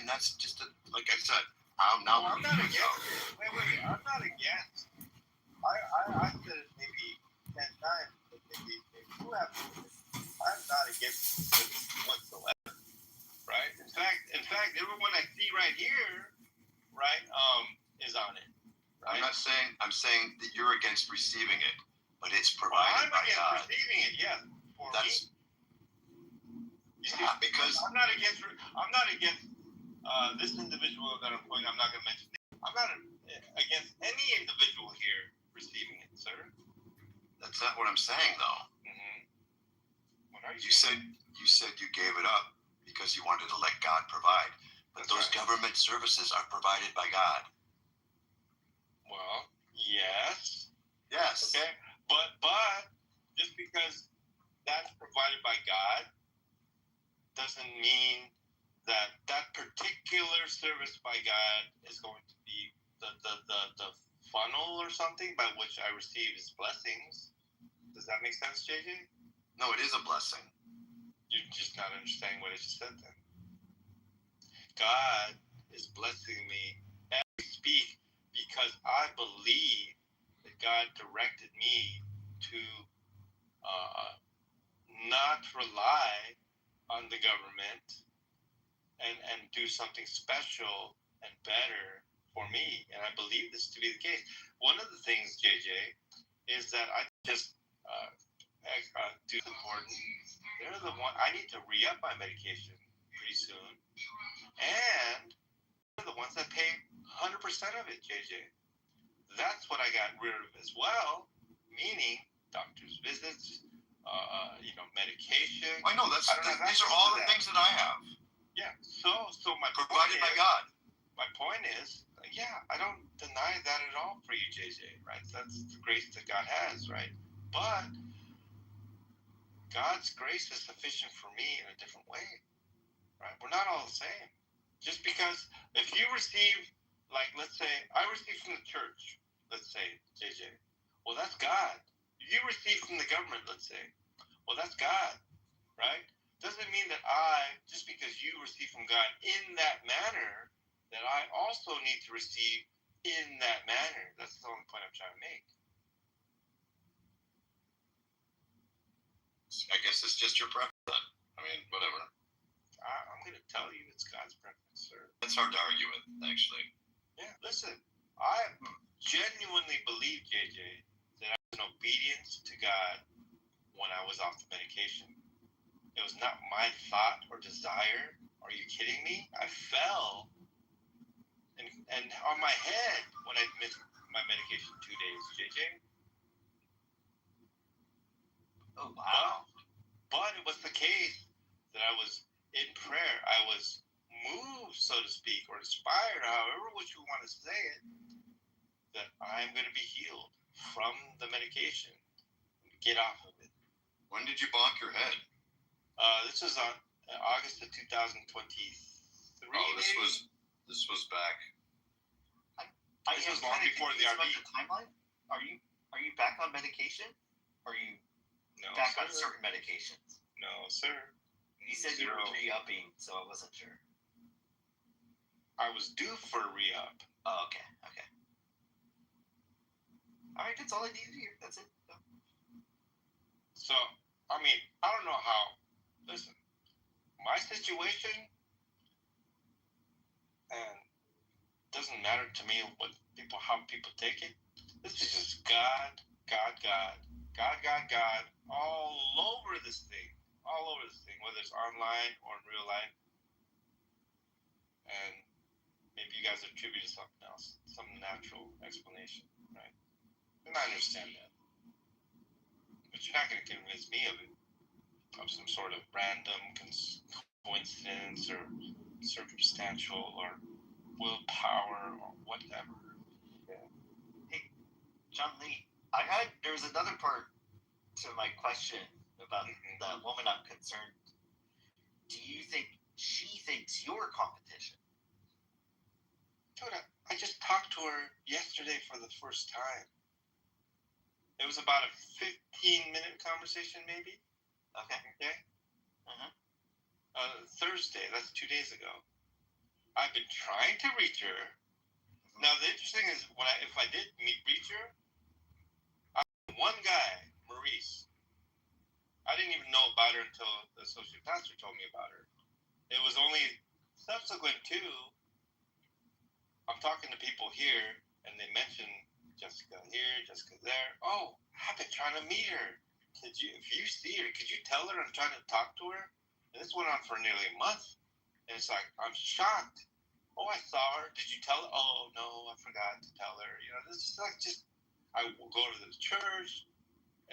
again, that's just like I said. I'm not against it. Wait. I'm not against. I said it maybe 10 times, but maybe you have. I'm not against it whatsoever. Right? In fact, everyone I see right here, right, is on it. Right? I'm saying that you're against receiving it, but it's provided by God. I'm against receiving it, yes. Because I'm not against this individual that I'm quoting. I'm not going to mention. I'm not against any individual here receiving it, sir. That's not what I'm saying, though. Mm-hmm. What are you saying? You said you gave it up because you wanted to let God provide, but those government services are provided by God. Well, yes. Yes. Okay, but just because that's provided by God doesn't mean that particular service by God is going to be the funnel or something by which I receive His blessings. Does that make sense, JJ? No, it is a blessing. You're just not understanding what I just said then. God is blessing me as we speak because I believe that God directed me to not rely on the government and do something special and better for me. And I believe this to be the case. One of the things, JJ, is that I just do important. They're the one I need to re-up my medication pretty soon. And they're the ones that pay 100% of it, JJ. That's what I got rid of as well, meaning doctor's visits, medication. I know these are all the things that I have. Yeah. So my provided by God. My point is, I don't deny that at all for you, JJ. Right? That's the grace that God has, right? But God's grace is sufficient for me in a different way, right? We're not all the same. Just because if you receive, like, let's say I receive from the church, let's say, JJ, well, that's God. You receive from the government, let's say, well, that's God, right? Doesn't mean that just because you receive from God in that manner, that I also need to receive in that manner. That's the only point I'm trying to make. I guess it's just your preference then. I mean, whatever. I'm going to tell you it's God's preference, sir. It's hard to argue with, actually. Yeah, listen, I genuinely believe, JJ, that I was in obedience to God when I was off the medication. It was not my thought or desire. Are you kidding me? I fell and on my head when I missed my medication 2 days, JJ. Oh, wow. But it was the case that I was in prayer. I was moved, so to speak, or inspired, however which you want to say it, that I'm going to be healed from the medication. Get off of it. When did you bonk your head? This was on August of 2023. Oh, this was back. This was long before the RV. Timeline? Are you back on medication? Or are you back on certain medications? No, sir. You said you were re-upping, so I wasn't sure. I was due for a re-up. Oh, okay. All right, that's all I needed to hear. That's it. So, I mean, I don't know how. Listen, my situation, and doesn't matter to me how people take it. This is just God, all over this thing, whether it's online or in real life. And maybe you guys attribute to something else, some natural explanation, right? And I understand that. But you're not going to convince me of some sort of random coincidence or circumstantial or willpower or whatever. Yeah. Hey, John Lee, there was another part to my question about the woman I'm concerned. Do you think she thinks you're competition? Dude, I just talked to her yesterday for the first time. It was about a 15-minute conversation, maybe. Okay. Thursday, that's 2 days ago. I've been trying to reach her. Now the interesting is if I did reach her, one guy, Maurice, I didn't even know about her until the associate pastor told me about her. It was only subsequent to I'm talking to people here, and they mention Jessica here, Jessica there. Oh, I've been trying to meet her. If you see her, could you tell her I'm trying to talk to her? And this went on for nearly a month. And it's like, I'm shocked. Oh, I saw her. Did you tell her? Oh, no, I forgot to tell her. You know, this is like I will go to the church.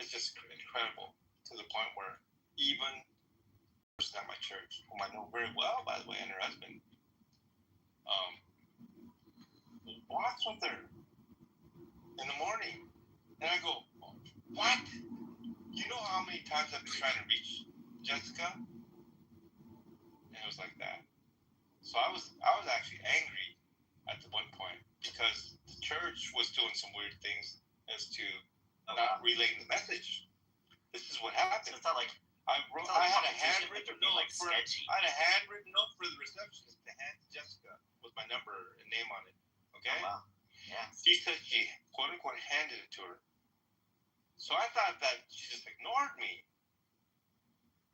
It's just incredible to the point where even the person at my church, whom I know very well, by the way, and her husband, walks with her in the morning. And I go, what? You know how many times I've been trying to reach Jessica? And it was like that. So I was actually angry at the one point because the church was doing some weird things as to not relaying the message. This is what happened. So it's not like I had a handwritten note like for sketchy. I had a handwritten note for the receptionist to hand to Jessica with my number and name on it. Okay? Oh, wow. Yeah. She said she quote unquote handed it to her. So I thought that she just ignored me.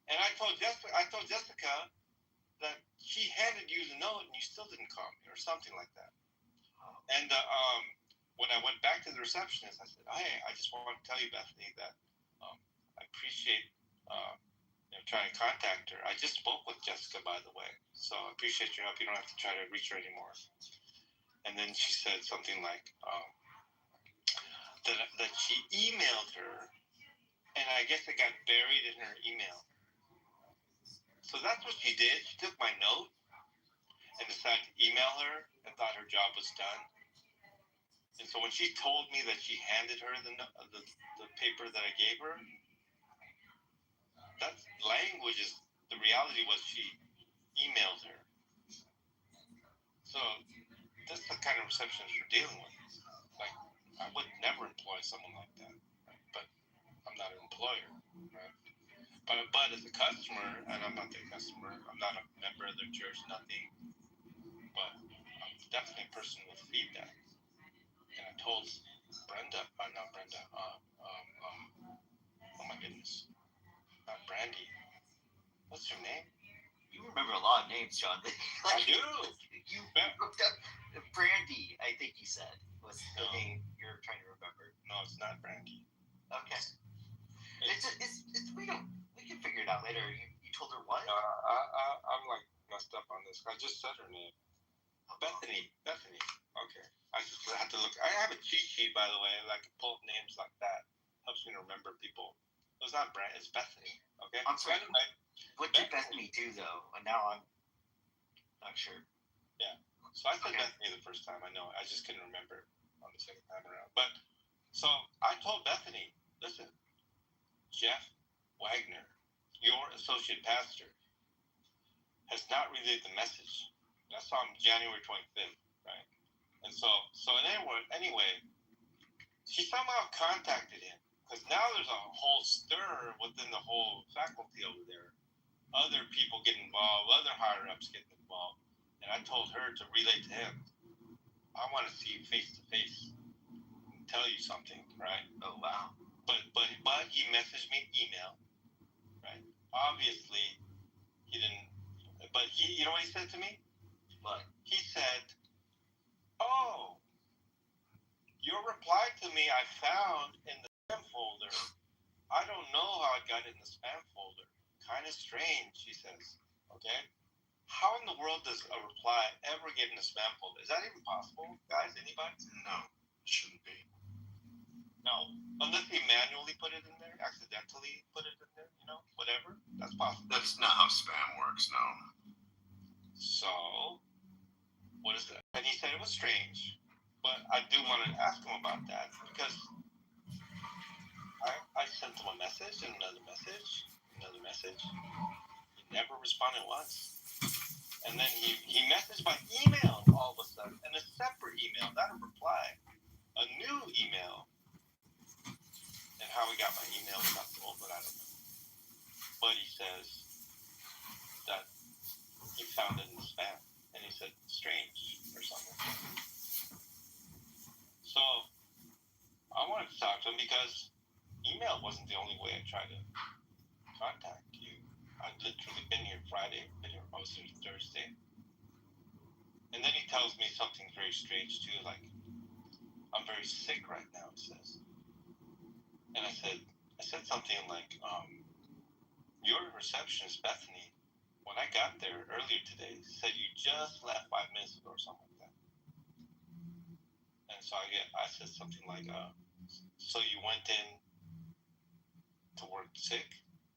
And I told Jessica that she handed you the note and you still didn't call me or something like that. And when I went back to the receptionist, I said, hey, I just want to tell you, Bethany, that I appreciate trying to contact her. I just spoke with Jessica, by the way, so I appreciate your help. You don't have to try to reach her anymore. And then she said something like that she emailed her, and I guess it got buried in her email. So that's what she did. She took my note and decided to email her and thought her job was done. And so when she told me that she handed her the paper that I gave her, that language is, the reality was she emailed her. So that's the kind of receptionist we're dealing with. Like, I would never employ someone like that, right? But I'm not an employer, right? But as a customer, and I'm not their customer, I'm not a member of their church, nothing, but I'm definitely a person with feedback. And I told not Brenda, oh my goodness, not Brandy. What's her name? You remember a lot of names, John. I do. You looked up Brandy, I think you said, was the name you're trying to remember. No, it's not Brandy. Okay. We can figure it out later. You told her what? I'm like messed up on this. I just said her name. Bethany. Okay. I just have to look. I have a cheat sheet, by the way. I can pull up names like that. Helps me to remember people. It's not Brand. It's Bethany. Okay. I'm sorry. Anyway, What did Bethany do though? And now I'm not sure. Yeah. So I said Bethany the first time. I know. I just couldn't remember on the second time around. But so I told Bethany, listen, Jeff Wagner, your associate pastor, has not relayed the message. I saw him January 25th, right? And so anyway, she somehow contacted him because now there's a whole stir within the whole faculty over there. Other people get involved, other higher ups get involved, and I told her to relay to him. I want to see you face to face and tell you something, right? Oh wow. But he messaged me email, right? Obviously, he didn't. But you know what he said to me? What? He said, "Oh, your reply to me I found in the spam folder. I don't know how it got in the spam folder. Kind of strange," he says. Okay? How in the world does a reply ever get in the spam folder? Is that even possible, guys? Anybody? No, it shouldn't be. No. Unless they manually put it in there, accidentally put it in there, whatever. That's possible. That's not how spam works, no. So, what is that? And he said it was strange, but I do want to ask him about that because I sent him a message and another message. He never responded once. And then he messaged by email all of a sudden, and a separate email, not a reply, a new email. And how he got my email is not told, but I don't know. But he says that he found it in the spam. And he said, bit strange or something. So I wanted to talk to him because email wasn't the only way I tried to contact you. I'd literally been here Friday, been here most of Thursday. And then he tells me something very strange too, like, I'm very sick right now, he says. And I said something like, your receptionist, Bethany, when I got there earlier today, said you just left 5 minutes ago or something like that. And so I said something like, so you went in to work sick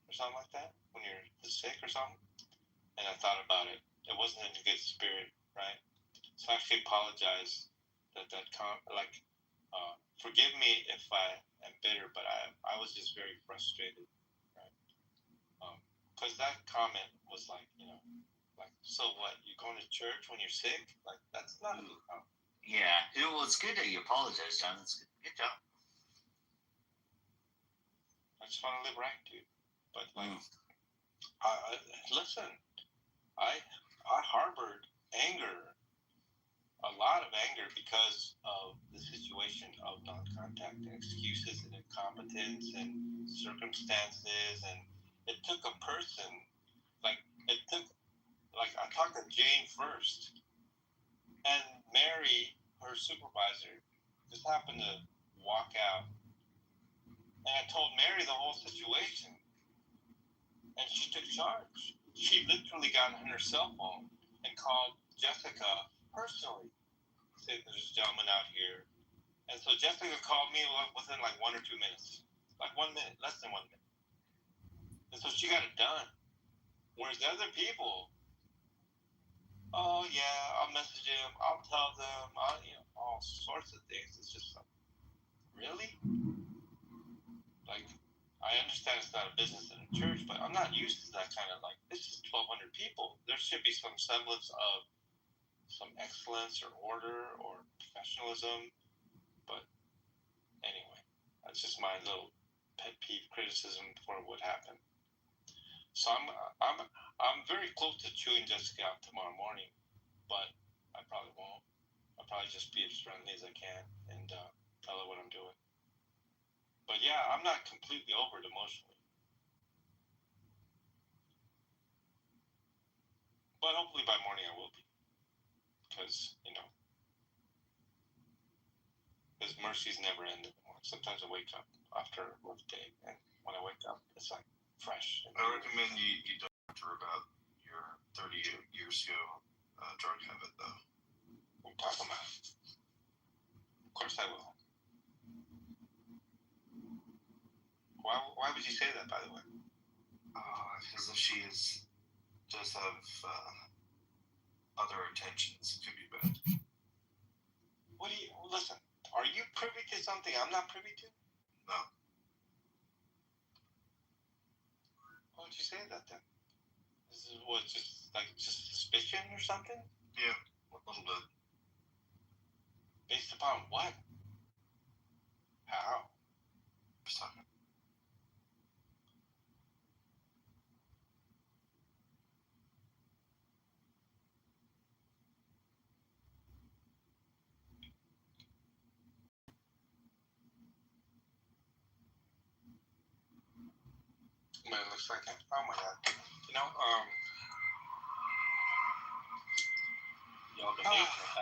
or something like that when you're sick or something? And I thought about it. It wasn't in a good spirit, right? So I actually apologize forgive me if I am bitter, but I was just very frustrated, right? Because that comment was like, like, so what? You going to church when you're sick? Like, that's not a good comment. Yeah, it's good that you apologize, John. It's good job. I just want to live right, dude. But like, listen, I harbored anger, a lot of anger, because of the situation of non-contact and excuses and incompetence and circumstances, and it took a person, I talked to Jane first, and Mary, her supervisor, just happened to walk out, and I told Mary the whole situation, and she took charge. She literally got on her cell phone and called Jessica personally. Said there's a gentleman out here. And so Jessica called me within like 1 or 2 minutes. Like 1 minute, less than 1 minute. And so she got it done. Whereas the other people, oh yeah, I'll message him, I'll tell them, all sorts of things. It's just like, really? Like, I understand it's not a business in a church, but I'm not used to that kind of, like, this is 1,200 people. There should be some semblance of some excellence or order or professionalism. But anyway, that's just my little pet peeve criticism for what happened. So I'm very close to chewing Jessica out tomorrow morning, but I probably won't. I'll probably just be as friendly as I can and tell her what I'm doing. But yeah, I'm not completely over it emotionally. But hopefully by morning I will be. Because, his mercies never end anymore. Sometimes I wake up after a rough day, and when I wake up, it's like fresh. I recommend you don't talk to her about your 30 years ago drug habit, though. We'll talk about it. Of course I will. Why would you say that, by the way? Because if she does have other intentions, it could be bad. Listen, are you privy to something I'm not privy to? No. Why would you say that then? This is what, just suspicion or something? Yeah, a little bit. Based upon what? How? Just talking. Man, it looks like it. Oh my god.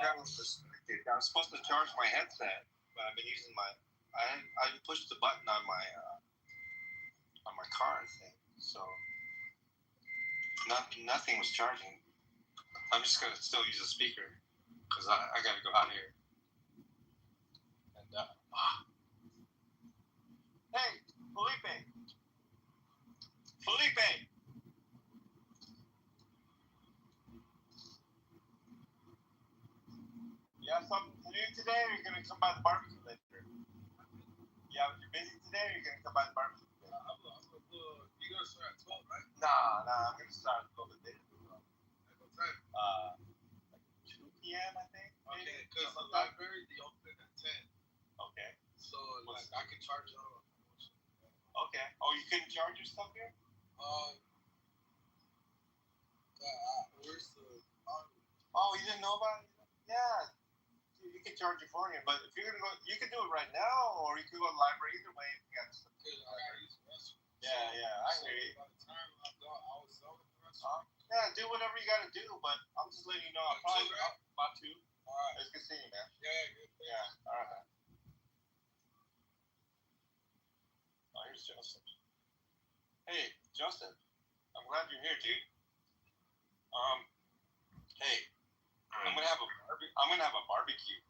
That was disconnected. I was supposed to charge my headset, but I've been using I pushed the button on my car thing, so nothing was charging. I'm just gonna still use a speaker because I gotta go out here. And hey, Felipe. You have something to do today, or you're gonna come by the barbecue later? Yeah, you're busy today, or you're gonna come by the barbecue later? You gonna start at 12, right? Nah, I'm gonna start a little bit later. At what time? Like 2 p.m. I think. Okay, because the library, they open at 10. Okay. So, like, I can charge it all. Okay. Oh, you couldn't charge your stuff here? Where's the power? Oh, you didn't know about it? Yeah. Dude, you can charge you for it, but if you're gonna go, you can do it right now, or you can go to the library. Either way, if you got stuff. Yeah, I hear you. By the time I thought I was selling the restaurant. Yeah, do whatever you gotta do, but I'm just letting you know. I'm probably about to. All right. It's good seeing you, man. Yeah, good. Yeah, all right. Oh, here's Joseph. Hey, Joseph. I'm glad you're here, dude. Hey, I'm gonna have a barbecue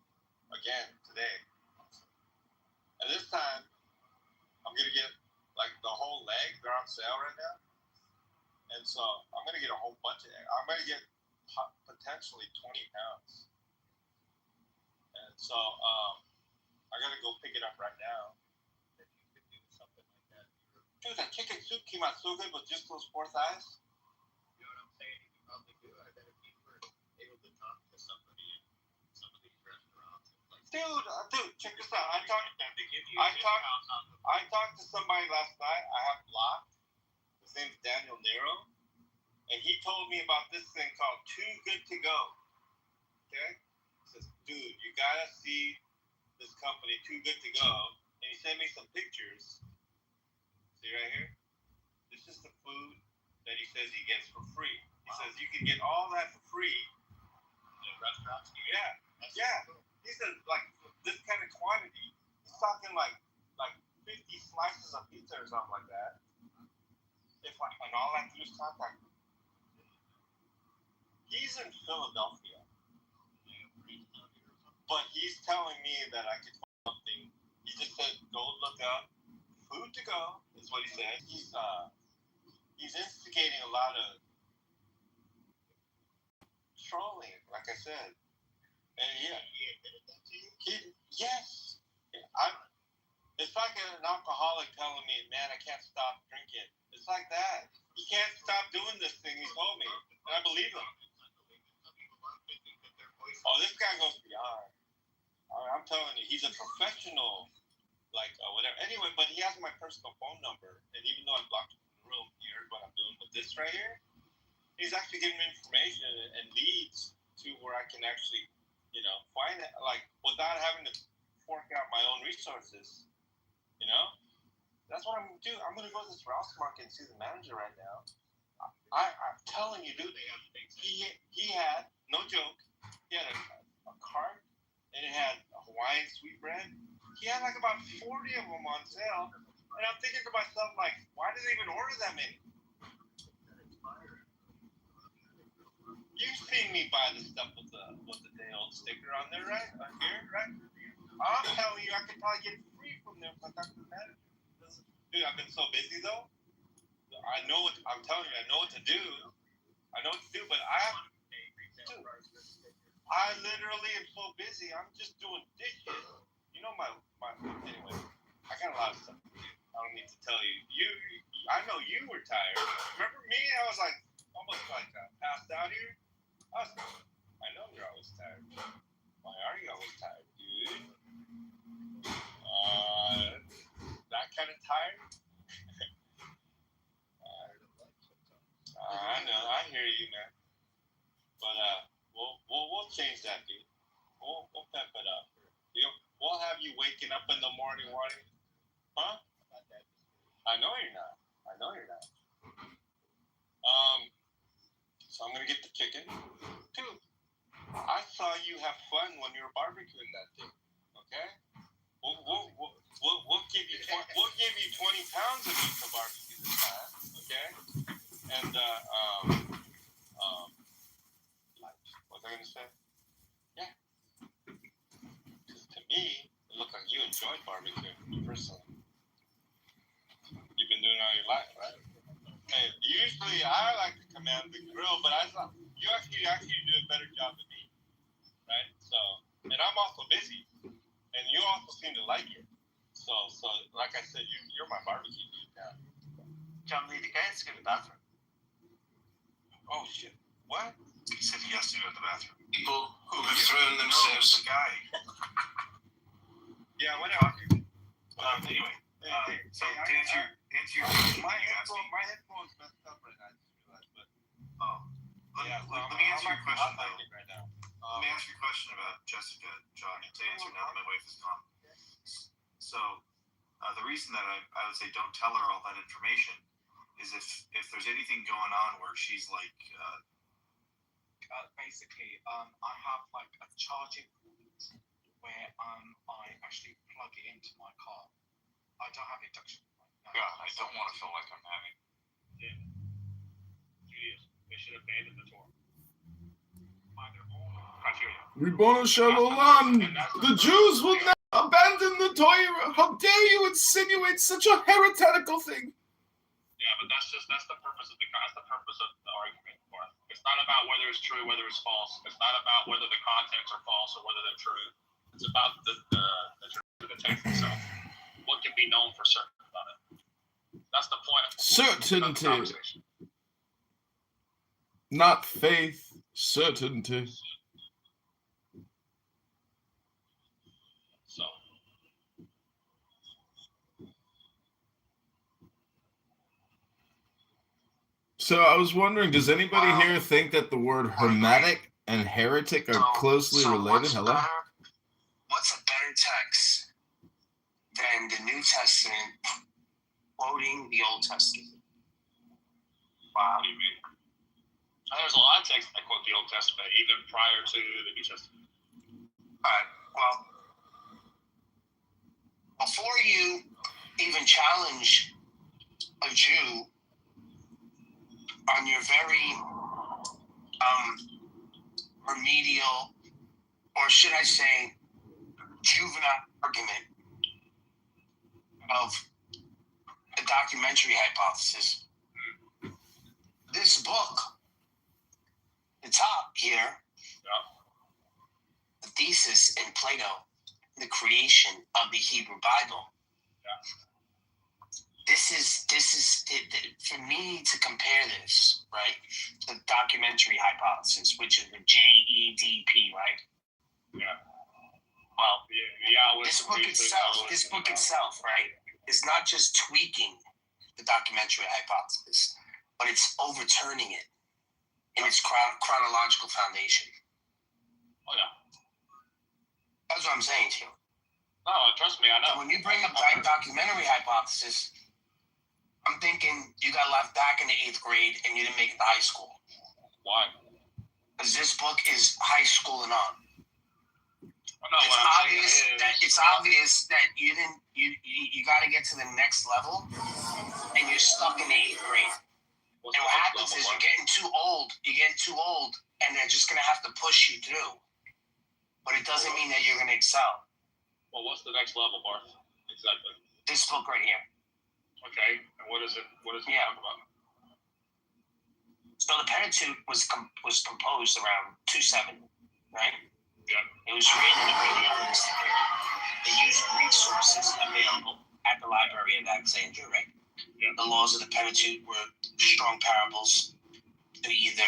again today, and this time I'm gonna get like the whole leg. They're on sale right now, and so I'm gonna get a whole bunch of eggs. I'm gonna get potentially 20 pounds, and so I gotta go pick it up right now. If you could do something like that, dude, that chicken soup came out so good with just those 4 thighs. You know what I'm saying? You can probably do it. I bet if you were able to talk to somebody in some of these restaurants. Dude, check this out. I talked to somebody last night. I have blocked. His name's Daniel Nero, and he told me about this thing called Too Good to Go. Okay? He says, dude, you gotta see this company, Too Good to Go, and he sent me some pictures. See right here? This is the food that he says he gets for free. He says you can get all that for free. In restaurants? Yeah. That's Yeah. cool. He said like this kind of quantity. He's talking like 50 slices of pizza or something like that. If and all I do is contact him. He's in Philadelphia, but he's telling me that I could find something. He just said go look up food to go is what he said. He's instigating a lot of trolling, like I said. And yeah, yes. It's like an alcoholic telling me, man, I can't stop drinking. It's like that. He can't stop doing this thing, he told me. And I believe him. Oh, this guy goes beyond. I'm telling you, he's a professional, whatever. Anyway, but he has my personal phone number. And even though I'm blocked from the room, he heard what I'm doing with this right here. He's actually giving me information and leads to where I can actually, find it, without having to fork out my own resources. That's what I'm going to do. I'm going to go to this Rouse Market and see the manager right now. I'm telling you, dude, he had, no joke, he had a cart, and it had Hawaiian sweetbread. He had like about 40 of them on sale, and I'm thinking to myself, like, why did they even order that many? You've seen me buy the stuff with the day old sticker on there, right? On here, right? I'm telling you, I could probably get it free from them if I talk to the manager. Dude, I've been so busy though. I'm telling you, I know what to do. But I literally am so busy. I'm just doing dishes. Anyway, I got a lot of stuff to do. I don't need to tell you. I know you were tired. Remember me? I was like, almost passed out here. I know you're always tired. Why are you always tired, dude? That kind of tired? I know, I hear you, man. But we'll change that, dude. We'll pep it up. We'll have you waking up in the morning wanting, huh? I know you're not. So I'm gonna get the chicken. Dude, I saw you have fun when you were barbecuing that thing. Okay? We'll give you 20 pounds of meat to barbecue this time. Okay? And what was I gonna say? Yeah. Because to me, it looked like you enjoyed barbecuing personally. You've been doing it all your life, right? Hey, usually I like to command the grill, but I thought you actually do a better job than me, right? So, and I'm also busy, and you also seem to like it. So like I said, you're my barbecue dude now. John Lee, the guy has to go to the bathroom. Oh shit! What? He said he has to go to the bathroom. People who have thrown themselves. The guy. Yeah, whatever. Anyway. So to answer your my headphone's messed up right now. I just realized, but let me answer your question though. Right now. ask you a question about Jessica, John, to answer now that my wife is gone. So, the reason that I would say don't tell her all that information is if there's anything going on where she's like, basically, I have like a charging point where I actually plug it into my car. I don't have induction. God, I don't want to feel like I'm having. Yeah. Julius, they should abandon the tour. By their own criteria. Ribono Shel Olam, the Jews will never abandon the Torah. How dare you insinuate such a heretical thing? Yeah, but that's the purpose of the argument. It's not about whether it's true, whether it's false. It's not about whether the contents are false or whether they're true. It's about the text itself. What can be known for certain about it? That's the point of the Certainty, conversation. not faith. Certainty. So. So I was wondering, does anybody here think that the word hermetic and heretic are closely related? Hello? What's a better text than the New Testament quoting the Old Testament? What do you mean? There's a lot of texts that quote the Old Testament, even prior to the New Testament. All right. Well, before you even challenge a Jew on your very remedial, or should I say, juvenile argument of the documentary hypothesis, this book, the top here, the thesis in Plato, the creation of the Hebrew Bible. This is for me to compare this, right, to the documentary hypothesis, which is the JEDP, right? Yeah. Well, yeah. this book itself, right, is not just tweaking the documentary hypothesis, but it's overturning it in its chronological foundation. Oh yeah. That's what I'm saying to you. No, trust me, I know. So when you bring up the documentary hypothesis, I'm thinking you got left back in the 8th grade and you didn't make it to high school. Why? Because this book is high school and on. No, it's obvious that you didn't. You got to get to the next level, and you're stuck in the 8th grade. And what happens is you're getting too old. You're getting too old, and they're just gonna have to push you through. But it doesn't mean that you're gonna excel. Well, what's the next level, Barth? Exactly. This book right here. Okay, and what is it? What does it talk about? So the Pentateuch was composed around 270, right? Yeah. It was written in a really Hellenistic period. They used Greek sources available at the Library of Alexandria, right? Yeah. The laws of the Pentateuch were strong parables to either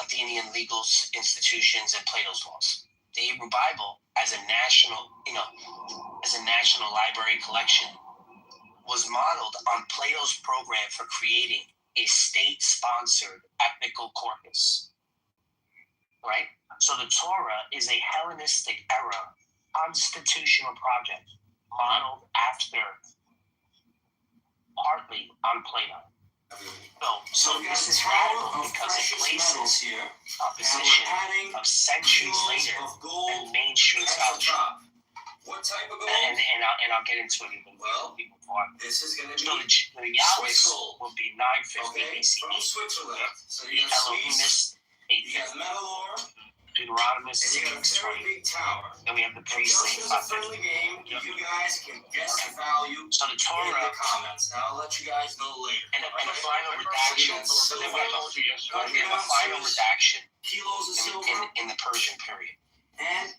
Athenian legal institutions and Plato's laws. The Hebrew Bible, as a national library collection, was modeled on Plato's program for creating a state-sponsored ethnical corpus, right? So the Torah is a Hellenistic era constitutional project modeled after, partly on Plato. So this is radical because it places a position of centuries later in mainstream scholarship. What type of gold? And I'll get into it even before. This is going to be So the Yahweh's will be 950 BCE. from Switzerland. So The you got Elohimist, you got 850. Metalore, Deuteronomist, and you got a very 620. big tower. Then we have the Just priestly, as a friendly 550. game, you guys can guess the value So the in Torah, the comments. And I'll let you guys know later. and the final redaction, then we have a final redaction Kilos of silver in the Persian period. and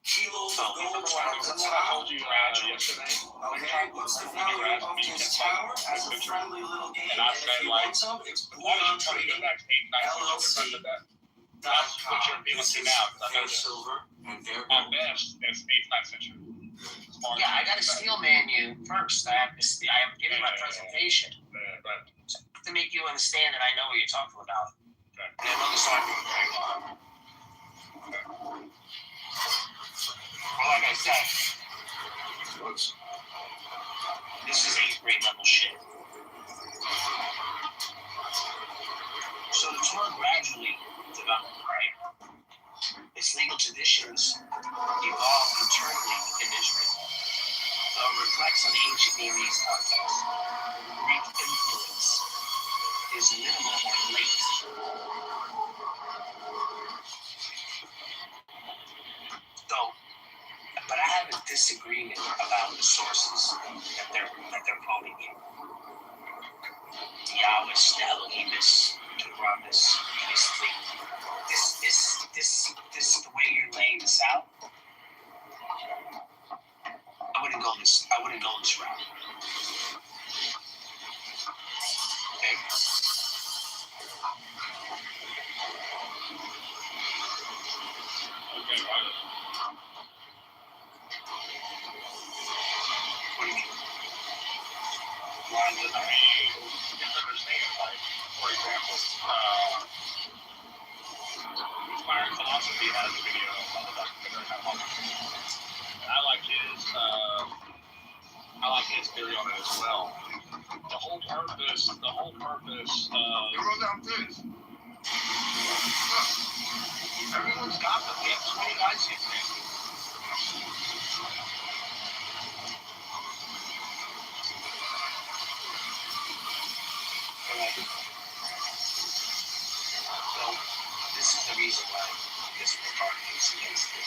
kilos of gold. That's what I told you yesterday. Okay, what's the value of this tower as a friendly little game? And I And if said, you like, want some, it's Why don't you try to go back to 8, 9, 10% of that? That's what you're appealing to now, because I know this. silver and their At best, it's 8th, 9th century. Yeah, I got to steel man you first. I have given my presentation But to make you understand that I know what you're talking about. And I know this argument very well. its legal traditions evolved internally in Israel. So it reflects on ancient Near East context. Greek influence is minimal or late. So, but I have a disagreement about the sources that they're quoting here. Yahwist, Elohimus, Deuteronomus, basically, this the way you're laying this out. I wouldn't go this route. Okay. Okay, right. What do you mean? Why would I mean, you can understand, like, for example, Inspiring Philosophy has a video on the documentary how long. And I like his theory on it as well. The whole purpose You wrote down this. everyone's got them. We have 20 guys here today. So this is the reason why this party is against it.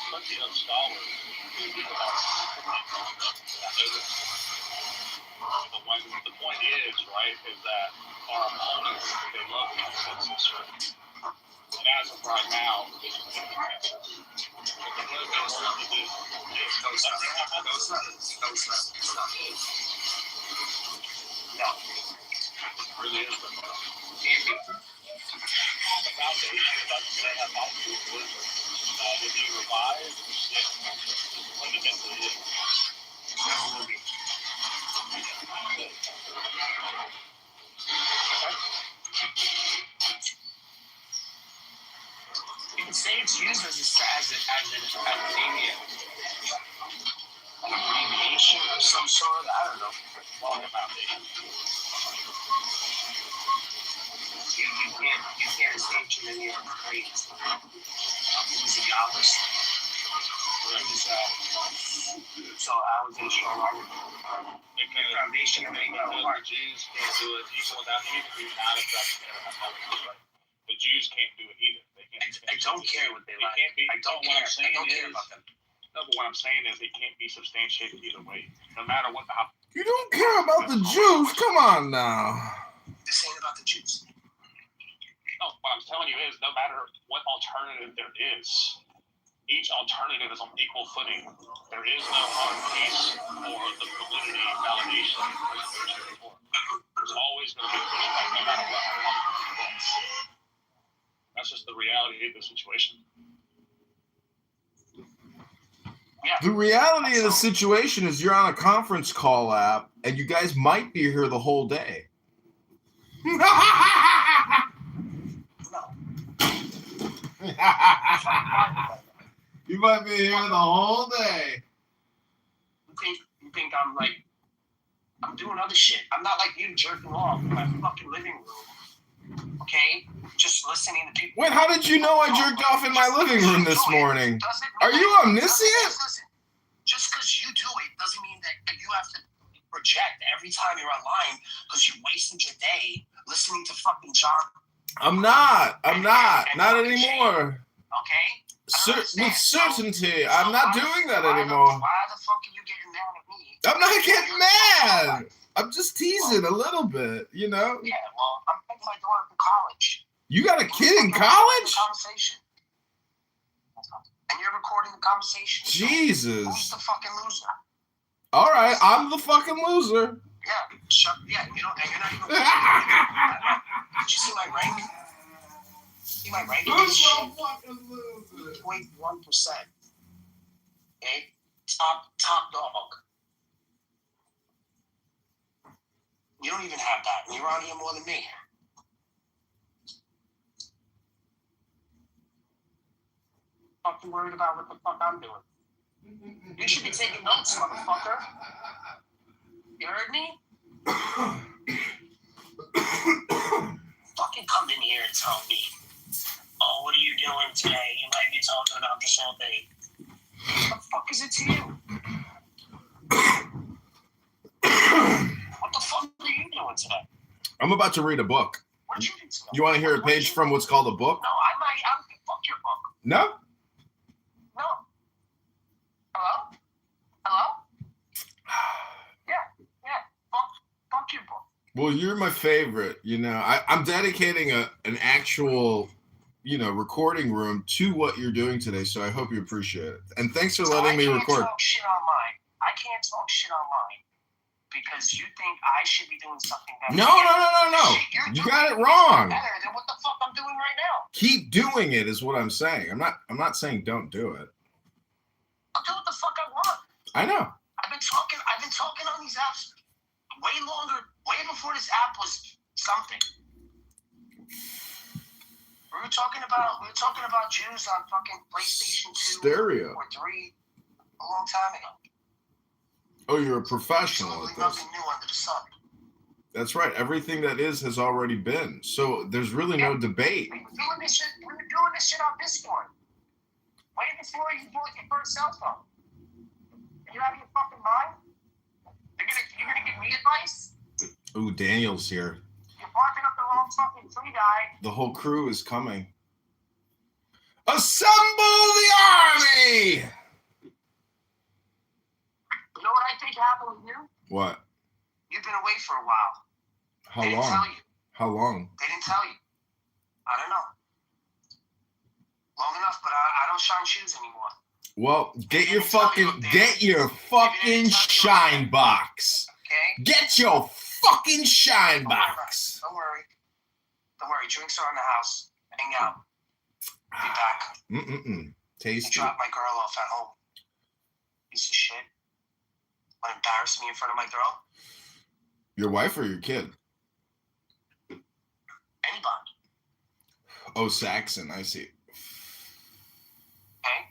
Plenty of scholars who do about the point is, right, is that our opponents, they love consensus, right? And as of right now, this is the consensus. But the way they want to do is No. it really is the foundation doesn't say have multiple wisdom. Did he revive? Yes. Fundamentally, yes. You can say it's used as an academia, an abbreviation of some sort. I don't know. On the foundation. You can't escape too many of the grades. He's a Yahwist. So I was in strong argument. The foundation of it. The Jews can't do it even without anything not abduction. The Jews can't do it either. They can't. I don't care what they like. I don't care. I don't care about them. No, but what I'm saying is it can't be substantiated either way. No matter what the You don't care about the Jews? Come on now. This ain't about the Jews. no, what I'm telling you is no matter what alternative there is, each alternative is on equal footing. There is no hard case for the validity, validation, and preservation of the court. There's always going to be pushback no matter what. That's just the reality of the situation. Yeah. The reality of the situation is you're on a conference call app and you guys might be here the whole day. You might be here the whole day. You think I'm doing other shit. I'm not like you jerking off in my fucking living room. Okay? Just listening to people. Wait, how did you know I jerked off in my living room this morning? Are you omniscient? Listen, just because you do it doesn't mean that you have to project every time you're online because you wasted your day listening to fucking John. I'm not. Not anymore. Okay? With certainty, I'm not doing that anymore. Why the fuck are you getting mad at me? I'm not getting mad. I'm just teasing a little bit, you know? Yeah, well, I'm taking my daughter to college. You got a kid in college? Conversation. And you're recording the conversation. Jesus. Who's the fucking loser? All right, I'm the fucking loser. Yeah, and you're not even. Did you see my rank? See my rank? Who's the fucking loser? 0.1%. Okay? Top dog. You don't even have that. And you're on here more than me. Fucking worried about what the fuck I'm doing. You should be taking notes, motherfucker. You heard me? tell me, oh, what are you doing today? You might be talking about this all day. What the fuck is it to you? What the fuck are you doing today? I'm about to read a book. What you do today? You want to hear a page from what's called a book? No, I'm fuck your book. No? No. Hello? Hello? Yeah. Fuck your book. Well, you're my favorite. You know, I'm dedicating an actual, recording room to what you're doing today. So I hope you appreciate it. And thanks for letting me record. I can't talk shit online because you think I should be doing something better. No. You got it wrong. Better than what the fuck I'm doing right now. Keep doing it is what I'm saying. I'm not saying don't do it. I'll do what the fuck I want. I know. I've been talking on these apps way before this app was something. We were talking about Jews on fucking PlayStation 2 Stereo. or 3 a long time ago. Oh, you're a professional at Absolutely this. nothing new under the sun. That's right. Everything that is has already been. So there's really no debate. We were doing this shit on Discord. Way before you bought your first cell phone. Are you out of your fucking mind? You're gonna give me advice? Ooh, Daniel's here. You're barking up the wrong fucking tree, guy. The whole crew is coming. Assemble the army! You know what I think happened with you? What? You've been away for a while. How They didn't long? tell you. How long? They didn't tell you. I don't know. Long enough, but I don't shine shoes anymore. Well, get your fucking shine box. Okay? Get your fucking shine box. Don't worry. Drinks are in the house. Hang out. Be back. You Tasty. dropped my girl off at home. Piece of shit. Want to embarrass me in front of my girl? Your wife or your kid? Anybody. Oh, Saxon. I see. Okay?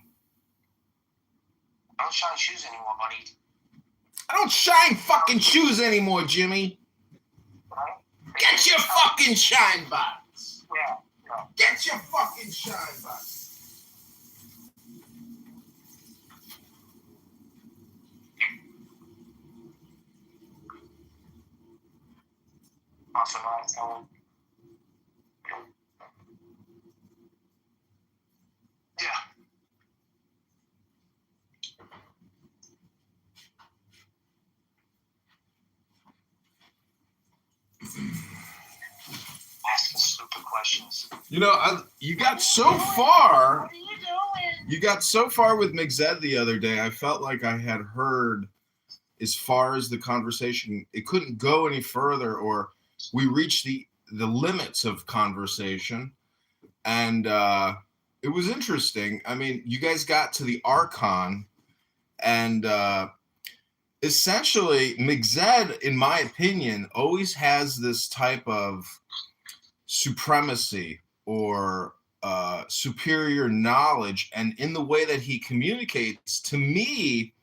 I don't shine shoes anymore, buddy. I don't shine fucking shoes anymore, Jimmy. Right? Get your fucking shine box. Yeah. Get your fucking shine box. Awesome. Yeah. Asking stupid questions. You got so far. What are you doing? You got so far with McZed the other day. I felt like I had heard as far as the conversation. It couldn't go any further, or we reached the limits of conversation. And it was interesting. I mean, you guys got to the Archon, and essentially, McZed, in my opinion, always has this type of supremacy or superior knowledge, and in the way that he communicates, to me,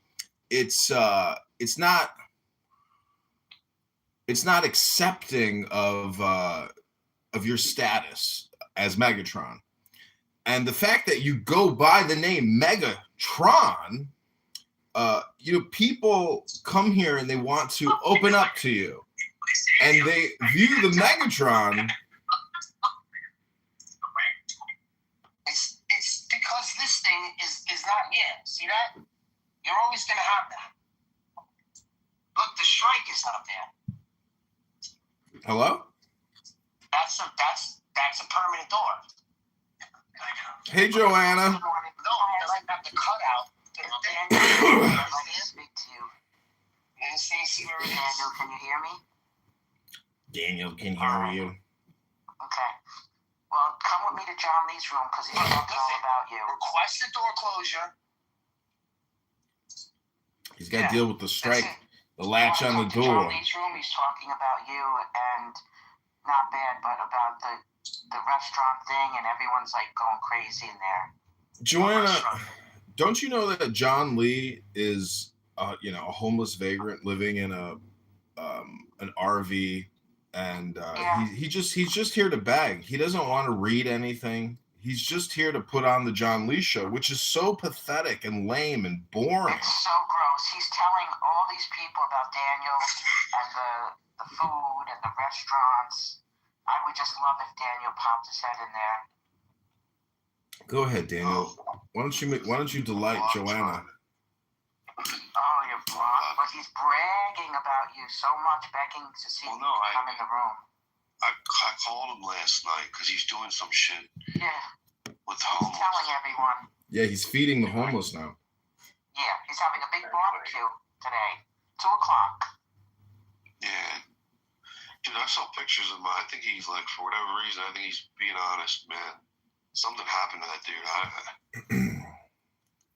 it's not accepting of your status as Megatron. And the fact that you go by the name Megatron, people come here and they want to open up to you, and they view the Megatron. It's because this thing is not here. See that? You're always gonna have that. Look, the strike is not there. Hello? That's a permanent door. Hey, Joanna. No, I like that the cutout. I speak to you. Daniel, can you hear me? Daniel can hear you. Okay. Well, come with me to John Lee's room because he's talking all about you. Request the door closure. He's got to deal with the strike, the latch on the door. John Lee's room, he's talking about you, and not bad, but about the restaurant thing, and everyone's like going crazy in there. Joanna, don't you know that John Lee is, a homeless vagrant living in an RV and Yeah. he's just here to beg. He doesn't want to read anything. He's just here to put on the John Lee show, which is so pathetic and lame and boring. It's so gross. He's telling all these people about Daniel and the food and the restaurants. I would just love if Daniel popped his head in there. Go ahead, Daniel. Why don't you delight Joanna? Oh, you're blocked, but he's bragging about you so much, begging to see you come in the room. I called him last night because he's doing some shit Yeah. with He's homeless. telling everyone. Yeah, he's feeding the homeless now. Yeah, he's having a big barbecue today. 2:00. Yeah. Dude, I saw pictures of him. I think he's like, for whatever reason, I think he's being honest, man. Something happened to that dude.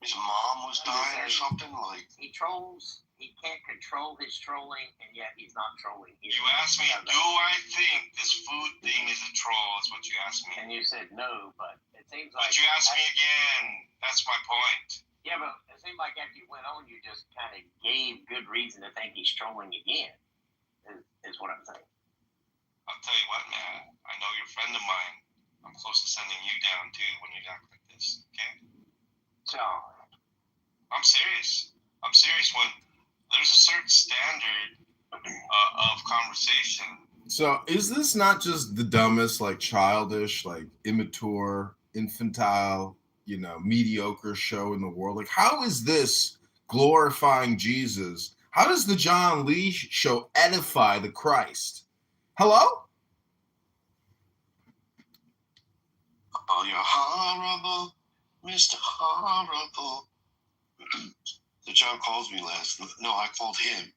His mom was dying or something. Like, he trolls. He can't control his trolling, and yet he's not trolling. You asked me, do I think this food thing is a troll? Is what you asked me. And you said no, but it seems like. But you asked me again. That's my point. Yeah, but it seemed like after you went on, you just kind of gave good reason to think he's trolling again. Is what I'm saying. I'll tell you what, man. I know you're a friend of mine. I'm close to sending you down too when you act like this. Okay? So. I'm serious. I'm serious. When there's a certain standard of conversation. So is this not just the dumbest, like childish, like immature, infantile, mediocre show in the world? Like, how is this glorifying Jesus? How does the John Lee show edify the Christ? Hello? oh, you're horrible, Mr. Horrible. The John calls me I called him.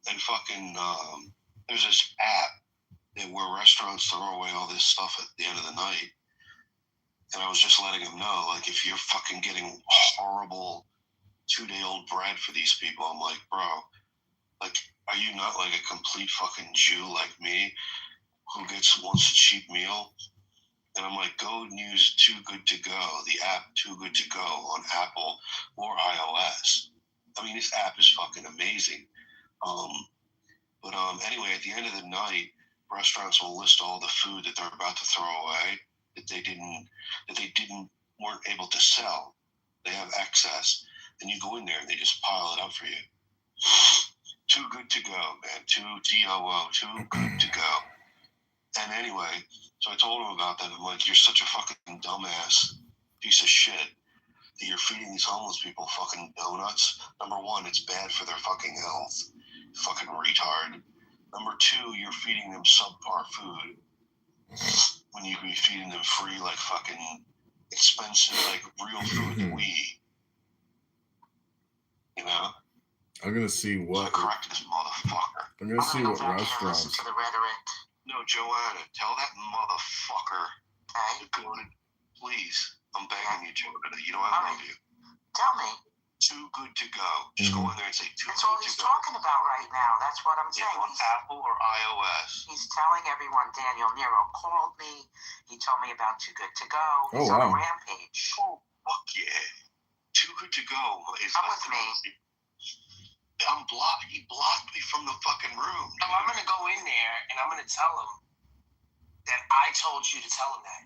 And fucking, there's this app where restaurants throw away all this stuff at the end of the night. And I was just letting him know, like, if you're fucking getting horrible 2-day-old bread for these people, I'm like, bro, like, are you not like a complete fucking Jew like me who wants a cheap meal? And I'm like, go and use Too Good To Go, the app Too Good To Go on Apple or iOS. I mean, this app is fucking amazing. But anyway, at the end of the night, restaurants will list all the food that they're about to throw away that they weren't able to sell. They have excess, and you go in there and they just pile it up for you. Too good to go, man. Too good to go. And anyway, so I told him about that. I'm like, you're such a fucking dumbass piece of shit that you're feeding these homeless people fucking donuts. Number one, it's bad for their fucking health. Fucking retard. Number two, you're feeding them subpar food when you could be feeding them free, like fucking expensive, like real food that we eat. You know? I'm gonna see what. So correct this motherfucker. I'm gonna see what restaurants. Listen to the rhetoric. No, Joanna, tell that motherfucker to go to. Please, I'm begging you, Joanna. You know I love you. Tell me. Too Good To Go. Just go in there and say Too That's Good all To he's Go. talking about right now. That's what I'm saying. On Apple or iOS. He's telling everyone Daniel Nero called me. He told me about Too Good To Go. He's Oh, on a wow. rampage. Oh, fuck yeah. Too Good To Go is Come with me. I'm blocked. He blocked me from the fucking room. So I'm gonna go in there and I'm gonna tell him that I told you to tell him that.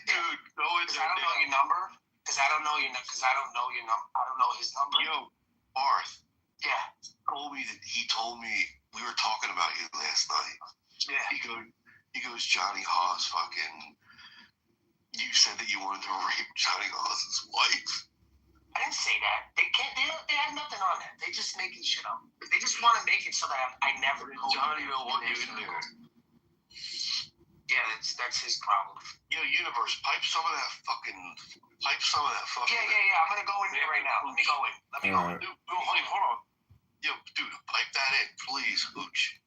Dude, go in Because there. I don't know your number. Because I don't know your number. Because I don't know your number. I don't know his number. Yo, Barth Yeah. told me that he told me we were talking about you last night. Yeah. He goes, Johnny Haas fucking. You said that you wanted to rape Johnny Haas's wife. I didn't say that. They can't. They have nothing on that. They just making shit up. They just want to make it so that I never. Johnny don't want you in there. Yeah, that's his problem. Yo, Universe, pipe some of that fucking. Yeah. I'm gonna go in there right now. Let me go in. All right. Dude, hold on. Yo, dude, pipe that in, please, Hooch.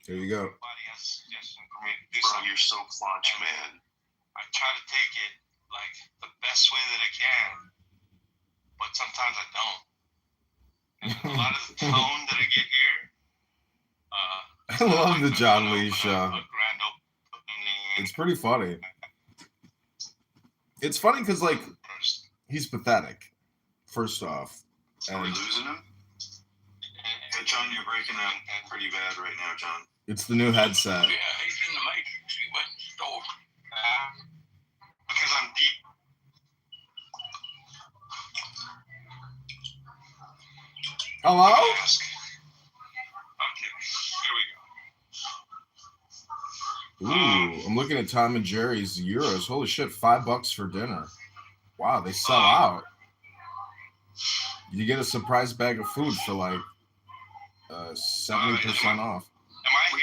There you go. Everybody has a suggestion for me to do Bro, something. you're so clutch, man. I try to take it like the best way that I can, but sometimes I don't. And a lot of the tone that I get here. I love the John Lee show. A grand opening. It's pretty funny. It's funny because, like, he's pathetic, first off. Are we losing him? Yeah, John, you're breaking up pretty bad right now, John. It's the new headset. Yeah, he's in the Matrix. He went to the store. Because I'm deep. Hello? Ask. Okay, here we go. Ooh, I'm looking at Tom and Jerry's euros. Holy shit, $5 for dinner. Wow, they sell out. You get a surprise bag of food for like 70% off. We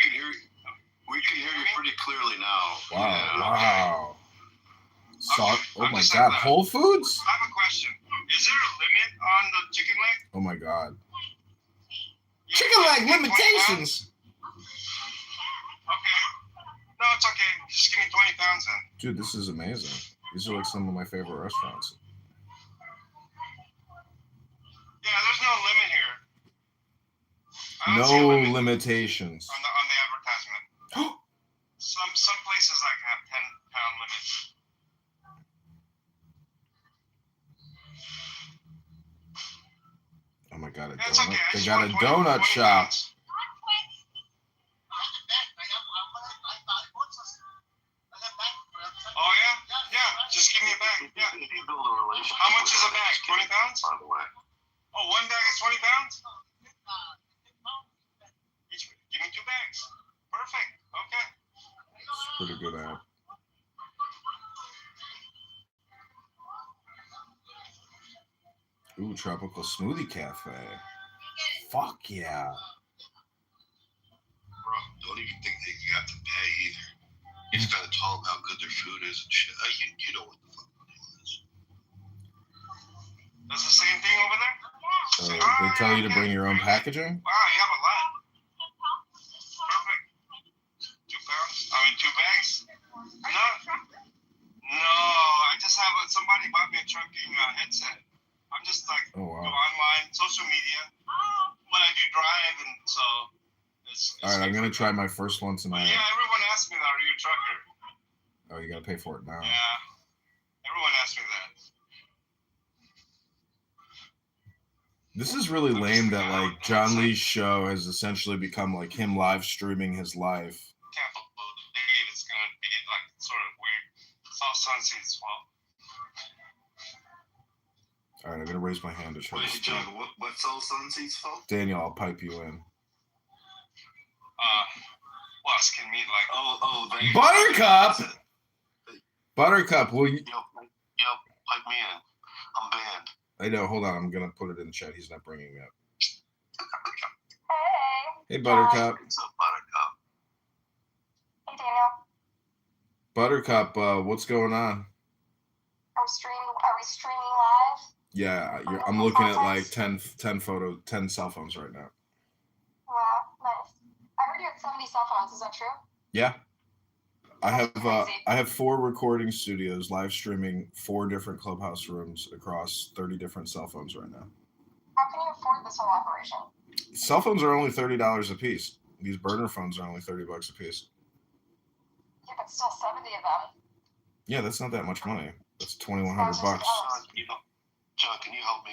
can hear you pretty clearly now. Wow, Yeah. wow. Okay, Oh I'm my just god, like that. Whole Foods? I have a question. Is there a limit on the chicken leg? Oh my god. Yeah, Chicken leg 20 limitations. pounds? Okay. No, it's okay. Just give me 20 pounds then. Dude, this is amazing. These are like some of my favorite restaurants. Yeah, there's no limit here. I don't see a No limit limitations. on the advertisement. Some places like have 10-pound limits. Oh my god, a That's donut. okay. I They just got a want 20 donut 20 shop. pounds. Oh yeah? Yeah, just give me a bag. Yeah. How much is a bag? 20 pounds? By the way. Oh, one bag is 20 pounds? Give me 2 bags. Perfect. Okay. It's a pretty good app. Ooh, Tropical Smoothie Cafe. Fuck yeah. Bro, don't even think that you have to pay either. You just gotta tell them how good their food is and shit. You know what the fuck the deal is. That's the same thing over there? They tell you to bring your own packaging? Wow, you have a lot. Perfect. 2 pounds? I mean, 2 bags. No, I just have somebody bought me a trucking headset. I'm just like, Oh, wow. go online, social media. But I do drive, and so it's All right, I'm good gonna for try me. my first one But tonight. yeah, everyone asks me that. Are you a trucker? Oh, you gotta pay for it now. Yeah, everyone asks me that. This is really lame that like John Lee's show has essentially become like him live streaming his life. Can't believe it's gonna be like sort of weird. It's all Sunseat's fault. All right, I'm gonna raise my hand to try to Wait, speak. John, what's all Sunseat's fault? Daniel, I'll pipe you in. Well, asking me like, they Buttercup! Buttercup, will you? Yo, pipe me in. I'm banned. I know, hold on, I'm gonna put it in the chat. He's not bringing me up. Hey. Hey, Buttercup. What's up, Buttercup? Hey, Daniel. Buttercup, what's going on? Are we streaming live? Yeah, I'm looking at like 10 cell phones right now. Wow, nice. I heard you had 70 cell phones. Is that true? Yeah. That's crazy. I have 4 recording studios live streaming 4 different clubhouse rooms across 30 different cell phones right now. How can you afford this whole operation? Cell phones are only $30 a piece. These burner phones are only $30 a piece. Yeah, but still 70 of them. Yeah, that's not that much money. That's $2,100. John, can you help me?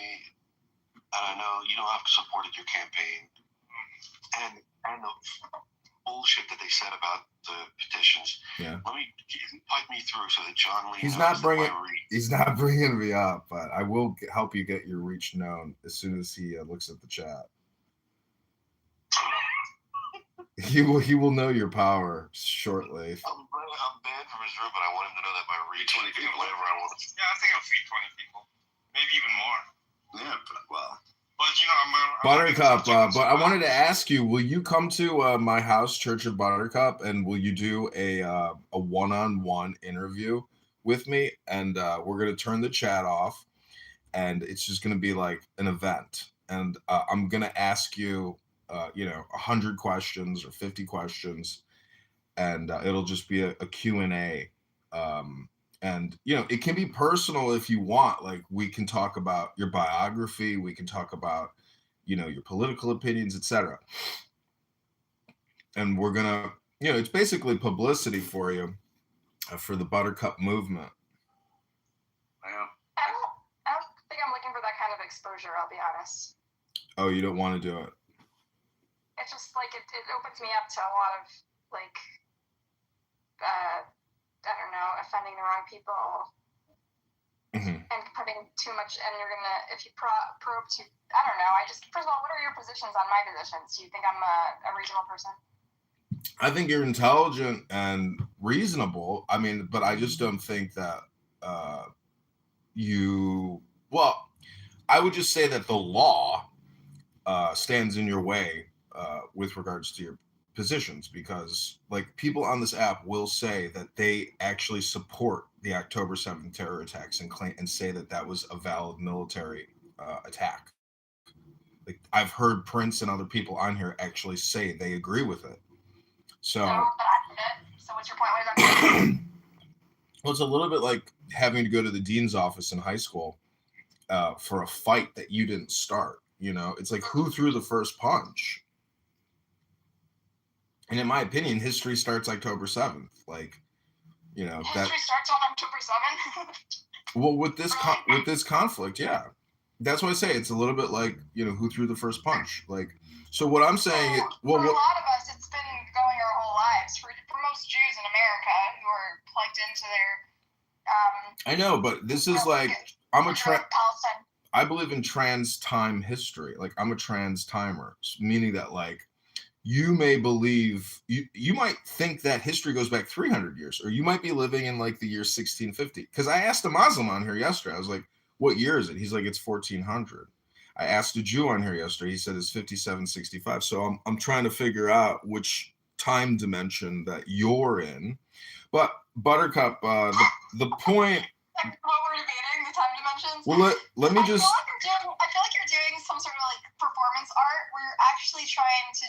And I know you don't have supported your campaign, and the bullshit that they said about the petitions. Yeah. Let me pipe me through so that John Lee. He's knows not that bringing. my reach- He's not bringing me up, but I will help you get your reach known as soon as he looks at the chat. He will know your power shortly. I'm banned from his room, but I want him to know that my reach. 20 people. Whatever I want. Yeah, I think I'll feed 20 people, maybe even more. Yeah, well. But you know, Buttercup, but I wanted to ask you: will you come to my house, Church of Buttercup, and will you do a one-on-one interview with me? And we're gonna turn the chat off, and it's just gonna be like an event. And I'm gonna ask you, 100 questions or 50 questions, and it'll just be a Q&A. And it can be personal if you want. Like, we can talk about your biography, we can talk about your political opinions, etc. And we're gonna it's basically publicity for you, for the Buttercup movement. I don't think I'm looking for that kind of exposure, I'll be honest. Oh, you don't want to do it. It's just like it opens me up to a lot of like I don't know, offending the wrong people. Mm-hmm. And putting too much, and you're gonna, if you probe too, I don't know. First of all, what are your positions on my positions? Do you think I'm a reasonable person? I think you're intelligent and reasonable. I mean, but I just don't think that well, I would just say that the law stands in your way with regards to your positions, because like people on this app will say that they actually support the October 7th terror attacks and claim and say that was a valid military attack. Like I've heard Prince and other people on here actually say they agree with it. So what's your point? What does that mean? Well, it's a little bit like having to go to the dean's office in high school for a fight that you didn't start. You know, it's like who threw the first punch? And in my opinion, history starts October 7th. Like, you know, history starts on October 7th. Well, with this conflict, yeah, that's why I say it's a little bit like, you know, who threw the first punch. Like, so what I'm saying, for a lot of us, it's been going our whole lives. For most Jews in America who are plugged into their, I know, but this is like I believe in trans time history. Like I'm a trans timer, meaning that like you may believe you might think that history goes back 300 years, or you might be living in like the year 1650. Because I asked a Muslim on here yesterday, I was like, what year is it? He's like, it's 1400. I asked a Jew on here yesterday, he said it's 5765. So I'm trying to figure out which time dimension that you're in. But Buttercup, the point. What we're debating, the time dimensions. Well, let me just. I feel like you're doing some sort of like performance art where you're actually trying to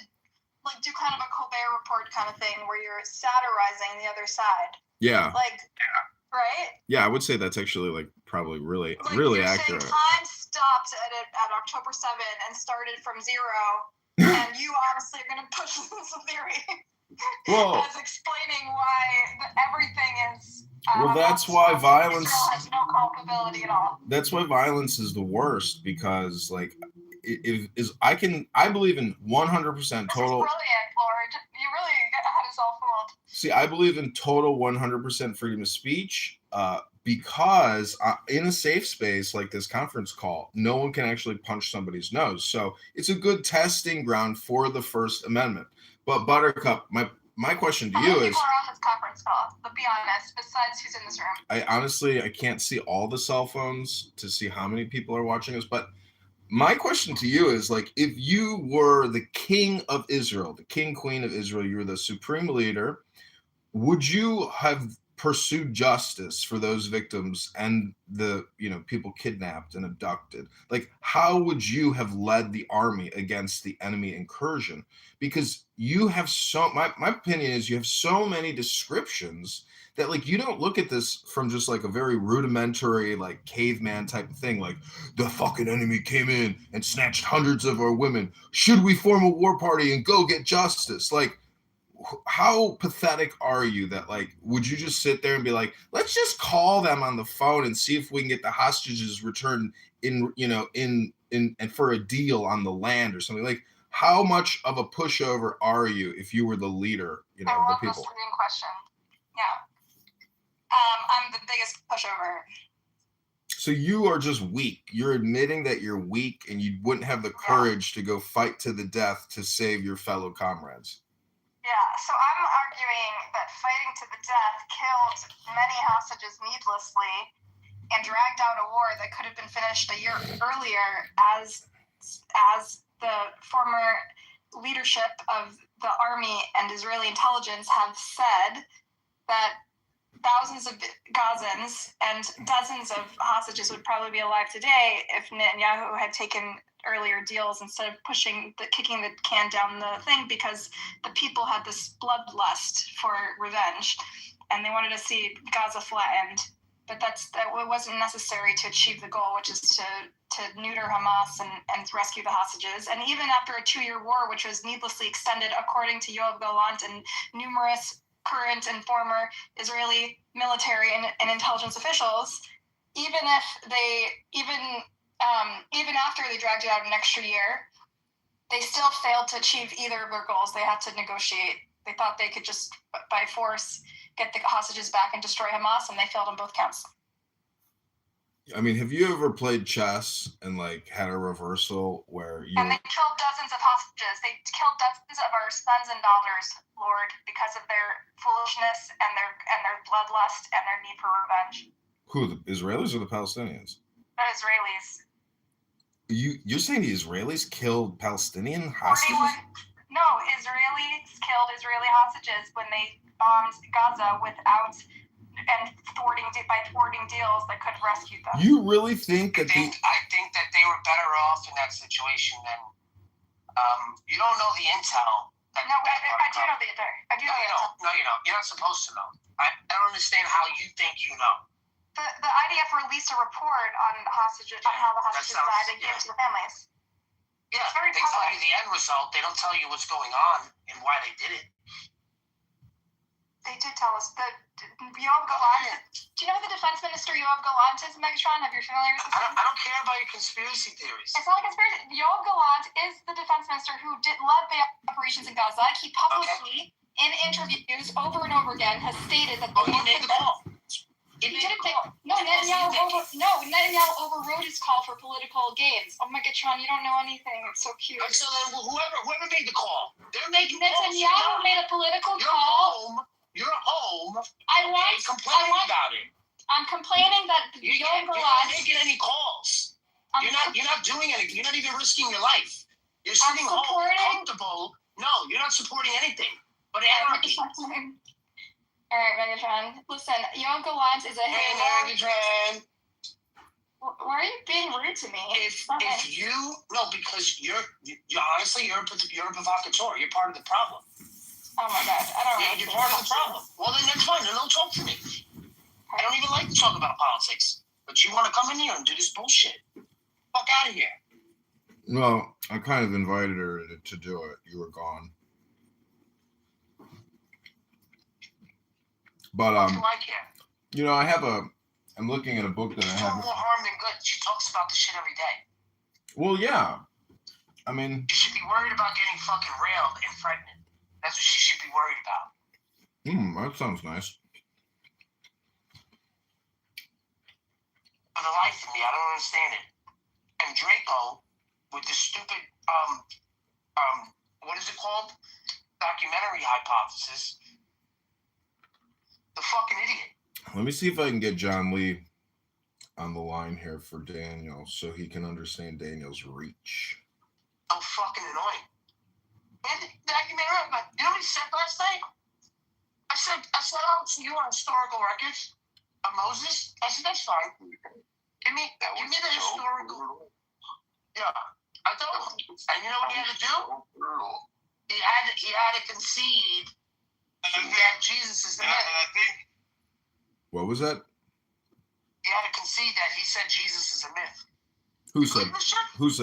like do kind of a Colbert Report kind of thing where you're satirizing the other side. Yeah. Like, right? Yeah, I would say that's actually like probably really like really you're accurate. Saying time stopped at October 7th and started from 0, and you honestly are going to push this theory as explaining why everything is. Well, that's why violence Israel has no culpability at all. That's why violence is the worst, because like I believe in 100% total. This is brilliant, Lord. You really had us all fooled. See, I believe in total 100% freedom of speech, because in a safe space like this conference call, no one can actually punch somebody's nose. So it's a good testing ground for the First Amendment. But Buttercup, my question to you is, people are on this conference call, but be honest, besides who's in this room? I can't see all the cell phones to see how many people are watching us, but my question to you is, like, if you were the king of Israel, the king, queen of Israel, you're the supreme leader, would you have pursued justice for those victims and the, you know, people kidnapped and abducted? Like, how would you have led the army against the enemy incursion? Because you have my opinion is you have so many descriptions that like you don't look at this from just like a very rudimentary like caveman type of thing, like the fucking enemy came in and snatched hundreds of our women. Should we form a war party and go get justice? Like, how pathetic are you that like would you just sit there and be like, let's just call them on the phone and see if we can get the hostages returned in, you know, in and for a deal on the land or something? Like, how much of a pushover are you if you were the leader, you know, of the people? That's a good question. Yeah. I'm the biggest pushover. So you are just weak. You're admitting that you're weak and you wouldn't have the courage to go fight to the death to save your fellow comrades. Yeah, so I'm arguing that fighting to the death killed many hostages needlessly and dragged out a war that could have been finished a year earlier, as the former leadership of the army and Israeli intelligence have said that thousands of Gazans and dozens of hostages would probably be alive today if Netanyahu had taken earlier deals instead of kicking the can down the thing, because the people had this bloodlust for revenge and they wanted to see Gaza flattened. But that wasn't necessary to achieve the goal, which is to neuter Hamas and rescue the hostages. And even after a 2-year war, which was needlessly extended, according to Yoav Gallant and numerous current and former Israeli military and intelligence officials, even even after they dragged it out an extra year, they still failed to achieve either of their goals. They had to negotiate. They thought they could just, by force, get the hostages back and destroy Hamas, and they failed on both counts. I mean, have you ever played chess and like had a reversal where you? And they killed dozens of hostages. They killed dozens of our sons and daughters, Lord, because of their foolishness and their bloodlust and their need for revenge. Who, the Israelis or the Palestinians? The Israelis. You're saying the Israelis killed Palestinian hostages? No, Israelis killed Israeli hostages when they bombed Gaza by thwarting deals that could rescue them. You really think that I think that they were better off in that situation than you don't know the intel. I do know the intel. No, you don't. You're not supposed to know. I don't understand how you think you know. The IDF released a report on hostages, on how the hostages died and gave it to the families. Yeah, they tell you the end result. They don't tell you what's going on and why they did it. They did tell us that Yoav Gallant. Do you know who the defense minister Yoav Gallant is, Megatron? Have you familiar with this? I don't care about your conspiracy theories. It's not a conspiracy. Yoav Gallant is the defense minister who led the operations in Gaza. He publicly, in interviews over and over again, has stated that he made the call. Netanyahu overrode his call for political gains. Oh, Megatron, you don't know anything. It's so cute. So then, whoever made the call, they're making Netanyahu made a political call. You're home. Complaining about it. I'm complaining that Yoav Gallant. You're not making any calls. You're not doing anything. You're not even risking your life. You're sitting home comfortable. No, you're not supporting anything but anarchy. All right, Megatron. Listen, Yoav Gallant is a hero. Hey, Megatron. Why are you being rude to me? Because you're honestly you're a provocateur. You're part of the problem. Oh my gosh, I don't know. You're part of the problem. Well, then that's fine. Then don't talk to me. I don't even like to talk about politics. But you want to come in here and do this bullshit. Fuck out of here. Well, I kind of invited her to do it. You were gone. But you know, I'm looking at a book that I have. More harm than good. She talks about this shit every day. Well, yeah. I mean, you should be worried about getting fucking railed and pregnant. That's what she should be worried about. That sounds nice. For the life of me, I don't understand it. And Draco, with the stupid what is it called? Documentary hypothesis. The fucking idiot. Let me see if I can get John Lee on the line here for Daniel so he can understand Daniel's reach. So fucking annoying. And the documentary, you know what he said last night? I said, see you on historical records of Moses. I said, that's fine. Give me the historical. Yeah. I told him. And you know what he had to do? He had to concede that Jesus is the myth. What was that? He had to concede that he said Jesus is a myth. Who said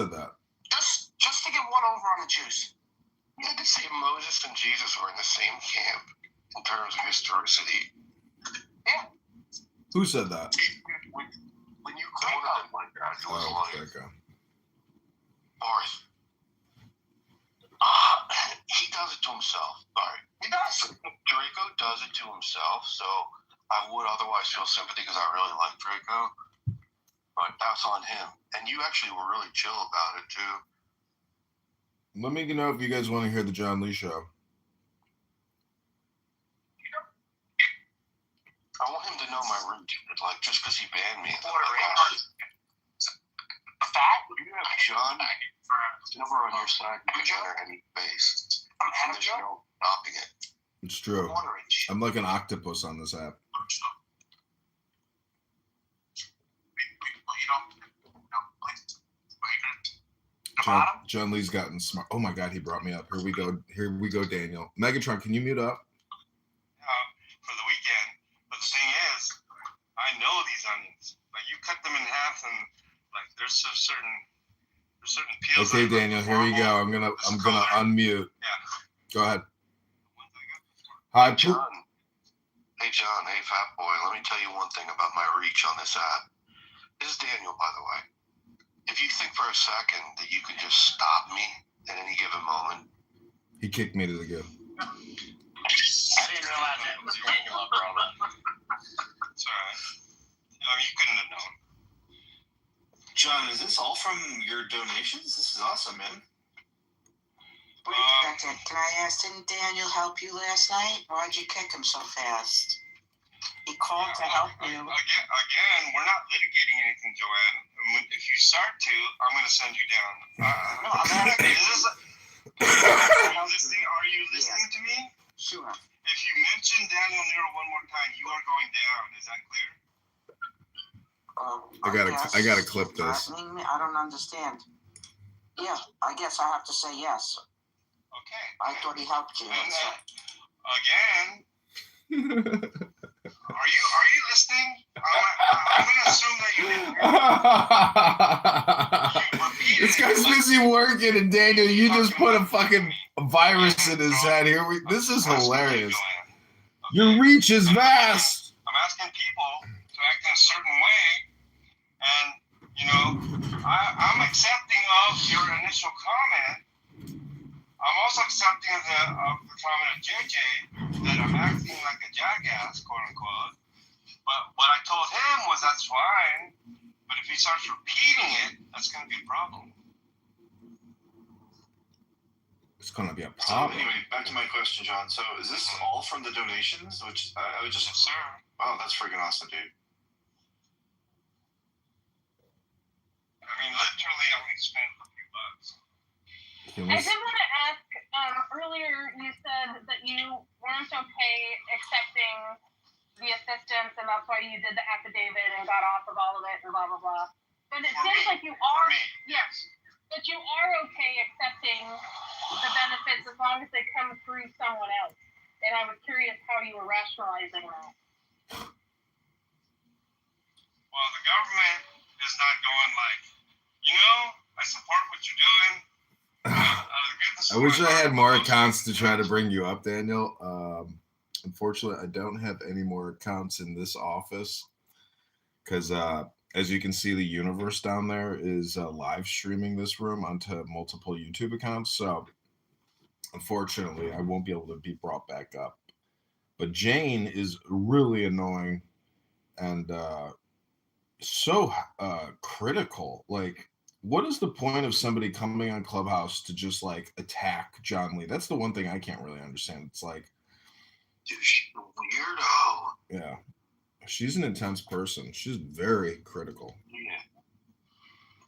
that? Just to get one over on the Jews. You had to say Moses and Jesus were in the same camp in terms of historicity. Yeah. Who said that? When you quoted him like that, it was like, Boris. He does it to himself. Sorry. He does. Draco does it to himself, so I would otherwise feel sympathy because I really like Draco. But that's on him. And you actually were really chill about it, too. Let me know if you guys want to hear the John Lee show. I want him to know my root. Like, just because he banned me. Fat? John, never on your side. You can enter any base. I'm there's no stopping it. It's true. I'm like an octopus on this app. John Lee's gotten smart. Oh my God, he brought me up. Here we go, Daniel. Megatron, can you mute up? For the weekend. But the thing is, I know these onions. Like, you cut them in half, and like there's certain peels. Okay, Daniel, here we go. I'm gonna unmute. Yeah. Go ahead. Hi, John. Hey, John. Hey, fat boy. Let me tell you one thing about my reach on this app. This is Daniel, by the way. if you think for a second that you could just stop me at any given moment. He kicked me to the go. I didn't realize that was Daniel I brought up. It's all right. You couldn't have known. John, is this all from your donations? This is awesome, man. Wait a second. Can I ask, didn't Daniel help you last night? Why'd you kick him so fast? He called to help you. Again, we're not litigating anything, Joanne. If you start to, I'm going to send you down. No, I'm asking. Are you listening to me? Sure. If you mention Daniel Nero one more time, you are going down. Is that clear? I gotta clip this. I don't understand. Yeah, I guess I have to say yes. Okay. I thought he helped you. Again, are you listening? I'm going to assume that you didn't. This guy's busy working, and Daniel, you just put a fucking virus in his head. This is hilarious. Your reach is vast. I'm asking people to act in a certain way, and I'm accepting of your initial comment. I'm also accepting of the comment of JJ that I'm acting like a jackass, quote unquote. But what I told him was that's fine, but if he starts repeating it, that's going to be a problem. It's gonna be a So problem. anyway, back to my question, John. So is this all from the donations? Which I would just, Yes, sir. wow, that's freaking awesome, dude. I mean, literally, I only spent a few bucks. I did want to ask, earlier you said that you weren't okay accepting the assistance, and that's why you did the affidavit and got off of all of it and blah, blah, blah. But it seems like you are, yes, but you are okay accepting the benefits as long as they come through someone else. And I was curious how you were rationalizing that. Well, the government is not going like, I support what you're doing. I wish I had more accounts to try to bring you up, Daniel. Unfortunately, I don't have any more accounts in this office because, as you can see, the universe down there is live streaming this room onto multiple YouTube accounts. So, unfortunately, I won't be able to be brought back up. But Jane is really annoying and so critical. Like, what is the point of somebody coming on Clubhouse to just like attack John Lee? That's the one thing I can't really understand. It's like, Dude, she's a weirdo. yeah, she's an intense person. She's very critical. Yeah.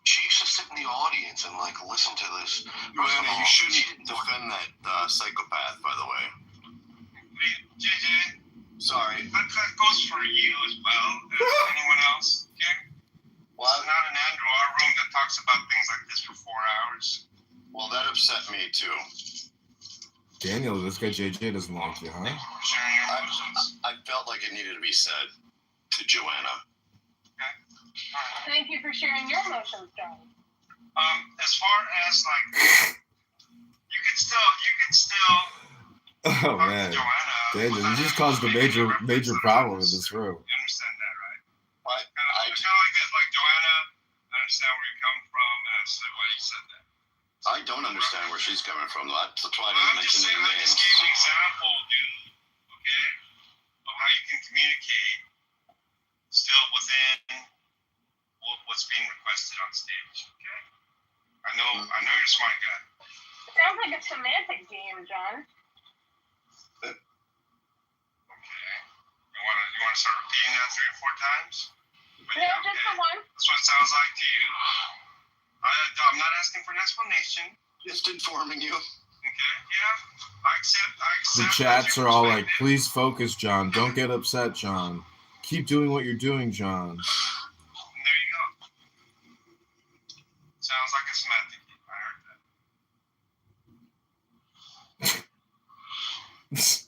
She used to sit in the audience and like listen to this. Joanna, you shouldn't defend that psychopath, by the way. JJ, sorry. That goes for you as well as anyone else. Okay. Well, it's not an Andrew room that talks about things like this for 4 hours. Well, that upset me too. Daniel, this guy JJ doesn't like you, huh? Sharing your emotions. I felt like it needed to be said to Joanna. Okay. Right. Thank you for sharing your emotions, John. As far as like, you could still. Oh man, Daniel, you just caused a major problem in this room. You understand that, right? I kind of like that, like Joanna. I understand where you're coming from, and I understand why you said that. I don't understand where she's coming from. That's why I didn't mention any I names. just gave an example, dude, okay, of how you can communicate still within what's being requested on stage, okay? I know you're a smart guy. It sounds like a semantic game, John. Okay. You wanna start repeating that 3 or 4 times? No, just the one. That's what it sounds like to you. I'm not asking for an explanation. Just informing you. Okay, yeah. I accept. The chats are all like, please focus, John. Don't get upset, John. Keep doing what you're doing, John. There you go. Sounds like a semantic game. I heard that.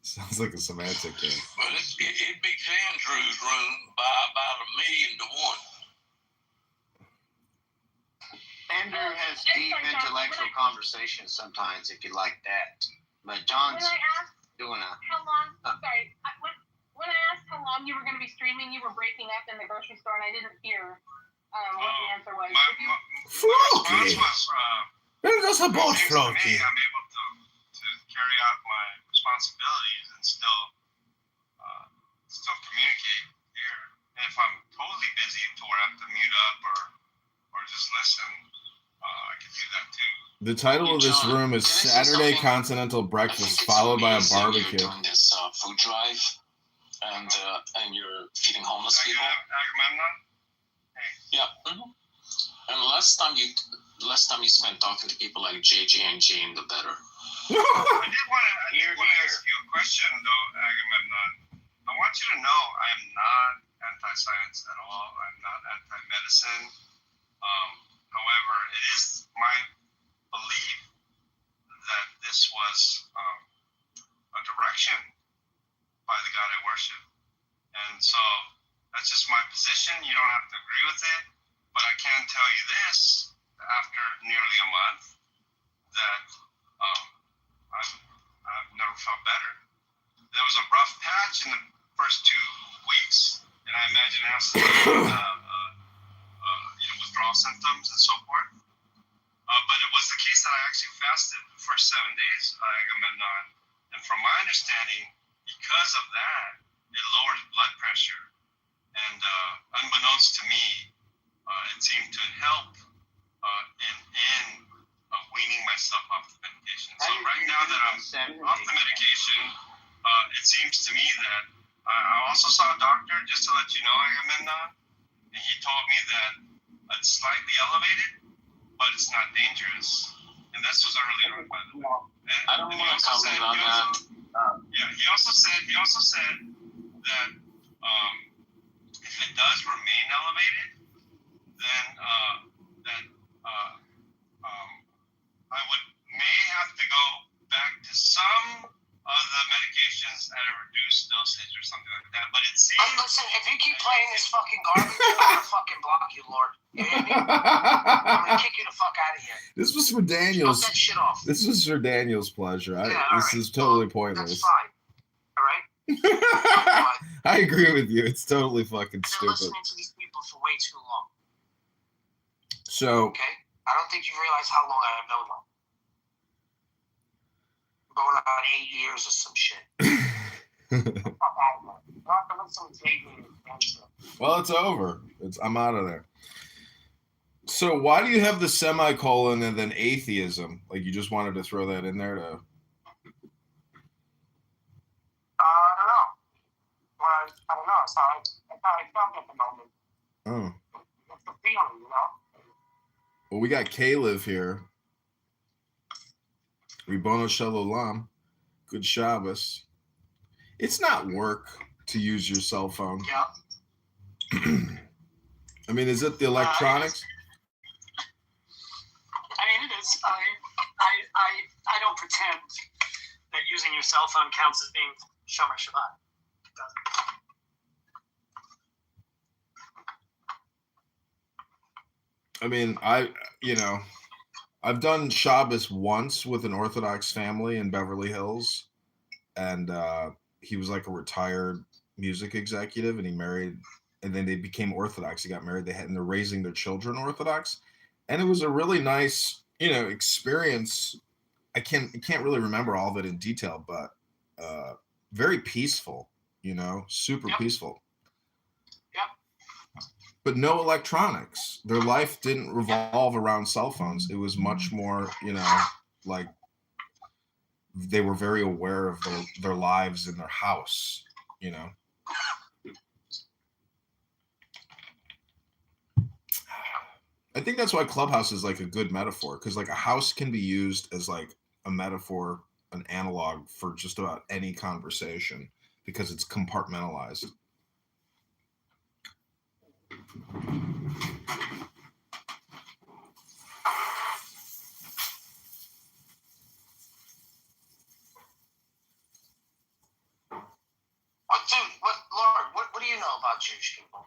Sounds like a semantic game. Well, it beats Andrew's room by about 1,000,000 to 1. Andrew has deep intellectual conversations sometimes, if you like that. But John's doing a. How long? Sorry. When I asked how long you were going to be streaming, you were breaking up in the grocery store, and I didn't hear. what the answer was. My Floki. response was, That's a boss, it seems to me Floki. I'm able to carry out my responsibilities and still communicate here. And if I'm totally busy to where I have to mute up or just listen, I can do that too. The title of this room is Saturday Continental Breakfast, followed by a barbecue. You're doing this food drive, and you're feeding homeless people. Agamemnon? Yeah. Mm-hmm. And less time you spend talking to people like JJ and Jane, the better. I did want to ask you a question, though, Agamemnon. I want you to know I am not anti-science at all. I'm not anti-medicine. However, it is my belief that this was a direction by the God I worship. And so that's just my position. You don't have to agree with it. But I can tell you this, after nearly a month, that I've never felt better. There was a rough patch in the first 2 weeks, and I imagine it has to do with withdrawal symptoms and so forth. But it was the case that I actually fasted the first 7 days, Agamemnon. And from my understanding, because of that, it lowers blood pressure. And unbeknownst to me, it seemed to help in weaning myself off the medication. So right now that I'm off the medication, it seems to me that I also saw a doctor, just to let you know, Agamemnon, and he told me that it's slightly elevated, but it's not dangerous. And this was early on, by the way. I don't want to comment on that. Yeah, he also said that if it does remain elevated, then I may have to go back to some of the medications at a reduced dosage or something like that. But it seems. Listen, if you keep playing this fucking garbage, I'm gonna fucking block you, Lord. You hear me? I'm gonna kick you the fuck out of here. This was for Daniel's. Cut that shit off. This was for Daniel's pleasure. This is totally pointless. That's fine. All right. I agree with you. It's totally fucking I've been stupid. listening to these people for way too long. So. Okay. I don't think you realize how long I have known them. Going on 8 years or some shit. Well, it's over. I'm out of there. So why do you have the semicolon and then atheism? Like you just wanted to throw that in there to. I don't know. Well, I don't know. It's how I felt at the moment. Oh. It's the feeling, you know? Well, we got Caleb here. Ribono Shalom. Good Shabbos. It's not work to use your cell phone. Yeah. I mean, is it the electronics? I mean, it is. I don't pretend that using your cell phone counts as being Shomer Shabbat. It doesn't. I mean, I've done Shabbos once with an Orthodox family in Beverly Hills, and he was like a retired music executive, and he married, and then they became Orthodox. He got married, and they're raising their children Orthodox, and it was a really nice, experience. I can't really remember all of it in detail, but very peaceful, super peaceful. But no electronics. Their life didn't revolve around cell phones. It was much more, like they were very aware of their lives in their house, I think that's why Clubhouse is like a good metaphor, because like a house can be used as like a metaphor, an analog for just about any conversation because it's compartmentalized. What do you know about Jewish people?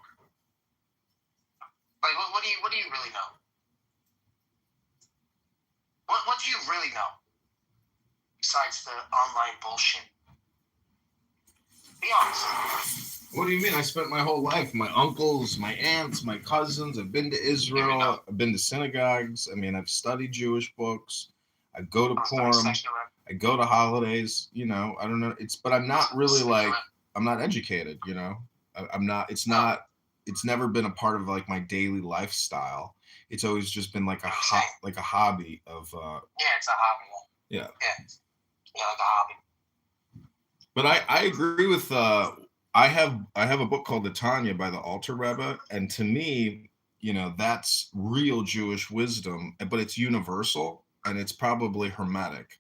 Like, what do you really know? What do you really know? Besides the online bullshit. Be honest. What do you mean? I spent my whole life. My uncles, my aunts, my cousins. I've been to Israel. I've been to synagogues. I mean, I've studied Jewish books. I go to Purim. I go to holidays. You know, I don't know. But I'm not really like. I'm not educated. You know, I'm not. It's not. It's never been a part of like my daily lifestyle. It's always just been like a hobby of. Yeah, it's a hobby. Yeah. Yeah, like a hobby. But I agree with I have a book called the Tanya by the Alter Rebbe, and to me, you know, that's real Jewish wisdom, but it's universal and it's probably hermetic.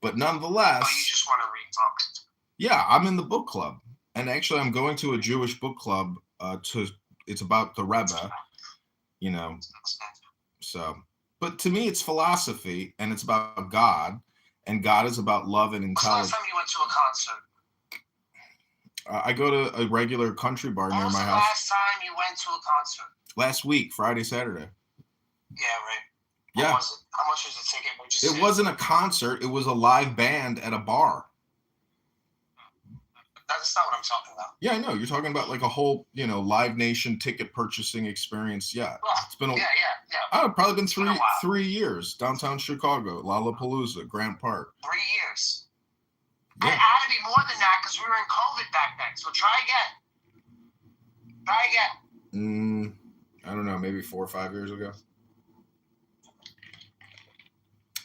But nonetheless, you just want to read books. Yeah, I'm in the book club, and actually, I'm going to a Jewish book club. It's about the Rebbe, you know. So, but to me, it's philosophy, and it's about God, and God is about love and intelligence. When's the last time you went to a concert? I go to a regular country bar near my house. When was the last time you went to a concert? Last week, Friday, Saturday. Yeah, right. Yeah. What was it? How much was the ticket? It wasn't a concert. It was a live band at a bar. That's not what I'm talking about. Yeah, I know. You're talking about like a whole, you know, Live Nation ticket purchasing experience. Yeah. It's been yeah. Oh, probably been 3 years. Downtown Chicago, Lollapalooza, Grant Park. 3 years. Yeah. It had to be more than that because we were in COVID back then. So try again. I don't know, maybe 4 or 5 years ago.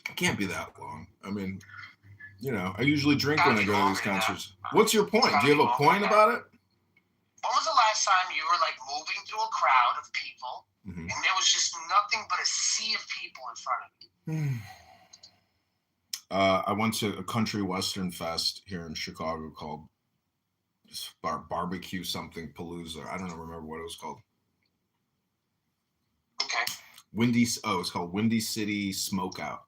It can't be that long. I mean, you know, I usually drink when I go to these concerts. What's your point? Do you have a point about it? When was the last time you were like moving through a crowd of people and there was just nothing but a sea of people in front of you? I went to a country western fest here in Chicago called Barbecue something Palooza. I don't remember what it was called. Okay. It's called Windy City Smokeout.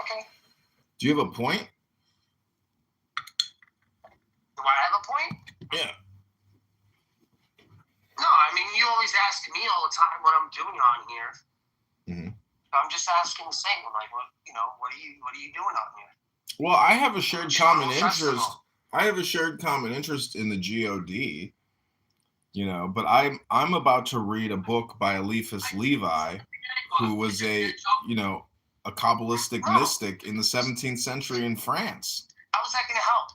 Okay. Do you have a point? Do I have a point? Yeah. No, I mean, you always ask me all the time what I'm doing on here. I'm just asking the same. Like, what are you doing on here? Well, I have a shared common interest. I have a shared common interest in the GOD, you know, but I'm about to read a book by Eliphas Levi, who was a Kabbalistic mystic in the 17th century in France. How is that going to help?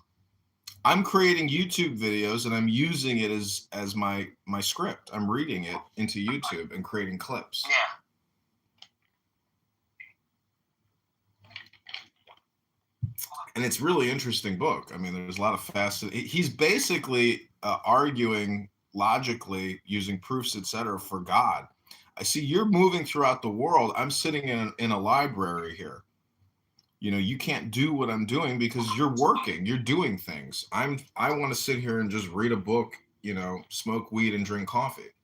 I'm creating YouTube videos and I'm using it as my script. I'm reading it into YouTube and creating clips. Yeah. And it's really interesting book. I mean, there's a lot of fascinating. He's basically arguing logically using proofs, etc., for God. I see you're moving throughout the world. I'm sitting in a library here. You know, you can't do what I'm doing because you're working. You're doing things. I want to sit here and just read a book. You know, smoke weed and drink coffee.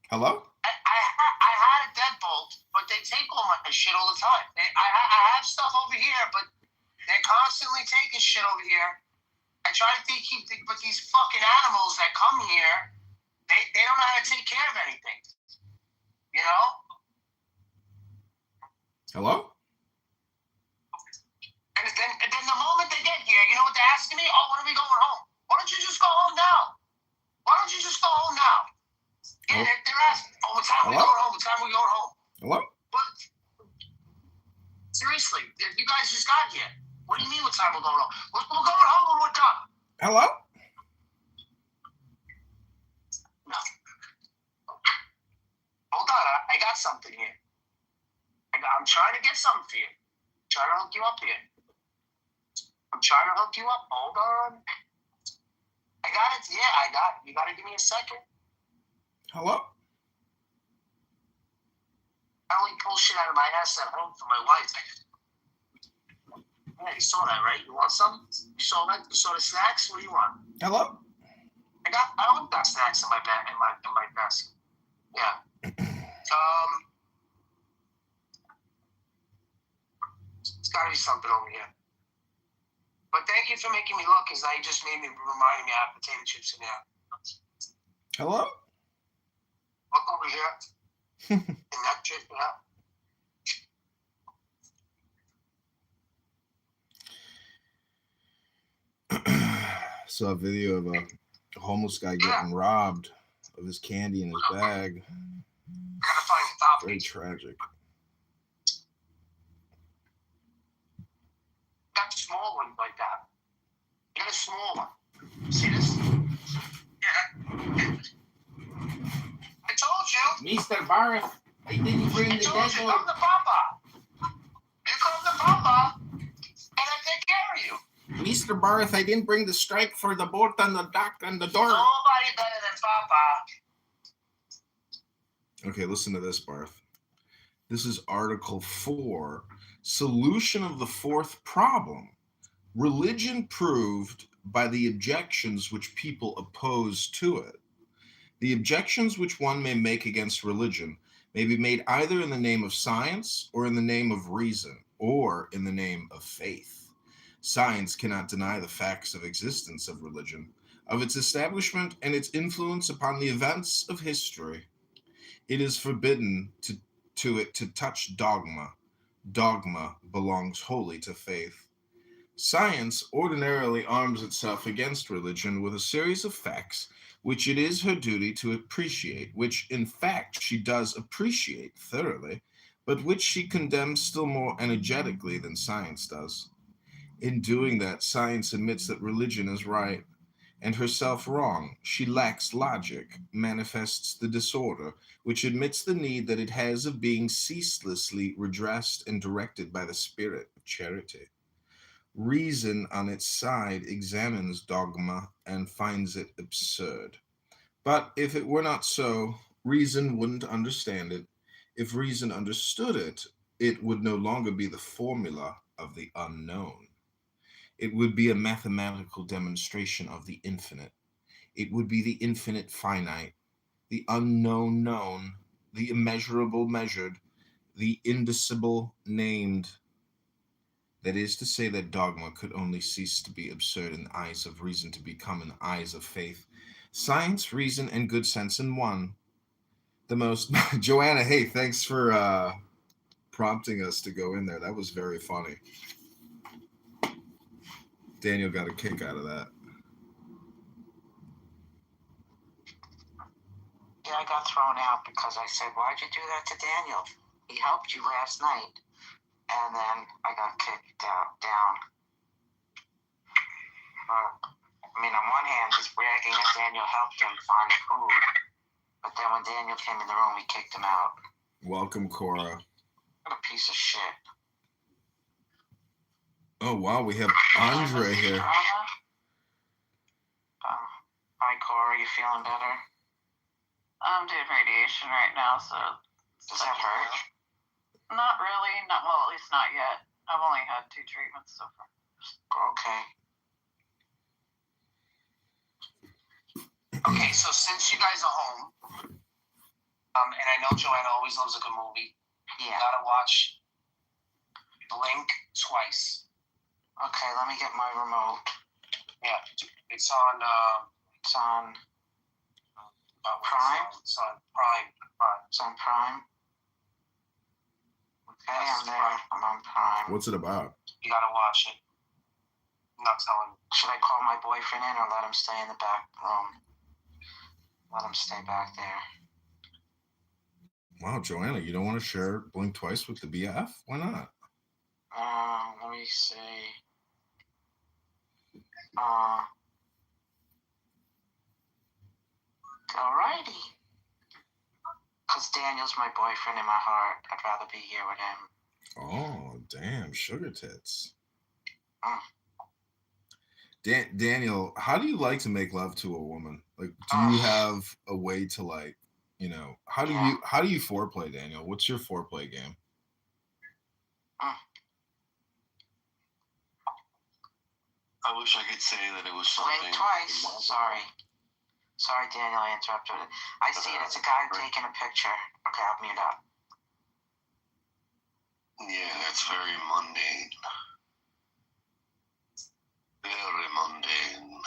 Hello? I had a deadbolt, but they take all my shit all the time. I have stuff over here, but they're constantly taking shit over here. I try to but these fucking animals that come here, they don't know how to take care of anything. You know? Hello? And then the moment they get here, you know what they're asking me? Oh, when are we going home? Why don't you just go home now? Yeah, they're asking, oh, what time are we going home? What time are we going home? Hello? But seriously, you guys just got here. What do you mean what time we're going home? We're going home when we're done. Hello? No. Hold on, I got something here. I'm trying to get something for you. I'm trying to hook you up here. Hold on. I got it. Yeah, I got it. You got to give me a second. Hello? I only pull shit out of my ass at home for my wife. Yeah, you saw that, right? You want some? You saw that? You saw the snacks? What do you want? Hello? I always got snacks in my bag, in my desk. Yeah. It's got to be something over here. But thank you for making me look, because I just reminded me I have potato chips in there. Hello? Look over here. And that chip, yeah. saw a video of a homeless guy getting robbed of his candy in his bag. Gotta find the top. Very tragic. Got a small one like that. Get a small one. See this? Yeah. I told you. Mr. Barth, I didn't bring I told you. Come to Papa. You come to Papa, and I take care of you. Mr. Barth, I didn't bring the stripe for the boat on the dock and the door. Nobody better than Papa. Okay, listen to this, Barth. This is Article 4, Solution of the Fourth Problem. Religion proved by the objections which people oppose to it. The objections which one may make against religion may be made either in the name of science or in the name of reason or in the name of faith. Science cannot deny the facts of existence of religion, of its establishment and its influence upon the events of history. It is forbidden to it to touch dogma. Dogma belongs wholly to faith. Science ordinarily arms itself against religion with a series of facts which it is her duty to appreciate, which in fact she does appreciate thoroughly, but which she condemns still more energetically than science does. In doing that, science admits that religion is right and herself wrong. She lacks logic, manifests the disorder, which admits the need that it has of being ceaselessly redressed and directed by the spirit of charity. Reason, on its side, examines dogma and finds it absurd. But if it were not so, reason wouldn't understand it. If reason understood it, it would no longer be the formula of the unknown. It would be a mathematical demonstration of the infinite. It would be the infinite finite, the unknown known, the immeasurable measured, the indicible named. That is to say that dogma could only cease to be absurd in the eyes of reason to become in the eyes of faith. Science, reason, and good sense in one. The most... Joanna, hey, thanks for prompting us to go in there. That was very funny. Daniel got a kick out of that. Yeah, I got thrown out because I said, why'd you do that to Daniel? He helped you last night. And then I got kicked down. I mean, on one hand, he's bragging that Daniel helped him find food. But then when Daniel came in the room, he kicked him out. Welcome, Cora. What a piece of shit. Oh, wow, we have Andre here. Hi, Cora, you feeling better? I'm doing radiation right now, so... Does that hurt? Not really. Well, at least not yet. I've only had 2 treatments so far. Okay. Okay, so since you guys are home, and I know Joanna always loves a good movie, you gotta watch Blink twice. Okay, let me get my remote. Yeah, it's on. Prime? It's on Prime. It's on Prime? Okay, I'm there. I'm on Prime. What's it about? You gotta watch it. I'm not telling you. Should I call my boyfriend in or let him stay in the back room? Let him stay back there. Wow, Joanna, you don't want to share Blink Twice with the BF? Why not? Let me see. Alrighty. Because Daniel's my boyfriend in my heart. I'd rather be here with him. Oh, damn, sugar tits. Daniel, how do you like to make love to a woman? Like, do you have a way to, like, you know, how do you foreplay, Daniel? What's your foreplay game? I wish I could say that it was something. Blink twice. Sorry, Daniel, I interrupted it. I see it. It's a guy taking a picture. Okay, I'll mute up. Yeah, that's very mundane. Very mundane.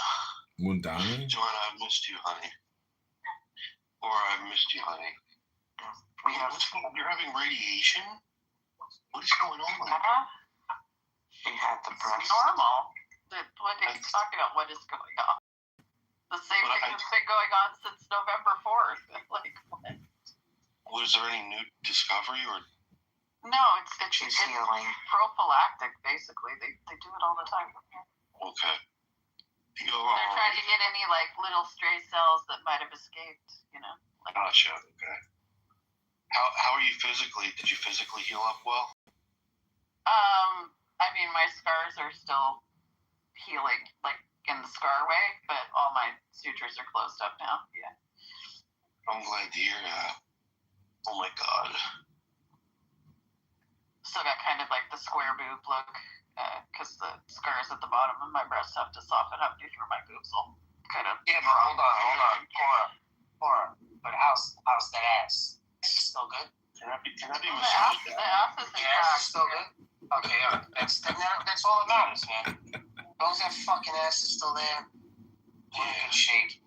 Mundane? Joanna, I've missed you, honey. Or I've missed you, honey. You're having radiation? What is going on? She had the breast. Normal. What are you talking about? What is going on? The same Well, thing that's been going on since November 4th. Like, what? Was there any new discovery or? No, it's healing. Prophylactic, basically. They do it all the time. Okay. They're trying to get any like little stray cells that might have escaped. You know. Like, Gotcha. Okay. How are you physically? Did you physically heal up well? I mean, my scars are still healing, like in the scar way, but all my sutures are closed up now. Yeah. I'm glad to hear that. Oh my God. Still got kind of like the square boob look, because the scars at the bottom of my breast have to soften up due through my boobs. Will kind of. Yeah, but hold on, Cora. But how's that ass? Still good? Can I be The massaged? ass is The ass is still good. Okay, all right. That's all that matters, man. As long as that fucking ass is still there, we're in good shape.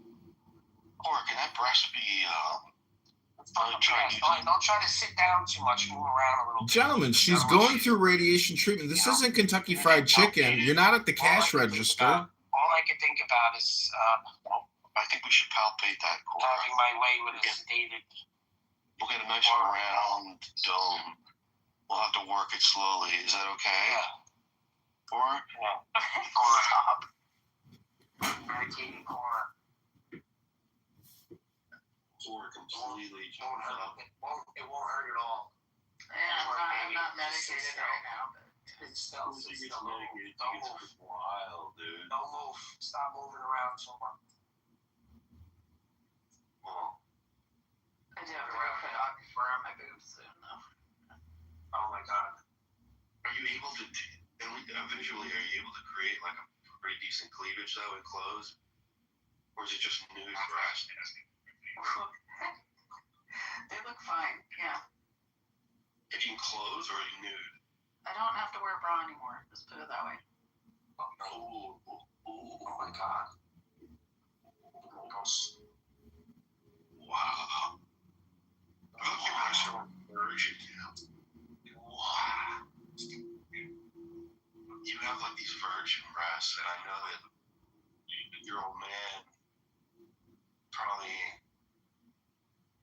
Or can that breast be? Don't try to sit down too much. Move around a little bit. Gentlemen, she's going through radiation treatment. This isn't Kentucky Fried Chicken. You're not at the cash register. All I can think about is I think we should palpate that, Cora. having my way with a sedated. We'll get a nice round dome. We'll have to work it slowly. Is that okay? Yeah. Cora? Yeah. Cora, stop. Meditating Cora. Cora completely It won't hurt at all. Yeah, I'm not medicated right now, but It's still. Once you get medicated, it gets wild, dude. Don't move. Stop moving around so much. Well, I do have to go put Aquaphor on my boobs soon, though. Oh my God. are you able to, visually, are you able to create like a pretty decent cleavage though in clothes? Or is it just nude breast? They look fine, yeah. Are you in clothes or are you nude? I don't have to wear a bra anymore, let's put it that way. Oh my God. Wow. I thought you were showing virgin now. Wow. You have like these virgin breasts, and I know that your old man probably,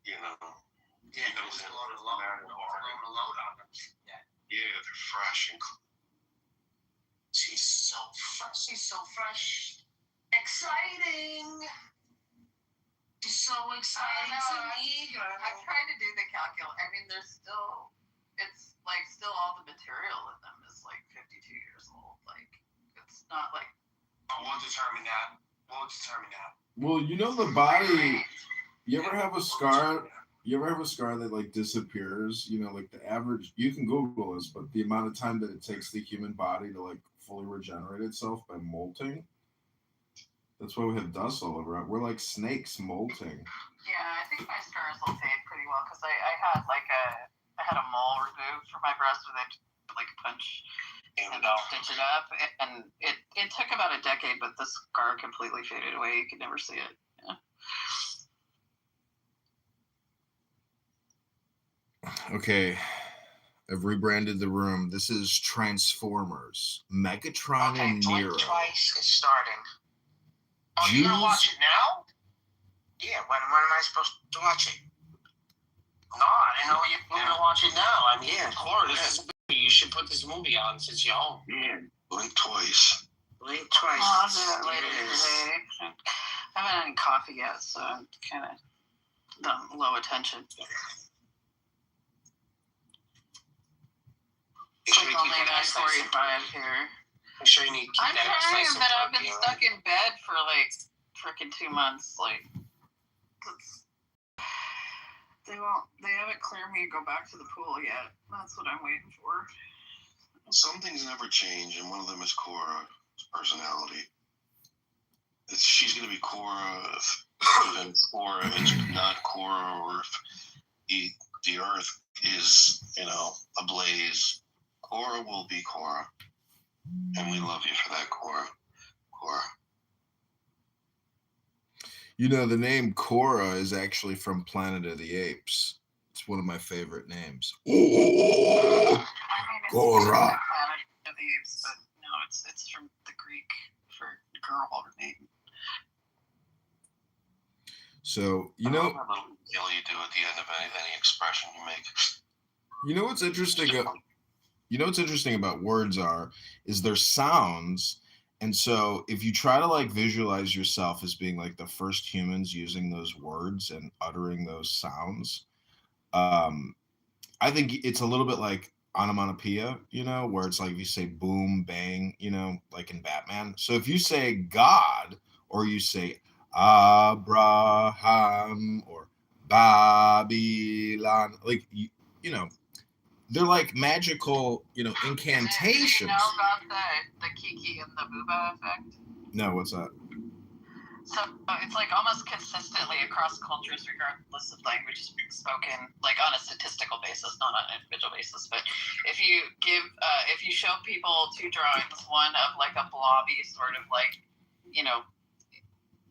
Yeah, that was going alone on them. Yeah, they're fresh and She's so fresh. Exciting. She's so exciting to meet her. I tried to do the calculus. I mean, there's still, it's like still all the material in them is like 52 years old. Like, it's not like. We'll determine that. Well, you know the body. You ever have a scar? You ever have a scar that like disappears? You know, like the average. You can Google this, but the amount of time that it takes the human body to like fully regenerate itself by molting. That's why we have dust all over it. We're like snakes molting. Yeah, I think my scars will fade pretty well because I had I had a mole removed from my breast where they like punch and stitch it up, and it took about a decade, but the scar completely faded away. You could never see it. Yeah. Okay, I've rebranded the room. This is Transformers, Megatron and Nero. Twice is starting. Oh, you're gonna watch it now? Yeah, when am I supposed to watch it? No, I didn't know you were gonna watch it now. I mean, of course, you should put this movie on since you're home. Yeah. Blink twice. I'll do it later today. I haven't had any coffee yet, so I'm kind of low attention. It's like only 9:45 here. I'm sure you need to keep I'm that trying, nice and but I've been perky, stuck in bed for like freaking 2 months. Like, they haven't cleared me to go back to the pool yet. That's what I'm waiting for. Some things never change, and one of them is Cora's personality. She's going to be Cora if even Cora is not Cora, or if the Earth is, ablaze. Cora will be Cora. And we love you for that, Cora. Cora. You know, the name Cora is actually from Planet of the Apes. It's one of my favorite names. Cora. Planet of the Apes, but no, it's from the Greek girl name. So I love that little deal you do at the end of any expression you make. You know what's interesting? You know what's interesting about words is they're sounds. And so if you try to like visualize yourself as being like the first humans using those words and uttering those sounds, I think it's a little bit like onomatopoeia, you know, where it's like if you say boom, bang, you know, like in Batman. So if you say God or you say Abraham or Babylon, like, you know, they're like magical, you know, incantations. Do you know about the Kiki and the Booba effect? No, what's that? So it's like almost consistently across cultures, regardless of language spoken, like on a statistical basis, not on an individual basis. But if you show people two drawings, one of like a blobby sort of like, you know,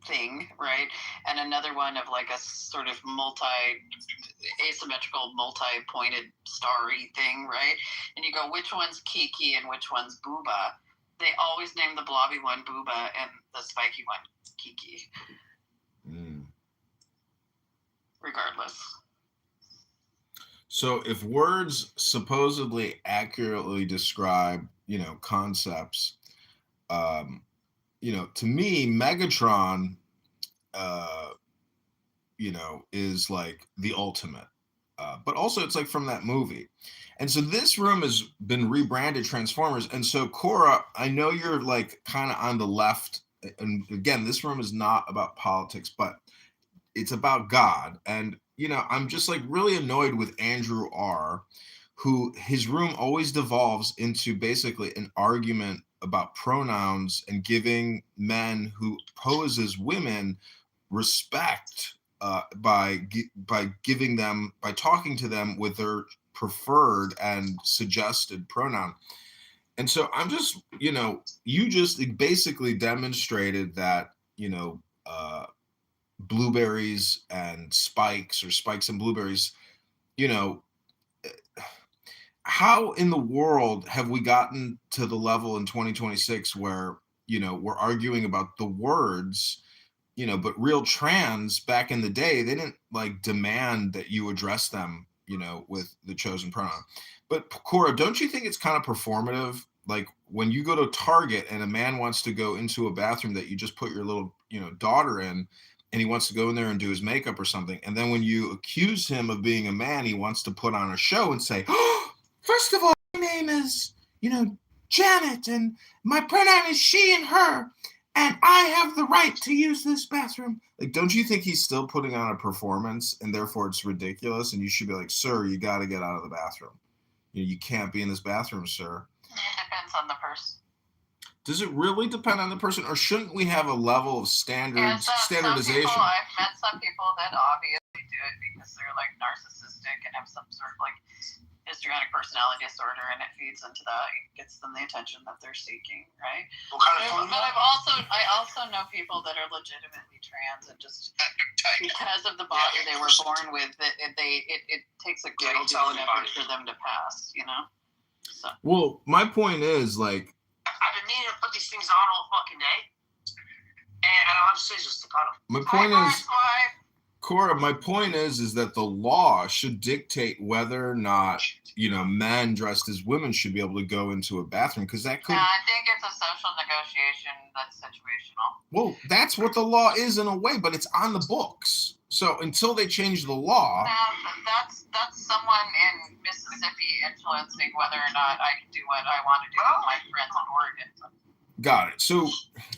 thing, right, and another one of like a sort of asymmetrical, multi-pointed starry thing, right, and you go, which one's Kiki and which one's Booba? They always name the blobby one Booba and the spiky one Kiki. Regardless. So if words supposedly accurately describe, you know, concepts, you know, to me, Megatron, you know, is like the ultimate. But also it's like from that movie. And so this room has been rebranded Transformers. And so Cora, I know you're like kind of on the left. And again, this room is not about politics, but it's about God. And, you know, I'm just like really annoyed with Andrew R., who his room always devolves into basically an argument about pronouns and giving men who pose as women respect by talking to them with their preferred and suggested pronoun. And so I'm just, you know, you just basically demonstrated that, you know, blueberries and spikes, or spikes and blueberries, you know, how in the world have we gotten to the level in 2026 where, you know, we're arguing about the words, you know, but real trans back in the day, they didn't like demand that you address them, you know, with the chosen pronoun. But Cora, don't you think it's kind of performative? Like when you go to Target and a man wants to go into a bathroom that you just put your little, you know, daughter in, and he wants to go in there and do his makeup or something. And then when you accuse him of being a man, he wants to put on a show and say, oh, first of all, my name is, you know, Janet, and my pronoun is she and her, and I have the right to use this bathroom. Like, don't you think he's still putting on a performance, and therefore it's ridiculous, and you should be like, sir, you got to get out of the bathroom. You can't be in this bathroom, sir. It depends on the person. Does it really depend on the person, or shouldn't we have a level of standardization? I've met some people that obviously do it because they're like narcissistic and have some sort of like histrionic personality disorder, and it feeds into that. It gets them the attention that they're seeking, right? But I also know people that are legitimately trans and just because of the body they were born with, it takes a great deal of effort for them to pass, you know? So. Well, my point is like, I've been needing to put these things on all fucking day, and I don't have scissors to cut them. My point is, Cora, my point is that the law should dictate whether or not, you know, men dressed as women should be able to go into a bathroom, because that could. Yeah, I think it's a social negotiation that's situational. Well, that's what the law is in a way, but it's on the books. So until they change the law. That's someone in Mississippi influencing whether or not I can do what I want to do with my friends in Oregon. Got it. So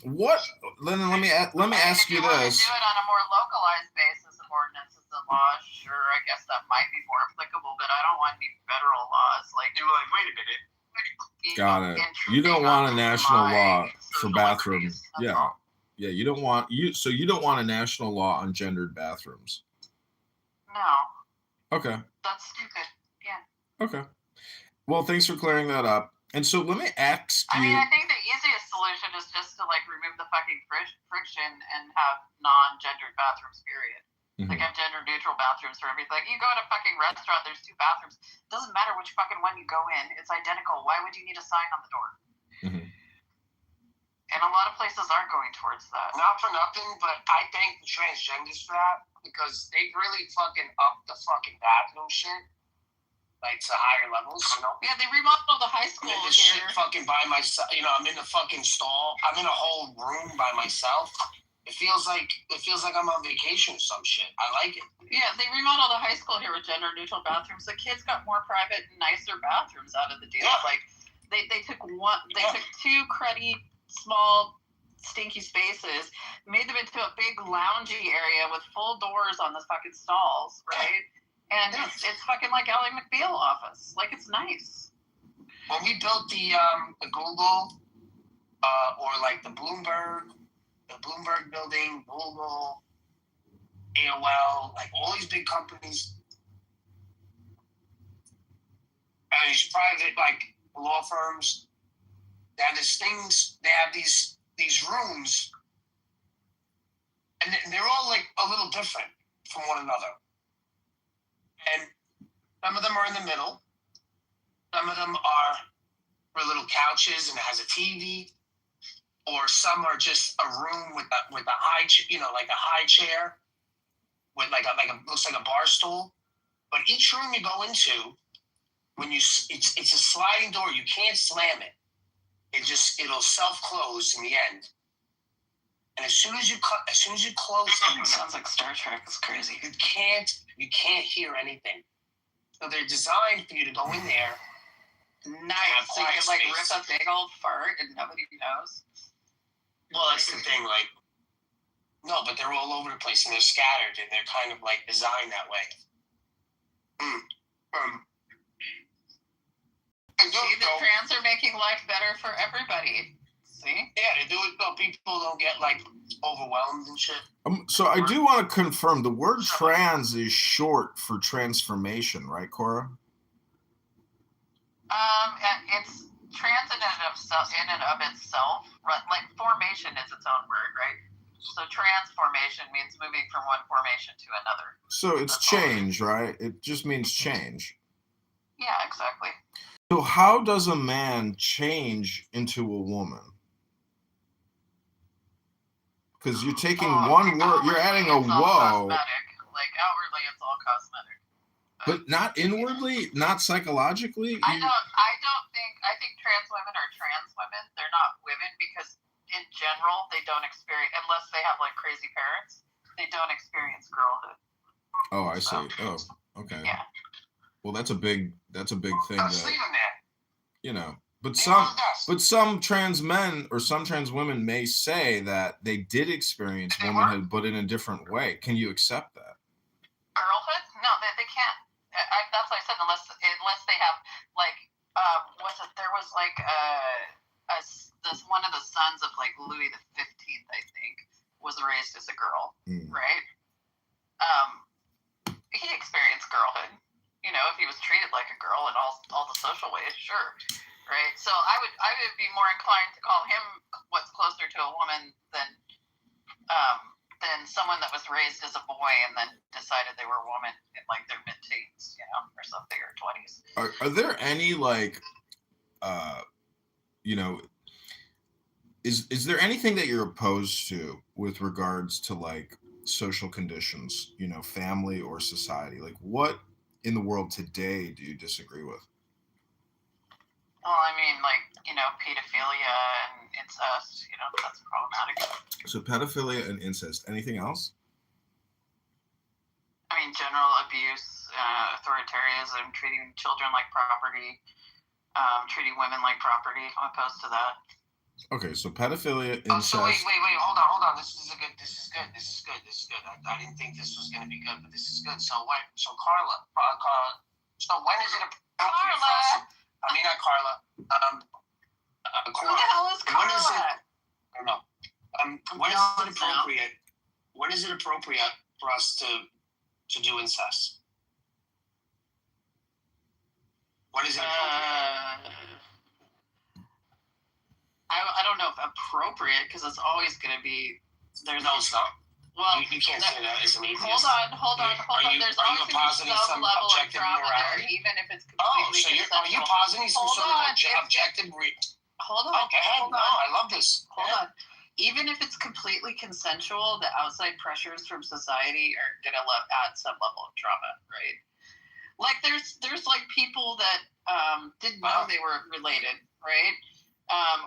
what? Let me ask you this. If you want to do it on a more localized basis of ordinances and laws, sure, I guess that might be more applicable. But I don't want any federal laws. Like you're like, wait a minute. Got it. You don't want a national law for bathrooms. Yeah. Yeah, you don't want you don't want a national law on gendered bathrooms. No. Okay. That's stupid. Yeah. Okay. Well, thanks for clearing that up. And so let me ask you. I mean, I think the easiest solution is just to like remove the fucking friction and have non-gendered bathrooms, period. Mm-hmm. Like have gender-neutral bathrooms for everything. Like, you go to a fucking restaurant, there's 2 bathrooms. It doesn't matter which fucking one you go in. It's identical. Why would you need a sign on the door? Mm-hmm. And a lot of places are going towards that. Not for nothing, but I thank the transgenders for that because they really fucking upped the fucking bathroom shit, like to higher levels, you know? Yeah, they remodeled the high school I'm in the here. shit fucking by myself, you know, I'm in the fucking stall. I'm in a whole room by myself. It feels like I'm on vacation or some shit. I like it. Yeah, they remodeled the high school here with gender neutral bathrooms. The kids got more private, nicer bathrooms out of the deal. Yeah. Like they took two cruddy, small, stinky spaces, made them into a big loungy area with full doors on the fucking stalls, right? And it's fucking like Ally McBeal office. Like, it's nice. When we built the Google or like the Bloomberg building, Google, AOL, like all these big companies, and these private like law firms, they have these things. They have these rooms, and they're all like a little different from one another. And some of them are in the middle. Some of them are for little couches and it has a TV. Or some are just a room with a high, like a high chair with like a looks like a bar stool. But each room you go into, when it's a sliding door, you can't slam it. It'll self close in the end. And as soon as you close it, sounds like Star Trek. It's crazy. You can't hear anything. So they're designed for you to go in there. Nice. So you can like rip a big old fart and nobody knows. Well, that's the thing. Like, no, but they're all over the place and they're scattered and they're kind of like designed that way. See, the trans are making life better for everybody. See? Yeah, they do it so people don't get like overwhelmed and shit. So I do want to confirm the word trans is short for transformation, right, Cora? It's trans in and of itself. Like formation is its own word, right? So transformation means moving from one formation to another. So it's change, right? It just means change. Yeah, exactly. So how does a man change into a woman? Because you're taking one word, you're adding a whoa. Like outwardly, it's all cosmetic. But not inwardly, not psychologically. I think trans women are trans women. They're not women because in general they don't experience, unless they have like crazy parents, they don't experience girlhood. Oh, I see. Oh, okay. Yeah. Well, that's a big thing. You know, but Yeah, some trans men or some trans women may say that they did experience womanhood, but in a different way. Can you accept that? Girlhood? No, they can't. That's what I said. Unless they have like, there was like this one of the sons of like Louis the 15th, I think, was raised as a girl, right? He experienced girlhood. You know, if he was treated like a girl in all the social ways, sure, right? So I would be more inclined to call him what's closer to a woman than someone that was raised as a boy and then decided they were a woman in like their mid-teens, you know, or something, or 20s. Are there any like, is there anything that you're opposed to with regards to like social conditions, family or society? Like what in the world today do you disagree with? Well, I mean, like, pedophilia and incest, that's problematic. So pedophilia and incest. Anything else? I mean, general abuse, authoritarianism, treating children like property, treating women like property. I'm opposed to that. Okay, so pedophilia, incest. So wait, hold on. This is good. I didn't think this was gonna be good, but this is good. So Carla, so when is it appropriate for us? I mean, not Carla. Who the hell is Carla? When is it? I don't know. When is it appropriate? When is it appropriate for us to do incest? When is it appropriate? I don't know if appropriate, because it's always going to be. No, it's not. Well, you can't say that as an atheist. Hold on. There's always going to be some level of trauma there, even if it's completely are you positing some sort of objective? hold on. Okay, Hold no, on. I love this. Hold on. Even if it's completely consensual, the outside pressures from society are gonna add some level of trauma, right? Like there's like people that didn't know they were related, right?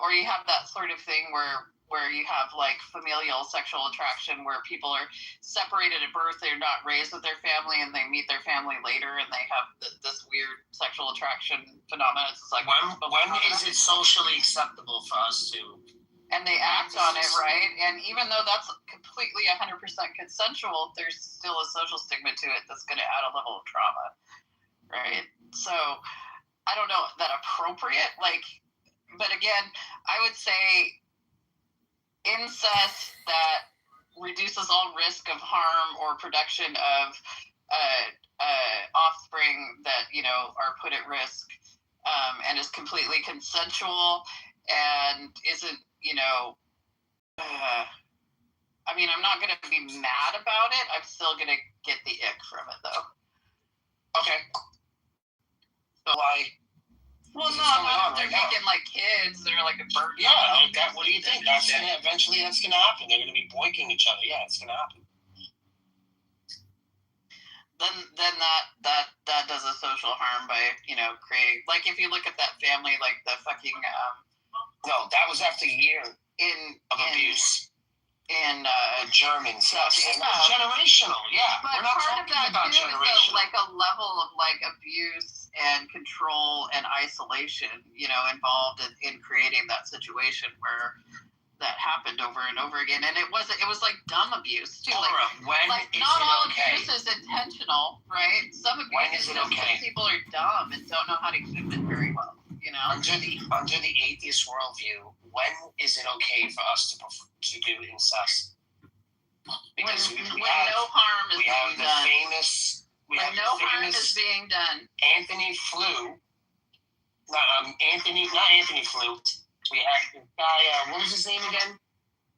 Or you have that sort of thing where you have like familial sexual attraction where people are separated at birth, they're not raised with their family, and they meet their family later, and they have this weird sexual attraction phenomenon. It's like when is it socially acceptable for us to? And they act on it, right? And even though that's completely 100% consensual, there's still a social stigma to it that's going to add a level of trauma, right? So I don't know that appropriate, like, but again, I would say incest that reduces all risk of harm or production of offspring that, you know, are put at risk and is completely consensual and isn't, you know, I mean, I'm not going to be mad about it. I'm still going to get the ick from it, though. Okay. So why? Well, no, not if they're making like kids or like a bird. Yeah, like that. What do you think? That's gonna happen. They're gonna be boinking each other. Yeah, it's gonna happen. Then that does a social harm by, you know, creating, like, if you look at that family, like the fucking no, that was after a year of abuse. In the Germans, yes, it was generational. Yeah, but we're not part of talking that about too generational. is like a level of like abuse and control and isolation, you know, involved in creating that situation where that happened over and over again, and it was like dumb abuse too. Like not all abuse is intentional, right? Some abuse is just because people are dumb and don't know how to keep it very well. You know, under the atheist worldview, when is it okay for us to do incest? Because when no harm is being done. When no harm is being done. Anthony Flew. Not Anthony Flew. We had the guy. What was his name again?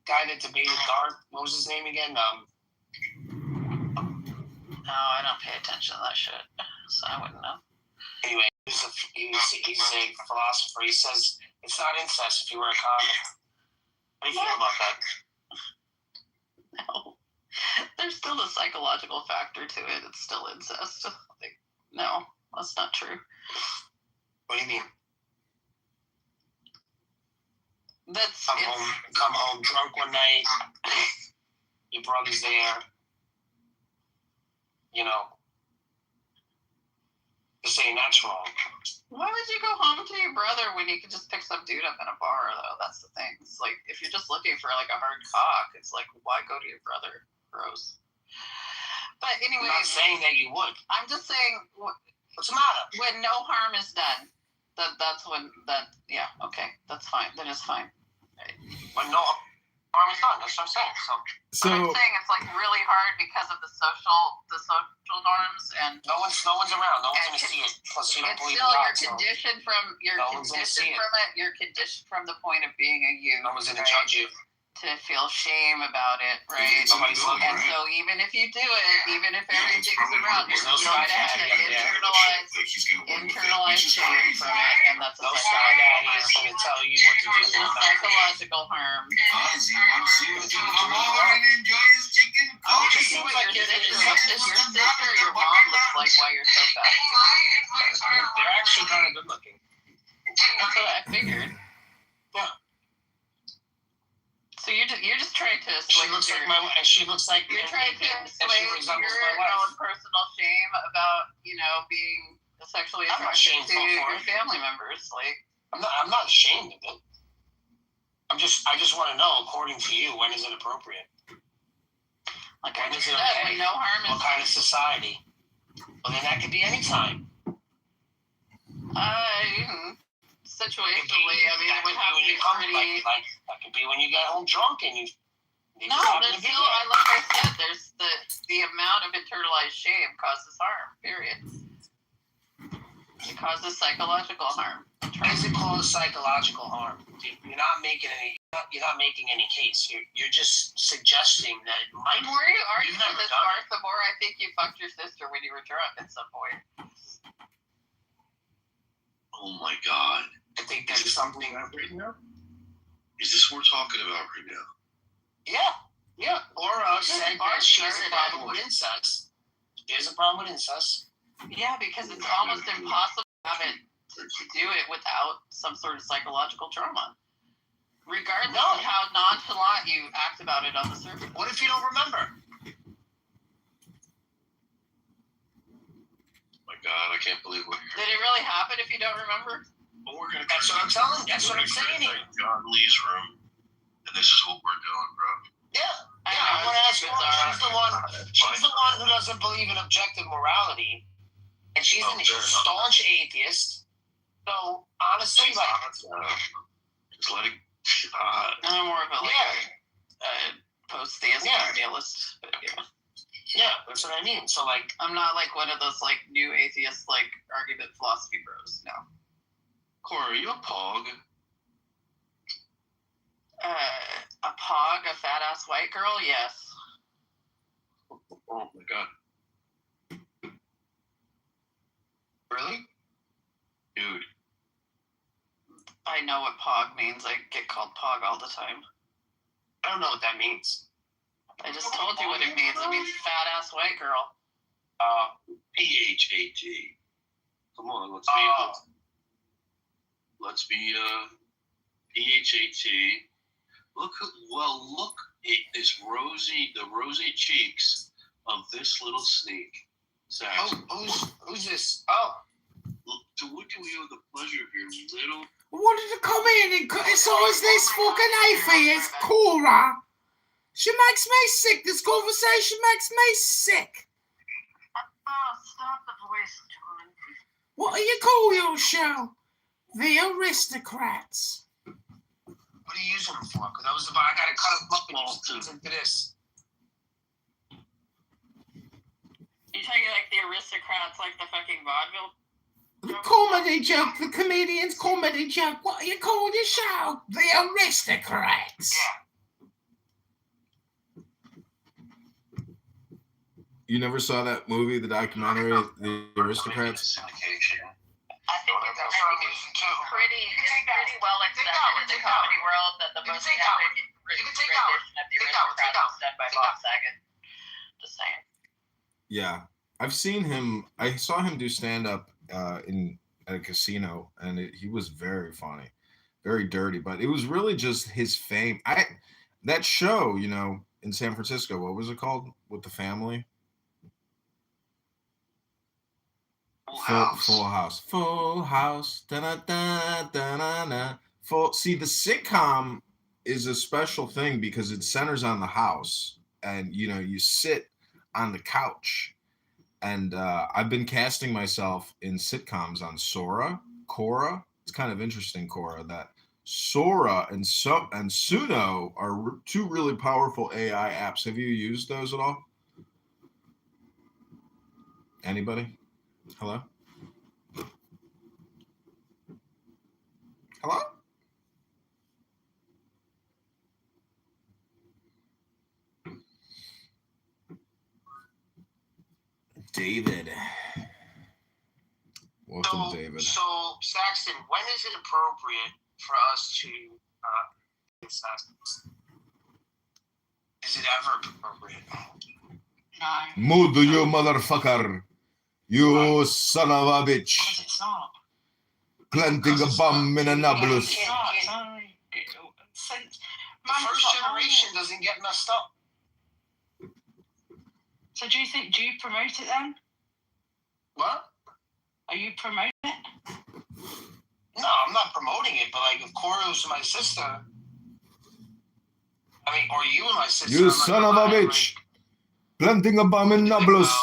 Guy that debated Garth. What was his name again? No, I don't pay attention to that shit, so I wouldn't know. Anyway, he's a philosopher. He says it's not incest if you wear a condom. How do you feel about that? No. There's still the psychological factor to it. It's still incest. Like, no, that's not true. What do you mean? Come home drunk one night. Your brother's there. You know. You're saying that's wrong. Why would you go home to your brother when you could just pick some dude up in a bar, though? That's the thing. It's like, if you're just looking for like a hard cock, it's like, why go to your brother? Gross. But anyway, I'm not saying that you would. I'm just saying, what's the matter? When no harm is done, that's when yeah, okay, that's fine. Then it's fine. Right. When no harm is done, that's what I'm saying. So I'm saying it's like really hard because of the social norms, and no one's around. No one's gonna see it. Plus, you don't believe in God. You're conditioned from it. You're conditioned from the point of being a youth. No one's gonna judge you. To feel shame about it, right? And so even if you do it, even if everything's around, you're going to have to internalize shame from it, and that's a psychological harm. Is your sister, your mom looks like why you're so fat? They're actually kind of good looking. That's what I figured. Yeah. So you're just trying to. She looks like you're trying to assuage your own personal shame about, you know, being sexually attracted to your family members. Like, I'm not ashamed of it. I just want to know, according to you, when is it appropriate? Like when is it okay? When no harm is. What kind of society? Well, then that could be any time. Situationally, I mean, it would have to be pretty. Like that could be when you get home drunk and you. No, there's still, like I said, there's the amount of internalized shame causes harm. Period. It causes psychological harm. Why does it cause psychological harm? You're not making any case. You're just suggesting that it might. The more you argue with this, Mark, the more I think you fucked your sister when you were drunk at some point. Oh my God. It think that's something. Right now? Is this what we're talking about right now? Yeah. Laura said that she has a problem with incest. She has a problem with incest. Yeah, because it's almost impossible to have it to do it without some sort of psychological trauma. Regardless of how nonchalant you act about it on the surface. What if you don't remember? My God, I can't believe what you're. Did it really happen if you don't remember? Well, we're gonna. That's what I'm telling you. That's what I'm saying. John Lee's room, and this is what we're doing, bro. I want to ask you. She's the one who doesn't believe in objective morality, and she's a staunch atheist. So honestly, just let it. I'm more of a post-theist idealist. But yeah, that's what I mean. So I'm not like one of those new atheist argument philosophy bros. No. Cora, are you a pog? A pog, a fat ass white girl? Yes. Oh my God. Really? Dude. I know what pog means. I get called pog all the time. I don't know what that means. I just told you what it means. It means fat ass white girl. PHAT. Come on, let's be PHAT. Look at this the rosy cheeks of this little snake. Saxon. Who's this? To what do we have the pleasure of your little. Wanted to come in and criticize this fucking atheist, Cora. She makes me sick. This conversation makes me sick. Stop the voice, John. What do you call your show? The Aristocrats. What are you using them for? Because I gotta cut them up into this. You talking like the Aristocrats, like the fucking vaudeville? The comedy joke, the comedian's comedy joke. What do you call your show? The Aristocrats. You never saw that movie, the documentary, The Aristocrats? I think it's pretty well accepted in the comedy world that the most epic rendition of the Aristocrats was done by Bob Saget. Just saying. Yeah, I've seen him. I saw him do stand-up at a casino, and he was very funny, very dirty. But it was really just his fame. That show, in San Francisco, what was it called with the family? Full House. Full House. Da-da-da-da-da-da. See, the sitcom is a special thing because it centers on the house, and you sit on the couch. And I've been casting myself in sitcoms on Quora. It's kind of interesting, Quora, that Sora and Suno are two really powerful AI apps. Have you used those at all? Anybody? Hello? Hello? David. Welcome, David. So, Saxton, when is it appropriate for us to incest? Is it ever appropriate? No. Mood, you motherfucker. You son of a bitch. Because it's not. Planting a bomb in Annapolis. The first generation doesn't get messed up. So do you promote it then? What? Are you promoting it? No, I'm not promoting it, but if Cora was my sister, or you and my sister. You son of a bitch. Planting a bomb in Nablus.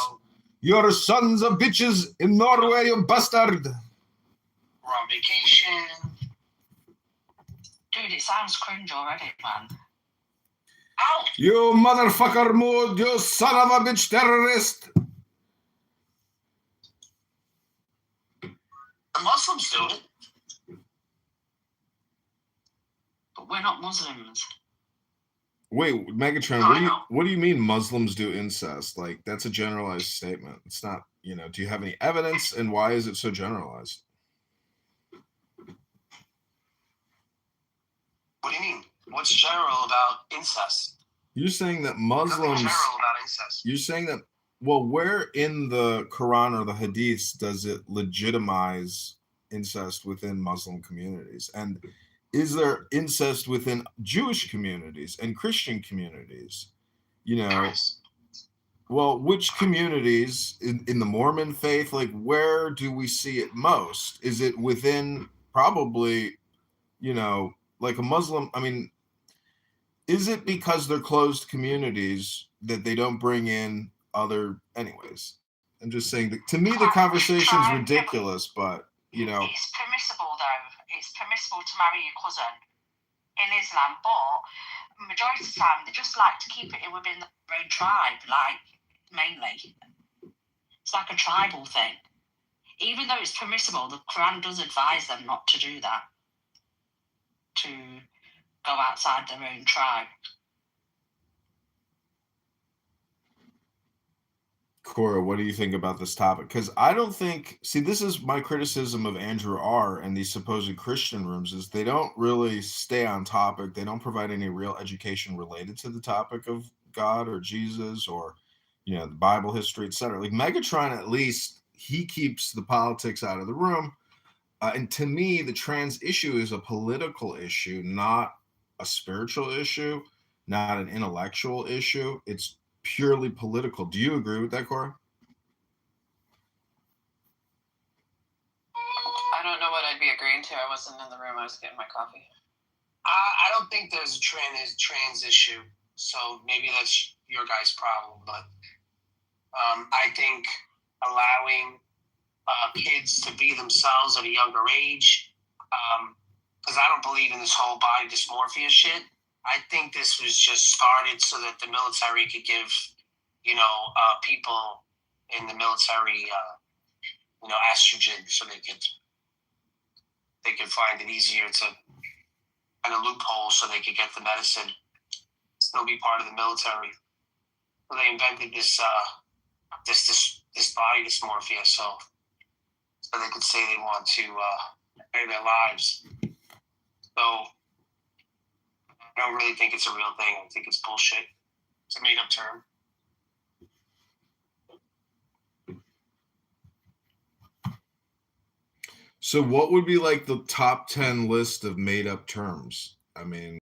Your sons of bitches in Norway, you bastard. We're on vacation. Dude, it sounds cringe already, man. Ouch! You motherfucker mood, you son of a bitch terrorist. The Muslims do it. But we're not Muslims. Wait, Megatron, what do you mean Muslims do incest? That's a generalized statement. It's not, do you have any evidence, and why is it so generalized? What do you mean? What's general about incest? You're saying that Nothing Muslims. general about incest. You're saying that. Well, where in the Quran or the Hadiths does it legitimize incest within Muslim communities? And is there incest within Jewish communities and Christian communities? You know, well, which communities in the Mormon faith, like where do we see it most? Is it within probably, you know, like a Muslim? I mean, is it because they're closed communities that they don't bring in other? Anyways, I'm just saying that to me the conversation's ridiculous, but you know, it's permissible though. It's permissible to marry your cousin in Islam, but majority of the time they just like to keep it within their own tribe, like mainly. It's like a tribal thing. Even though it's permissible, the Quran does advise them not to do that, to go outside their own tribe. Cora, what do you think about this topic? Because I don't think, see, this is my criticism of Andrew R. and these supposed Christian rooms is they don't really stay on topic. They don't provide any real education related to the topic of God or Jesus or, you know, the Bible history, etc. Like Megatron, at least he keeps the politics out of the room. And to me, the trans issue is a political issue, not a spiritual issue, not an intellectual issue. It's purely political. Do you agree with that, Cora? I don't know what I'd be agreeing to. I wasn't in the room. I was getting my coffee. I don't think there's a trans issue, so maybe that's your guys' problem. But I think allowing kids to be themselves at a younger age, because I don't believe in this whole body dysmorphia shit. I think this was just started so that the military could give, you know, people in the military, you know, estrogen, so they could find it easier to find a loophole so they could get the medicine, still be part of the military. So they invented this this body dysmorphia, so they could say they want to better their lives. So I don't really think it's a real thing. I think it's bullshit. It's a made-up term. So what would be like the top 10 list of made-up terms? I mean,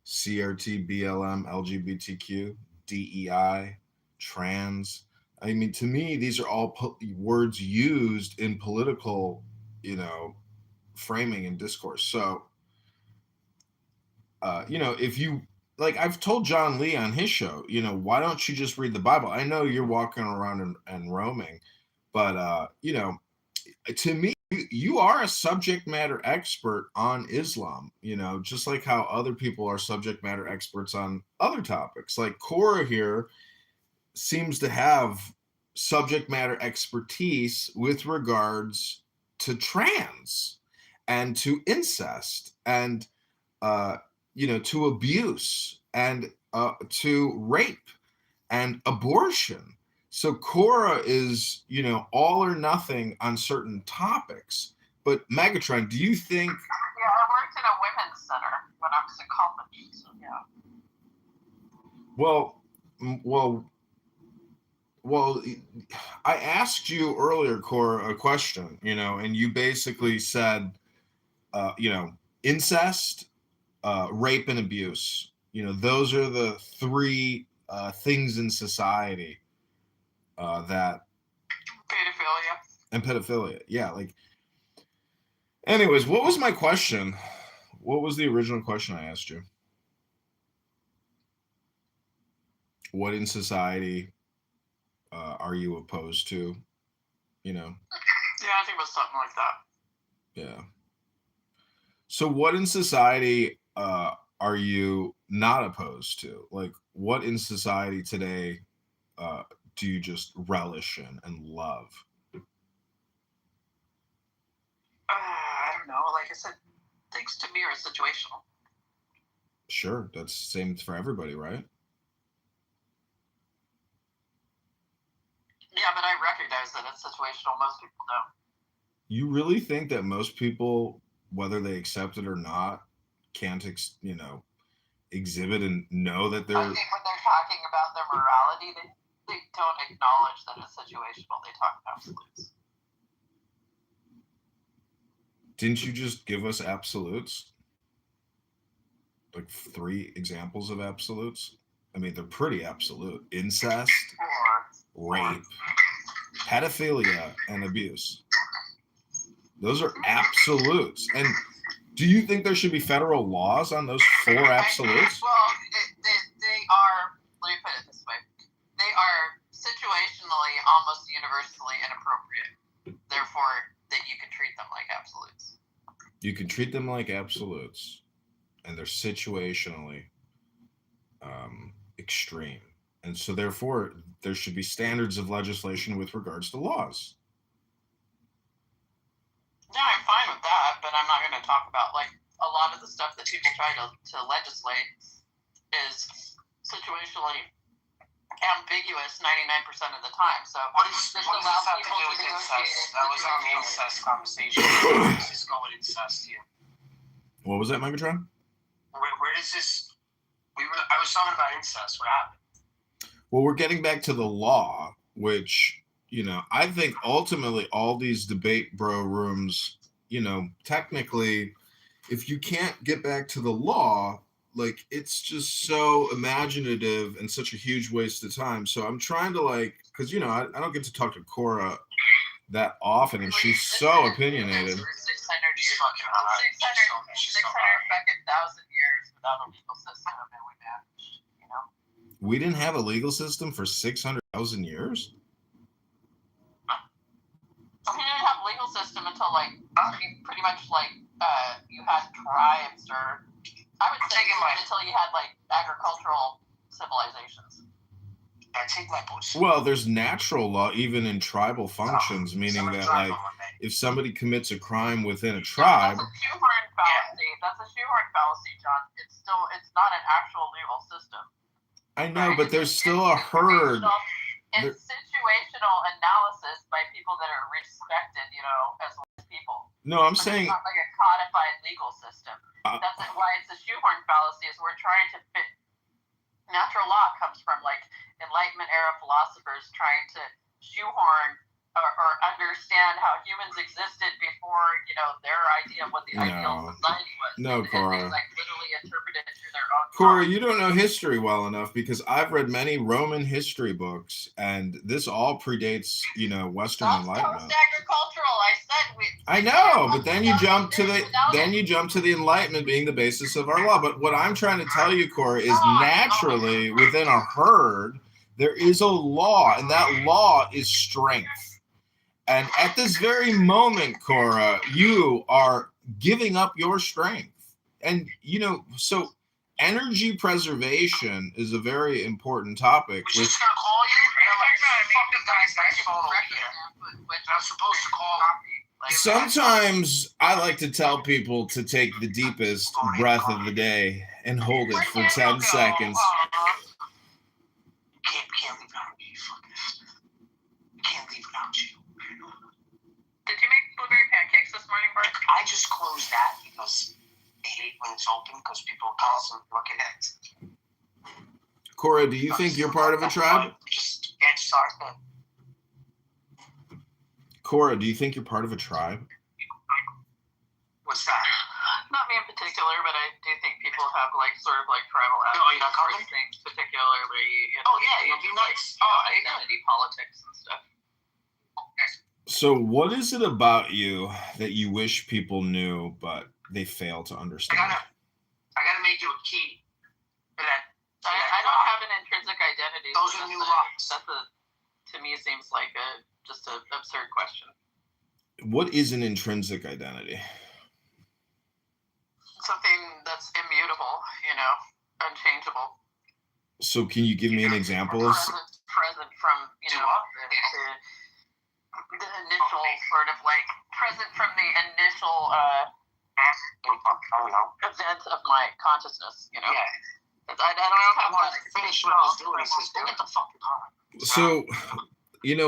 CRT, BLM, LGBTQ, DEI, trans. I mean, to me, these are all words used in political, you know, framing and discourse. So, you know, if you, like I've told John Lee on his show, you know, why don't you just read the Bible? I know you're walking around and roaming, but, you know, to me, you are a subject matter expert on Islam, you know, just like how other people are subject matter experts on other topics. Like Cora here seems to have subject matter expertise with regards to trans and to incest and, you know, to abuse and to rape and abortion. So Cora is, you know, all or nothing on certain topics. But Megatron, do you think? Yeah, I worked in a women's center when I was in college. So yeah. Well, I asked you earlier, Cora, a question, you know, and you basically said, you know, incest, rape, and abuse. You know, those are the three things in society that pedophilia. Yeah. Like, anyways, what was my question? What was the original question I asked you? What in society are you opposed to? You know? Yeah, I think it was something like that. Yeah. So what in society are you not opposed to? Like, what in society today do you just relish in and love? I don't know. Like I said, things to me are situational. Sure, that's the same for everybody, right? Yeah, but I recognize that it's situational. Most people don't. You really think that most people, whether they accept it or not, can't exhibit and know that I they're. think when they're talking about their morality, they don't acknowledge that it's situational. They talk in absolutes. Didn't you just give us absolutes? Like 3 examples of absolutes? I mean, they're pretty absolute. Incest, rape, pedophilia, and abuse. Those are absolutes. And do you think there should be federal laws on those 4 absolutes? Well, they are, let me put it this way, they are situationally almost universally inappropriate. Therefore, that you can treat them like absolutes. You can treat them like absolutes, and they're situationally extreme. And so therefore, there should be standards of legislation with regards to laws. Yeah, I'm fine with that, but I'm not going to talk about, like, a lot of the stuff that people try to legislate is situationally ambiguous 99% of the time. So what does this have to do with incest? That was on the incest conversation. Where does this go with incest here? What was that, Megatron? Where does this? I was talking about incest. What happened? Well, we're getting back to the law, which, I think ultimately all these debate bro rooms, technically, if you can't get back to the law, like, it's just so imaginative and such a huge waste of time. So I'm trying to, because, I don't get to talk to Cora that often, and she's so opinionated. 600 fucking thousand years without a legal system, and we managed, We didn't have a legal system for 600,000 years? We didn't have a legal system until, pretty much, you had tribes, or I would say until you had, agricultural civilizations. I take my bullshit. Well, there's natural law even in tribal functions, meaning that, if somebody commits a crime within a tribe. That's a shoehorn fallacy. That's a shoehorn fallacy, John. It's not an actual legal system. I know, but there's still a herd. It's situational analysis by people that are respected, as people. No, I'm saying. It's not like a codified legal system. That's why it's a shoehorn fallacy, is we're trying to fit. Natural law comes from, Enlightenment era philosophers trying to shoehorn or understand how humans existed before, their idea of what the ideal society was. No, Cora. And they, literally interpreted it through their own. Cora, you don't know history well enough, because I've read many Roman history books, and this all predates, Western Enlightenment. Post-agricultural. I know, but then you jump to the Enlightenment being the basis of our law. But what I'm trying to tell you, Cora, is naturally within a herd there is a law, and that law is strength. And at this very moment, Cora, you are giving up your strength. And, so energy preservation is a very important topic. We're just going to call you, and I'm fucking guy's next phone over here. I'm supposed to call. Sometimes I like to tell people to take the deepest breath of the day and hold it for 10 seconds. You can't leave without me, you can't leave without you. Did you make blueberry pancakes this morning, Bert? I just closed that because I hate when it's open because people are constantly looking at it. Cora, do you think you're part of a tribe? Just get started. Cora, do you think you're part of a tribe? What's that? Not me in particular, but I do think people have tribal things, particularly you'll be nice. Identity politics and stuff. So what is it about you that you wish people knew but they fail to understand? I gotta make you a key for that. I don't have an intrinsic identity. Those are new locks. To me, seems like just an absurd question. What is an intrinsic identity? Something that's immutable, unchangeable. So can you give me an example of present from, the initial present from the initial event of my consciousness, Yeah. I don't know how I to finish what I was doing. He says, "Get the fucking car." So,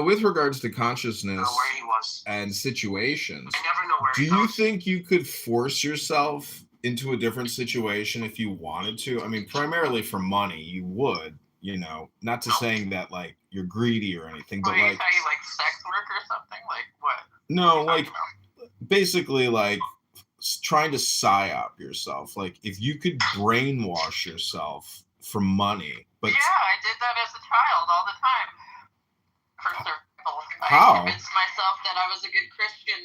with regards to consciousness where he was and situations, I never know where do you think you could force yourself into a different situation if you wanted to? I mean, primarily for money, you would, not to saying that like you're greedy or anything, but like, are you like sex work or something? Like what? no, like basically like trying to psyop yourself. Like if you could brainwash yourself for money, but yeah, I did that as a child all the time. For survival. How? I convinced myself that I was a good Christian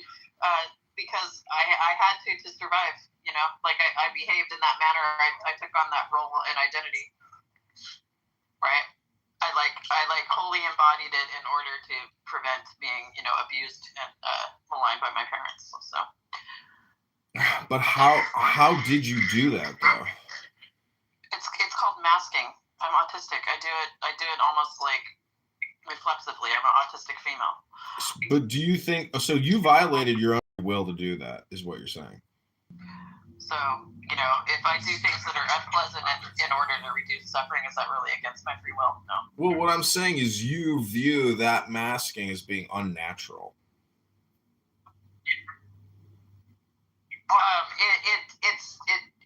because I had to survive. Like I behaved in that manner. I took on that role and identity. Right. I wholly embodied it in order to prevent being, abused and maligned by my parents. So. But how did you do that though? It's called masking. I'm autistic. I do it almost like reflexively. I'm an autistic female. But do you think so? You violated your own will to do that, is what you're saying. So, if I do things that are unpleasant in order to reduce suffering, is that really against my free will? No. Well, what I'm saying is you view that masking as being unnatural.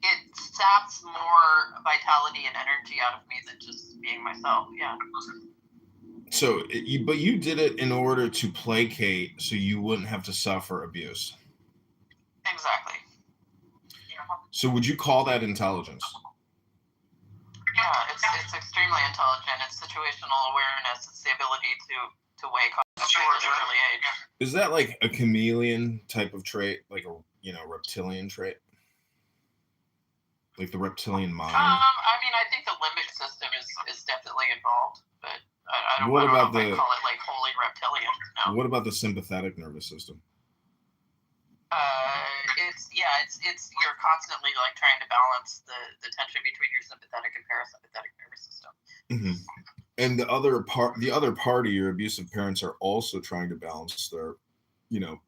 It saps more vitality and energy out of me than just being myself. Yeah. So, but you did it in order to placate, so you wouldn't have to suffer abuse. Exactly. So, would you call that intelligence? Yeah, it's extremely intelligent. It's situational awareness. It's the ability to weigh concepts at an early age. Is that like a chameleon type of trait, like a reptilian trait, like the reptilian mind? I mean, I think the limbic system is definitely involved, but I don't know if I call it like wholly reptilian. No. What about the sympathetic nervous system? It's you're constantly like trying to balance the tension between your sympathetic and parasympathetic nervous system. Mm-hmm. And the other party, your abusive parents, are also trying to balance their,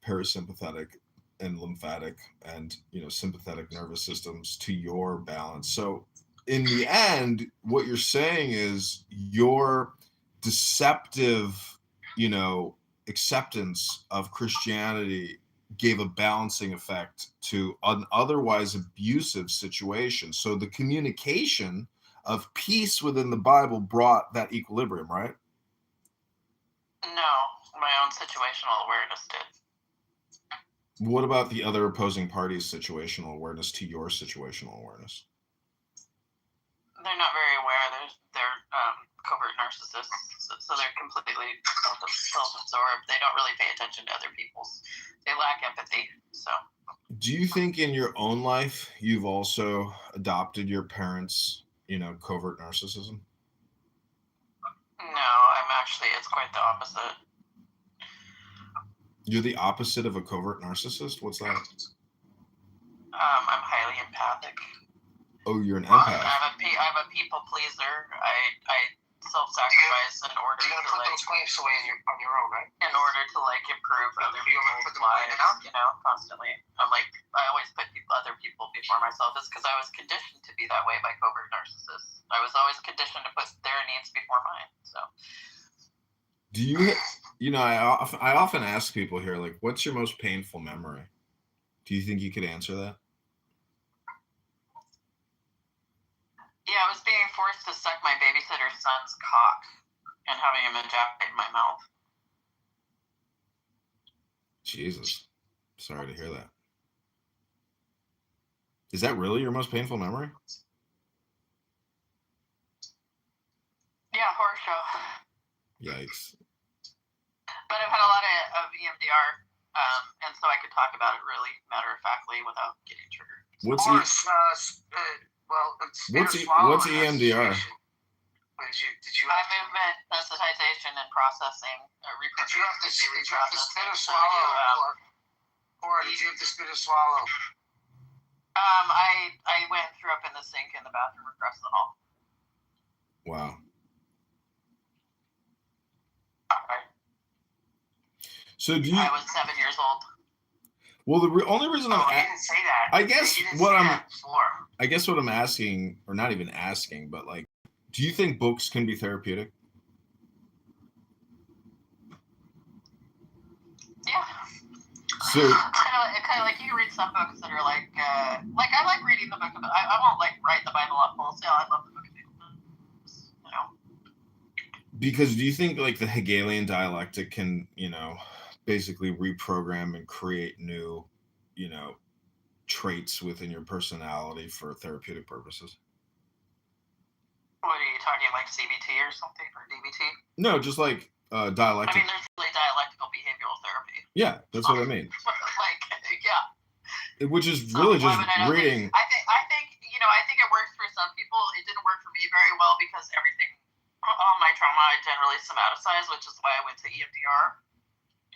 parasympathetic and lymphatic and sympathetic nervous systems to your balance. So in the end, what you're saying is your deceptive, acceptance of Christianity gave a balancing effect to an otherwise abusive situation. So the communication of peace within the Bible brought that equilibrium, right? No, my own situational awareness did. What about the other opposing party's situational awareness to your situational awareness? They're not very aware. They're covert narcissists, so they're completely self-absorbed. They don't really pay attention to other people's. They lack empathy. So. Do you think in your own life you've also adopted your parents', covert narcissism? No, it's quite the opposite. You're the opposite of a covert narcissist? What's that? I'm highly empathic. Oh, you're an empath. I'm a people pleaser. I self-sacrifice in order to put those claims away on your own, right? In order to improve other people's lives, constantly. I always put other people before myself. It's because I was conditioned to be that way by covert narcissists. I was always conditioned to put their needs before mine. So. Do you? I often ask people here, like, what's your most painful memory? Do you think you could answer that? Yeah, I was being forced to suck my babysitter's son's cock and having him ejaculate in my mouth. Jesus. Sorry to hear that. Is that really your most painful memory? Yeah, horror show. Yikes. But I've had a lot of EMDR, and so I could talk about it really matter-of-factly without getting triggered. What's EMDR? Did you have movement sensitization and processing? Did you have to spit or swallow, or did you have to spit or swallow? I went and threw up in the sink in the bathroom across the hall. Wow. So do you? I was 7 years old. Well, the only reason you didn't say that. I guess what I'm asking, or not even asking, but like, do you think books can be therapeutic? Yeah. So It kind okay, like you can read some books that are like I like reading the book of I won't like write the Bible up wholesale. I love the book of Amos, you know. Because do you think like the Hegelian dialectic can, basically reprogram and create new, traits within your personality for therapeutic purposes? What are you talking, like CBT or something, or DBT? No, just like dialectic. I mean, there's really dialectical behavioral therapy. Yeah, that's what I mean. Like, yeah. Which is really just reading. I think I think it works for some people. It didn't work for me very well because all my trauma I generally somaticize, which is why I went to EMDR,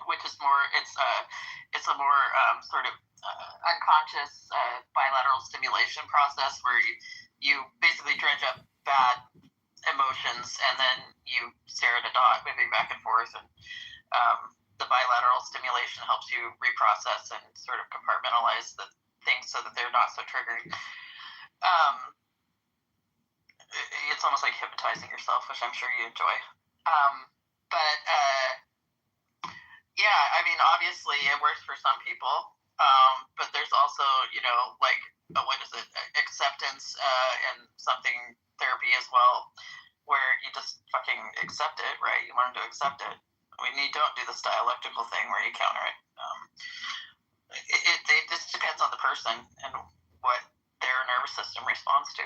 which is more it's a more sort of unconscious bilateral stimulation process where you basically dredge up bad emotions and then you stare at a dot moving back and forth, and the bilateral stimulation helps you reprocess and sort of compartmentalize the things so that they're not so triggering. It's almost like hypnotizing yourself, which I'm sure you enjoy. Yeah, I mean, obviously it works for some people, but there's also, what is it, acceptance and something therapy as well, where you just fucking accept it, right? You learn to accept it. I mean, you don't do this dialectical thing where you counter it. It just depends on the person and what their nervous system responds to.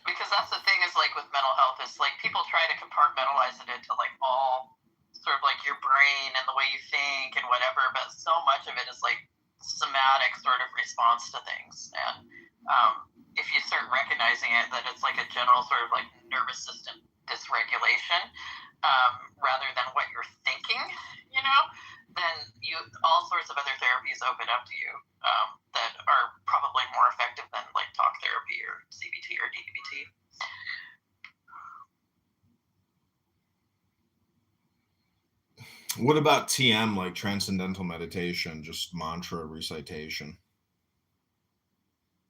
Because that's the thing is like with mental health, it's like people try to compartmentalize it into like all sort of like your brain and the way you think and whatever, but so much of it is like somatic sort of response to things. And if you start recognizing it, that it's like a general sort of like nervous system dysregulation rather than what you're thinking, then all sorts of other therapies open up to you that are probably more effective than like talk therapy or CBT or DBT. What about TM, like transcendental meditation, just mantra recitation?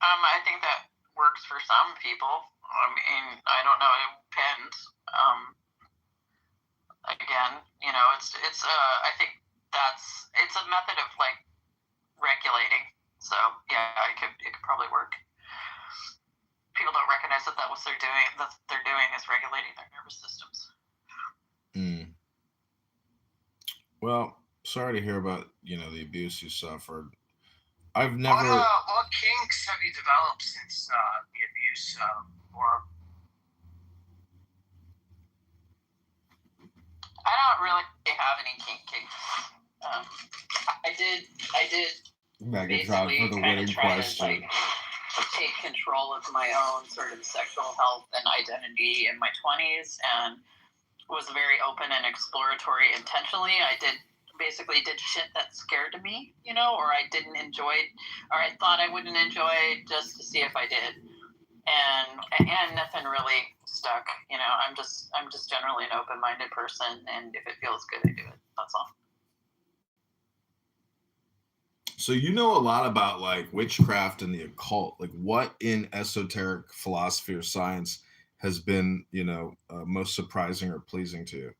I think that works for some people. I mean, I don't know. It depends. Again, it's I think it's a method of like regulating. So yeah, it could probably work. People don't recognize that what they're doing is regulating their nervous systems. Well, sorry to hear about the abuse you suffered. I've never. What kinks have you developed since the abuse? Or I don't really have any kinks. I did Megatron for the winning question. To take control of my own sort of sexual health and identity in my 20s, and was very open and exploratory intentionally. I did shit that scared me, or I didn't enjoy, or I thought I wouldn't enjoy, just to see if I did, and nothing really stuck. I'm just generally an open-minded person, and if it feels good, I do it. That's all. So you know a lot about like witchcraft and the occult. Like, what in esoteric philosophy or science has been, most surprising or pleasing to you?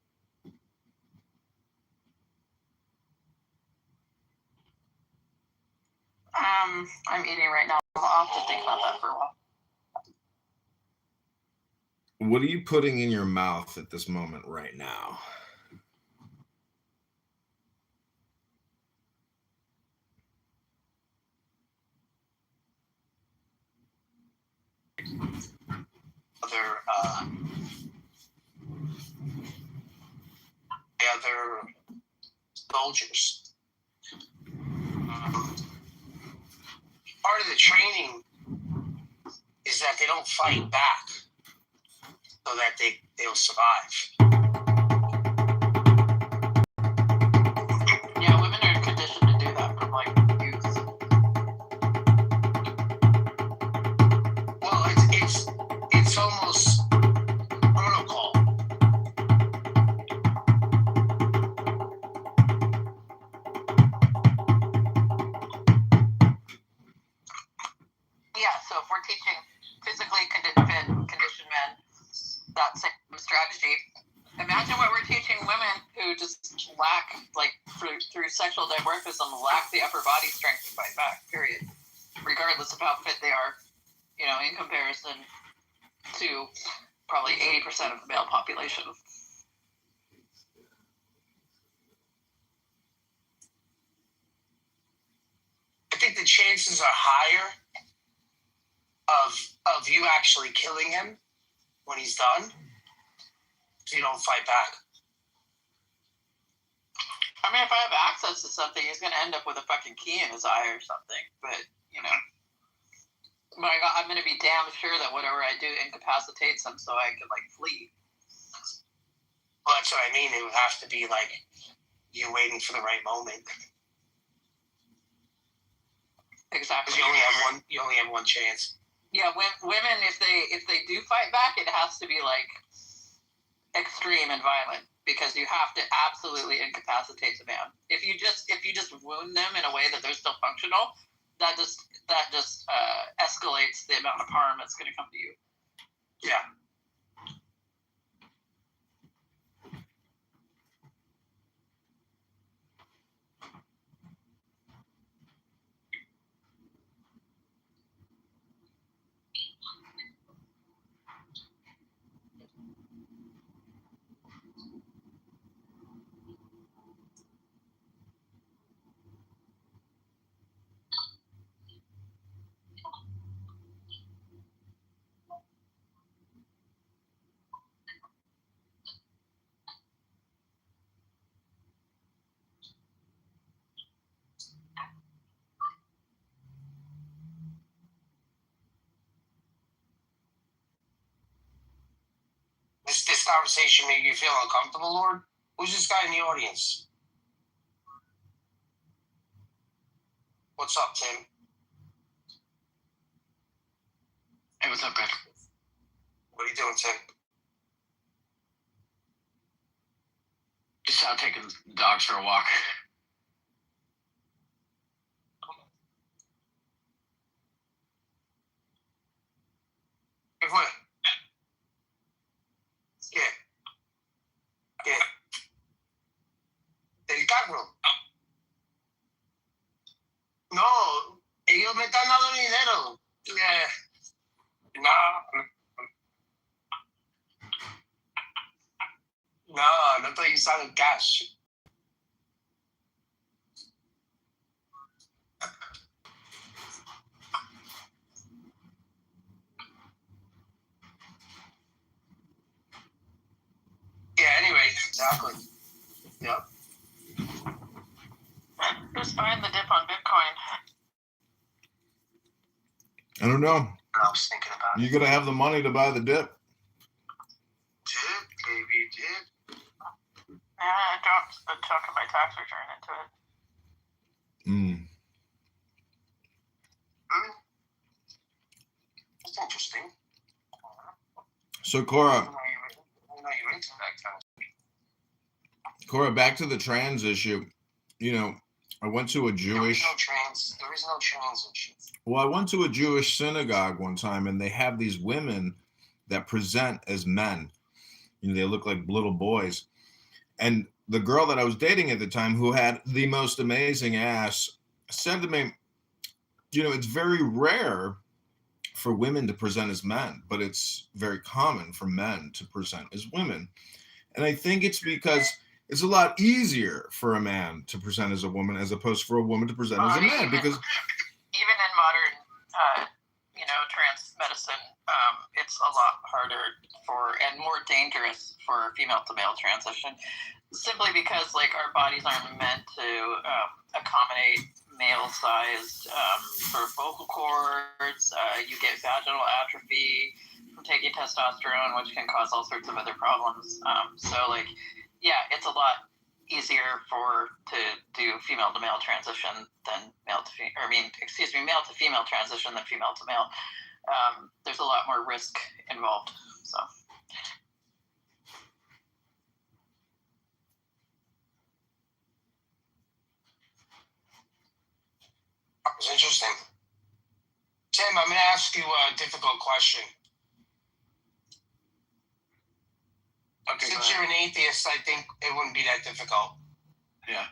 I'm eating right now. I'll have to think about that for a while. What are you putting in your mouth at this moment right now? other soldiers. Part of the training is that they don't fight back so that they'll survive. Yeah, women are conditioned to do that from like youth. Well, it's almost protocol. Yeah, so if we're teaching physically conditioned men that same strategy, like through sexual dimorphism, lack the upper body strength to fight back. Period. Regardless of how fit they are, you know, in comparison to probably 80% of the male population. I think the chances are higher of you actually killing him when he's done if you don't fight back. I mean, if I have access to something, he's going to end up with a fucking key in his eye or something. But, you know, I'm going to be damn sure that whatever I do incapacitates him so I can, like, flee. Well, that's what I mean. It would have to be, like, you waiting for the right moment. Exactly. You only have one chance. Yeah, women, if they do fight back, it has to be, like, extreme and violent. Because you have to absolutely incapacitate the man. If you just wound them in a way that they're still functional, that just escalates the amount of harm that's going to come to you. Yeah. This conversation made you feel uncomfortable, Lord? Who's this guy in the audience? What's up, Tim? Hey, what's up, Greg? What are you doing, Tim? Just out taking the dogs for a walk. ¿Qué fue? ¿Qué? ¿Qué? ¿Del carro? No, ellos me están dando dinero. No estoy usando cash. Yeah, anyway, exactly. Yep. Who's buying the dip on Bitcoin? I don't know. I was thinking about You gotta have the money to buy the dip. Dip, baby, dip. Yeah, I dropped a chunk of my tax return into it. That's interesting. So Cora, I know you're into that kind of Cora, back to the trans issue. You know, I went to a Jewish. There is no trans issue. Well, I went to a Jewish synagogue one time, and they have these women that present as men. You know, they look like little boys. And the girl that I was dating at the time, who had the most amazing ass, said to me, you know, it's very rare for women to present as men, but it's very common for men to present as women. And I think it's because it's a lot easier for a man to present as a woman as opposed for a woman to present as a man, because even in modern, trans medicine, it's a lot harder and more dangerous for female to male transition, simply because like our bodies aren't meant to accommodate male-sized for vocal cords. You get vaginal atrophy from taking testosterone, which can cause all sorts of other problems. It's a lot easier to do female to male transition than male to female transition than female to male. There's a lot more risk involved. So. It's interesting. Tim, I'm going to ask you a difficult question. Okay, Since you're an atheist, I think it wouldn't be that difficult. Yeah.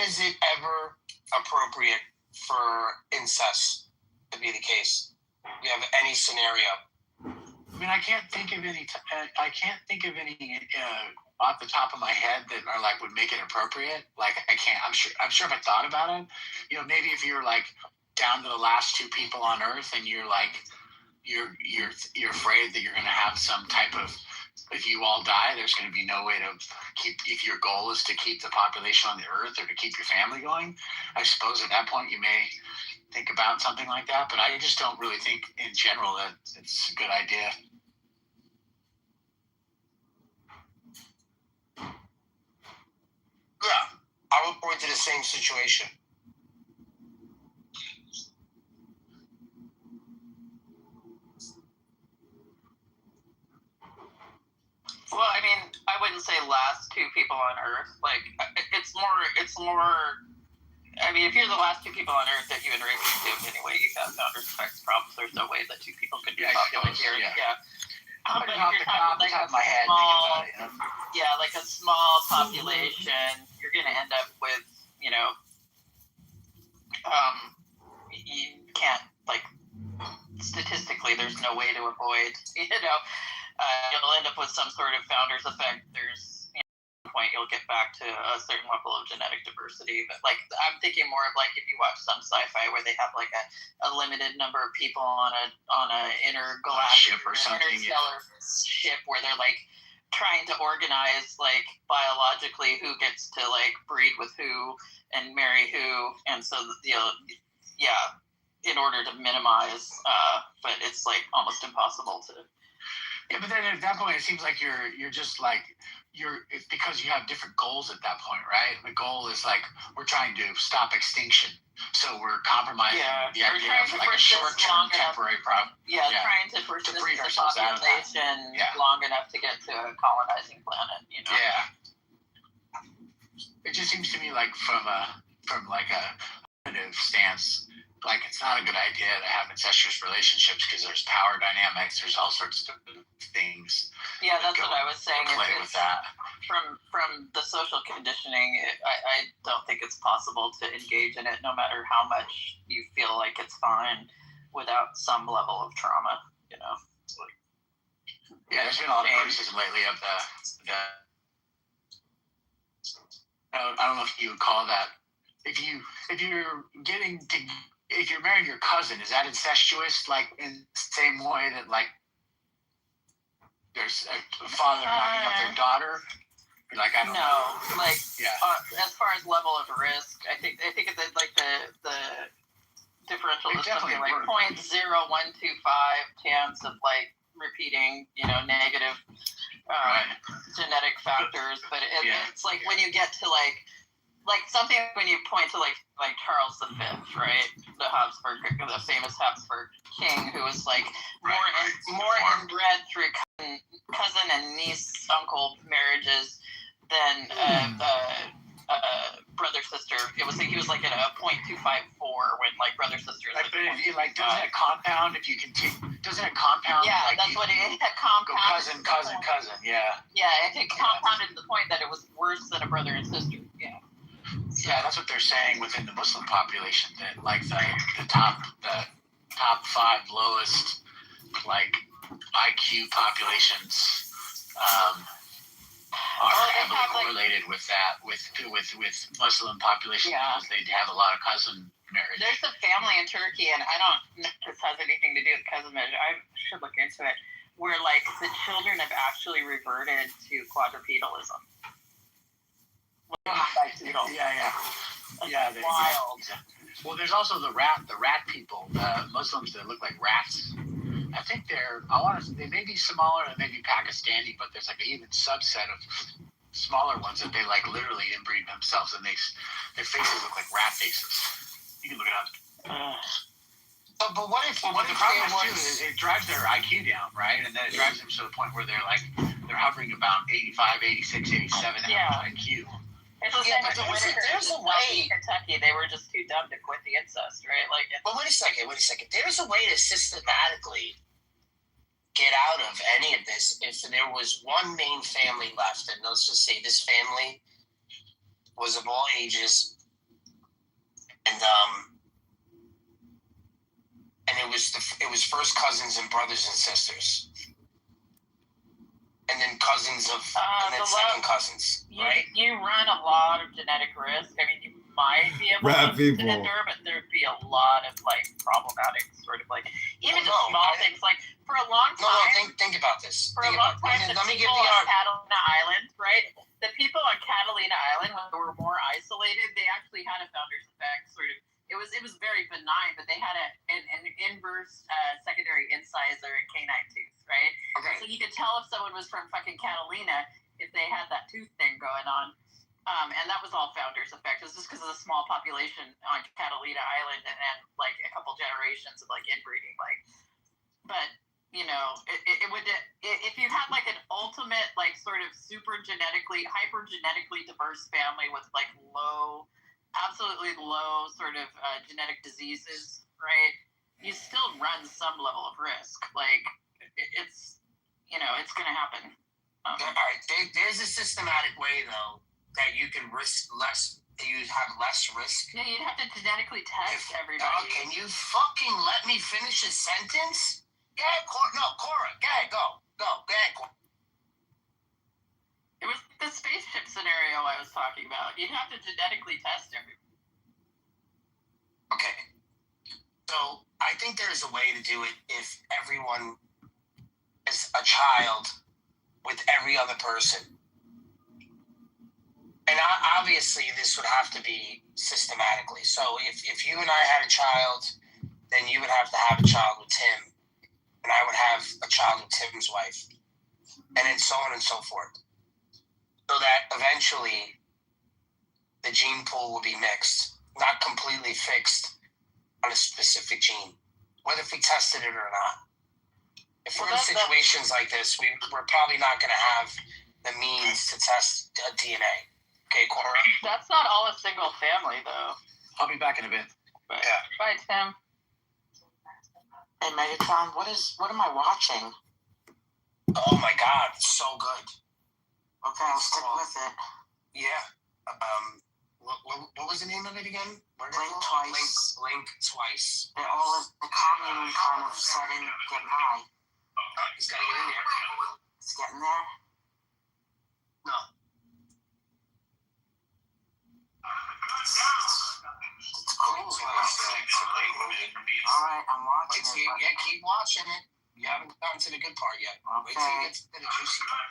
is it ever appropriate for incest to be the case? Do you have any scenario? I mean, I can't think of any off the top of my head that are like would make it appropriate. Like I can't. I'm sure if I thought about it, maybe if you're like down to the last two people on Earth and you're like you're afraid that you're going to have some type of, if you all die, there's going to be no way to keep, if your goal is to keep the population on the Earth or to keep your family going, I suppose at that point you may think about something like that, but I just don't really think in general that it's a good idea. Yeah, I would point to the same situation. Well, I mean, I wouldn't say last two people on Earth. Like, it's more. I mean, if you're the last two people on Earth that human race is doomed anyway, you have founders effects problems. There's no way that two people could be populated here. Yeah. But if you're talking like a small, like a small population, you're going to end up with, you can't, like, statistically, there's no way to avoid, you'll end up with some sort of founders effect. There's, at some point, you'll get back to a certain level of genetic diversity. But, like, I'm thinking more of, like, if you watch some sci-fi where they have, like, a limited number of people on a intergalactic or interstellar ship where they're, like, trying to organize, like, biologically who gets to, like, breed with who and marry who. And so, in order to minimize, but it's, like, almost impossible to. Yeah, but then at that point, it seems like you're just like it's because you have different goals at that point, right? The goal is like we're trying to stop extinction, so we're compromising the idea of like a short-term temporary problem. Yeah, trying to persist the population long enough to get to a colonizing planet. Yeah, it just seems to me like from like a negative stance. Like, it's not a good idea to have incestuous relationships because there's power dynamics. There's all sorts of things. Yeah, that's what I was saying. Play with that. From the social conditioning, I don't think it's possible to engage in it, no matter how much you feel like it's fine, without some level of trauma. Yeah, there's been a lot of criticism lately of the. I don't know if you would call that if you're marrying your cousin, is that incestuous? Like in the same way that like there's a father knocking up their daughter? Like I don't know. Like as far as level of risk, I think it's like the differential is something like 0.0125 chance of like repeating, negative genetic factors. But it's like when you get to like something when you point to like Charles V, right? The famous Habsburg king who was like more inbred through cousin and niece uncle marriages than brother sister. He was like at a 0.254 when like brother sister. Like, but if you like, doesn't it compound if you continue? Doesn't it compound? Yeah, like that's what it had compounded. Cousin. Yeah. Yeah, it compounded to the point that it was worse than a brother and sister. Yeah. Yeah, that's what they're saying within the Muslim population. That like the top 5 lowest like IQ populations are heavily correlated with that with Muslim population because they have a lot of cousin marriage. There's a family in Turkey, and I don't know if this has anything to do with cousin marriage. I should look into it. Where like the children have actually reverted to quadrupedalism. Yeah. Wild. Well, there's also the rat people, the Muslims that look like rats. I think they may be Somali or maybe Pakistani, but there's like an even subset of smaller ones that they like literally inbreed themselves, and their faces look like rat faces. You can look it up. But what if the problem is it drives their IQ down, right? And then it drives them to the point where they're hovering about 85, 86, 87 IQ. It's the same as there's a way. Kentucky, they were just too dumb to quit the incest, right? Like, but wait a second. There's a way to systematically get out of any of this if there was one main family left, and let's just say this family was of all ages, and it was first cousins and brothers and sisters, and then cousins of, and then second cousins, right? You run a lot of genetic risk. I mean, you might be able Rat to people. endure, but there'd be a lot of like problematic sort of like even just small things. Like for a long time. Think about this. For a long time, the people on Catalina Island, right? The people on Catalina Island, when they were more isolated, they actually had a founder's effect. Sort of, it was very benign, but they had an inverse secondary incisor and canine tooth, right? Okay. So you could tell if someone was from fucking Catalina if they had that tooth thing going on. And that was all founder's effect. It was just because of the small population on Catalina Island and like a couple generations of like inbreeding, like. But you know, it would if you had like an ultimate like sort of super genetically, hyper genetically diverse family with like absolutely low sort of genetic diseases, right? You still run some level of risk. Like it's it's going to happen. All right, there's a systematic way though that you can risk less. You have less risk. Yeah, you'd have to genetically test everybody. Can you fucking let me finish a sentence? Go ahead, Cora. No, Cora. Go ahead, go. Go ahead, Cora. It was the spaceship scenario I was talking about. You'd have to genetically test everybody. Okay. So I think there's a way to do it if everyone is a child with every other person. And obviously, this would have to be systematically. So if you and I had a child, then you would have to have a child with Tim, and I would have a child with Tim's wife, and then so on and so forth. So that eventually the gene pool will be mixed, not completely fixed on a specific gene, whether if we tested it or not. If we're in situations like this, we're probably not going to have the means to test DNA. Okay, Cora? That's not all a single family, though. I'll be back in a bit. But, yeah. Bye, Tim. Hey, Megatron, what am I watching? Oh my God, it's so good. Okay, I'll stick with it. Yeah. What was the name of it again? Blink Twice. Blink Twice. They're all in the commune kind of setting, getting high. He's got to get in there. It's getting there? No. It's cool. Alright, I'm watching it. Yeah, keep watching it. You haven't gotten to the good part yet. Okay. Wait till you get to the juicy part.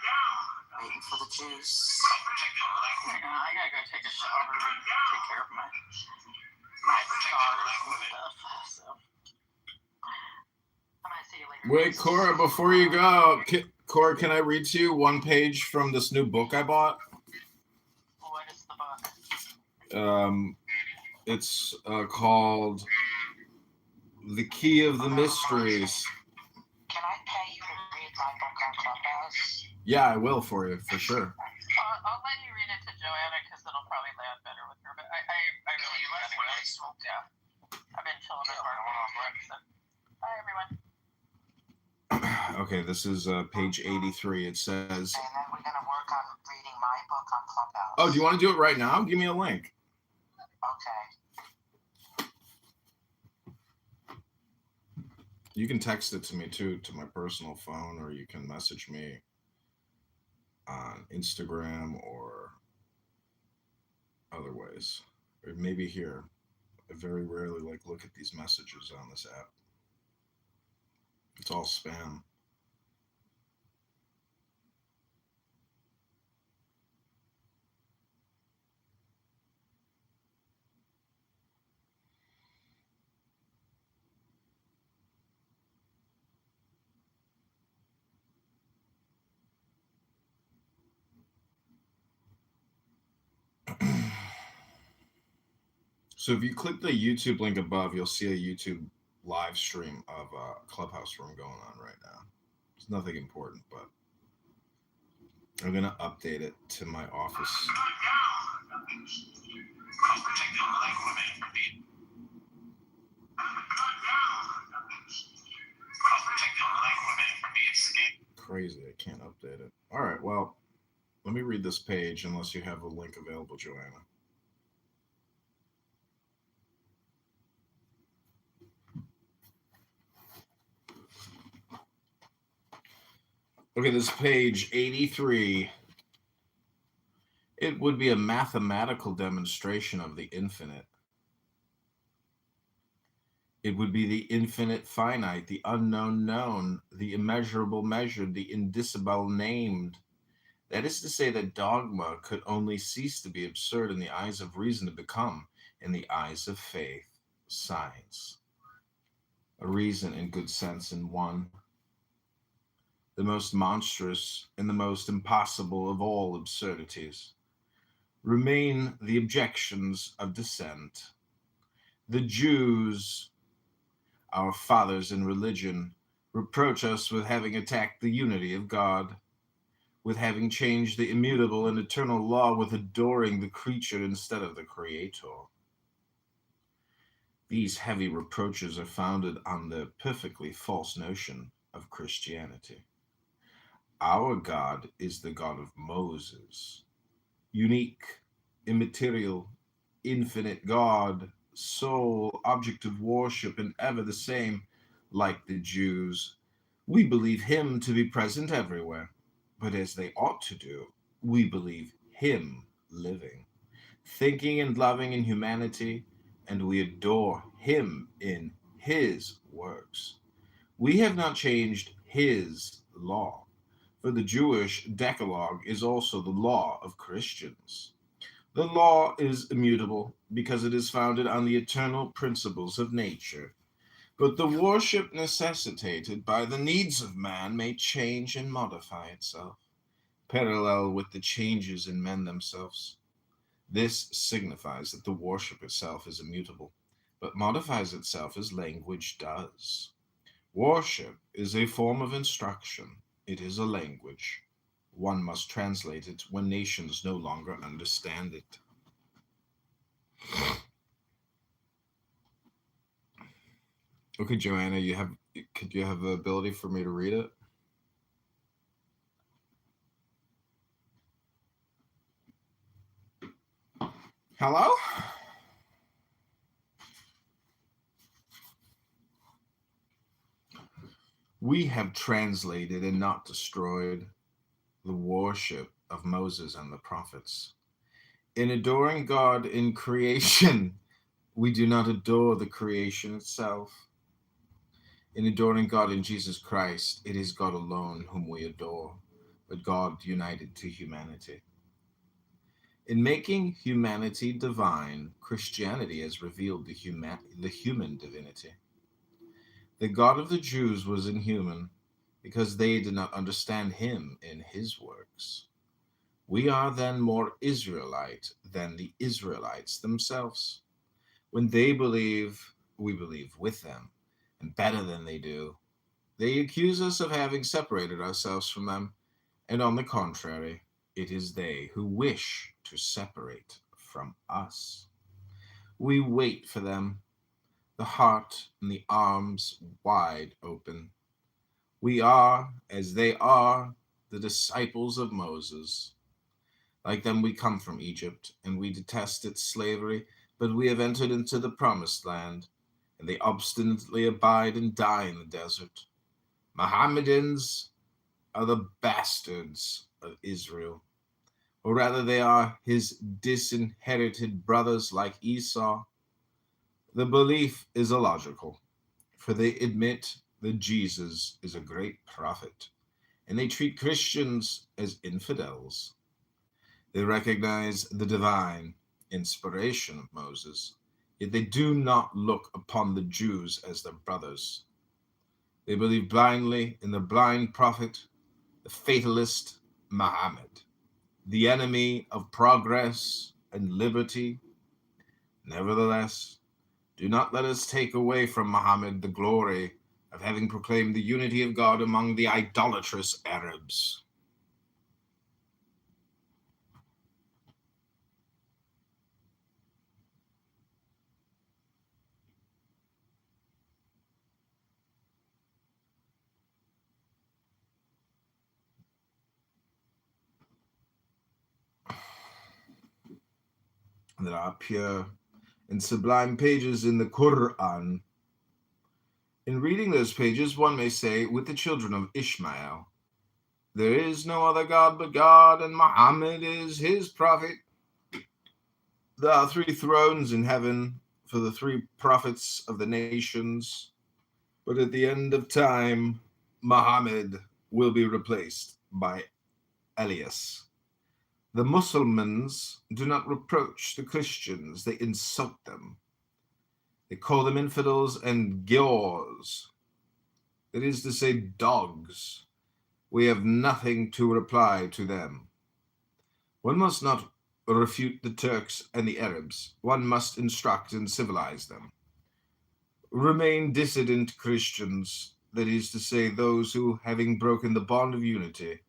Waiting for the juice. I gotta go take a shower and take care of my scars and stuff. So I might see you later. Wait, Cora, before you go, Cora, can I read to you one page from this new book I bought? What is the book? It's called The Key of the Mysteries. Can I pay you to read my book on Clubhouse? Yeah, I will for you, for sure. I'll let you read it to Joanna because it'll probably land better with her. But I really gotta go. Yeah. I've been chilling at work. So. Bye, everyone. Okay, this is page 83. It says... And then we're going to work on reading my book on Clubhouse. Oh, do you want to do it right now? Give me a link. Okay. You can text it to me, too, to my personal phone, or you can message me on Instagram or other ways. Or maybe here. I very rarely look at these messages on this app. It's all spam. So if you click the YouTube link above, you'll see a YouTube live stream of a Clubhouse room going on right now. It's nothing important, but I'm going to update it to my office. Crazy, I can't update it. All right, well, let me read this page unless you have a link available, Joanna. Okay, this page 83. It would be a mathematical demonstration of the infinite. It would be the infinite finite, the unknown known, the immeasurable measured, the indicible named. That is to say that dogma could only cease to be absurd in the eyes of reason to become, in the eyes of faith, science. A reason and good sense in one. The most monstrous and the most impossible of all absurdities. Remain the objections of dissent. The Jews, our fathers in religion, reproach us with having attacked the unity of God, with having changed the immutable and eternal law, with adoring the creature instead of the Creator. These heavy reproaches are founded on the perfectly false notion of Christianity. Our God is the God of Moses, unique, immaterial, infinite God, sole object of worship and ever the same. Like the Jews, we believe him to be present everywhere, but as they ought to do, we believe him living, thinking and loving in humanity, and we adore him in his works. We have not changed his law, for the Jewish Decalogue is also the law of Christians. The law is immutable because it is founded on the eternal principles of nature. But the worship necessitated by the needs of man may change and modify itself, parallel with the changes in men themselves. This signifies that the worship itself is immutable, but modifies itself as language does. Worship is a form of instruction. It is a language. One must translate it when nations no longer understand it. Okay, Joanna, could you have the ability for me to read it? Hello? We have translated and not destroyed the worship of Moses and the prophets. In adoring God in creation, we do not adore the creation itself. In adoring God in Jesus Christ, it is God alone whom we adore, but God united to humanity. In making humanity divine, Christianity has revealed the human divinity. The God of the Jews was inhuman because they did not understand him in his works. We are then more Israelite than the Israelites themselves. When they believe, we believe with them, and better than they do. They accuse us of having separated ourselves from them, and on the contrary, it is they who wish to separate from us. We wait for them, the heart and the arms wide open. We are, as they are, the disciples of Moses. Like them, we come from Egypt, and we detest its slavery, but we have entered into the promised land, and they obstinately abide and die in the desert. Mohammedans are the bastards of Israel, or rather they are his disinherited brothers like Esau. The belief is illogical, for they admit that Jesus is a great prophet, and they treat Christians as infidels. They recognize the divine inspiration of Moses, yet they do not look upon the Jews as their brothers. They believe blindly in the blind prophet, the fatalist Muhammad, the enemy of progress and liberty. Nevertheless, do not let us take away from Muhammad the glory of having proclaimed the unity of God among the idolatrous Arabs. There are pure and sublime pages in the Quran. In reading those pages, one may say, with the children of Ishmael, There is no other God but God, and Muhammad is his prophet. There are 3 thrones in heaven for the 3 prophets of the nations. But at the end of time, Muhammad will be replaced by Elias. The Muslims do not reproach the Christians, they insult them. They call them infidels and giors. That is to say, dogs. We have nothing to reply to them. One must not refute the Turks and the Arabs. One must instruct and civilize them. Remain dissident Christians, that is to say, those who, having broken the bond of unity,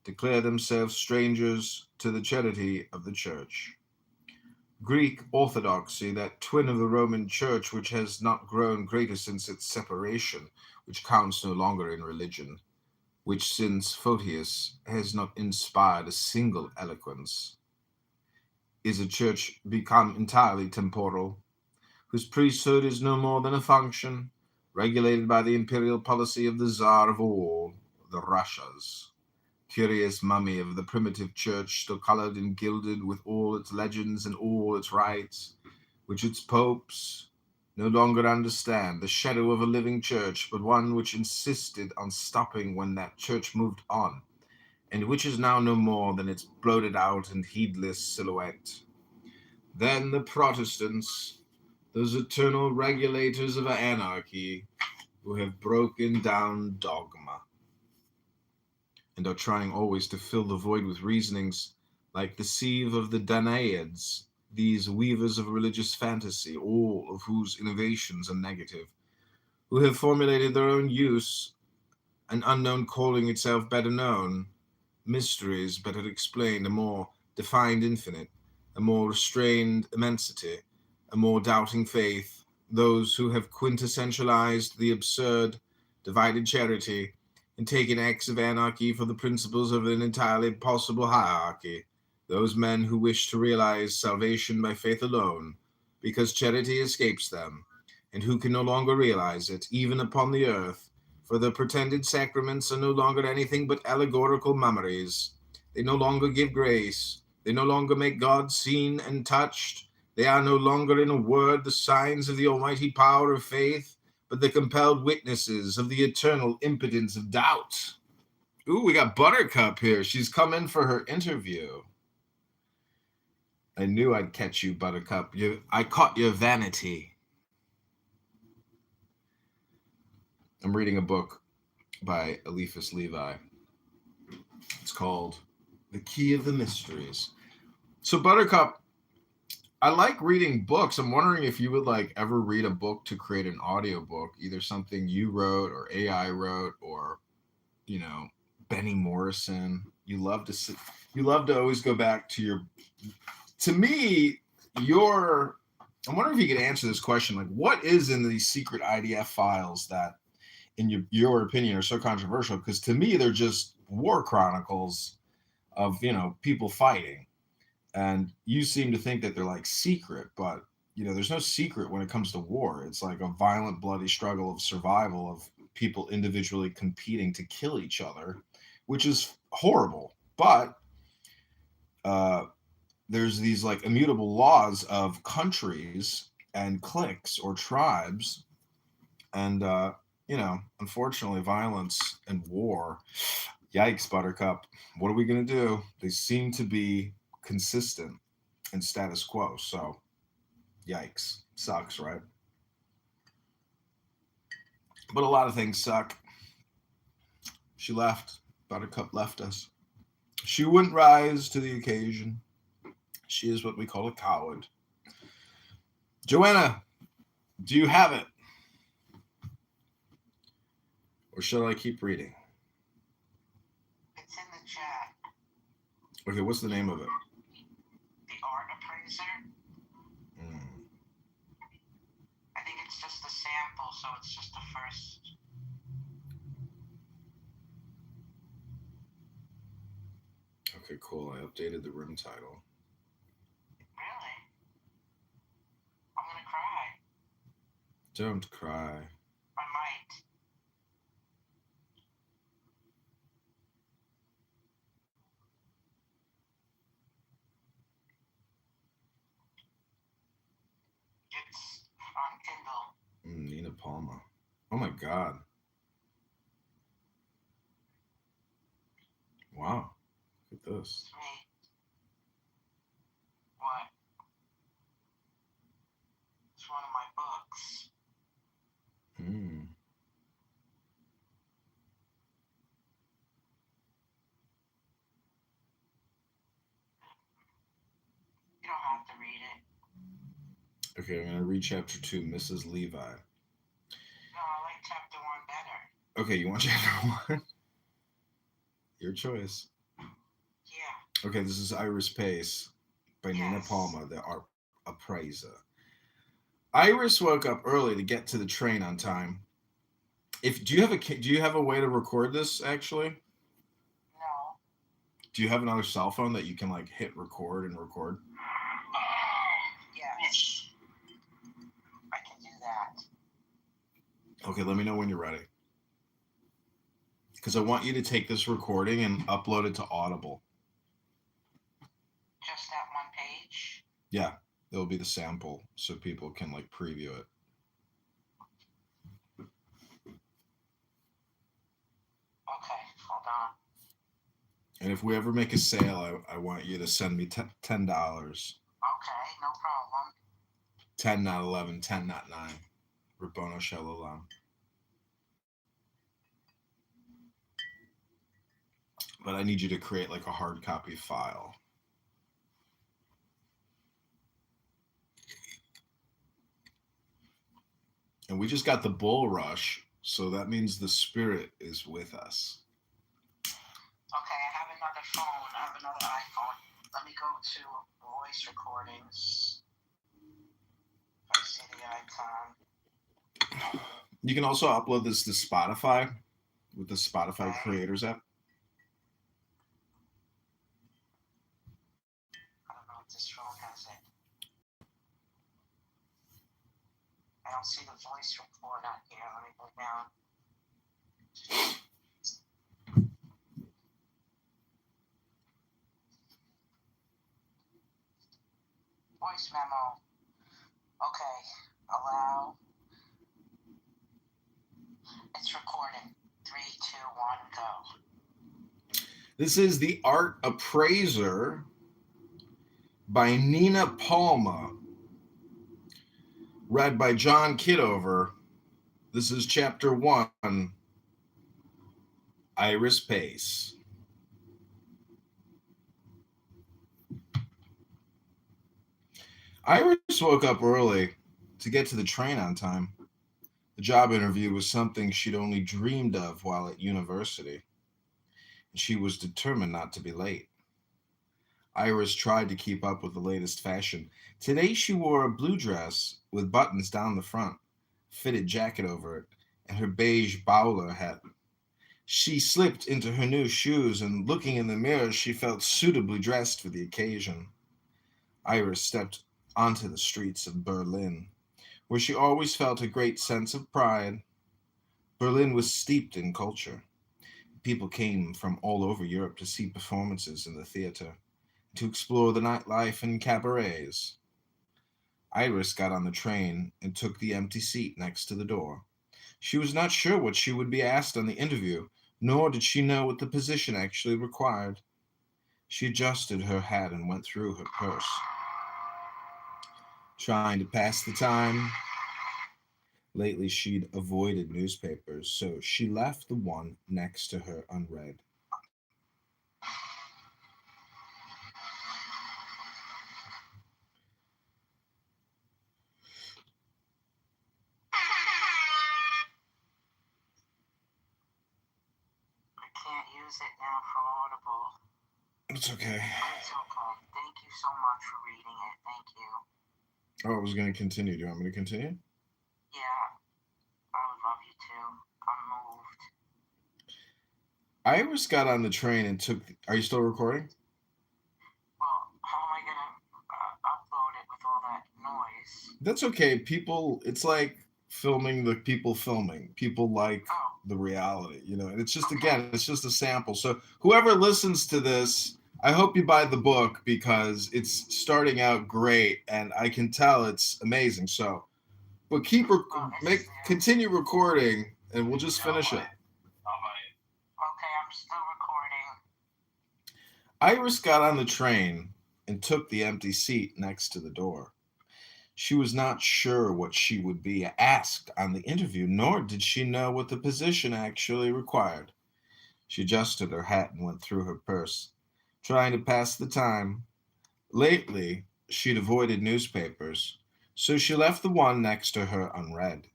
declare themselves strangers to the charity of the Church. Greek Orthodoxy, that twin of the Roman Church, which has not grown greater since its separation, which counts no longer in religion, which since Photius has not inspired a single eloquence, is a church become entirely temporal, whose priesthood is no more than a function, regulated by the imperial policy of the Tsar of all the Russias. Curious mummy of the primitive church, still colored and gilded with all its legends and all its rites, which its popes no longer understand, the shadow of a living church, but one which insisted on stopping when that church moved on, and which is now no more than its bloated out and heedless silhouette. Then the Protestants, those eternal regulators of anarchy, who have broken down dogma, and are trying always to fill the void with reasonings like the sieve of the Danaids, these weavers of religious fantasy, all of whose innovations are negative, who have formulated their own use, an unknown calling itself better known, mysteries better explained, a more defined infinite, a more restrained immensity, a more doubting faith, those who have quintessentialized the absurd, divided charity, and taken acts of anarchy for the principles of an entirely possible hierarchy, those men who wish to realize salvation by faith alone, because charity escapes them, and who can no longer realize it, even upon the earth, for the pretended sacraments are no longer anything but allegorical mummeries. They no longer give grace. They no longer make God seen and touched. They are no longer, in a word, the signs of the almighty power of faith, but the compelled witnesses of the eternal impotence of doubt. Ooh, we got Buttercup here. She's come in for her interview. I knew I'd catch you, Buttercup. I caught your vanity. I'm reading a book by Eliphas Levi. It's called The Key of the Mysteries. So, Buttercup, I like reading books. I'm wondering if you would ever read a book to create an audiobook, either something you wrote or AI wrote, or Benny Morrison. You love to always go back to your. To me, I'm wondering if you could answer this question: what is in these secret IDF files that, in your opinion, are so controversial? Because to me, they're just war chronicles of people fighting. And you seem to think that they're secret, but there's no secret when it comes to war. It's like a violent, bloody struggle of survival of people individually competing to kill each other, which is horrible. But there's these immutable laws of countries and cliques or tribes, and unfortunately, violence and war. Yikes, Buttercup. What are we gonna do? They seem to be consistent and status quo, so yikes. Sucks, right? But a lot of things suck. She left. Buttercup left us. She wouldn't rise to the occasion. She is what we call a coward. Joanna, do you have it? Or shall I keep reading? It's in the chat. Okay, what's the name of it? The Art Appraiser. I think it's just a sample, so it's just the first. Okay, cool. I updated the room title. Really? I'm gonna cry. Don't cry. I might. Kindle. Nina Palma. Oh my God. Wow. Look at this. It's me. What? It's one of my books. Hmm. You don't have to read it. Okay, I'm gonna read chapter 2, Mrs. Levi. No, I like chapter 1 better. Okay, you want chapter 1? Your choice. Yeah. Okay, this is Iris Pace by Nina Yes. Palma, the art appraiser. Iris woke up early to get to the train on time. Do you have a way to record this actually? No. Do you have another cell phone that you can like hit record and record? Yes. I can do that. Okay, let me know when you're ready. Because I want you to take this recording and upload it to Audible. Just that one page? Yeah, it'll be the sample so people can like preview it. Okay, hold on. And if we ever make a sale, I want you to send me $10. Okay, no problem. 10, not 11, 10, not 9. Rabono Shalom. But I need you to create like a hard copy file. And we just got the bull rush, so that means the spirit is with us. Okay, I have another phone. I have another iPhone. Let me go to voice recordings. If I see the icon. You can also upload this to Spotify with the Spotify Creators app. I don't know if this phone has it. I don't see the voice record on here. Let me go down. Voice memo. Okay, allow. It's recording. 3, 2, 1, go. This is The Art Appraiser by Nina Palma, read by John Kitover. This is chapter 1, Iris Pace. Iris woke up early to get to the train on time. The job interview was something she'd only dreamed of while at university, and she was determined not to be late. Iris tried to keep up with the latest fashion. Today she wore a blue dress with buttons down the front, fitted jacket over it, and her beige bowler hat. She slipped into her new shoes, and looking in the mirror, she felt suitably dressed for the occasion. Iris stepped onto the streets of Berlin, where she always felt a great sense of pride. Berlin was steeped in culture. People came from all over Europe to see performances in the theater, to explore the nightlife and cabarets. Iris got on the train and took the empty seat next to the door. She was not sure what she would be asked on the interview, nor did she know what the position actually required. She adjusted her hat and went through her purse, trying to pass the time. Lately, she'd avoided newspapers, so she left the one next to her unread. I can't use it now for Audible. It's okay. It's okay. Thank you so much for reading it. Thank you. Oh, I was going to continue. Do you want me to continue? Yeah, I would love you to. I'm moved. Iris got on the train and took... Are you still recording? Well, how am I going to upload it with all that noise? That's okay. People... It's like filming the people filming. People like the reality, you know? And it's just, again, it's just a sample. So whoever listens to this... I hope you buy the book because it's starting out great and I can tell it's amazing. So But continue recording, and we'll just finish it. Okay, I'm still recording. Iris got on the train and took the empty seat next to the door. She was not sure what she would be asked on the interview, nor did she know what the position actually required. She adjusted her hat and went through her purse, trying to pass the time. Lately, she'd avoided newspapers, so she left the one next to her unread.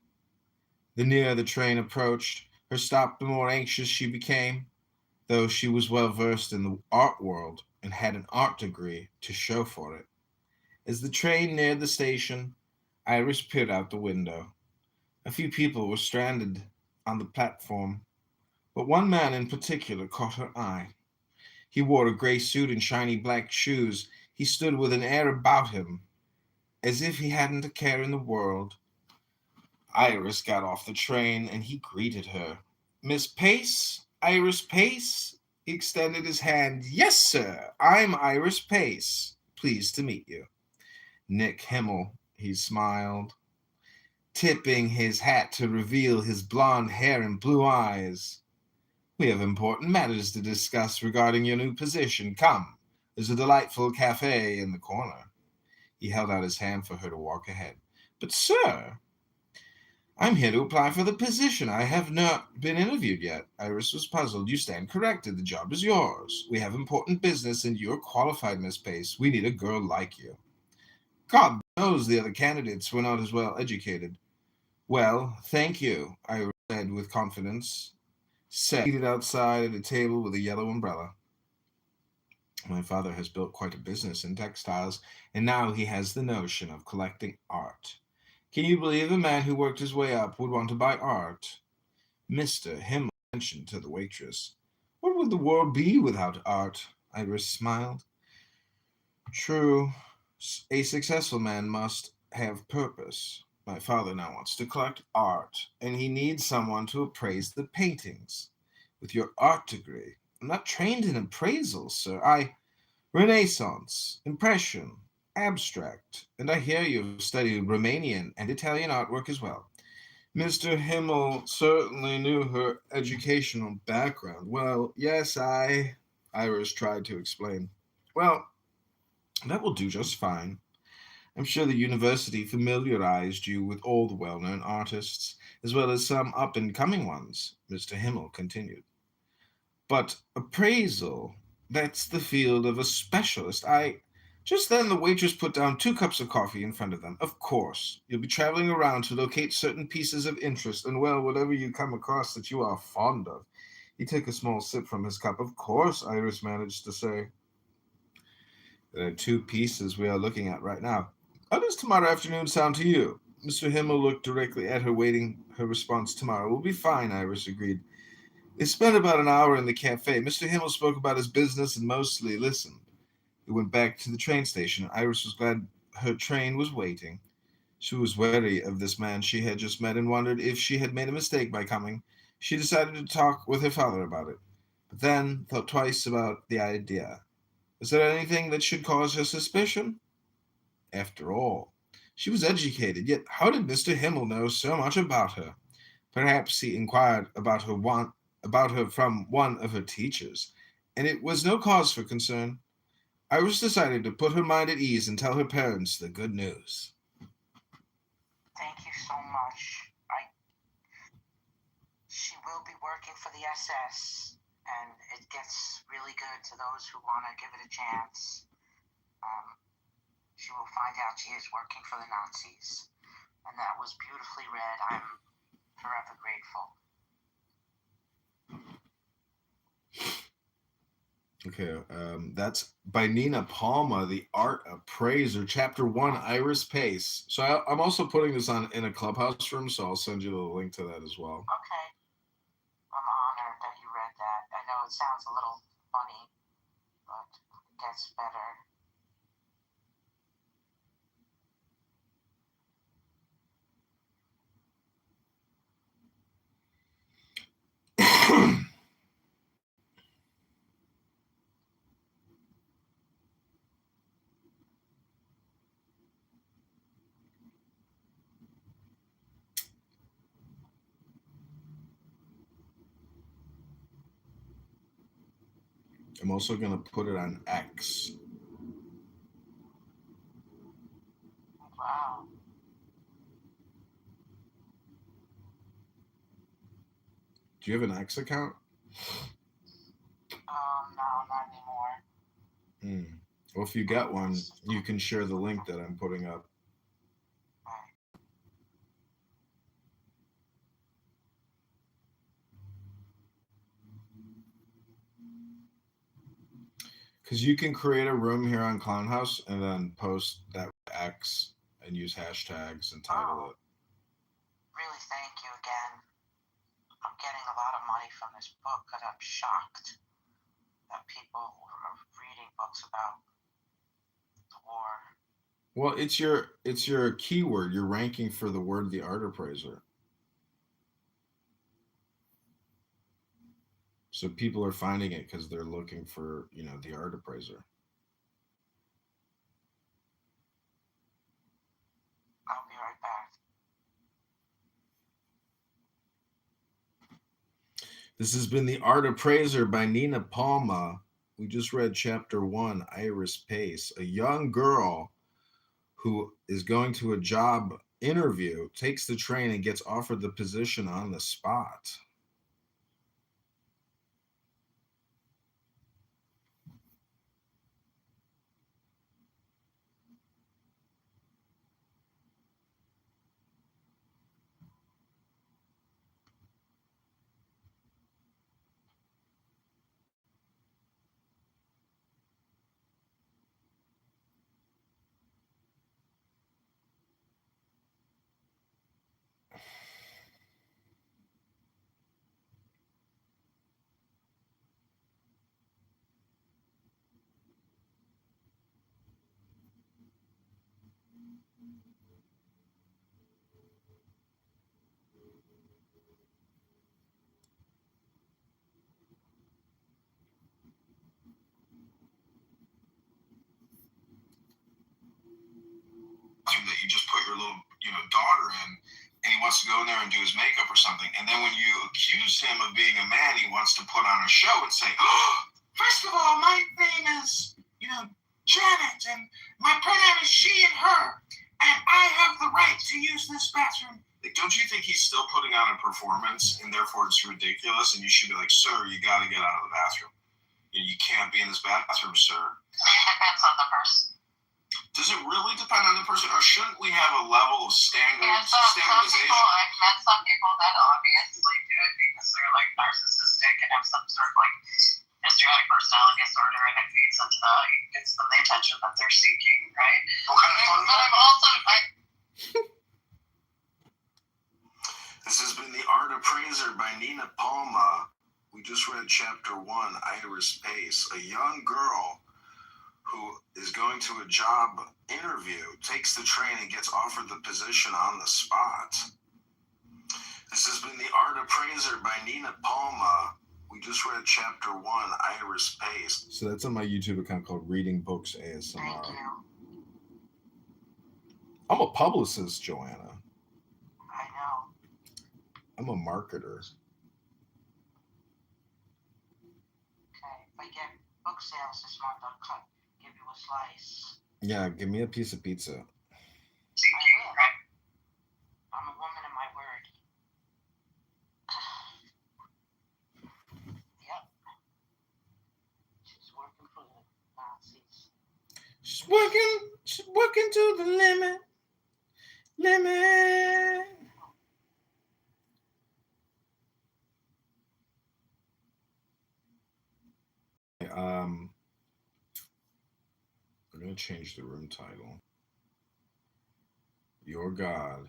The nearer the train approached her stop, the more anxious she became, though she was well versed in the art world and had an art degree to show for it. As the train neared the station, Iris peered out the window. A few people were stranded on the platform, but one man in particular caught her eye. He wore a gray suit and shiny black shoes. He stood with an air about him, as if he hadn't a care in the world. Iris got off the train, and he greeted her. "Miss Pace? Iris Pace?" He extended his hand. "Yes, sir. I'm Iris Pace. Pleased to meet you." "Nick Himmel," he smiled, tipping his hat to reveal his blonde hair and blue eyes. "We have important matters to discuss regarding your new position. Come, there's a delightful cafe in the corner." He held out his hand for her to walk ahead. "But, sir, I'm here to apply for the position. I have not been interviewed yet." Iris was puzzled. "You stand corrected. The job is yours. We have important business, and you're qualified, Miss Pace. We need a girl like you." "God knows the other candidates were not as well educated." "Well, thank you," Iris said with confidence. Seated outside at a table with a yellow umbrella. "My father has built quite a business in textiles, and now he has the notion of collecting art. Can you believe a man who worked his way up would want to buy art?" Mr. Himmel mentioned to the waitress. "What would the world be without art?" Iris smiled. "True. A successful man must have purpose. My father now wants to collect art, and he needs someone to appraise the paintings. With your art degree, I'm not trained in appraisal, sir. Renaissance, Impression, Abstract, and I hear you've studied Romanian and Italian artwork as well." Mr. Himmel certainly knew her educational background. "Well, yes, Iris tried to explain. "Well, that will do just fine. I'm sure the university familiarized you with all the well-known artists, as well as some up-and-coming ones," Mr. Himmel continued. "But appraisal, that's the field of a specialist. Just then the waitress put down 2 cups of coffee in front of them. "Of course, you'll be traveling around to locate certain pieces of interest, and, well, whatever you come across that you are fond of." He took a small sip from his cup. "Of course," Iris managed to say. "There are 2 pieces we are looking at right now. How does tomorrow afternoon sound to you?" Mr. Himmel looked directly at her, waiting her response. "Tomorrow will be fine," Iris agreed. They spent about an hour in the cafe. Mr. Himmel spoke about his business and mostly listened. They went back to the train station. Iris was glad her train was waiting. She was wary of this man she had just met and wondered if she had made a mistake by coming. She decided to talk with her father about it, but then thought twice about the idea. Was there anything that should cause her suspicion? After all, she was educated, yet how did Mr. Himmel know so much about her? Perhaps he inquired about her from one of her teachers, and it was no cause for concern. Iris decided to put her mind at ease and tell her parents the good news. Thank you so much. She will be working for the SS, and it gets really good to those who want to give it a chance. She will find out she is working for the Nazis, and that was beautifully read. I'm forever grateful. Okay, that's by Nina Palma, The Art Appraiser, Chapter 1, Iris Pace. So I'm also putting this on in a Clubhouse room, so I'll send you the link to that as well. Okay. I'm honored that you read that. I know it sounds a little funny, but it gets better. I'm also going to put it on X. Wow. Do you have an X account? No, not anymore. Well, if you get one, you can share the link that I'm putting up. Because you can create a room here on Clown House and then post that X and use hashtags and title it. Really, thank you again. I'm getting a lot of money from this book because I'm shocked that people are reading books about the war. Well, it's your keyword. You're ranking for the word the art appraiser. So people are finding it because they're looking for, the art appraiser. I'll be right back. This has been The Art Appraiser by Nina Palma. We just read chapter 1, Iris Pace, a young girl who is going to a job interview, takes the train and gets offered the position on the spot. That you just put your little, daughter in, and he wants to go in there and do his makeup or something. And then when you accuse him of being a man, he wants to put on a show and say, "Oh, first of all, my name is, Janet, and my pronoun is she and her, and I have the right to use this bathroom." Like, don't you think he's still putting on a performance, and therefore it's ridiculous? And you should be like, "Sir, you got to get out of the bathroom. You can't be in this bathroom, sir." Depends on the person. Does it really depend on the person, or shouldn't we have a level of standardization? I've met some people that obviously do it because they're like narcissistic and have some sort of like histrionic personality disorder, and it feeds into that. It gets them the attention that they're seeking, right? But I'm also This has been The Art Appraiser by Nina Palma. We just read chapter 1, Iris Pace, a young girl who is going to a job interview, takes the train and gets offered the position on the spot. This has been The Art Appraiser by Nina Palma. We just read chapter 1, Iris Pace. So that's on my YouTube account called Reading Books ASMR. Thank you. I'm a publicist, Joanna. I know. I'm a marketer. Okay, if I get book sales this month, I'll give you a slice. Yeah, give me a piece of pizza. I will. I'm a woman of my word. Yep. She's working for the Nazis. She's working to the limit. I'm going to change the room title. Your God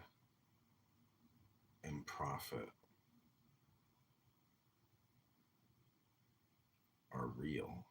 and Prophet are real.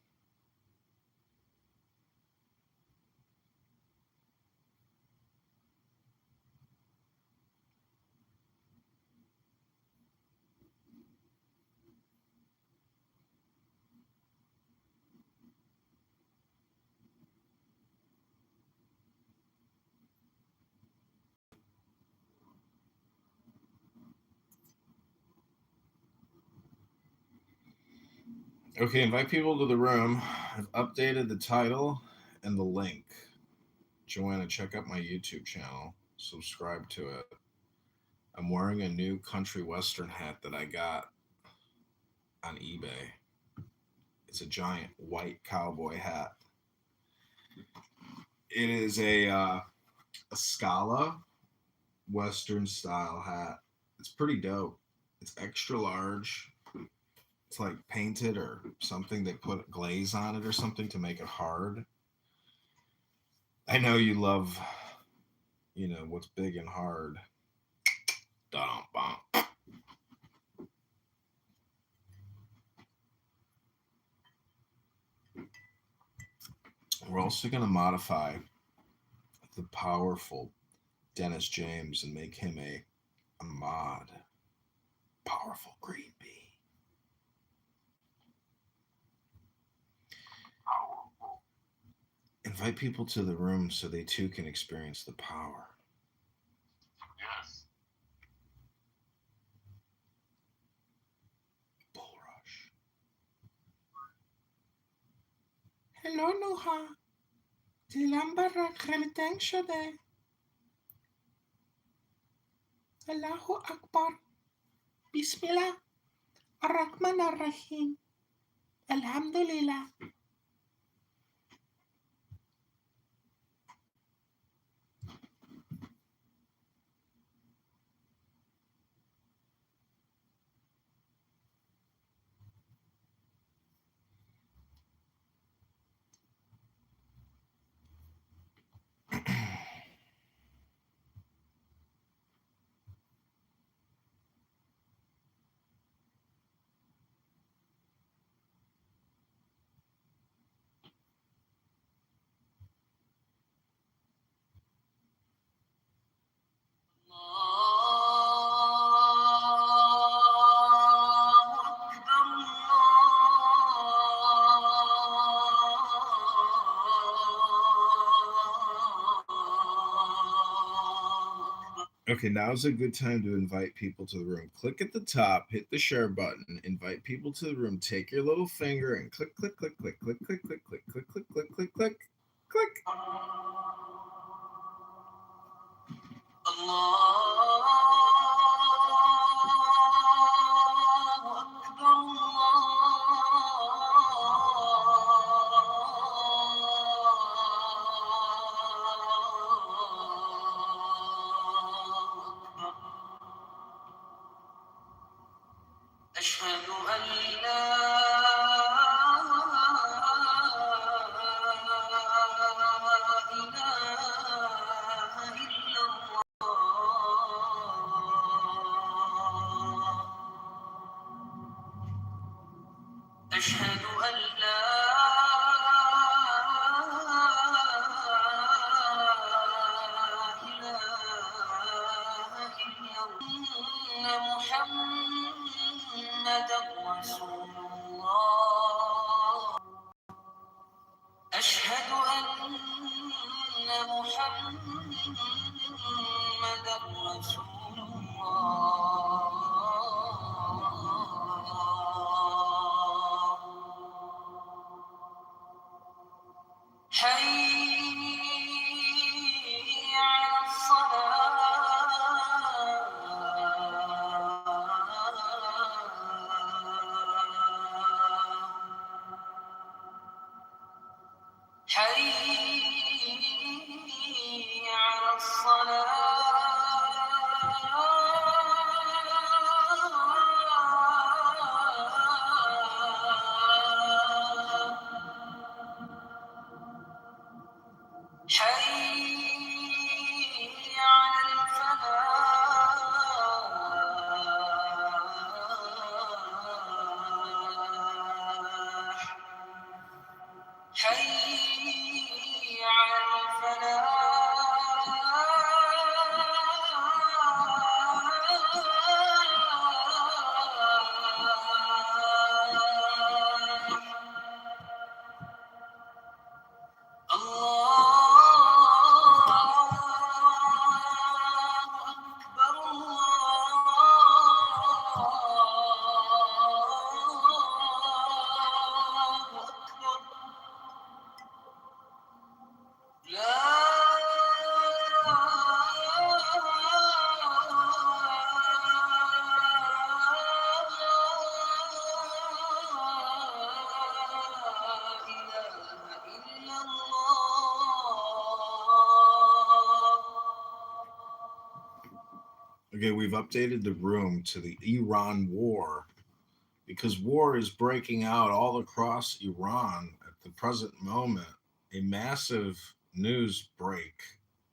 Okay, invite people to the room. I've updated the title and the link. Joanna, check out my YouTube channel. Subscribe to it. I'm wearing a new country western hat that I got on eBay. It's a giant white cowboy hat. It is a Scala western style hat. It's pretty dope. It's extra large. It's like painted or something. They put glaze on it or something to make it hard. I know you love, what's big and hard. Da-dum-bum. We're also going to modify the powerful Dennis James and make him a mod. Powerful green bee. Invite people to the room so they too can experience the power. Yes. Bull rush. Hello, Nuha. دلم برات خیلی تنگ شده. الله اکبر. بسم الله الرحمن الرحیم. الحمدلله. Okay, now's a good time to invite people to the room. Click at the top, hit the share button, invite people to the room, take your little finger and click, click, click, click, click, click, click, click, click, click, click, click, click, click. أشهد أن لا إله إلا الله. أشهد أن لا إله إلا الله. محمدا رسول الله. أشهد أن محمدا رسول الله. حي على الصلاة. حي على الصلاة. حي على الفلاح. حي على الفلاح. الله Okay, we've updated the room to the Iran war because war is breaking out all across Iran at the present moment. A massive news break.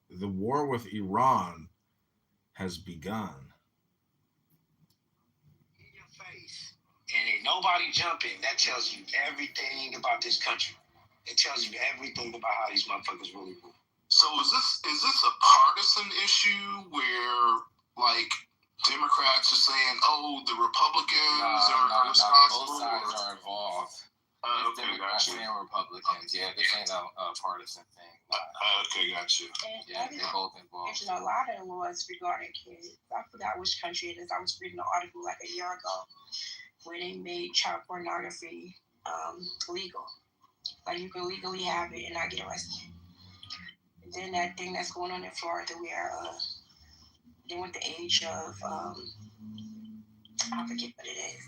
The war with Iran has begun. In your face. And ain't nobody jumping. That tells you everything about this country. It tells you everything about how these motherfuckers really move. So is this a partisan issue where like Democrats are saying, "Oh, the Republicans are responsible"? Both sides are involved. Okay, Democrats gotcha. and Republicans. Yeah, this ain't a partisan thing. Okay, gotcha. Yeah, they're both involved. There's a lot of laws regarding kids. I forgot which country it is. I was reading an article like a year ago where they made child pornography legal. Like you can legally have it and not get arrested. And then that thing that's going on in Florida where they want the age of I forget what it is.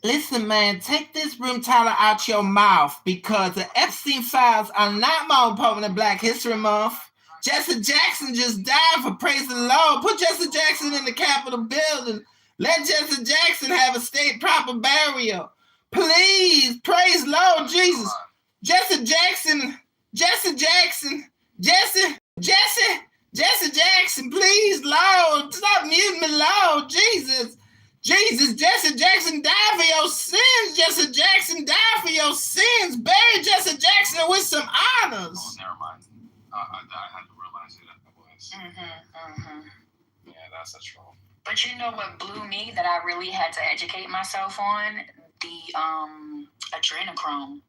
Listen, man, take this room title out your mouth because the Epstein files are not more important than Black History Month. Jesse Jackson just died for praise the Lord. Put Jesse Jackson in the Capitol building. Let Jesse Jackson have a state proper burial. Please, praise Lord Jesus. Jesse Jackson, please, Lord, stop muting me, Lord, Jesus, Jesse Jackson died for your sins. Jesse Jackson died for your sins. Bury Jesse Jackson with some honors. Oh, never mind. I had to realize who that was. Yeah, that's a troll. But you know what blew me that I really had to educate myself on? The adrenochrome.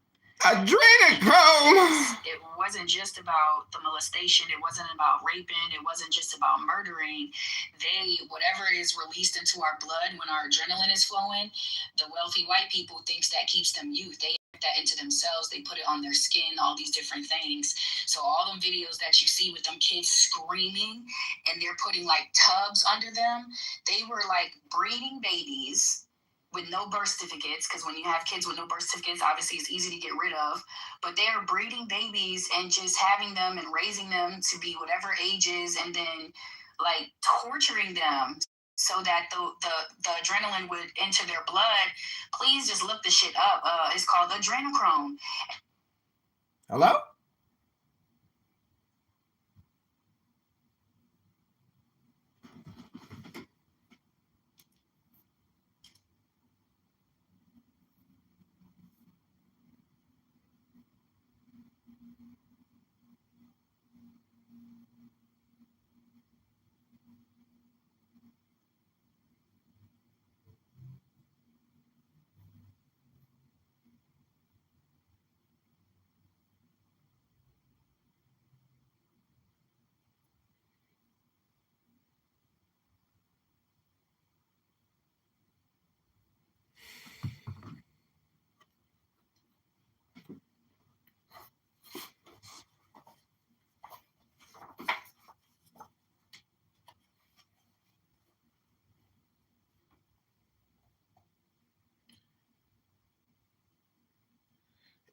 Adrenochrome! It wasn't just about the molestation. It wasn't about raping. It wasn't just about murdering. Whatever is released into our blood when our adrenaline is flowing, the wealthy white people thinks that keeps them youth. They put that into themselves. They put it on their skin, all these different things. So all them videos that you see with them kids screaming and they're putting like tubs under them, they were like breeding babies with no birth certificates, because when you have kids with no birth certificates, obviously it's easy to get rid of, but they're breeding babies and just having them and raising them to be whatever ages and then like torturing them so that the adrenaline would enter their blood. Please just look the shit up. It's called adrenochrome. Hello?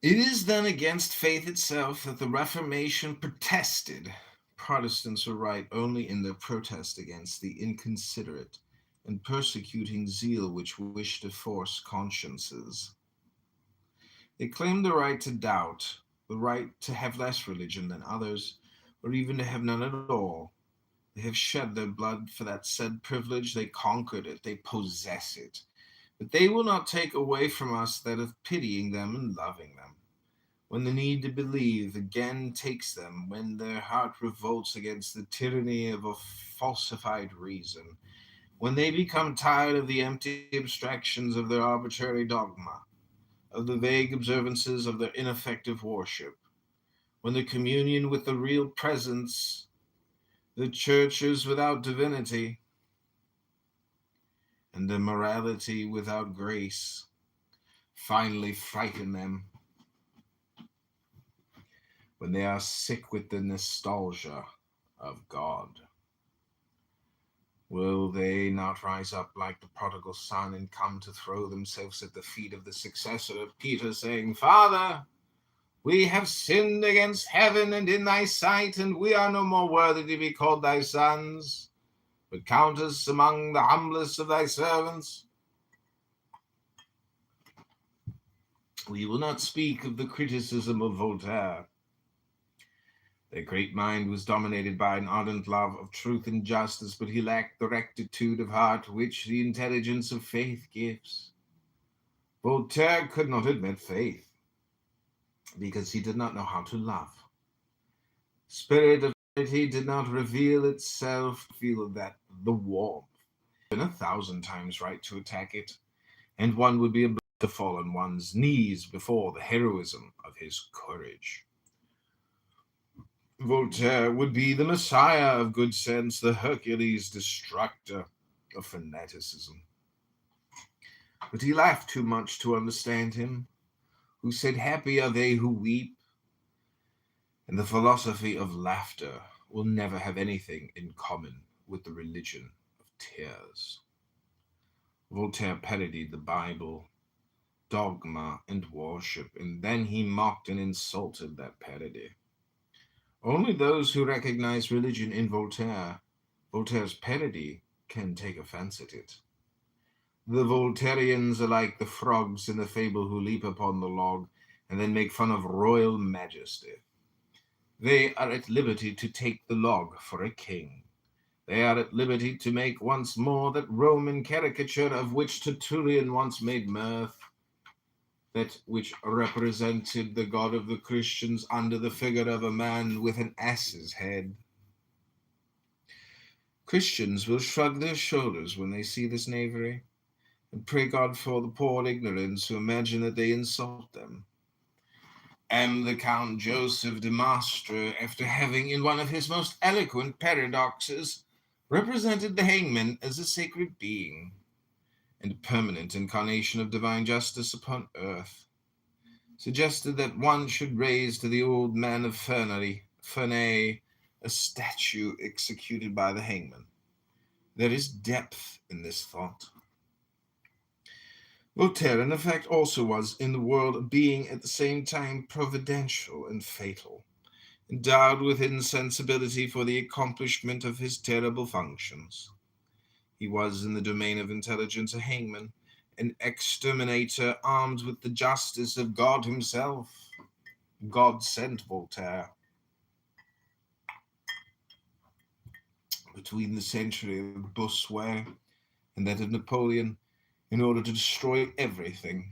It is then against faith itself that the Reformation protested. Protestants are right only in their protest against the inconsiderate and persecuting zeal which wished to force consciences. They claim the right to doubt, the right to have less religion than others, or even to have none at all. They have shed their blood for that said privilege. They conquered it. They possess it. But they will not take away from us that of pitying them and loving them. When the need to believe again takes them, when their heart revolts against the tyranny of a falsified reason, when they become tired of the empty abstractions of their arbitrary dogma, of the vague observances of their ineffective worship, when the communion with the real presence, the churches without divinity, and the morality without grace finally frighten them, when they are sick with the nostalgia of God. Will they not rise up like the prodigal son and come to throw themselves at the feet of the successor of Peter, saying, Father, we have sinned against heaven and in thy sight, and we are no more worthy to be called thy sons. but count us among the humblest of thy servants. We will not speak of the criticism of Voltaire. Their great mind was dominated by an ardent love of truth and justice, but he lacked the rectitude of heart which the intelligence of faith gives. Voltaire could not admit faith, because he did not know how to love. Spirit of charity did not reveal itself, feel that the warmth. Been 1,000 times right to attack it, and one would be obliged to fall on one's knees before the heroism of his courage. Voltaire would be the messiah of good sense, the Hercules destructor of fanaticism. But he laughed too much to understand him, who said, "Happy are they who weep." And the philosophy of laughter will never have anything in common with the religion of tears. Voltaire parodied the Bible, dogma, and worship, and then he mocked and insulted that parody. Only those who recognize religion in Voltaire's parody, can take offense at it. The Voltairians are like the frogs in the fable who leap upon the log and then make fun of royal majesty. They are at liberty to take the log for a king. They are at liberty to make once more that Roman caricature of which Tertullian once made mirth, that which represented the God of the Christians under the figure of a man with an ass's head. Christians will shrug their shoulders when they see this knavery, and pray God for the poor ignorants who imagine that they insult them. And the Count Joseph de Maistre, after having, in one of his most eloquent paradoxes, represented the hangman as a sacred being and a permanent incarnation of divine justice upon earth, suggested that one should raise to the old man of Ferney a statue executed by the hangman. There is depth in this thought. Voltaire, in effect, also was, in the world, a being at the same time providential and fatal, endowed with insensibility for the accomplishment of his terrible functions. He was, in the domain of intelligence, a hangman, an exterminator armed with the justice of God himself. God sent Voltaire. Between the century of Bossuet and that of Napoleon, in order to destroy everything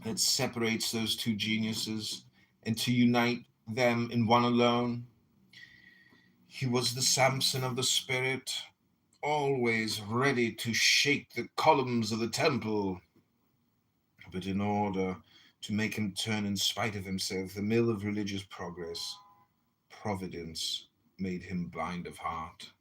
that separates those two geniuses and to unite them in one alone. He was the Samson of the spirit, always ready to shake the columns of the temple. But in order to make him turn in spite of himself the mill of religious progress, Providence made him blind of heart.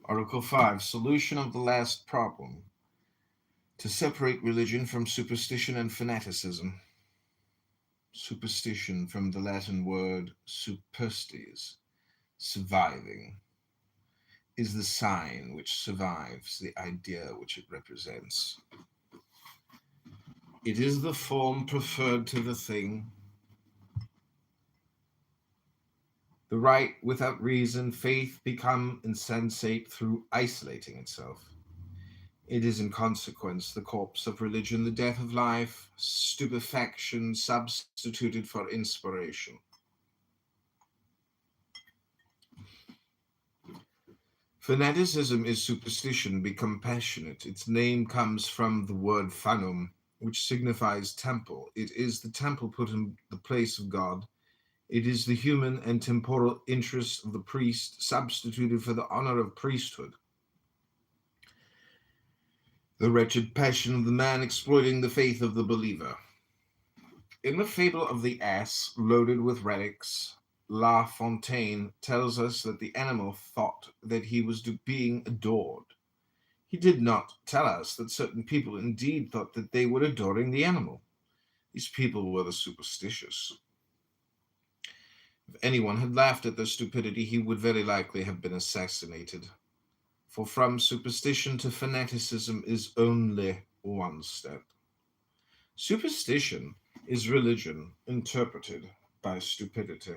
Article 5, Solution of the Last Problem. To separate religion from superstition and fanaticism. Superstition, from the Latin word superstes, surviving, is the sign which survives the idea which it represents. It is the form preferred to the thing. The right without reason, faith become insensate through isolating itself. It is in consequence the corpse of religion, the death of life, stupefaction substituted for inspiration. Fanaticism is superstition, be compassionate. Its name comes from the word fanum, which signifies temple. It is the temple put in the place of God. It is the human and temporal interest of the priest substituted for the honor of priesthood. The wretched passion of the man exploiting the faith of the believer. In the fable of the ass loaded with relics, La Fontaine tells us that the animal thought that he was being adored. He did not tell us that certain people indeed thought that they were adoring the animal. These people were the superstitious. If anyone had laughed at their stupidity, he would very likely have been assassinated. For from superstition to fanaticism is only one step. Superstition is religion interpreted by stupidity.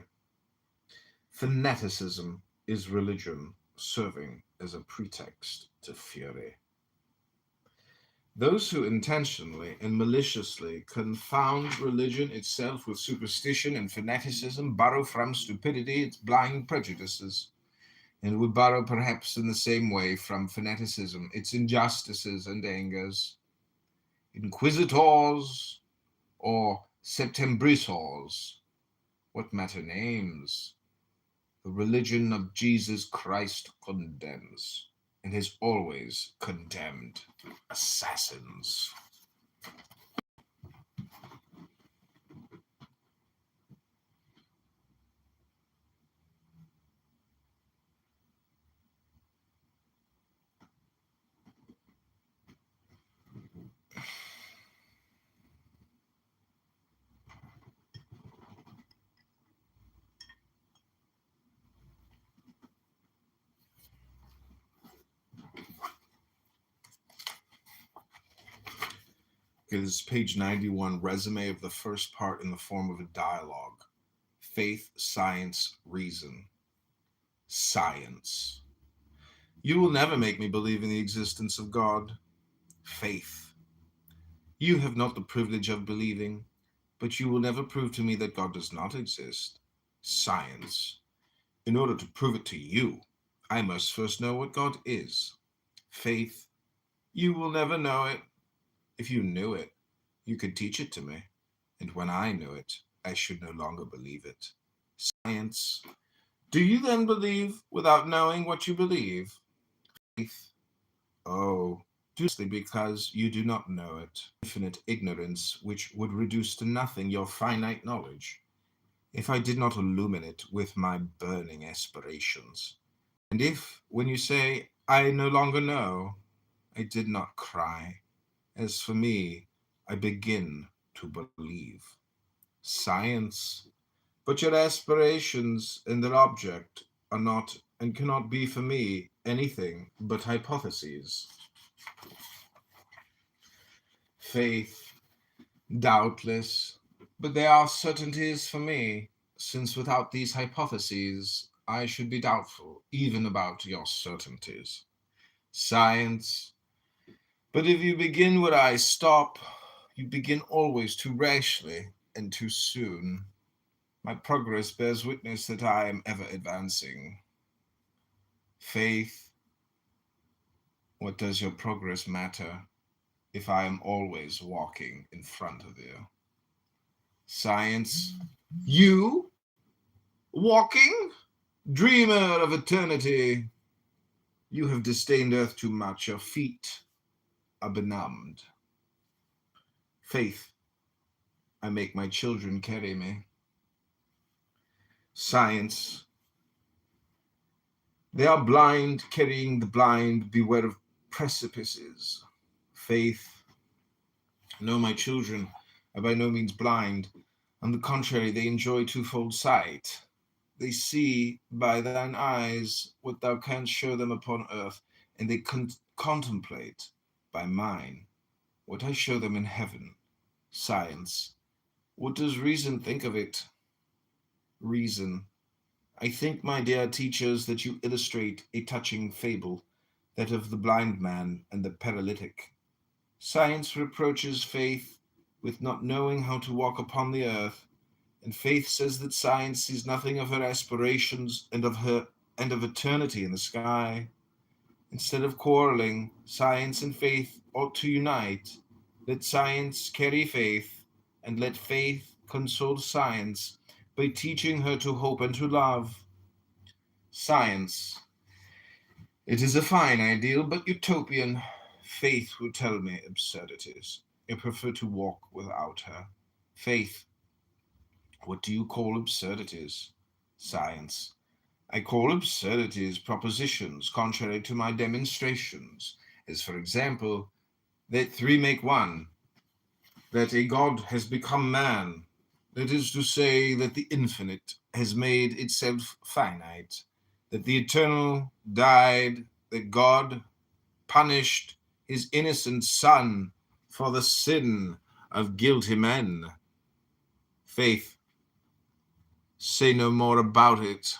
Fanaticism is religion serving as a pretext to fury. Those who intentionally and maliciously confound religion itself with superstition and fanaticism borrow from stupidity its blind prejudices, and would borrow perhaps in the same way from fanaticism its injustices and angers. Inquisitors or Septembrisors, what matter names? The religion of Jesus Christ condemns, and has always condemned assassins. It is page 91, resume of the first part in the form of a dialogue. Faith, science, reason. Science. You will never make me believe in the existence of God. Faith. You have not the privilege of believing, but you will never prove to me that God does not exist. Science. In order to prove it to you, I must first know what God is. Faith. You will never know it. If you knew it, you could teach it to me, and when I knew it, I should no longer believe it. Science. Do you then believe without knowing what you believe? Faith. Oh, justly because you do not know it. Infinite ignorance which would reduce to nothing your finite knowledge, if I did not illumine it with my burning aspirations. And if, when you say, I no longer know, I did not cry. As for me, I begin to believe. Science. But your aspirations and their object are not and cannot be for me anything but hypotheses. Faith. Doubtless. But they are certainties for me, since without these hypotheses I should be doubtful even about your certainties. Science. But if you begin where I stop, you begin always too rashly and too soon. My progress bears witness that I am ever advancing. Faith. What does your progress matter if I am always walking in front of you? Science. You? Walking? Dreamer of eternity. You have disdained earth too much. Your feet are benumbed. Faith. I make my children carry me. Science. They are blind, carrying the blind. Beware of precipices. Faith. No, my children are by no means blind. On the contrary, they enjoy twofold sight. They see by thine eyes what thou canst show them upon earth, and they contemplate by mine what I show them in heaven. Science. What does reason think of it? Reason. I think, my dear teachers, that you illustrate a touching fable, that of the blind man and the paralytic. Science reproaches faith with not knowing how to walk upon the earth, and faith says that science sees nothing of her aspirations and of eternity in the sky. Instead of quarreling, science and faith ought to unite. Let science carry faith, and let faith console science by teaching her to hope and to love. Science. It is a fine ideal, but utopian. Faith will tell me absurdities. I prefer to walk without her. Faith. What do you call absurdities? Science. I call absurdities propositions contrary to my demonstrations, as for example, that three make one, that a God has become man, That is to say that the infinite has made itself finite, that the eternal died, that God punished his innocent son for the sin of guilty men. Faith, say no more about it.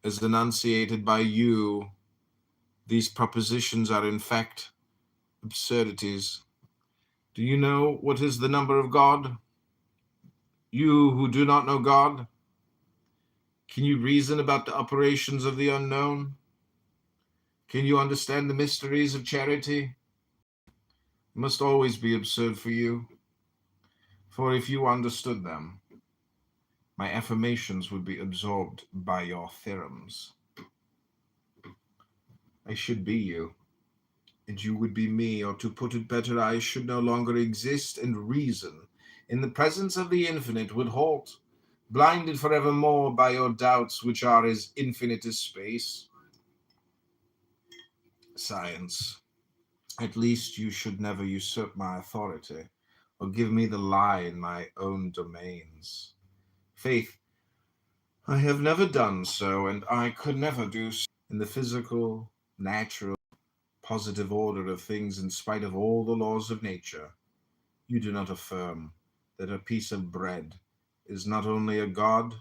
As enunciated by you, these propositions are in fact absurdities. Do you know what is the number of God? You who do not know God, can you reason about the operations of the unknown? Can you understand the mysteries of charity? It must always be absurd for you, for if you understood them, my affirmations would be absorbed by your theorems. I should be you, and you would be me, or to put it better, I should no longer exist, and reason, in the presence of the infinite, would halt, blinded forevermore by your doubts, which are as infinite as space. Science, at least you should never usurp my authority, or give me the lie in my own domains. Faith, I have never done so, and I could never do so. In the physical, natural, positive order of things, in spite of all the laws of nature, you do not affirm that a piece of bread is not only a god,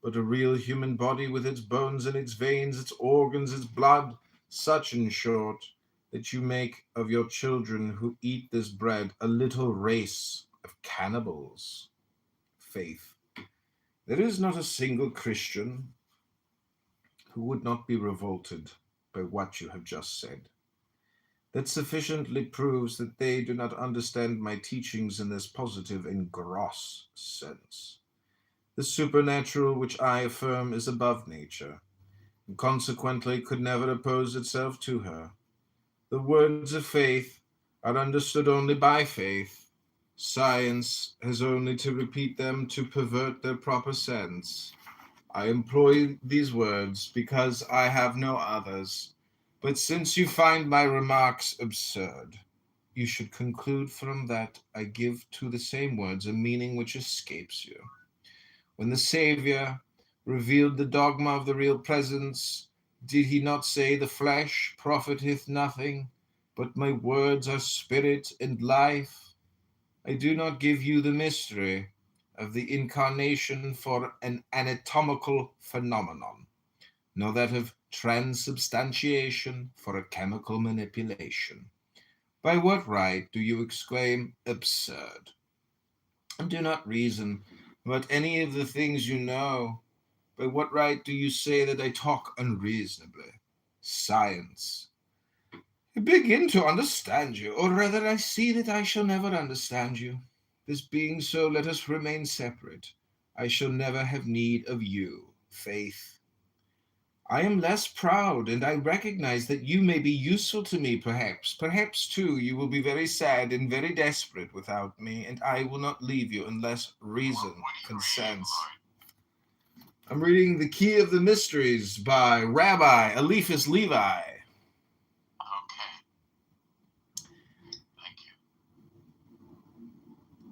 but a real human body with its bones and its veins, its organs, its blood, such, in short, that you make of your children who eat this bread a little race of cannibals. Faith, there is not a single Christian who would not be revolted by what you have just said. That sufficiently proves that they do not understand my teachings in this positive and gross sense. The supernatural which I affirm is above nature, and consequently could never oppose itself to her. The words of faith are understood only by faith. Science has only to repeat them to pervert their proper sense. I employ these words because I have no others. But since you find my remarks absurd, you should conclude from that I give to the same words a meaning which escapes you. When the Savior revealed the dogma of the real presence, did he not say, the flesh profiteth nothing, but my words are spirit and life? I do not give you the mystery of the incarnation for an anatomical phenomenon, nor that of transubstantiation for a chemical manipulation. By what right do you exclaim absurd? And do not reason about any of the things you know. By what right do you say that I talk unreasonably? Science, I begin to understand you, or rather I see that I shall never understand you. This being so, let us remain separate. I shall never have need of you, Faith. I am less proud, and I recognize that you may be useful to me, perhaps. Perhaps, too, you will be very sad and very desperate without me, and I will not leave you unless reason consents. I'm reading The Key of the Mysteries by Rabbi Eliphas Levi.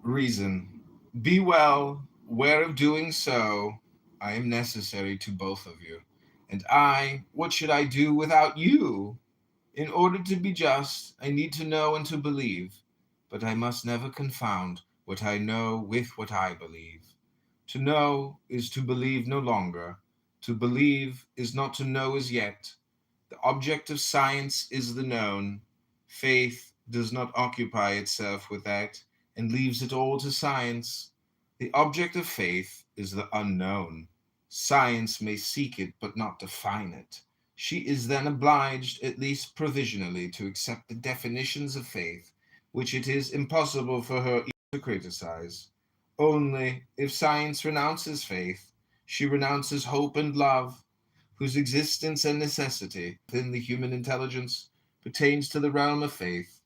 Reason. Be well, where of doing so, I am necessary to both of you. And I, what should I do without you? In order to be just, I need to know and to believe, but I must never confound what I know with what I believe. To know is to believe no longer. To believe is not to know as yet. The object of science is the known. Faith does not occupy itself with that and leaves it all to science. The object of faith is the unknown. Science may seek it but not define it. She is then obliged, at least provisionally, to accept the definitions of faith, which it is impossible for her to criticize. Only if science renounces faith, she renounces hope and love, whose existence and necessity within the human intelligence pertains to the realm of faith.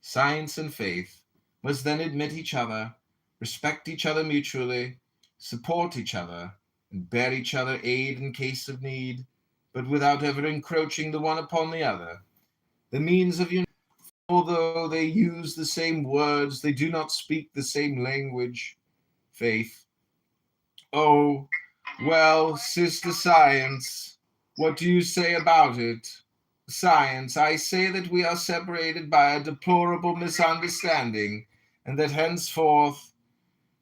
Science and faith must then admit each other, respect each other mutually, support each other, and bear each other aid in case of need, but without ever encroaching the one upon the other. The means of unity, although they use the same words, they do not speak the same language. Faith. Oh, well, Sister Science, what do you say about it? Science, I say that we are separated by a deplorable misunderstanding, and that henceforth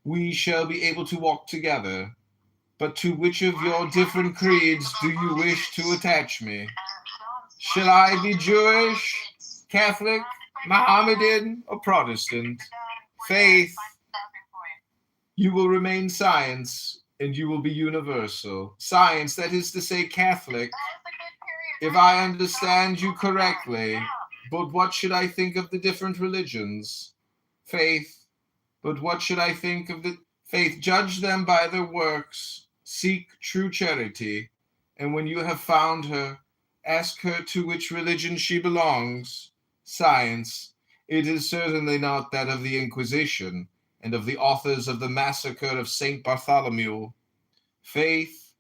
we shall be able to walk together. But to which of your different creeds do you wish to attach me? Shall I be Jewish, Catholic, Mohammedan, or Protestant? Faith, you will remain science, and you will be universal. Science, that is to say Catholic, if I understand you correctly. But what should I think of the different religions? Faith, but what should I think of the... Faith, judge them by their works. Seek true charity. And when you have found her, ask her to which religion she belongs. Science, it is certainly not that of the Inquisition and of the authors of the massacre of St. Bartholomew. Faith,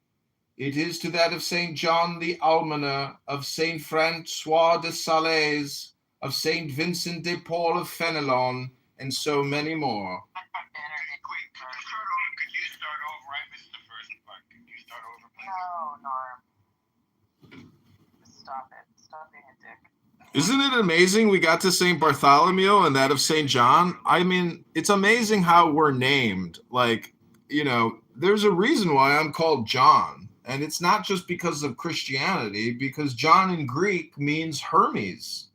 it is to that of St. John the Almoner, of St. Francois de Sales, of St. Vincent de Paul of Fenelon, and so many more. Could you start over? I missed the first part. Could you start over, please? No, Norm. Stop it. Stop being a dick. Isn't it amazing we got to St. Bartholomew and that of St. John? I mean, it's amazing how we're named. Like, you know, there's a reason why I'm called John. And it's not just because of Christianity, because John in Greek means Hermes.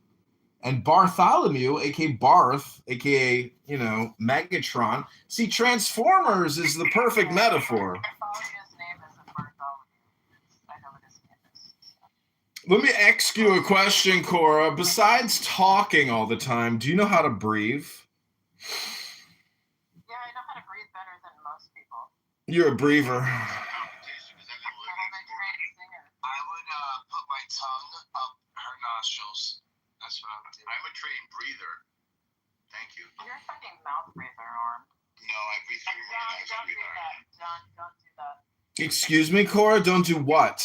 And Bartholomew, aka Barth, aka, you know, Megatron. See, Transformers is the perfect metaphor. Let me ask you a question, Cora. Besides talking all the time, do you know how to breathe? Yeah, I know how to breathe better than most people. You're a breather. I'm a trained singer. I would put my tongue up her nostrils. That's what I would do. I'm a trained breather. Thank you. You're a fucking mouth breather, Norm. No, I breathe through my nose, Don't do sweetheart. that. John, don't do that. Excuse me, Cora? Don't do what?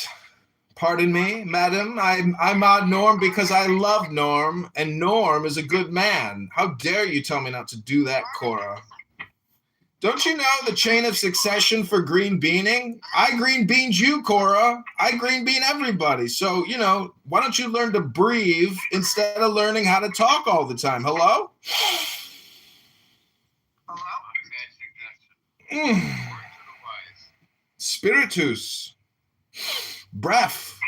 Pardon me, madam? I'm on Norm because I love Norm, and Norm is a good man. How dare you tell me not to do that, Cora? Don't you know the chain of succession for green beaning? I green beaned you, Cora. I green bean everybody. So, you know, why don't you learn to breathe instead of learning how to talk all the time? Hello? Spiritus. Breath.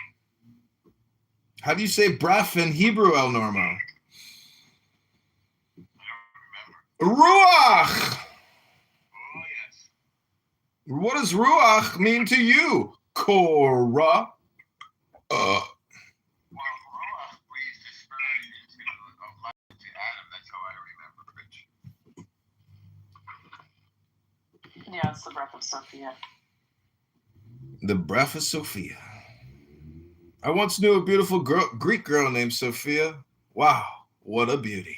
How do you say breath in Hebrew, El Normo? Ruach. What does ruach mean to you, Cora? Well, ruach breathes the spirit of life to Adam. That's how I remember it. Yeah, it's the breath of Sophia. The breath of Sophia. I once knew a beautiful Greek girl named Sophia. Wow, what a beauty.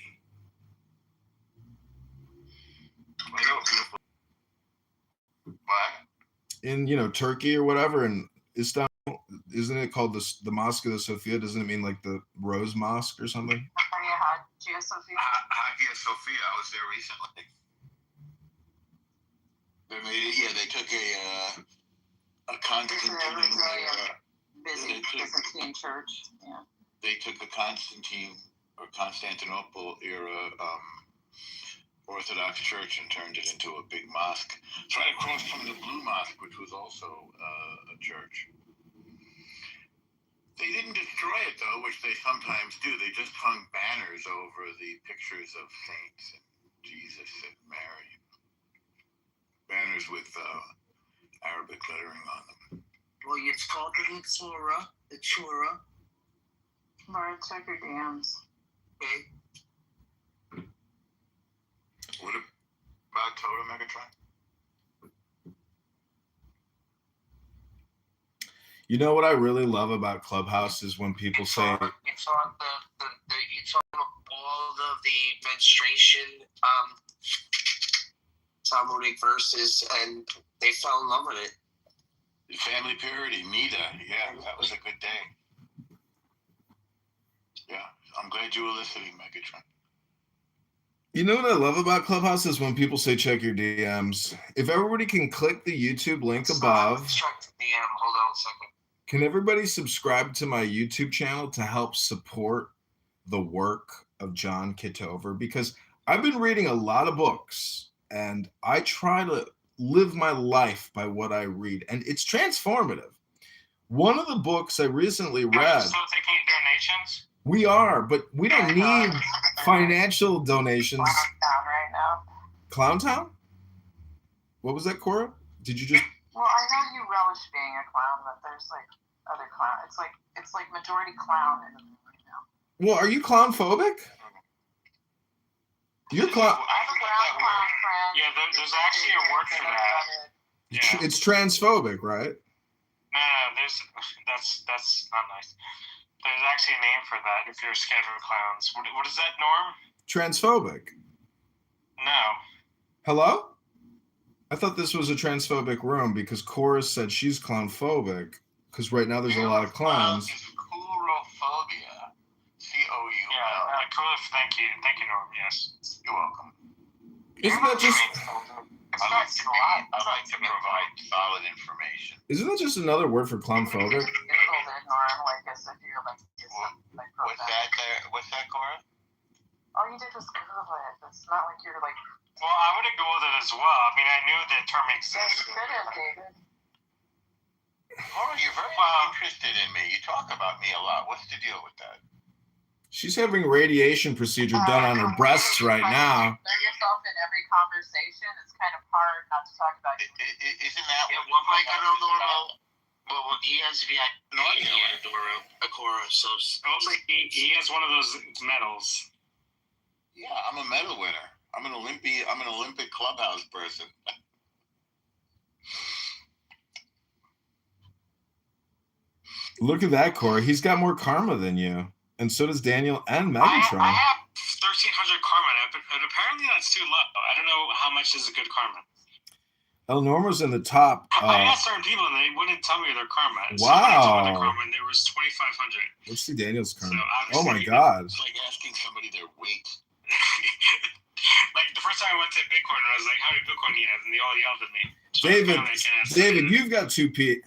In, you know, Turkey or whatever, in Istanbul, isn't it called the Mosque of the Sophia? Doesn't it mean like the Rose Mosque or something? Hagia Sophia. Hagia Sophia. I was there recently. They took a Constantine. Byzantine church. Yeah. They took a Constantine or Constantinople era Orthodox church and turned it into a big mosque. It's right across from the Blue Mosque, which was also a church. They didn't destroy it, though, which they sometimes do. They just hung banners over the pictures of saints and Jesus and Mary. Banners with Arabic lettering on them. Well, it's called the Torah. Lord, check your DMs. Okay. What about Torah, Megatron? You know what I really love about Clubhouse is when people say... It's on it's on all of the menstruation Talmudic verses, and they fell in love with it. The family purity, Nida. Yeah, that was a good day. Yeah, I'm glad you were listening, Megatron. You know what I love about Clubhouse is when people say check your DMs. If everybody can click the YouTube link above, Check the DM. Hold on a second. can everybody subscribe to my YouTube channel to help support the work of John Kitover? Because I've been reading a lot of books and I try to live my life by what I read, and it's transformative. One of the books I recently read. Are you still taking donations? We are, but we don't need financial donations. Down right now. Clowntown? What was that, Cora? Did you just? Well, I know you relish being a clown, but there's like other clown. It's like majority clown in the room right now. Well, are you clown phobic? You're clown. I have a brown clown friend. Yeah, there's actually a word for that. Yeah. It's transphobic, right? No, that's not nice. There's actually a name for that if you're scared of clowns. What is that, Norm? Transphobic. No. Hello? I thought this was a transphobic room because Cora said she's clownphobic because right now there's a lot of clowns. Coulrophobia. C-O-U. Yeah, cool. Thank you, Norm. Yes. You're welcome. Isn't that just? I like to provide solid information. Isn't that just another word for clownphobic? What's that, Cora? All you did was Google it. It's not like you're like. Well, I would have Googled it as well. I mean, I knew the term existed. You could have, David. Cora, you're very interested in me. You talk about me a lot. What's the deal with that? She's having radiation procedure done on her breasts right now. Throw yourself in every conversation. It's kind of hard not to talk about you. Isn't that what Mike? I don't know about. Well, he has VIP Cora, so he has one of those medals. Yeah, I'm a medal winner. I'm an Olympic clubhouse person. Look at that, Cora. He's got more karma than you. And so does Daniel and Megatron. I have 1,300 karma, but apparently that's too low. I don't know how much is a good karma. El Normo's in the top. I asked certain people and they wouldn't tell me their karma. Wow. Somebody told me their karma and there was 2,500. Let's see Daniel's karma. So oh my God. It's like asking somebody their weight. Like the first time I went to Bitcoin, I was like, "How many Bitcoin do you have?" And they all yelled at me. So David, you've got 2P. You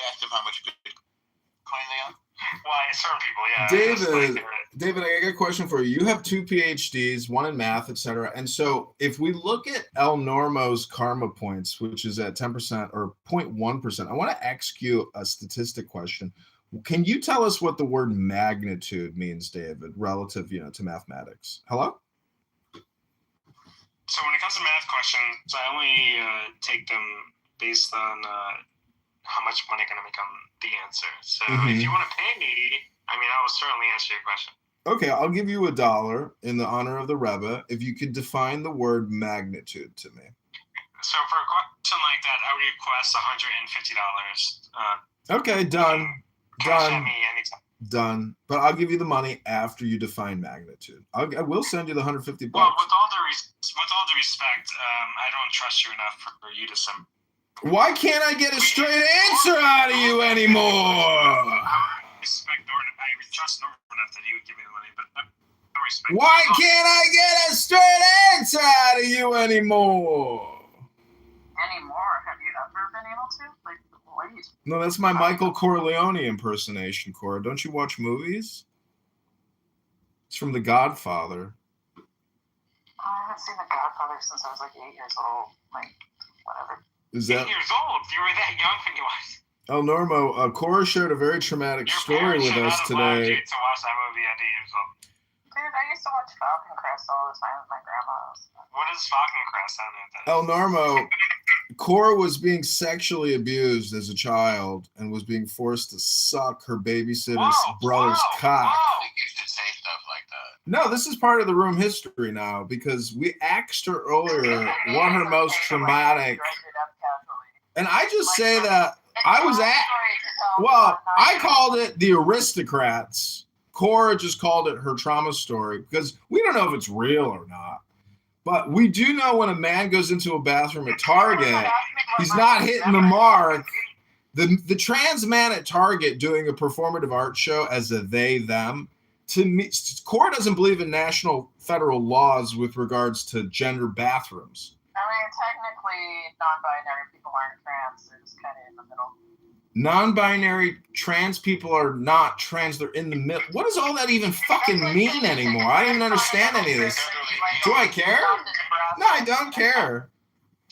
asked them how much Bitcoin they have? Why, certain people, yeah. David, I got a question for you. You have 2 PhDs, one in math, etc. And so if we look at El Normo's karma points, which is at 10% or 0.1%, I want to ask you a statistic question. Can you tell us what the word magnitude means, David, relative, to mathematics? Hello? So when it comes to math questions, I only take them based on how much money can I make on the answer. So if you want to pay me, I will certainly answer your question. Okay, I'll give you $1 in the honor of the Rebbe if you could define the word magnitude to me. So for a question like that, I would request $150. Okay, done. Cash me anytime. Done. But I'll give you the money after you define magnitude. I will send you the $150. Well, with all due respect, I don't trust you enough for you to send. Why can't I get a straight answer out of you anymore? I trust Norman enough that he would give me the money, but I respect. Why can't I get a straight answer out of you anymore? Have you ever been able to? Like, what are you? No, that's my Michael Corleone impersonation, Cora. Don't you watch movies? It's from The Godfather. I haven't seen The Godfather since I was like 8 years old. Like, whatever. Is that 8 years old? You were that young when you watched. El Normo, Cora shared a very traumatic story with us today. To watch that movie at 8 years old. Dude, I used to watch Falcon Crest all the time with my grandma. What is Falcon Crest? El Normo, Cora was being sexually abused as a child and was being forced to suck her babysitter's brother's cock. I think you should say stuff like that. No, this is part of the room history now because we asked her earlier what her most traumatic. And I just say that I called it the aristocrats. Cora just called it her trauma story because we don't know if it's real or not. But we do know when a man goes into a bathroom at Target, he's not hitting the mark. The trans man at Target doing a performative art show as a they, them, to me, Cora doesn't believe in national federal laws with regards to gender bathrooms. I mean, technically, non-binary people aren't trans. They're just kind of in the middle. Non-binary trans people are not trans. They're in the middle. What does all that even fucking mean anymore? I don't even understand any of this. Do I care? No, I don't care.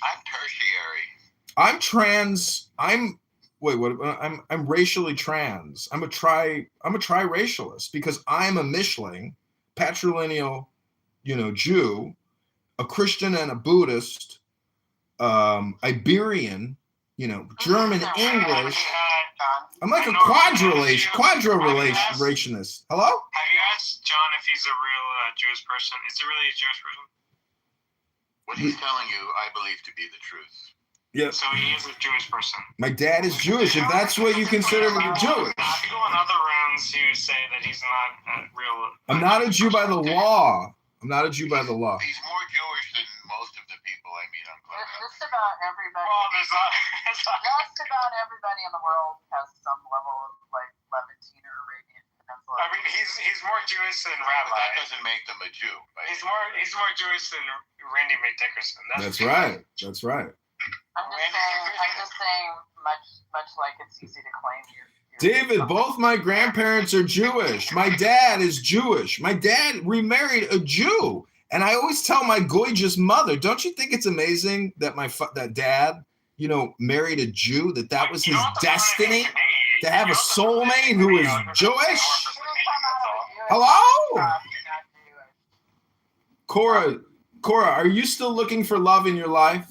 I'm tertiary. I'm trans. I'm racially trans. I'm a triracialist because I'm a Mischling, patrilineal, Jew, a Christian and a Buddhist, Iberian, German, English. I'm like a quadriracialist. Hello? Have you asked John if he's a real Jewish person? Is he really a Jewish person? What he's telling you, I believe to be the truth. Yeah. So he is a Jewish person. My dad is Jewish, if that's what you consider Jewish. People in other rooms who say that he's not real. I'm not a Jew by the law. I'm not a Jew by the law. He's more Jewish than most of the people I meet on Clubhouse. Just about everybody. Well, just about everybody in the world has some level of like Levantine or Arabian Peninsula. I mean, he's more Jewish than Rabbi. But that doesn't make them a Jew. Right? He's more Jewish than Randy McDickerson. That's right. That's right. I'm just saying, much like it's easy to claim you. David, both my grandparents are Jewish. My dad is Jewish. My dad remarried a Jew. And I always tell my gorgeous mother, don't you think it's amazing that that dad, married a Jew, that was his destiny to have a soulmate who is Jewish? Hello? Cora, are you still looking for love in your life?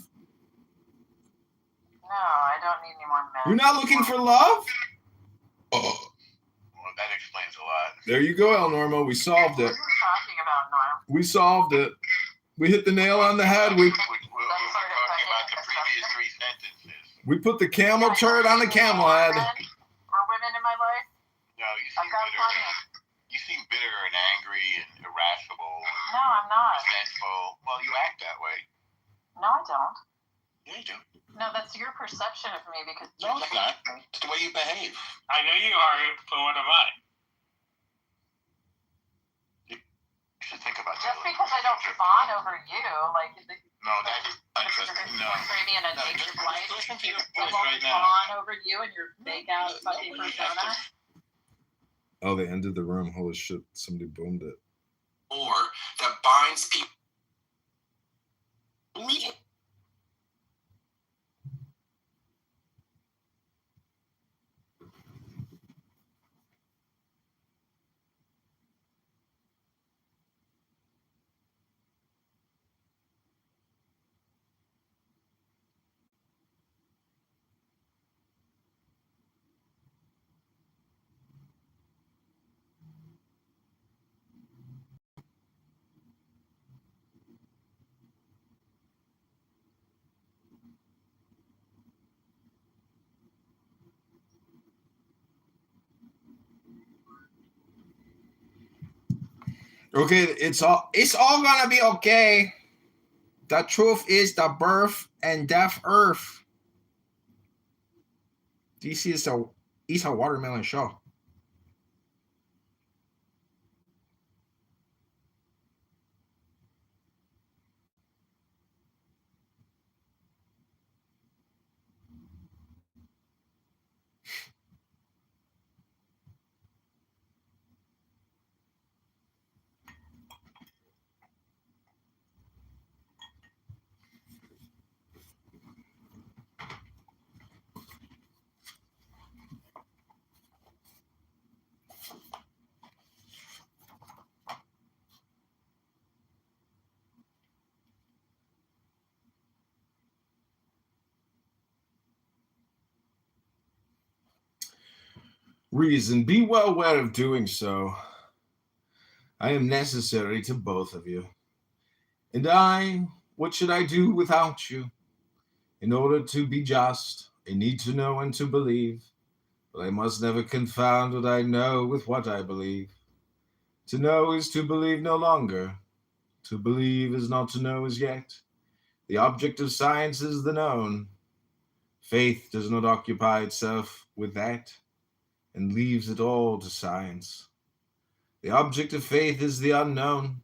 No, I don't need any more men. You're not looking for love? Well, that explains a lot. There you go, El Normo. We solved it. What are you talking about, Norm? We solved it. We hit the nail on the head. We're talking about the previous 3 sentences. We put the camel turd on the camel head. Or women in my life? No, you seem bitter and angry and irascible. No, I'm not. Resentful. Well, you act that way. No, I don't. Yeah, you do. No, that's your perception of me because. No, it's not. It's the way you behave. I know you are, but what am I? You should think about that. Just because I don't fawn over you, like. No, that is interesting. No. Maybe in a nature life. Listen to your I voice won't right now. fawn over you and your fake out fucking persona. Oh, they ended the room. Holy shit. Somebody boomed it. Or that binds people. Meet it. Okay, it's all gonna be okay. The truth is the birth and death earth. DC is a watermelon show. Reason, be well aware of doing so. I am necessary to both of you. And what should I do without you? In order to be just, I need to know and to believe, but I must never confound what I know with what I believe. To know is to believe no longer. To believe is not to know as yet. The object of science is the known. Faith does not occupy itself with that, and leaves it all to science. The object of faith is the unknown.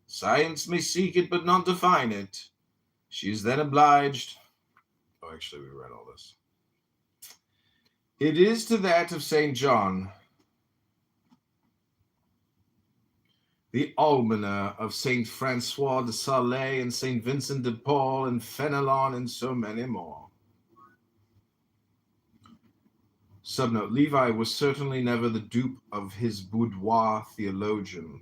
Science may seek it but not define it. She is then obliged. Oh, actually, we read all this. It is to that of St. John, the almoner of St. Francois de Sales and St. Vincent de Paul and Fenelon and so many more. Subnote, Levi was certainly never the dupe of this boudoir theologian.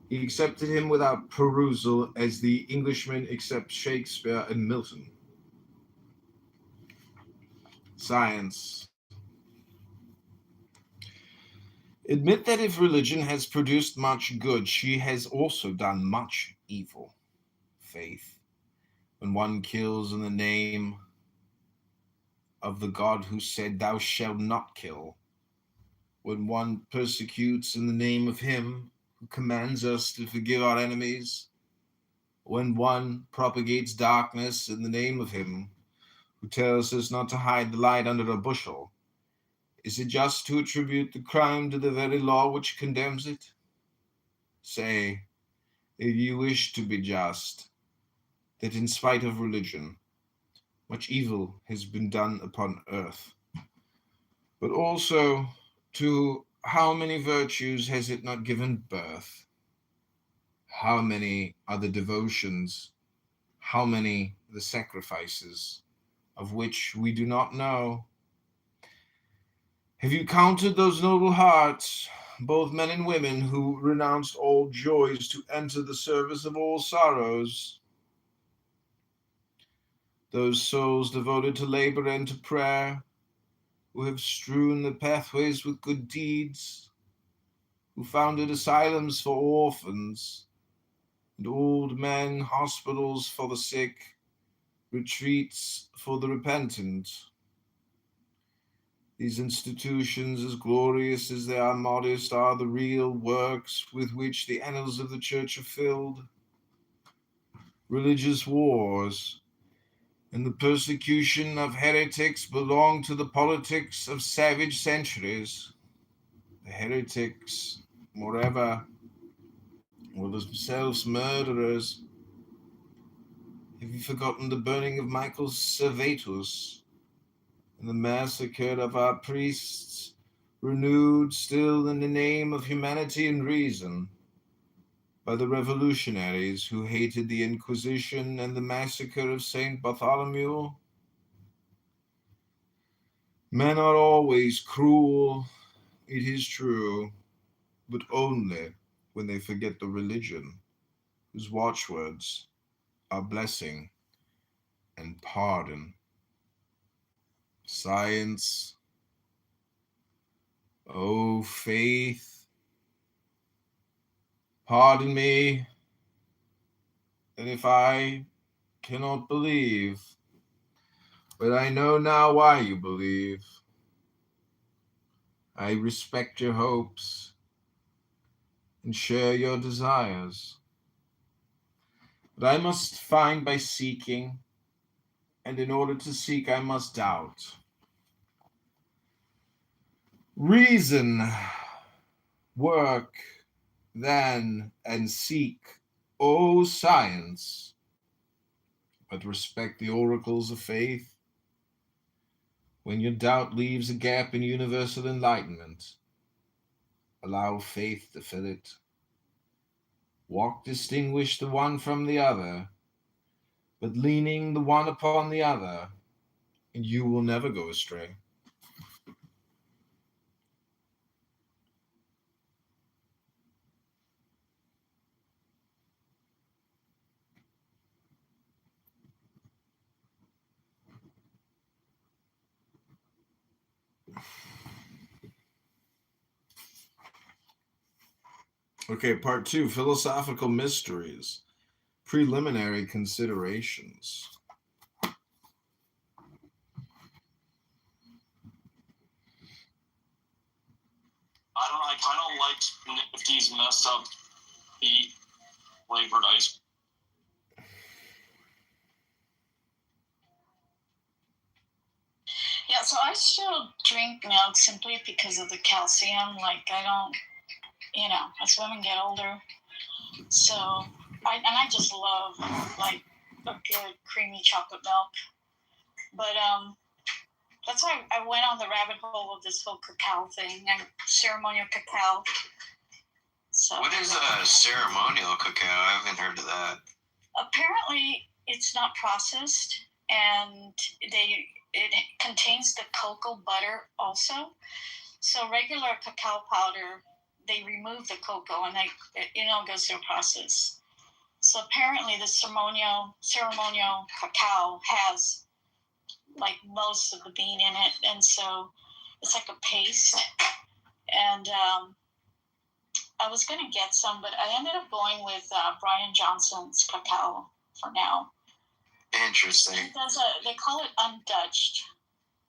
He accepted him without perusal as the Englishmen accept Shakespeare and Milton. Science. Admit that if religion has produced much good, she has also done much evil. Faith. When one kills in the name of the God who said, "Thou shalt not kill." When one persecutes in the name of him who commands us to forgive our enemies. When one propagates darkness in the name of him who tells us not to hide the light under a bushel. Is it just to attribute the crime to the very law which condemns it? Say, if you wish to be just, that in spite of religion, much evil has been done upon earth. But also, to how many virtues has it not given birth? How many are the devotions? How many the sacrifices of which we do not know? Have you counted those noble hearts, both men and women, who renounced all joys to enter the service of all sorrows? Those souls devoted to labor and to prayer, who have strewn the pathways with good deeds, who founded asylums for orphans and old men, hospitals for the sick, retreats for the repentant. These institutions, as glorious as they are modest, are the real works with which the annals of the Church are filled. Religious wars and the persecution of heretics belong to the politics of savage centuries. The heretics, moreover, were themselves murderers. Have you forgotten the burning of Michael Servetus and the massacre of our priests, renewed still in the name of humanity and reason by the revolutionaries who hated the Inquisition and the massacre of St. Bartholomew? Men are always cruel, it is true, but only when they forget the religion whose watchwords are blessing and pardon. Science, oh faith, pardon me, and if I cannot believe, but I know now why you believe. I respect your hopes and share your desires, but I must find by seeking, and in order to seek I must doubt. Reason, work, then, and seek, O science, but respect the oracles of faith. When your doubt leaves a gap in universal enlightenment, allow faith to fill it. Walk distinguish the one from the other, but leaning the one upon the other, and you will never go astray. Okay, part 2, philosophical mysteries, preliminary considerations. I kind of like Nifty's messed up beet flavored ice. Yeah, so I still drink milk simply because of the calcium. Like I don't, as women get older, so I just love like a good creamy chocolate milk. But that's why I went on the rabbit hole of this whole cacao thing and ceremonial cacao. So What is ceremonial cacao? I haven't heard of that. Apparently, it's not processed, and it contains the cocoa butter also. So regular cacao powder, they remove the cocoa and it goes through a process. So apparently, the ceremonial cacao has like most of the bean in it, and so it's like a paste. And I was gonna get some, but I ended up going with Brian Johnson's cacao for now. Interesting. They call it undutched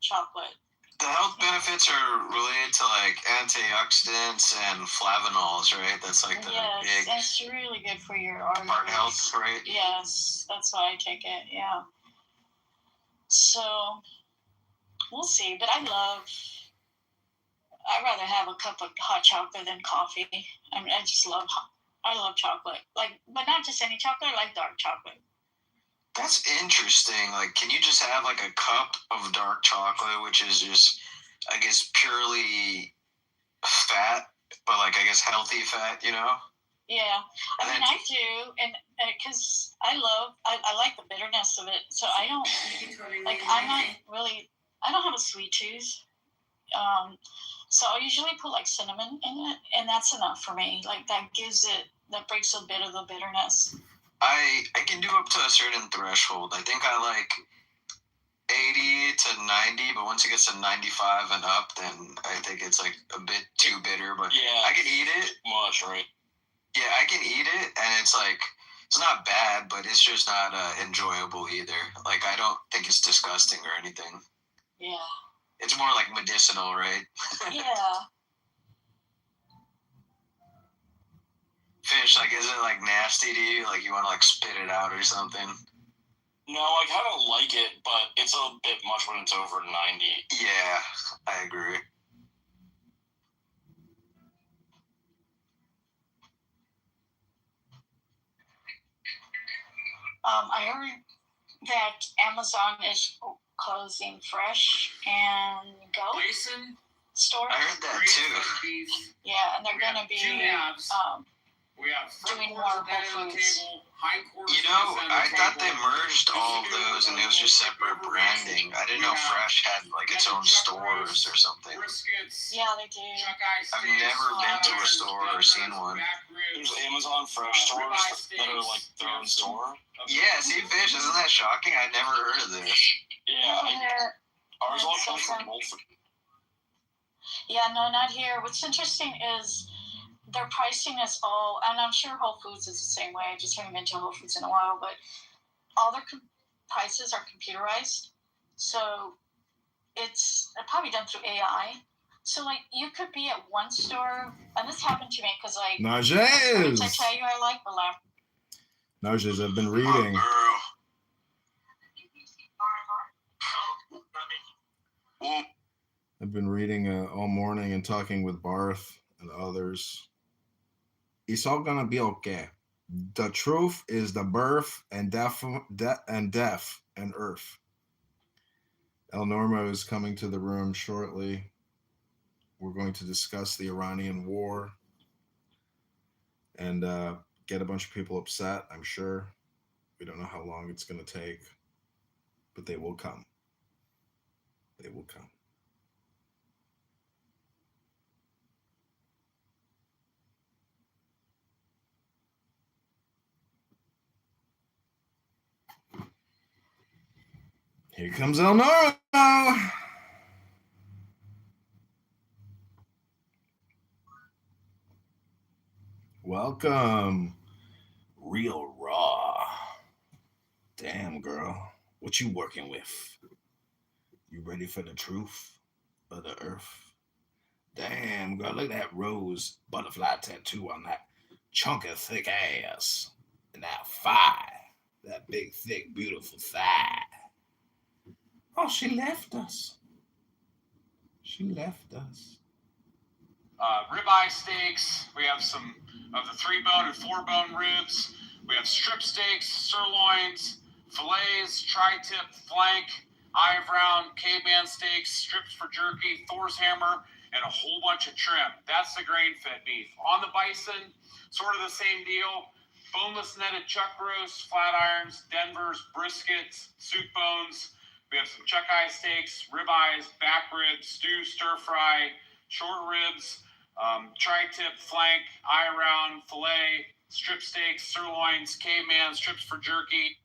chocolate. The health benefits are related to like antioxidants and flavonols, right? That's like the big. It's really good for your arteries. Heart health, right? Yes, that's why I take it. Yeah. So we'll see, but I'd rather have a cup of hot chocolate than coffee. I mean, I love chocolate. Like, but not just any chocolate. I like dark chocolate. That's interesting. Like, can you just have like a cup of dark chocolate, which is just, I guess, purely fat, but like, I guess, healthy fat, Yeah. I mean, I do. And because I like the bitterness of it. So I don't, I don't have a sweet tooth. So I usually put like cinnamon in it, and that's enough for me. Like that breaks a bit of the bitterness. I can do up to a certain threshold. I think I like 80 to 90, but once it gets to 95 and up, then I think it's like a bit too bitter. But yeah, I can eat it. Much, right? Yeah, I can eat it, and it's like, it's not bad, but it's just not enjoyable either. Like, I don't think it's disgusting or anything. Yeah. It's more like medicinal, right? Yeah. Fish, like, is it like nasty to you? Like, you want to like spit it out or something? No, I kind of like it, but it's a bit much when it's over 90. Yeah, I agree. I heard that Amazon is closing Fresh and Go stores. I heard that too. Yeah, and they're going to be doing more Whole Foods. I thought they merged all of those and it was just separate branding. I didn't know Fresh had like its own stores or something. Yeah, they do. I've never been to a store or seen one. There's Amazon Fresh stores that are like their own store. Yeah, see, Fish, isn't that shocking? I never heard of this. Yeah, ours all comes from Wolford. Yeah, no, not here. What's interesting is their pricing is all, and I'm sure Whole Foods is the same way. I just haven't been to Whole Foods in a while, but all their prices are computerized. So it's probably done through AI. So, like, you could be at one store, and this happened to me because, like, Najes! I tell you I like the lamp. Najes, I've been reading. I've been reading all morning and talking with Barth and others. It's all gonna be okay. The truth is the birth and death and earth. El Normo is coming to the room shortly. We're going to discuss the Iranian war and get a bunch of people upset, I'm sure. We don't know how long it's going to take, but they will come. They will come. Here comes El Normo. Welcome. Real raw. Damn, girl. What you working with? You ready for the truth of the earth? Damn, girl. Look at that rose butterfly tattoo on that chunk of thick ass. And that thigh. That big, thick, beautiful thigh. Oh, she left us. She left us. Ribeye steaks. We have some of the 3-bone and 4-bone ribs. We have strip steaks, sirloins, fillets, tri-tip, flank, eye of round, caveman steaks, strips for jerky, Thor's hammer, and a whole bunch of trim. That's the grain-fed beef. On the bison, sort of the same deal. Boneless netted chuck roasts, flat irons, Denvers, briskets, soup bones. We have some chuck eye steaks, ribeyes, back ribs, stew, stir fry, short ribs, tri-tip, flank, eye round, fillet, strip steaks, sirloins, caveman, strips for jerky.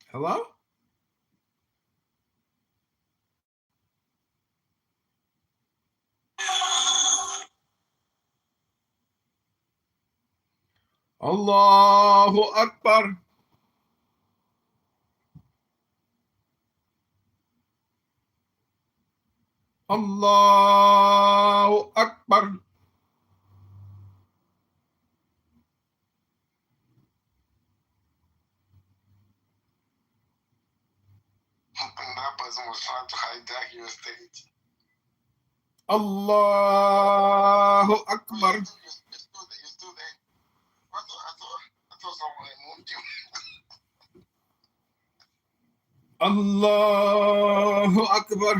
Hello? Allahu Akbar. Allahu Akbar. That person was trying to hijack your stage. Allahu Akbar. You're still there. I thought someone had moved you. Allahu Akbar.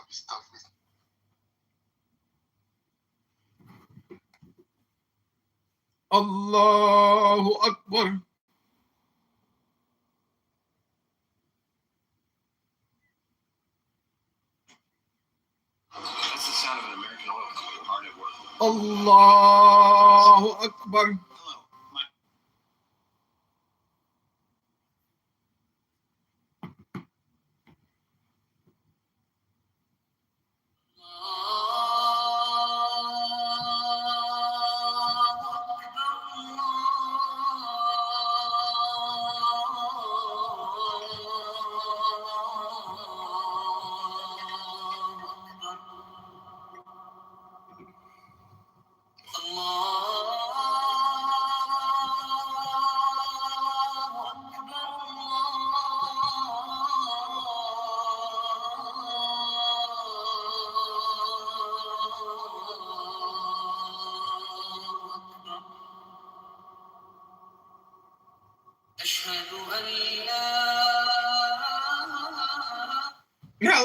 Stop it. Allahu Akbar. That's the sound of an American oil company hard at work. Allahu Akbar.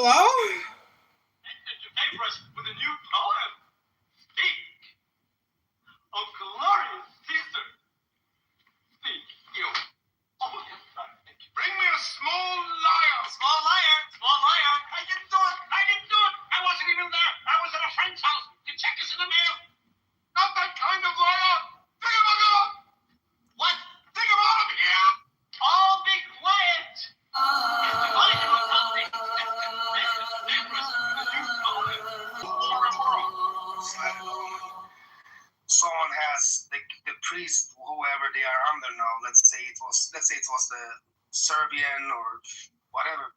Hello? Did you pay for us with a new poem? Speak, oh glorious Caesar. Speak, you. Oh, yes, I thank you. Bring me a small liar. Small liar. Small liar. I didn't do it. I wasn't even there. I was at a friend's house. The check is in the mail. Not that kind of liar. Think him out. What? Think him out of here. All be quiet. Someone has the priest, whoever they are under now. Let's say it was the Serbian or whatever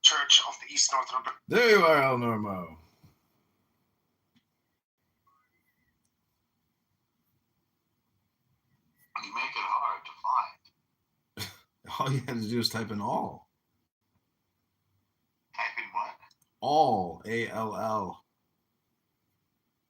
church of the East Orthodox. There you are, El Normo. You make it hard to find. All you had to do is type in all. Type in what? All, A-L-L.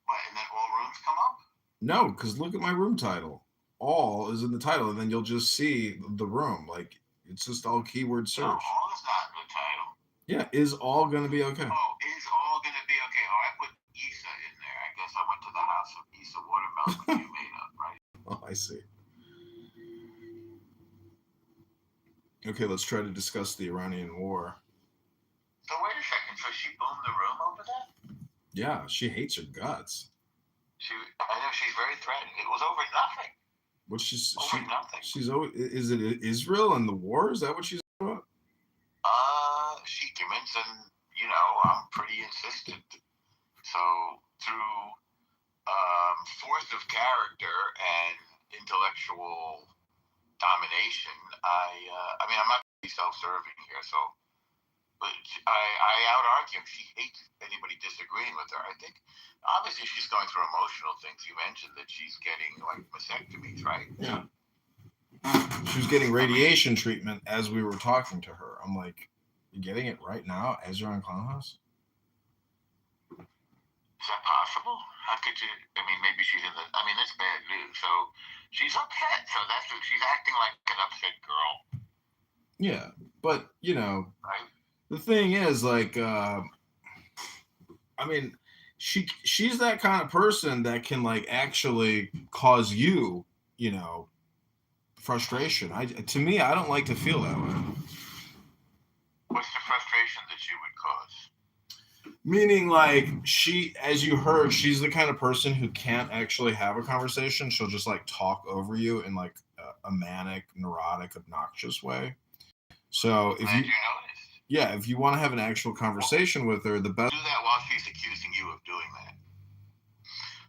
What, and then all rooms come up? No, because look at my room title. All is in the title, and then you'll just see the room. Like, it's just all keyword search. No, all is not in the title. Yeah, is all going to be okay? Oh, is all going to be okay? Oh, I put Issa in there. I guess I went to the house of Issa Watermelon you made up, right? Oh, I see. Okay, let's try to discuss the Iranian war. So wait a second. So she boomed the room over that? Yeah, she hates her guts. I know she's very threatening. It was over nothing. What she's Over nothing. She's always, is it Israel and the war? Is that what she's talking about? She mentioned, I'm pretty insistent. So through force of character and intellectual domination. I mean, I'm not be self-serving here, so, but I out-argue. She hates anybody disagreeing with her. I think obviously she's going through emotional things. You mentioned that she's getting like mastectomies, right? Yeah. She was getting radiation treatment as we were talking to her. I'm like, you're getting it right now as you're on Clownhouse? Is that possible? How could you? I mean, maybe she's in the. I mean, that's bad news. So she's upset. So that's she's acting like an upset girl. Yeah, but you know, right? The thing is, like, I mean, she's that kind of person that can like actually cause you, you know, frustration. To me, I don't like to feel that way. What's the frustration that she would cause? Meaning, like, as you heard, she's the kind of person who can't actually have a conversation. She'll just like talk over you in like a manic, neurotic, obnoxious way. So if if you want to have an actual conversation with her, the best do that while she's accusing you of doing that.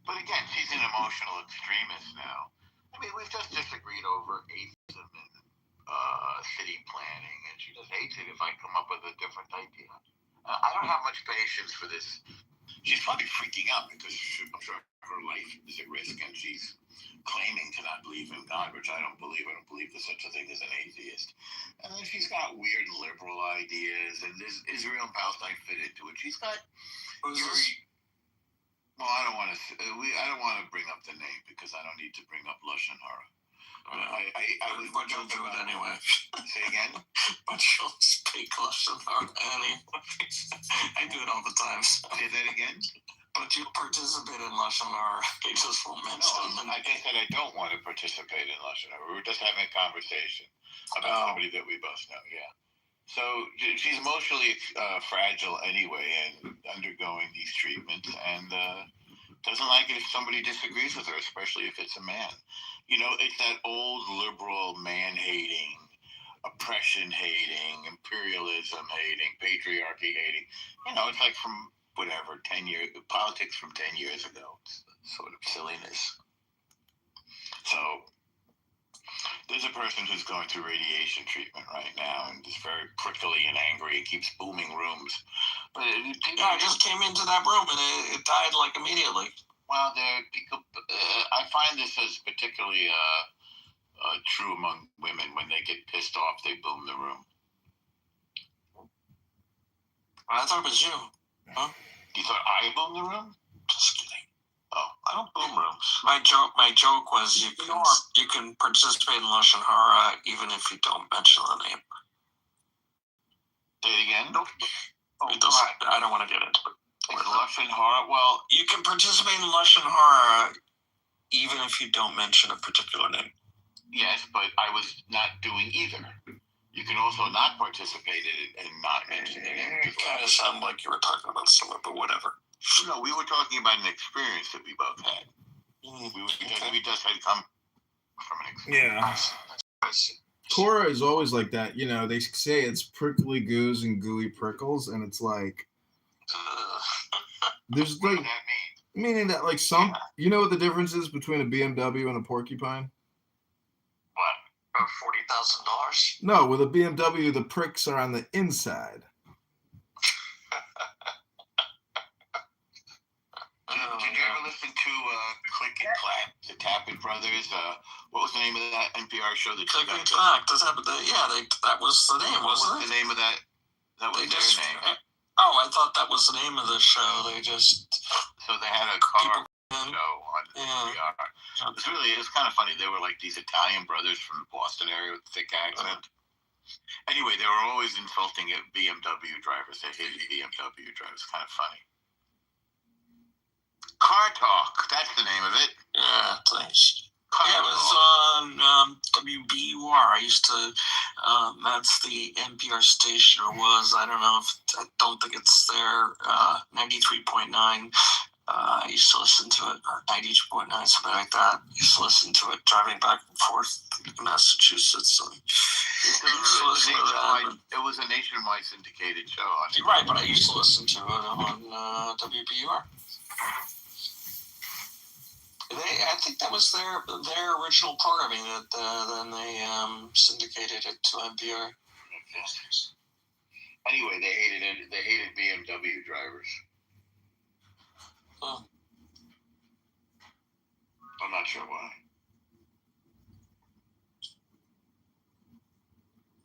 But again, she's an emotional extremist now. I mean, we've just disagreed over atheism and city planning, and she just hates it if I come up with a different idea. I don't have much patience for this. She's probably freaking out because I'm sure her life is at risk, and she's claiming to not believe in God, which I don't believe. I don't believe there's such a thing as an atheist. And then she's got weird liberal ideas, and this Israel and Palestine fit into it. She's got well, I don't want to bring up the name because I don't need to bring up Lashon Hara. But you'll do it anyway. Say again? But you'll speak Lashon Hara anyway. I do it all the time. Say that again? But you participate in Lashon Hara. I just won't mention them. I just said I don't want to participate in Lashon Hara. We were just having a conversation about somebody that we both know, yeah. So she's emotionally fragile anyway and undergoing these treatments and doesn't like it if somebody disagrees with her, especially if it's a man. You know, it's that old liberal man-hating, oppression-hating, imperialism-hating, patriarchy hating. You know, it's like from whatever, 10 years, politics from 10 years ago. It's sort of silliness. So there's a person who's going through radiation treatment right now and is very prickly and angry and keeps booming rooms. But I just came into that room and it died like immediately. Well, I find this as particularly true among women. When they get pissed off, they boom the room. I thought it was you. Huh? You thought I boomed the room? Just kidding. Oh, I don't boom rooms. My joke was you can participate in Lashon Hara even if you don't mention the name. Say it again. I don't want to get into it. It's Lashon Hara. Well, you can participate in Lashon Hara even if you don't mention a particular name. Yes, but I was not doing either. You can also not participate in it and not mention the name. It kind of sounded like you were talking about someone, but whatever. No, we were talking about an experience that we both had. We just had come from an experience. Yeah. Torah is always like that. You know, they say it's prickly goos and gooey prickles, and it's like there's like meaning that like some you know what the difference is between a BMW and a porcupine? What? $40,000? No, with a BMW the pricks are on the inside. Did you ever listen to Click and Clap, the Tappet Brothers? What was the name of that NPR show? Click and Clap. That was the name, wasn't it? What was the name of that? That was their name. Oh, I thought that was the name of the show. So they had a car show on NPR. It's kind of funny. They were like these Italian brothers from the Boston area with thick accent. Anyway, they were always insulting BMW drivers. They hated BMW drivers. Kind of funny. Car Talk. That's the name of it. Yeah, thanks. It was on WBUR. I used to. That's the NPR station, or was. I don't think it's there. 93.9. I used to listen to it, or 92.9, something like that. I used to listen to it driving back and forth in Massachusetts. It was a nationwide syndicated show. Right, but I used to listen to it on WBUR. I think that was their original programming that then they syndicated it to NPR. Anyway, they hated BMW drivers. Huh. I'm not sure why.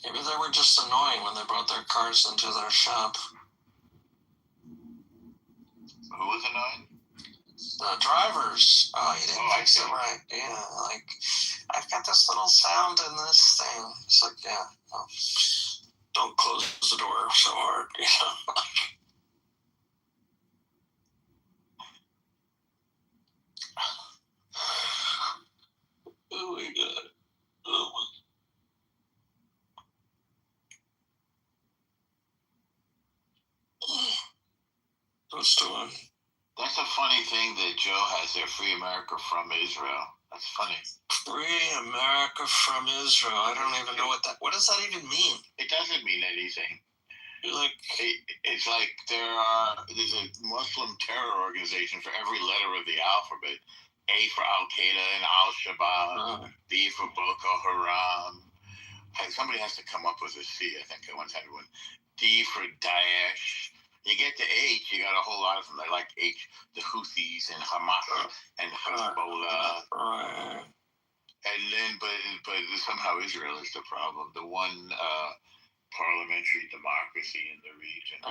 Maybe they were just annoying when they brought their cars into their shop. Who was annoying? The drivers. Oh, you didn't fix it right. Yeah, like, I've got this little sound in this thing. It's like, yeah, well, don't close the door so hard, you know. Oh my god. Oh my. What's doing? That's a funny thing that Joe has there, Free America from Israel. That's funny. Free America from Israel. I don't even know what does that even mean? It doesn't mean anything. You're like, it's like there's a Muslim terror organization for every letter of the alphabet. A for Al Qaeda and Al Shabaab. B for Boko Haram. Somebody has to come up with a C. I think I once had one. D for Daesh. You get to H, you got a whole lot of them. They like H, the Houthis and Hamas and Hezbollah. And then, but somehow Israel is the problem. The one parliamentary democracy in the region.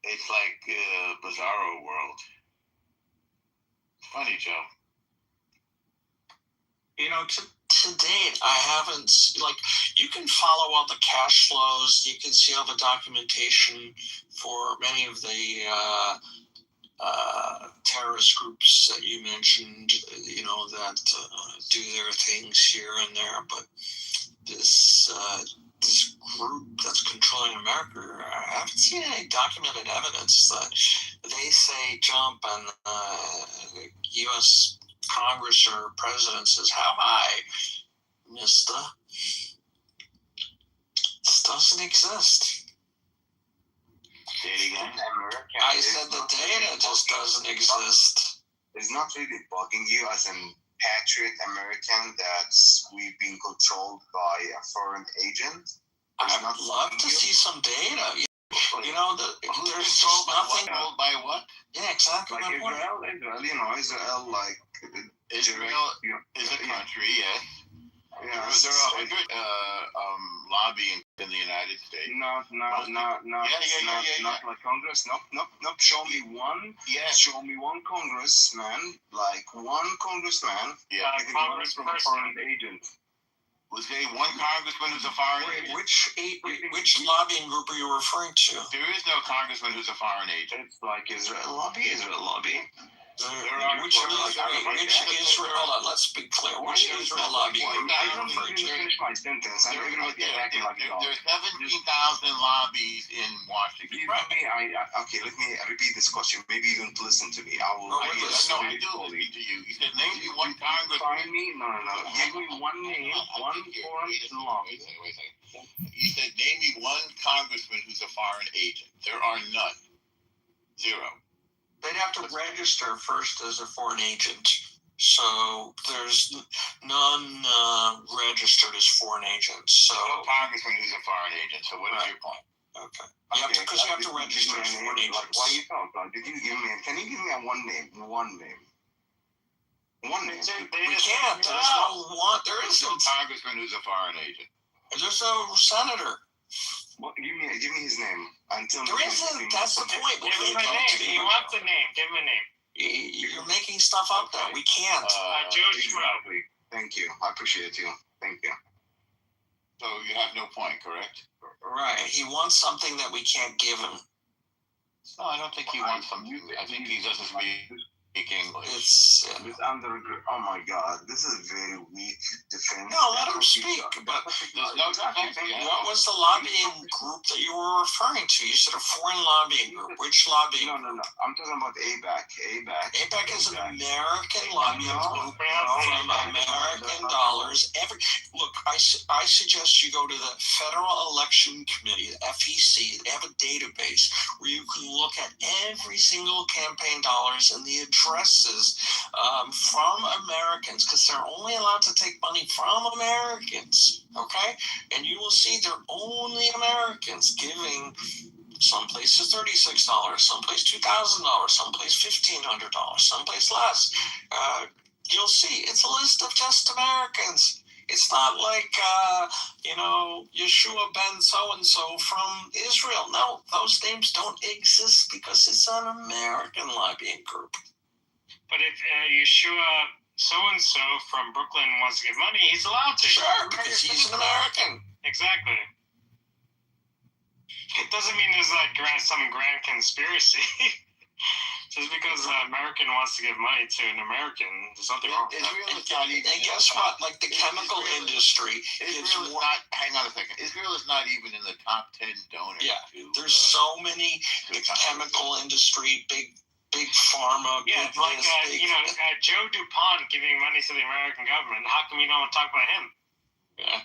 It's like a bizarro world. Funny, Joe. You know, to date, I haven't, like, you can follow all the cash flows, you can see all the documentation for many of the terrorist groups that you mentioned, you know, that do their things here and there, but this group that's controlling America, I haven't seen any documented evidence that they say jump and U.S. Congress or president says, how high, mister? This doesn't exist. Say it again. I said the data just doesn't exist. It's not really bugging you as an patriot American that we've been controlled by a foreign agent? I'd love to see some data. You know, there's just nothing. By what? Yeah, exactly. Like Israel, you know, Israel, like Israel is a country, yes. Yeah, there are 100 lobbying in the United States. Not like Congress. Nope. Show me one. Yeah. Show me one congressman, like one congressman. Yeah. Congress from a foreign agent. Was there one congressman who's a foreign agent? Which lobbying group are you referring to? There is no congressman who's a foreign agent. It's like Israel lobby. Which Israel? Hold on, let's be clear. Which Israel lobby group are you referring to? Finish my sentence. There are 17,000 lobbies in Washington. Okay, let me repeat this question. Maybe you don't listen to me. I do listen to you. He said, name me one congressman. Find me? No. Give me one name, one foreign lobby. Wait a second. You said, name me one congressman who's a foreign agent. There are none. Zero. They'd have to register first as a foreign agent. So there's none registered as foreign agents. So no congressman who's a foreign agent. So what is your point? Okay. Because you have to register as foreign agents. Like, why you talk? Can you give me a one name? One name. We can't. There is no congressman who's a foreign agent. There's no senator. Well, give me his name. Until there isn't. That's the point. Give him a name. He wants a name. Give him a name. You're making stuff up there. We can't. Exactly. Thank you. I appreciate you. Thank you. So you have no point, correct? Right. He wants something that we can't give him. No, I don't think he wants something. I think he doesn't speak English. It's oh my God, this is very weak defense. No, let him speak. But there's no defense. What was the lobbying group that you were referring to? You said a foreign lobbying group. Which lobbying? No. I'm talking about ABAC. ABAC is an American lobbying group from American dollars. Look, I suggest you go to the Federal Election Committee, the FEC. They have a database where you can look at every single campaign dollars and the addresses them from Americans, because they're only allowed to take money from Americans, okay? And you will see they're only Americans giving some places $36, some place $2,000, some place $1,500, some place less. You'll see it's a list of just Americans. It's not like, Yeshua ben so-and-so from Israel. No, those names don't exist because it's an American lobbying group. But if Yeshua so-and-so from Brooklyn wants to give money, he's allowed to. Sure, because he's an American. Exactly. It doesn't mean there's like some grand conspiracy. Just because an American wants to give money to an American, there's nothing wrong with that. And guess what? Like the chemical industry, Israel is not. Hang on a second. Israel is not even in the top 10 donors. Yeah, there's so many. The chemical industry, big pharma. Yeah, big like this, Joe DuPont giving money to the American government. How come you don't talk about him? Yeah.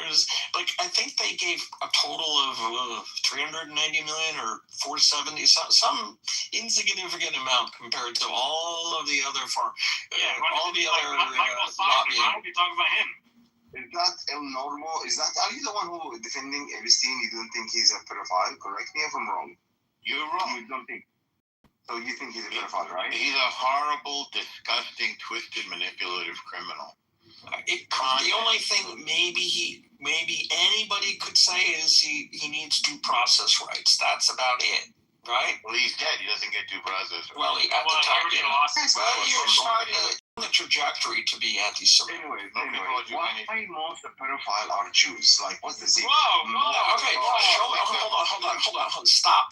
There's I think they gave a total of 390 million or 470, some insignificant amount compared to all of the other Michael Simon, why don't we talk about him? Is that El Normo? Are you the one who defending Epstein? You don't think he's a pedophile? Correct me if I'm wrong. You're wrong. You don't think. So you think he's a pedophile, right? He's a horrible, disgusting, twisted, manipulative criminal. The only thing maybe anybody could say is he needs due process rights. That's about it, right? Well, he's dead. He doesn't get due process rights. Well, at the time, you're starting on the trajectory to be anti-Semitic. Anyway, why most of pedophile are Jews? Like, what's the secret? Okay, hold on. Stop.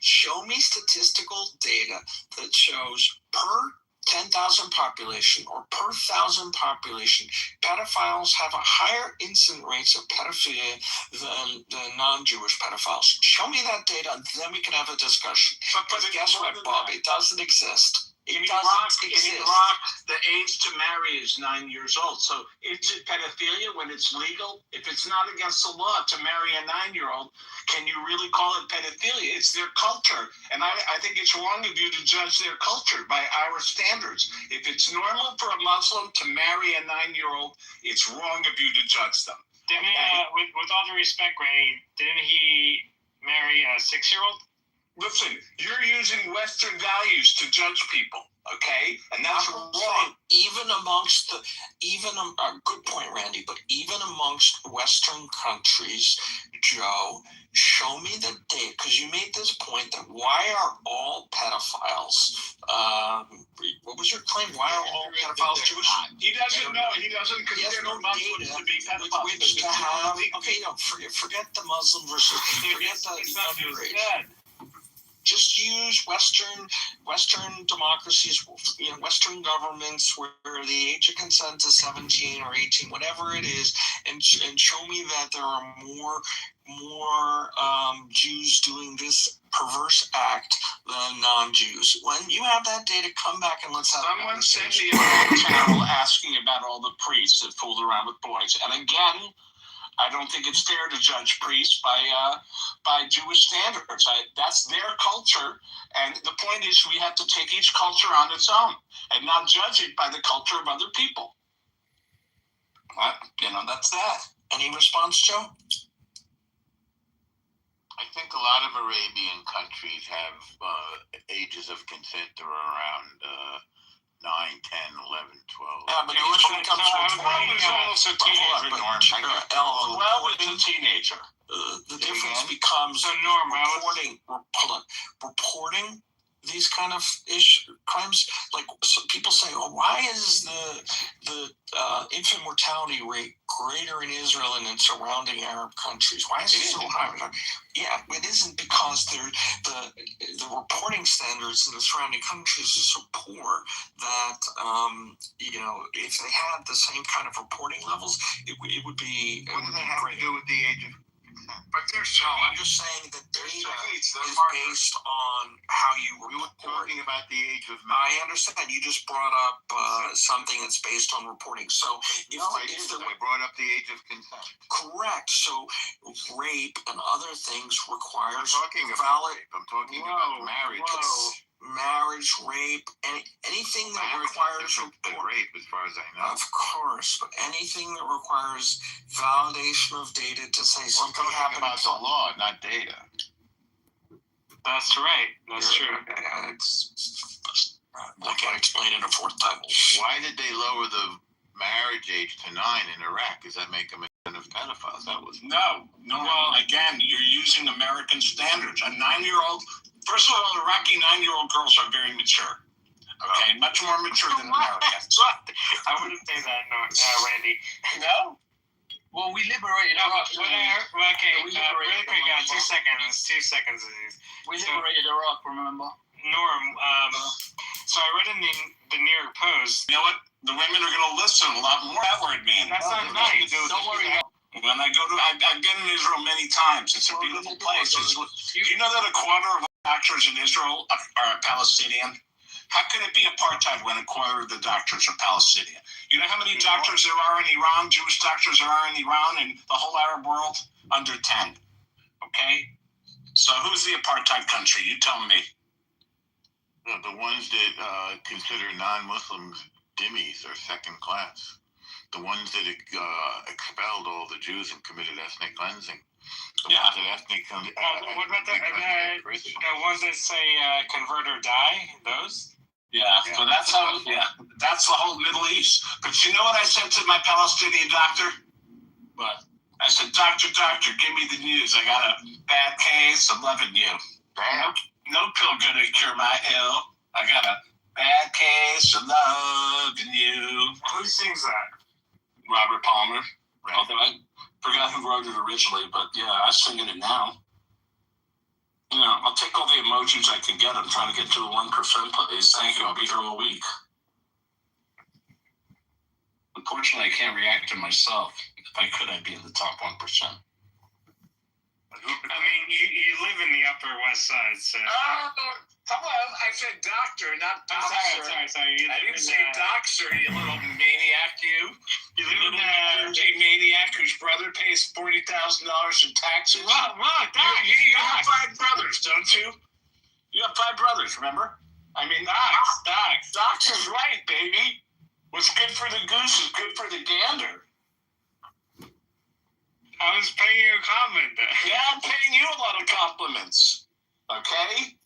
Show me statistical data that shows per 10,000 population or per 1,000 population, pedophiles have a higher incident rates of pedophilia than non-Jewish pedophiles. Show me that data, and then we can have a discussion. But guess what, Bob? It doesn't exist. In Iraq, the age to marry is 9 years old. So is it pedophilia when it's legal? If it's not against the law to marry a 9-year-old, can you really call it pedophilia? It's their culture. And I think it's wrong of you to judge their culture by our standards. If it's normal for a Muslim to marry a 9-year-old, it's wrong of you to judge them. Didn't with all due respect, Ray, didn't he marry a 6-year-old? Listen, you're using Western values to judge people, okay? And that's wrong. Even amongst good point, Randy, but even amongst Western countries, Joe, show me the data, because you made this point that why are all pedophiles, what was your claim? Why are all pedophiles Jewish? He doesn't know. He doesn't consider Muslims to be pedophiles. Which to have, forget the Muslim versus, forget the underage. Just use Western democracies, Western governments where the age of consent is 17 or 18, whatever it is, and show me that there are more Jews doing this perverse act than non-Jews. When you have that data, come back and let's have a conversation. Someone sent me a channel asking about all the priests that fooled around with boys, and again, I don't think it's fair to judge priests by Jewish standards. That's their culture, and the point is we have to take each culture on its own and not judge it by the culture of other people. That's that. Any response, Joe? I think a lot of Arabian countries have ages of consent that are around 9, 10, 11, 12. Yeah, but which one comes from 20? It's almost a teenager, Norm. 12 is a teenager. The difference becomes reporting these kind of crimes. Like people say, why is the infant mortality rate greater in Israel and in surrounding Arab countries? Why is it so high? Yeah, it isn't because the reporting standards in the surrounding countries are so poor that if they had the same kind of reporting levels, it would be. What do they have to do with the age of? But I'm just saying that data is based on how you report. We were talking about the age of. I understand. You just brought up something that's based on reporting. So I brought up the age of consent. Correct. So rape and other things require I'm talking about marriage. marriage, rape, anything that requires rape, as far as I know. Of course, but anything that requires validation of data to say something happened about the law, not data. That's right. That's true. I can't explain it a fourth time. Why did they lower the marriage age to 9 in Iraq? Does that make them enough pedophiles? That was No. Well, again, you're using American standards. A 9-year-old. First of all, Iraqi 9-year-old girls are very mature. Okay, much more mature than Americans. I wouldn't say that, no, Randy. No. Well, we liberated Iraq. Okay, really quick, 2 seconds. 2 seconds. We liberated Iraq, remember? Norm, so I read in the New York Post. You know what? The women are going to listen a lot more. That word means. That's not right. Don't worry. When I go to, I've been in Israel many times. It's a beautiful place. You know that a quarter of doctors in Israel are Palestinian? How can it be apartheid when a quarter of the doctors are Palestinian? You know how many doctors there are in Iran, Jewish doctors there are in Iran and the whole Arab world? Under 10. Okay? So who's the apartheid country? You tell me. The ones that consider non-Muslims dhimmis are second class. The ones that expelled all the Jews and committed ethnic cleansing. The ones that ethnic what about the ones that say convert or die? Those? Yeah, so that's how. Yeah, that's the whole Middle East. But you know what I said to my Palestinian doctor? What? I said, doctor, give me the news. I got a bad case of loving you. Bad? No pill gonna cure my ill. I got a bad case of loving you. Who sings that? Robert Palmer. Right. Although I forgot who wrote it originally, but yeah, I'm singing it now. You know, I'll take all the emojis I can get. I'm trying to get to the 1%, please. Thank you. I'll be here all week. Unfortunately, I can't react to myself. If I could, I'd be in the top 1%. I mean, you live in the Upper West Side, so. Hello, I said doctor, not boxer. Sorry. I didn't say doxer, you little maniac, you. You little New Jersey maniac whose brother pays $40,000 in taxes. Wow, you have 5 brothers, don't you? You have 5 brothers, remember? I mean, Dox. Dox is right, baby. What's good for the goose is good for the gander. I was paying you a compliment there. Yeah, I'm paying you a lot of compliments. Okay?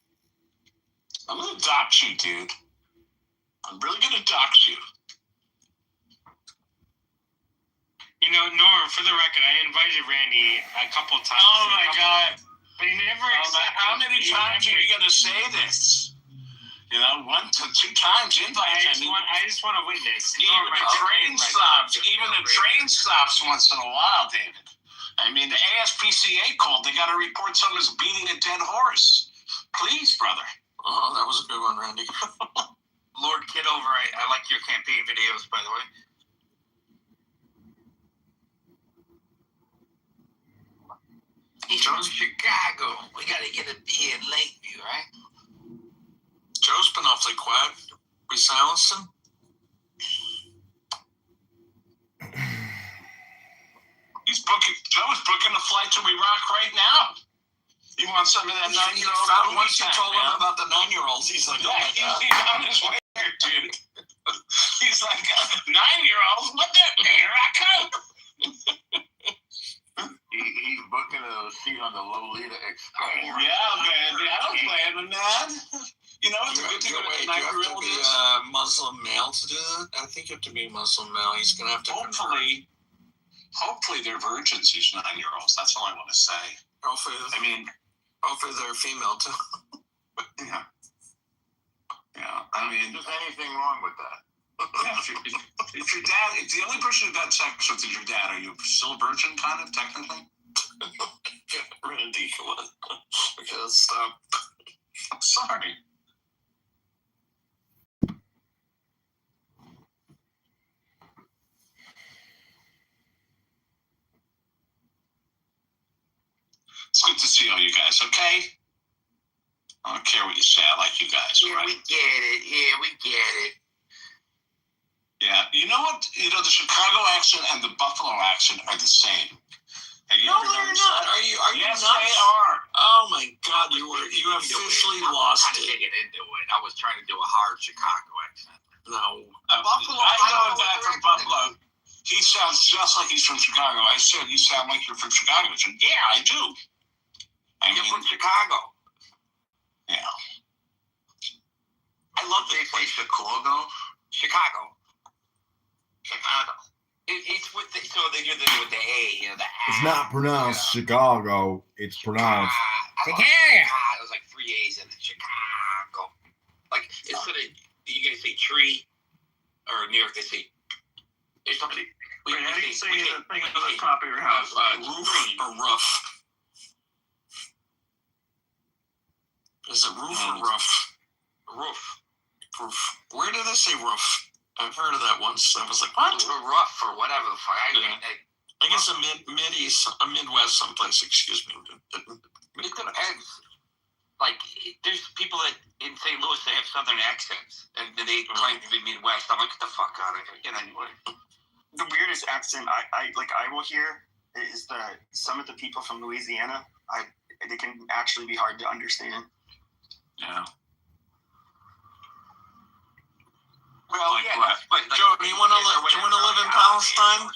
I'm gonna dox you, dude. I'm really gonna dox you. You know, Norm, for the record, I invited Randy a couple times. Oh my God. But he never accepted. How many times are you gonna say this? You know, 1 to 2 times invite. I just want to witness. Even the train stops once in a while, David. I mean, the ASPCA called. They got to report someone's beating a dead horse. Please, brother. Oh, that was a good one, Randy. Lord Kitover, I like your campaign videos, by the way. From Chicago. We got to get a beer in Lakeview, right? Joe's been awfully quiet. We silenced him? Joe is booking a flight to Iraq right now. He wants some of that 9-year-old. Once you told him about the 9-year-olds, he's like, yeah, he's on his way there, dude. He's like, 9-year-olds? What that? Here I come. He's booking a seat on the Lolita Express. Yeah, man. I don't plan on that. You know, it's a good thing wait, do you have to be a Muslim male to do that? I think you have to be a Muslim male. He's going to have to Hopefully they're virgins, these 9-year-olds. That's all I want to say. Hopefully they're female, too. Yeah. I mean, is anything wrong with that? Yeah, if your dad, if the only person you've had sex with is your dad, are you still a virgin, kind of, technically? Randy, come on. We gotta stop. I'm sorry. It's good to see all you guys, okay? I don't care what you say. I like you guys. Yeah, right? We get it. Yeah. You know what? You know, the Chicago accent and the Buffalo accent are the same. Have you No, ever they're noticed not. that? Are you Yes, nuts? they are. Oh my God, you officially lost I was it. trying to dig it into it. I was trying to do a hard Chicago accent. No. Buffalo. I know a guy from Buffalo. He sounds just like he's from Chicago. I said, "You sound like you're from Chicago." He said, "Yeah, I do." You're from Chicago. Yeah. I love this place. Chicago. Chicago. It's with the, so they do this with the A, you know, the It's not pronounced Chicago. It's pronounced. Chicago. There's like 3 A's in it. Chicago. Like instead of you guys say tree, or in New York they say there's somebody. How do you say the thing at the top of your house? Roof or rough? Is it roof or rough? Roof. Roof. Where do they say roof? I've heard of that once. I was like, what? Rough or whatever the fuck. I guess a Midwest someplace. Excuse me. It depends. Like, there's people that in St. Louis they have southern accents, and they claim to be Midwest. I'm like, get the fuck out of here. Get anywhere. The weirdest accent I will hear is some of the people from Louisiana. They can actually be hard to understand. Yeah. Well, like yeah, what? but Joe, do you want to live in Palestine? I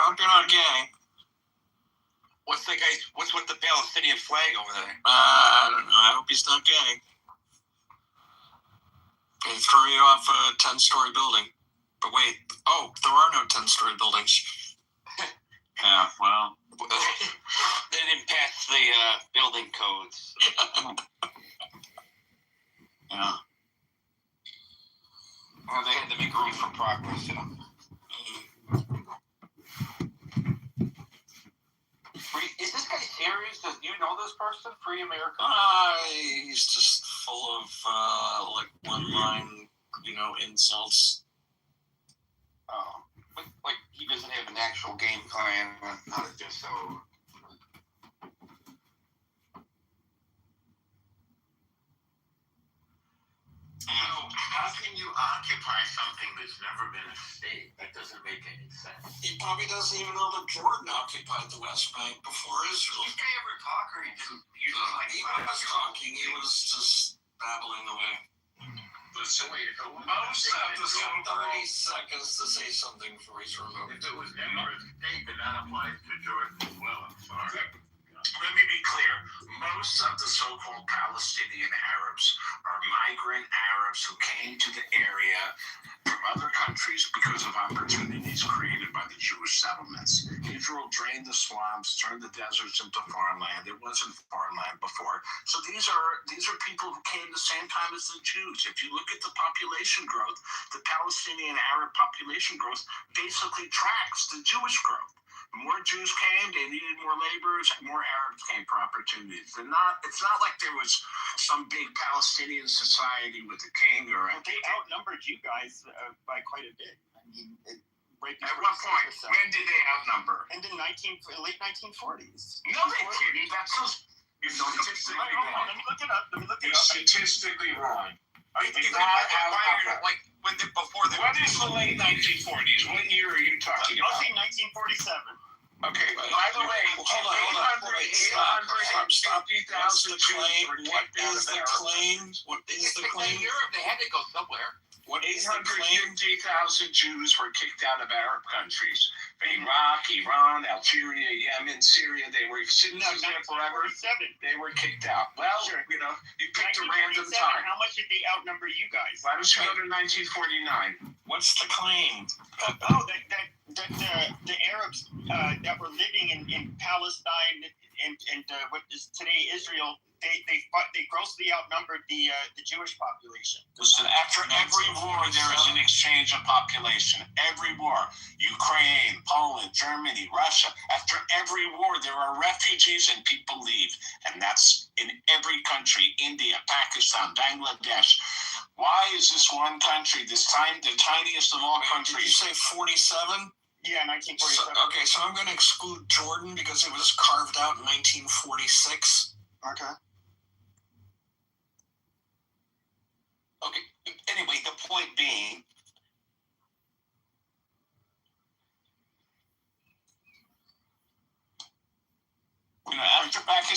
hope you're not gay. What's with the Palestinian flag over there? I don't know. I hope he's not gay. They throw you off a 10-story building. But wait, there are no 10-story buildings. Yeah, well. They didn't pass the building codes. Yeah. Well, they had to make room for progress, you know. Is this guy serious? Do you know this person? Free America? He's just full of like one-line, insults. Oh, like he doesn't have an actual game plan on how to do so. How can you occupy something that's never been a state? That doesn't make any sense. He probably doesn't even know that Jordan occupied the West Bank before Israel. Did this guy ever talk, or he didn't? He was talking. He was just babbling away. So wait, if it was 30 seconds to say something before he's removed. If it was never a state, then that applies to Jordan as well. I'm sorry. Let me be clear. Most of the so-called Palestinian Arabs are migrant Arabs who came to the area from other countries because of opportunities created by the Jewish settlements. Israel drained the swamps, turned the deserts into farmland. It wasn't farmland before. So these are people who came the same time as the Jews. If you look at the population growth, the Palestinian Arab population growth basically tracks the Jewish growth. More Jews came, they needed more laborers, more Arabs came for opportunities. It's not like there was some big Palestinian society with a king or They outnumbered you guys by quite a bit. I mean, at what point? When did they outnumber? In the late 1940s. No, they didn't. That's so. You're statistically wrong. Let me look it up. You're statistically wrong. What is the late 1940s? What year are you talking about? I'll say 1947. Okay, by the way, hold on. Stop. What's the claim? What is the claim? They had to go somewhere. 850,000 Jews were kicked out of Arab countries. Iraq, Iran, Algeria, Yemen, Syria, they were sitting there forever. They were kicked out. Well, you picked a random time. How much did they outnumber you guys? Why don't you go to 1949? What's the claim? That the Arabs that were living in Palestine and what is today Israel, they grossly outnumbered the Jewish population. Listen, after every war, there is an exchange of population. Every war, Ukraine, Poland, Germany, Russia. After every war, there are refugees and people leave, and that's in every country: India, Pakistan, Bangladesh. Why is this one country, the tiniest of all countries? Did you say 47? Yeah, 1947. Okay, so I'm going to exclude Jordan because it was carved out in 1946. Okay. Okay. Anyway, the point being,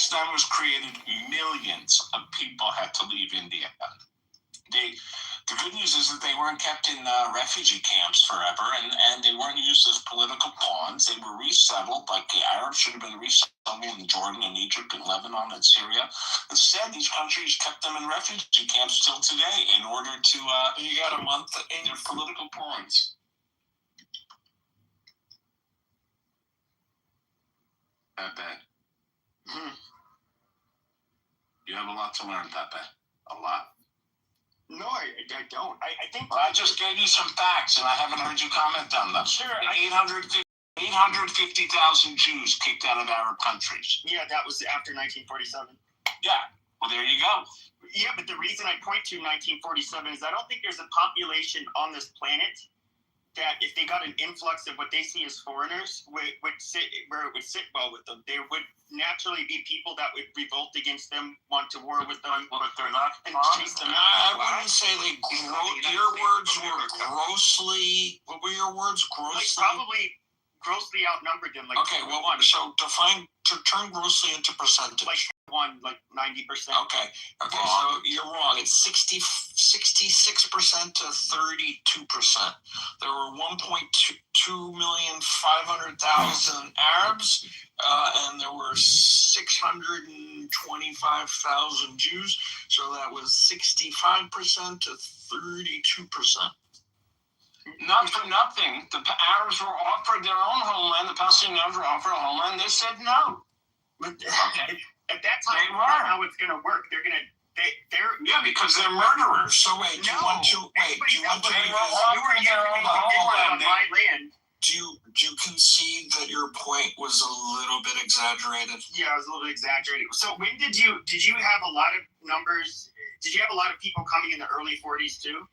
Pakistan was created, millions of people had to leave India. The good news is that they weren't kept in refugee camps forever, and they weren't used as political pawns. They were resettled, like the Arabs should have been resettled in Jordan and Egypt and Lebanon and Syria. Instead, these countries kept them in refugee camps till today in order to you got a month in their political pawns. Pepe. You have a lot to learn, Pepe. A lot. No, I don't. I think. Well, I just gave you some facts, and I haven't heard you comment on them. Sure. 850,000 Jews kicked out of Arab countries. Yeah, that was after 1947. Yeah. Well, there you go. Yeah, but the reason I point to 1947 is I don't think there's a population on this planet that, if they got an influx of what they see as foreigners, would sit where it would sit well with them. There would naturally be people that would revolt against them, want to war with them, but they're not. And chase them out. I wouldn't say they. Your words were grossly. What were your words? Grossly. Like probably grossly outnumbered them. Like okay, well, so turn grossly into percentage. Like 90%. Okay, so you're wrong. It's 66% to 32%. There were 1,250,000 Arabs, and there were 625,000 Jews. So that was 65% to 32%. Not for nothing. The Arabs were offered their own homeland. The Palestinians were offered a homeland. They said no. But at that time, that's not how it's going to work. They're because they're murderers. So wait, do you want to Do you concede that your point was a little bit exaggerated? Yeah, it was a little bit exaggerated. So when did you have a lot of numbers? Did you have a lot of people coming in the early 40s too?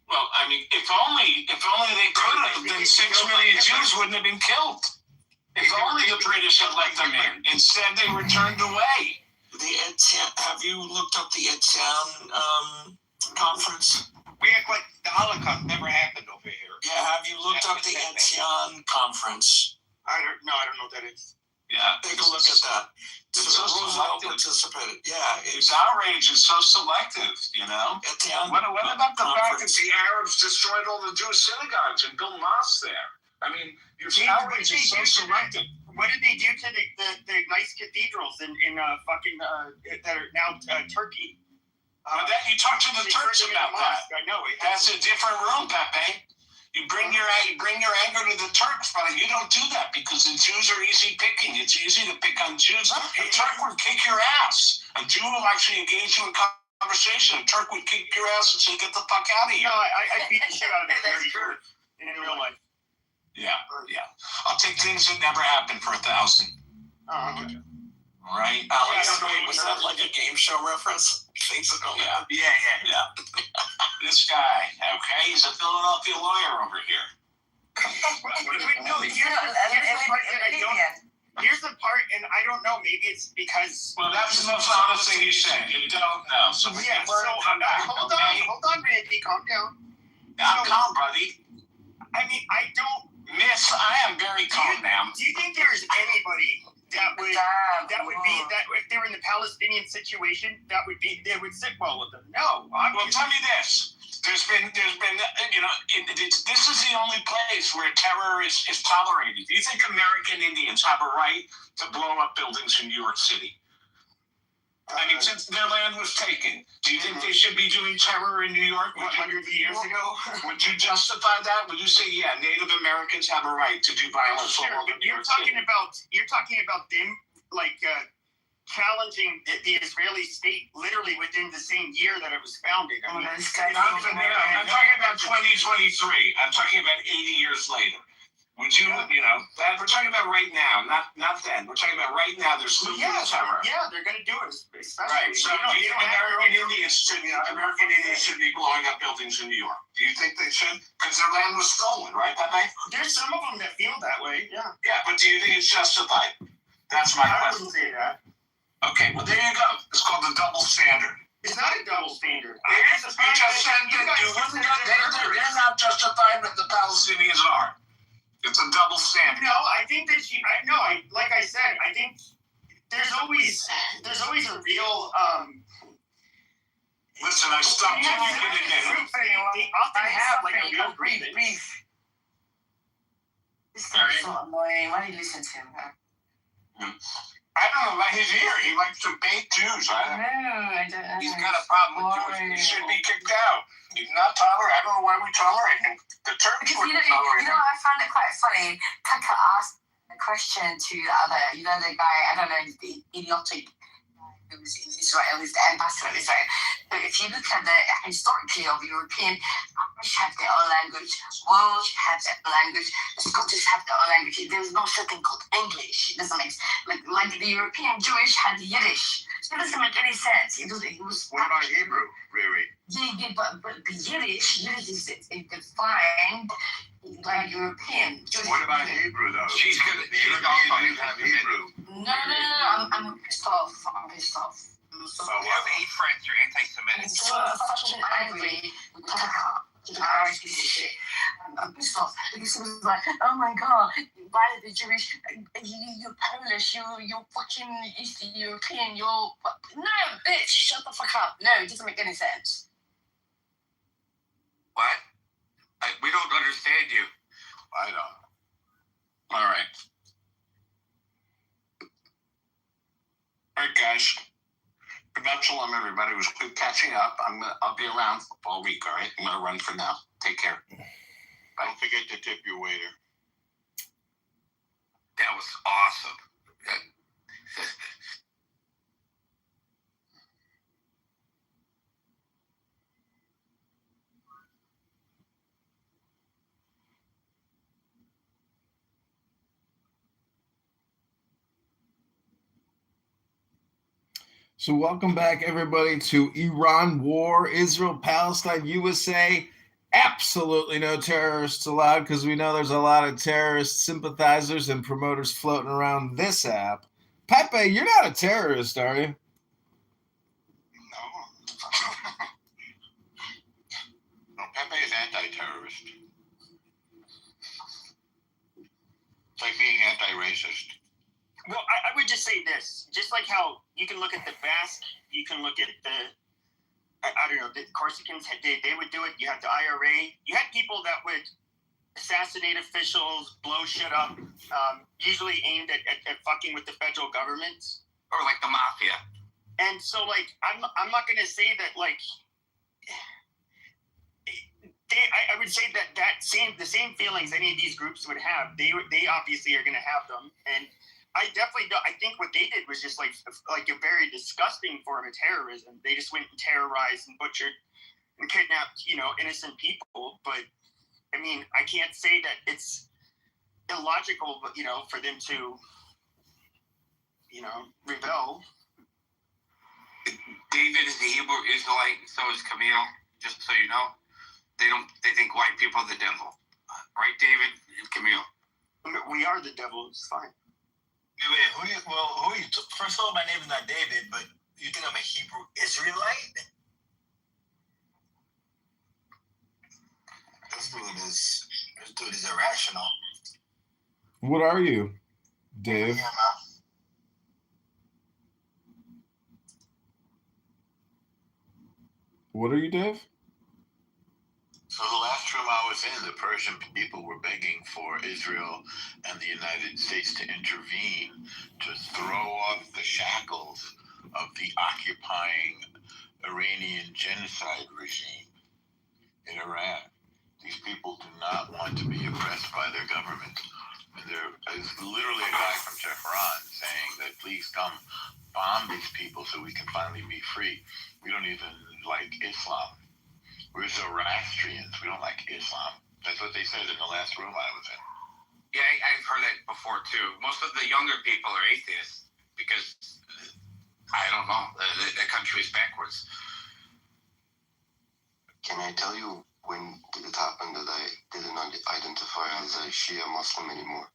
Well, I mean, if only they could have, then 6 million Jews wouldn't have been killed. If only the British had let them in. Instead, they were turned away. Have you looked up the Etienne conference? We act like the Holocaust never happened over here. Yeah, have you looked up the Etienne conference? I don't know what that is. Yeah, take a look at that. Roosevelt participated. Yeah, it's outrageous, so selective, you know? What about the fact that the Arabs destroyed all the Jewish synagogues and built mosques there? I mean, your outrage is so selective. What did they do to the nice cathedrals in that are now Turkey? Then you talk to the Turks about that. I know. That's a different room, Pepe. You bring your anger to the Turks, but you don't do that because the Jews are easy picking. It's easy to pick on Jews. A Turk would kick your ass. A Jew will actually engage you in conversation. A Turk would kick your ass and say, "Get the fuck out of here." No, I beat the shit out of it. That's true. In real life. Yeah. I'll take things that never happened for 1,000. Oh, okay. All right. Was that like a game show reference? Things that don't happen. Yeah. This guy, okay, he's a Philadelphia lawyer over here. No, here's the part, and I don't know. Maybe it's because. Well, that's the most honest thing you said. You don't know. So yeah. Hold on, Randy. Calm down. I'm calm, buddy. I mean, I don't. Miss, I am very calm, ma'am. Do you think there's anybody that would be if they were in the Palestinian situation they would sit well with them? No. Well, tell me this. There's been this is the only place where terror is tolerated. Do you think American Indians have a right to blow up buildings in New York City? I mean, since their land was taken, do you think they should be doing terror in New York 100 years ago? Would you justify that? Would you say, yeah, Native Americans have a right to do violence all over New York City? You're talking about them challenging the Israeli state literally within the same year that it was founded. I mean, I'm talking about 2023. I'm talking about 80 years later. Would you, we're talking about right now, not then. We're talking about right now. There's still terror. Yeah, they're going to do it. Right. So do you think American Indians should be blowing up buildings in New York? Do you think they should? Because their land was stolen, right, Pepe? There's some of them that feel that way. Yeah. Yeah, but do you think it's justified? That's my question. I wouldn't say that. Okay. Well, there you go. It's called the double standard. It's not a double standard. You just said that they're not justified, but the Palestinians are. It's a double standard. No, I think that like I said, I think there's always a real Listen, I stopped you from getting it. They often have like a real grievance. This guy's so annoying. Why do you listen to him? I don't know about his ear. He likes to bake Jews. I don't. He's got a problem with Jews. He should be kicked out. He's not tolerant. I don't know why we tolerate him. The Turks Because wouldn't tolerate him. I found it quite funny. Tucker asked a question to the other, the guy, I don't know, the idiotic who was in Israel, who's the ambassador of Israel. But if you look at the historically of European, Irish have their own language, Welsh have their own language, the Scottish have their own language. There's no such thing called English. It doesn't make like the European Jewish had Yiddish. So it doesn't make any sense. It was What about Hebrew, Riri? Yeah, but the Yiddish is defined like European. What about Hebrew, though? She's gonna. The Europeans have Hebrew. No. I'm pissed off. So you have 8 friends. You're anti-Semitic. I'm so fucking angry with Tucker, the Irish piece of shit. I'm pissed off because he was like, oh my god, why are the Jewish? You're Polish. You're fucking Eastern European. No, bitch, shut the fuck up. No, it doesn't make any sense. What? We don't understand you. I don't. All right. All right, guys. Shabbat shalom, everybody. It was good catching up. I'll be around all week, all right? I'm going to run for now. Take care. Don't forget to tip your waiter. That was awesome. So welcome back, everybody, to Iran War, Israel, Palestine, USA. Absolutely no terrorists allowed, because we know there's a lot of terrorist sympathizers and promoters floating around this app. Pepe, you're not a terrorist, are you? No, Pepe is anti-terrorist. It's like being anti-racist. Well, I would just say this. Just like how you can look at the Basque, you can look at I don't know, the Corsicans, they would do it. You had the IRA. You had people that would assassinate officials, blow shit up, usually aimed at fucking with the federal government. Or like the mafia. And so, like, I'm not going to say that, like, I would say that the same feelings any of these groups would have, they obviously are going to have them. And I definitely don't. I think what they did was just like a very disgusting form of terrorism. They just went and terrorized and butchered and kidnapped, innocent people. But I mean, I can't say that it's illogical, for them to, rebel. David is the Hebrew Israelite, so is Camille. Just so you know, they think white people are the devil, right, David and Camille? We are the devil. It's fine. Wait, who are you? First of all, my name is not David, but you think I'm a Hebrew Israelite? This dude is irrational. What are you, Dave? Yeah, What are you, Dave? So the last room I was in, the Persian people were begging for Israel and the United States to intervene to throw off the shackles of the occupying Iranian genocide regime in Iran. These people do not want to be oppressed by their government. And there is literally a guy from Tehran saying that please come bomb these people so we can finally be free. We don't even like Islam. We're Zoroastrians. We don't like Islam. That's what they said in the last room I was in. Yeah, I've heard that before too. Most of the younger people are atheists because I don't know, the country is backwards. Can I tell you when did it happen that I didn't identify as a Shia Muslim anymore?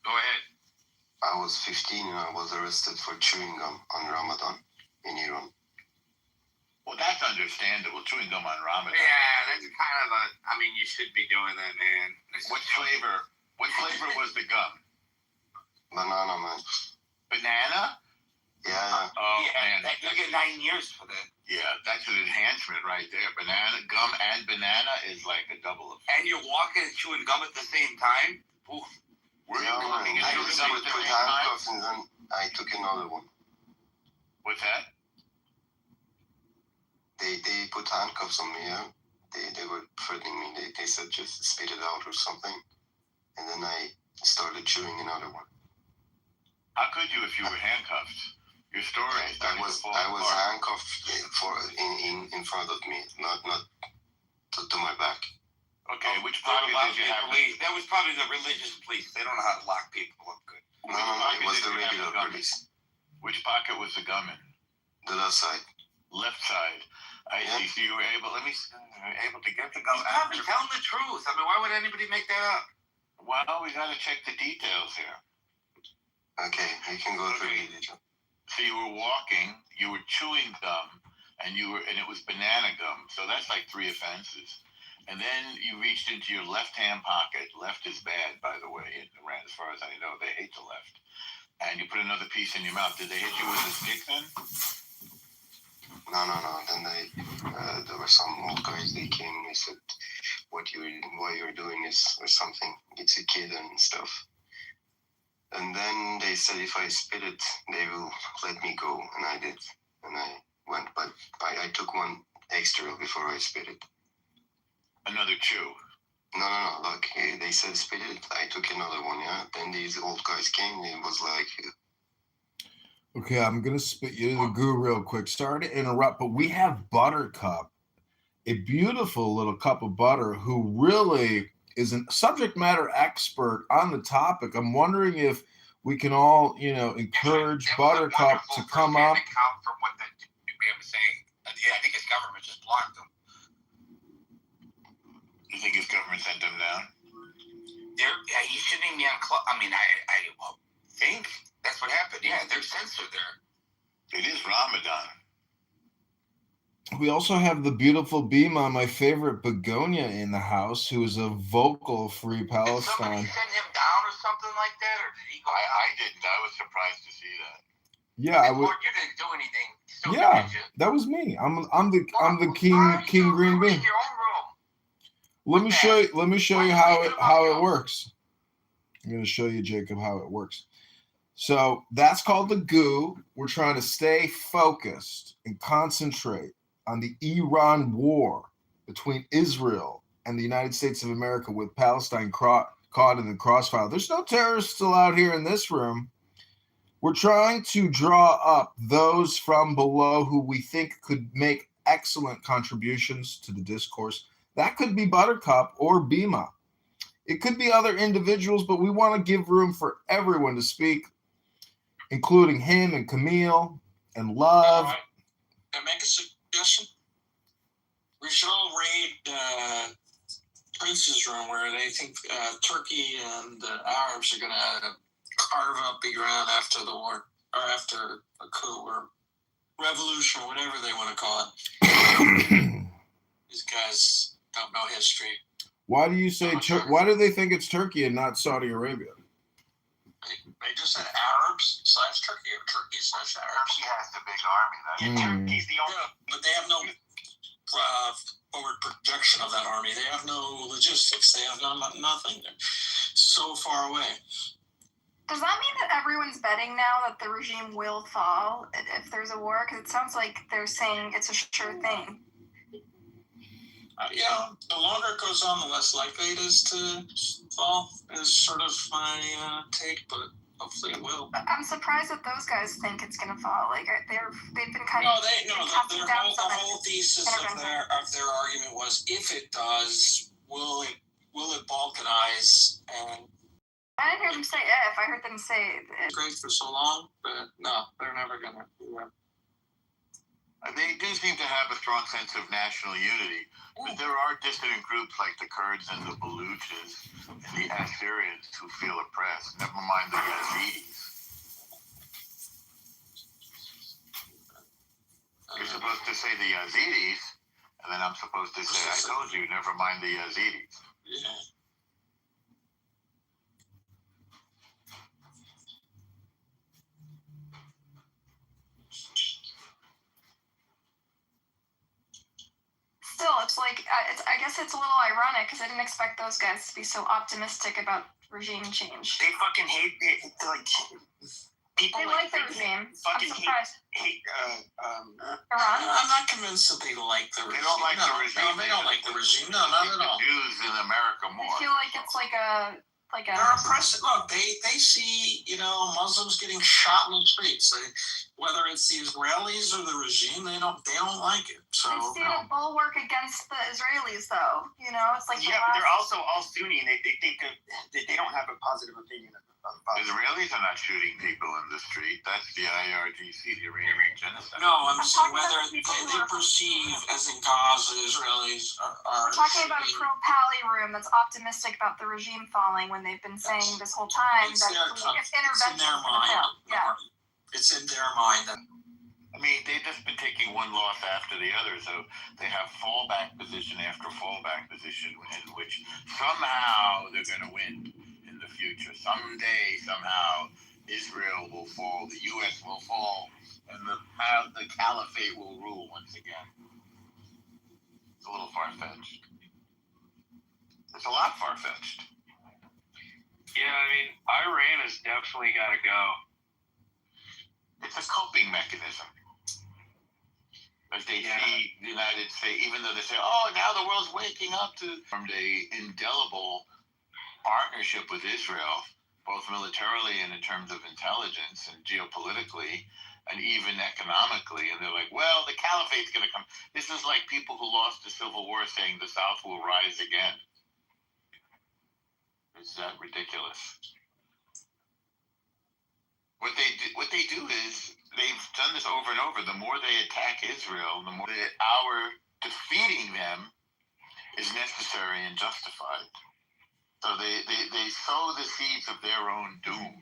Go ahead. I was 15 and I was arrested for chewing gum on Ramadan in Iran. Well, that's understandable. Chewing gum on Ramadan. Yeah, that's kind of you should be doing that, man. What flavor was the gum? Banana, man. Banana? Yeah. Oh, Yeah, man. you get 9 years for that. Yeah, that's an enhancement right there. Banana, gum, and banana is like a double effect. And you're walking and chewing gum at the same time? Oof. Were you Yeah, walking and I chewing was gum put at the same time? handcuffs and then I took another one. What's that? They put handcuffs on me, yeah. They were threatening me. They said just spit it out or something. And then I started chewing another one. How could you if you were handcuffed? Your story is starting to fall I was apart. handcuffed in front of me, not to my back. Okay, which pocket did you have? That was probably the religious police. They don't know how to lock people up good. No, it was the regular police. Which pocket was the gum in? The left side. Left side. I see. So you were able. Let me. Able to get the gum. He's probably telling the truth. I mean, why would anybody make that up? Well, we got to check the details here. Okay, you can go through the detail. So you were walking, you were chewing gum, and it was banana gum. So that's like 3 offenses. And then you reached into your left-hand pocket. Left is bad, by the way, as far as I know. They hate the left. And you put another piece in your mouth. Did they hit you with a stick then? No. Then there were some old guys. They came. They said, "What you're doing is or something. It's a kid and stuff." And then they said if I spit it, they will let me go, and I did, and I went. But I took one extra before I spit it. Another chew. No. Look, they said spit it. I took another one. Yeah. Then these old guys came. It was like. Okay, I'm gonna spit you to the goo real quick. Sorry to interrupt, but we have Buttercup, a beautiful little cup of butter, who really is a subject matter expert on the topic. I'm wondering if we can all, encourage Buttercup to come up. Account from what the man was saying. I think his government just blocked him. You think his government sent him down? He shouldn't even be on club. I mean, I think that's what happened. Yeah, they're censored there. It is Ramadan. We also have the beautiful Bima, my favorite begonia, in the house, who is a vocal Free Palestine. Did somebody send him down or something like that, or did he go? I didn't. I was surprised to see that. Yeah, I would. Lord, you didn't do anything. Still Yeah, did you? that was me. I'm the King Green Bean. Your own room. Let me show you how it works. I'm going to show you, Jacob, how it works. So that's called the goo. We're trying to stay focused and concentrate on the Iran war between Israel and the United States of America, with Palestine caught in the crossfire. There's no terrorists still out here in this room. We're trying to draw up those from below who we think could make excellent contributions to the discourse. That could be Buttercup or Bima. It could be other individuals, but we want to give room for everyone to speak, including him and Camille and Love. Can I make a suggestion? We should all raid Prince's room, where they think Turkey and the Arabs are going to carve up Iran after the war, or after a coup or revolution, or whatever they want to call it. These guys don't know history. Why do you say why do they think it's Turkey and not Saudi Arabia? They just said Arabs slash Turkey, or Turkey slash Arabs. Turkey has the big army. Turkey's the only. Yeah, but they have no forward projection of that army. They have no logistics. They have nothing. They're so far away. Does that mean that everyone's betting now that the regime will fall if there's a war? Because it sounds like they're saying it's a sure thing. The longer it goes on, the less likely it is to fall, is sort of my take, but hopefully it will. I'm surprised that those guys think it's going to fall. Like, they've been kind of... the whole thesis of their argument was, if it does, will it balkanize? And I didn't hear them say if. I heard them say it's great for so long, but no, they're never going to do that. They do seem to have a strong sense of national unity, but there are dissident groups like the Kurds and the Baluchis and the Assyrians who feel oppressed, never mind the Yazidis. You're supposed to say the Yazidis, and then I'm supposed to say, I told you, never mind the Yazidis. Yeah. It's like I guess it's a little ironic because I didn't expect those guys to be so optimistic about regime change. They fucking hate it. Like people. They like the regime. I'm surprised. Hate Iran. I'm not convinced that they like the regime. They don't like the regime. No, they don't like the regime. No, not at all. The Jews in America more. I feel like it's like a. They're oppressive. Look, they see, Muslims getting shot in the streets. Whether it's the Israelis or the regime, they don't like it. So they see it a bulwark against the Israelis, though. It's like but they're also all Sunni, and they think that they don't have a positive opinion of Israelis are not shooting people in the street. That's the IRGC, the Iranian genocide. No, I'm saying whether they perceive, as in Gaza, Israelis are. We're talking about a pro-Pali room that's optimistic about the regime falling when they've been saying this whole time that if intervention is going to fail. Yeah. It's in their mind that. I mean, they've just been taking one loss after the other, so they have fallback position after fallback position in which somehow they're going to win in the future. Someday, somehow, Israel will fall, the U.S. will fall, and the caliphate will rule once again. It's a little far-fetched. It's a lot far-fetched. Yeah, I mean, Iran has definitely got to go. It's a coping mechanism. But they see the United States, even though they say, oh, now the world's waking up to formed a indelible partnership with Israel, both militarily and in terms of intelligence and geopolitically and even economically. And they're like, well, the caliphate's going to come. This is like people who lost the Civil War saying the South will rise again. Is that ridiculous? What they do is they've done this over and over. The more they attack Israel, the more our defeating them is necessary and justified. So they sow the seeds of their own doom.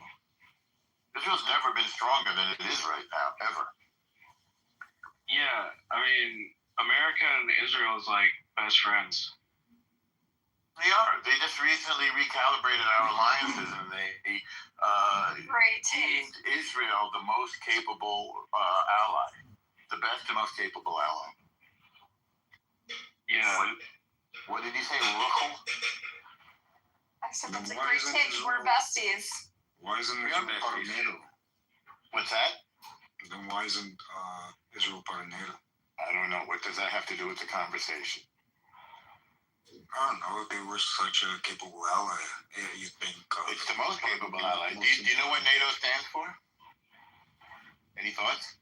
Israel's never been stronger than it is right now, ever. Yeah, I mean, America and Israel is like best friends. They are. They just recently recalibrated our alliances, and they deemed Israel the most capable ally, the best and most capable ally. Yeah. What did you say, Ruchel? I said that's a great take. We're besties. Why isn't Israel part of NATO? What's that? Then why isn't Israel part of NATO? I don't know. What does that have to do with the conversation? I don't know if they were such a capable ally. You think it's the most capable ally. Do you know what NATO stands for? Any thoughts?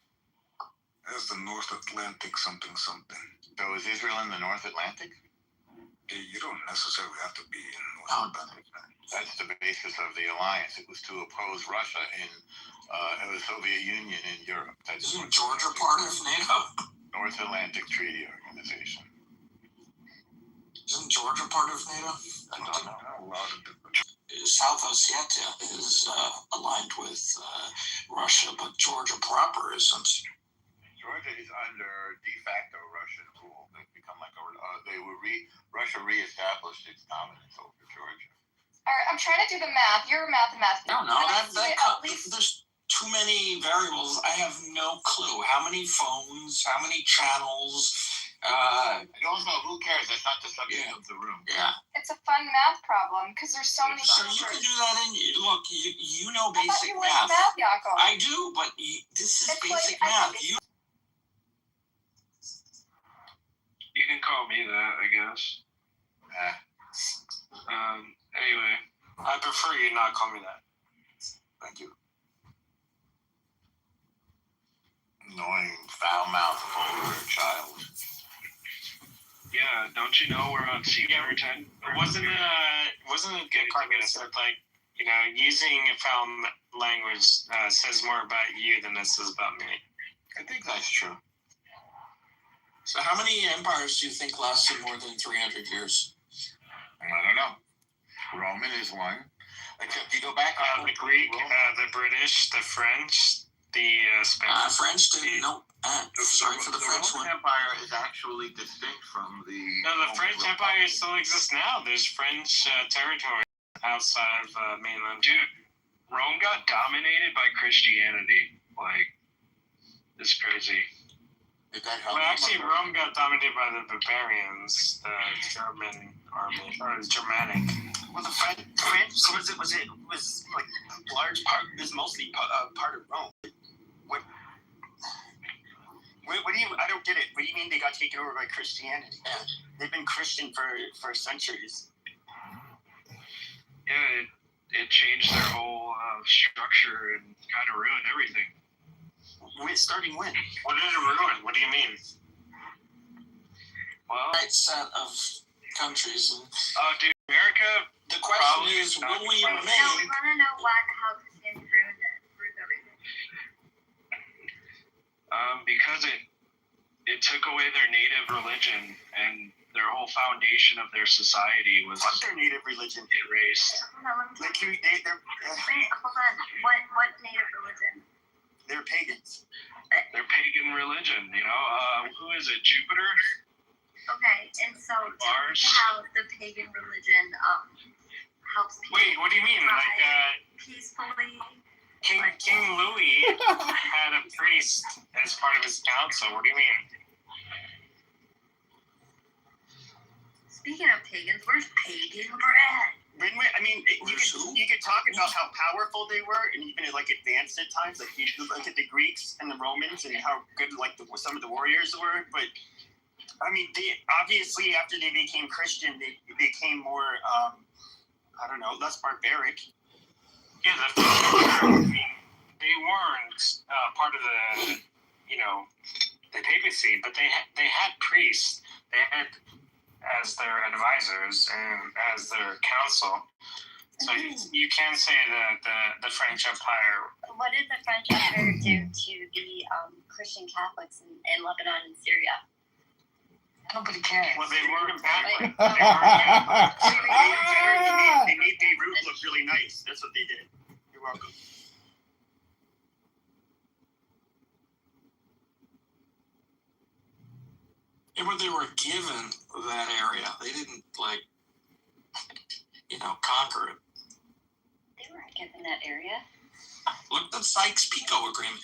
That's the North Atlantic something. So is Israel in the North Atlantic? You don't necessarily have to be in North Atlantic. That's the basis of the alliance. It was to oppose Russia in the Soviet Union in Europe. Isn't Georgia part of NATO? North Atlantic Treaty Organization. Isn't Georgia part of NATO? I don't know. South Ossetia is aligned with Russia, but Georgia proper isn't. Georgia is under de facto Russian rule. They've become like Russia reestablished its dominance over Georgia. All right, I'm trying to do the math. You're a mathematician. No, there's too many variables. I have no clue. How many phones? How many channels? I don't know. Who cares? That's not the subject of the room. Yeah. It's a fun math problem because there's so many. So you can do that look. You know basic you math. Math, Yaakov. I do, but this is basic math. You can call me that, I guess. Anyway, I prefer you not call me that. Thank you. Annoying, foul-mouthed, vulgar child. Yeah, don't you know we're on every time? Wasn't it good that said, like, using a foul language says more about you than it says about me? I think that's true. So how many empires do you think lasted more than 300 years? I don't know. Roman is one. Except you go back. The Greek, the British, the French, the Spanish. French didn't. No. Sorry for the French one. The Roman Empire is actually distinct from the. No, the French Empire still exists now. There's French territory outside of mainland. Dude, Rome got dominated by Christianity. Like, it's crazy. Did that help? Well, actually, Rome got dominated by the barbarians, the German army, or the Germanic. Well, the French was like a large part. It was mostly part of Rome. What do you? I don't get it. What do you mean they got taken over by Christianity? Yeah. They've been Christian for centuries. Yeah, it changed their whole structure and kind of ruined everything. Starting when? What did it ruin? What do you mean? Well, Right set of countries. And dude, America. The question is, will we remain? No, we want to know how Christianity ruined everything. Because it took away their native religion and their whole foundation of their society was What's their native religion? Erased. Like they're Wait, hold on. What native religion? They're pagans. Their pagan religion, you know. Who is it? Jupiter? Okay, and so Mars? how the pagan religion helps people. Wait, what do you mean? Like, peacefully. King Louis had a priest as part of his council. What do you mean? Speaking of pagans, where's pagan bread? I mean, you could talk about how powerful they were, and even like advanced at times. Like you look at the Greeks and the Romans, and how good like some of the warriors were. But I mean, they obviously after they became Christian, they became more I don't know, less barbaric. Yeah, they weren't part of the the papacy, but they had priests. They had as their advisors and as their council. So you can say that the French Empire. What did the French Empire do to the Christian Catholics in Lebanon and Syria? Nobody cares. Well, they weren't Catholic. They made Beirut look really nice. That's what they did. You're welcome. Yeah, but they were given that area. They didn't conquer it. They weren't given that area. Look at the Sykes-Picot Agreement.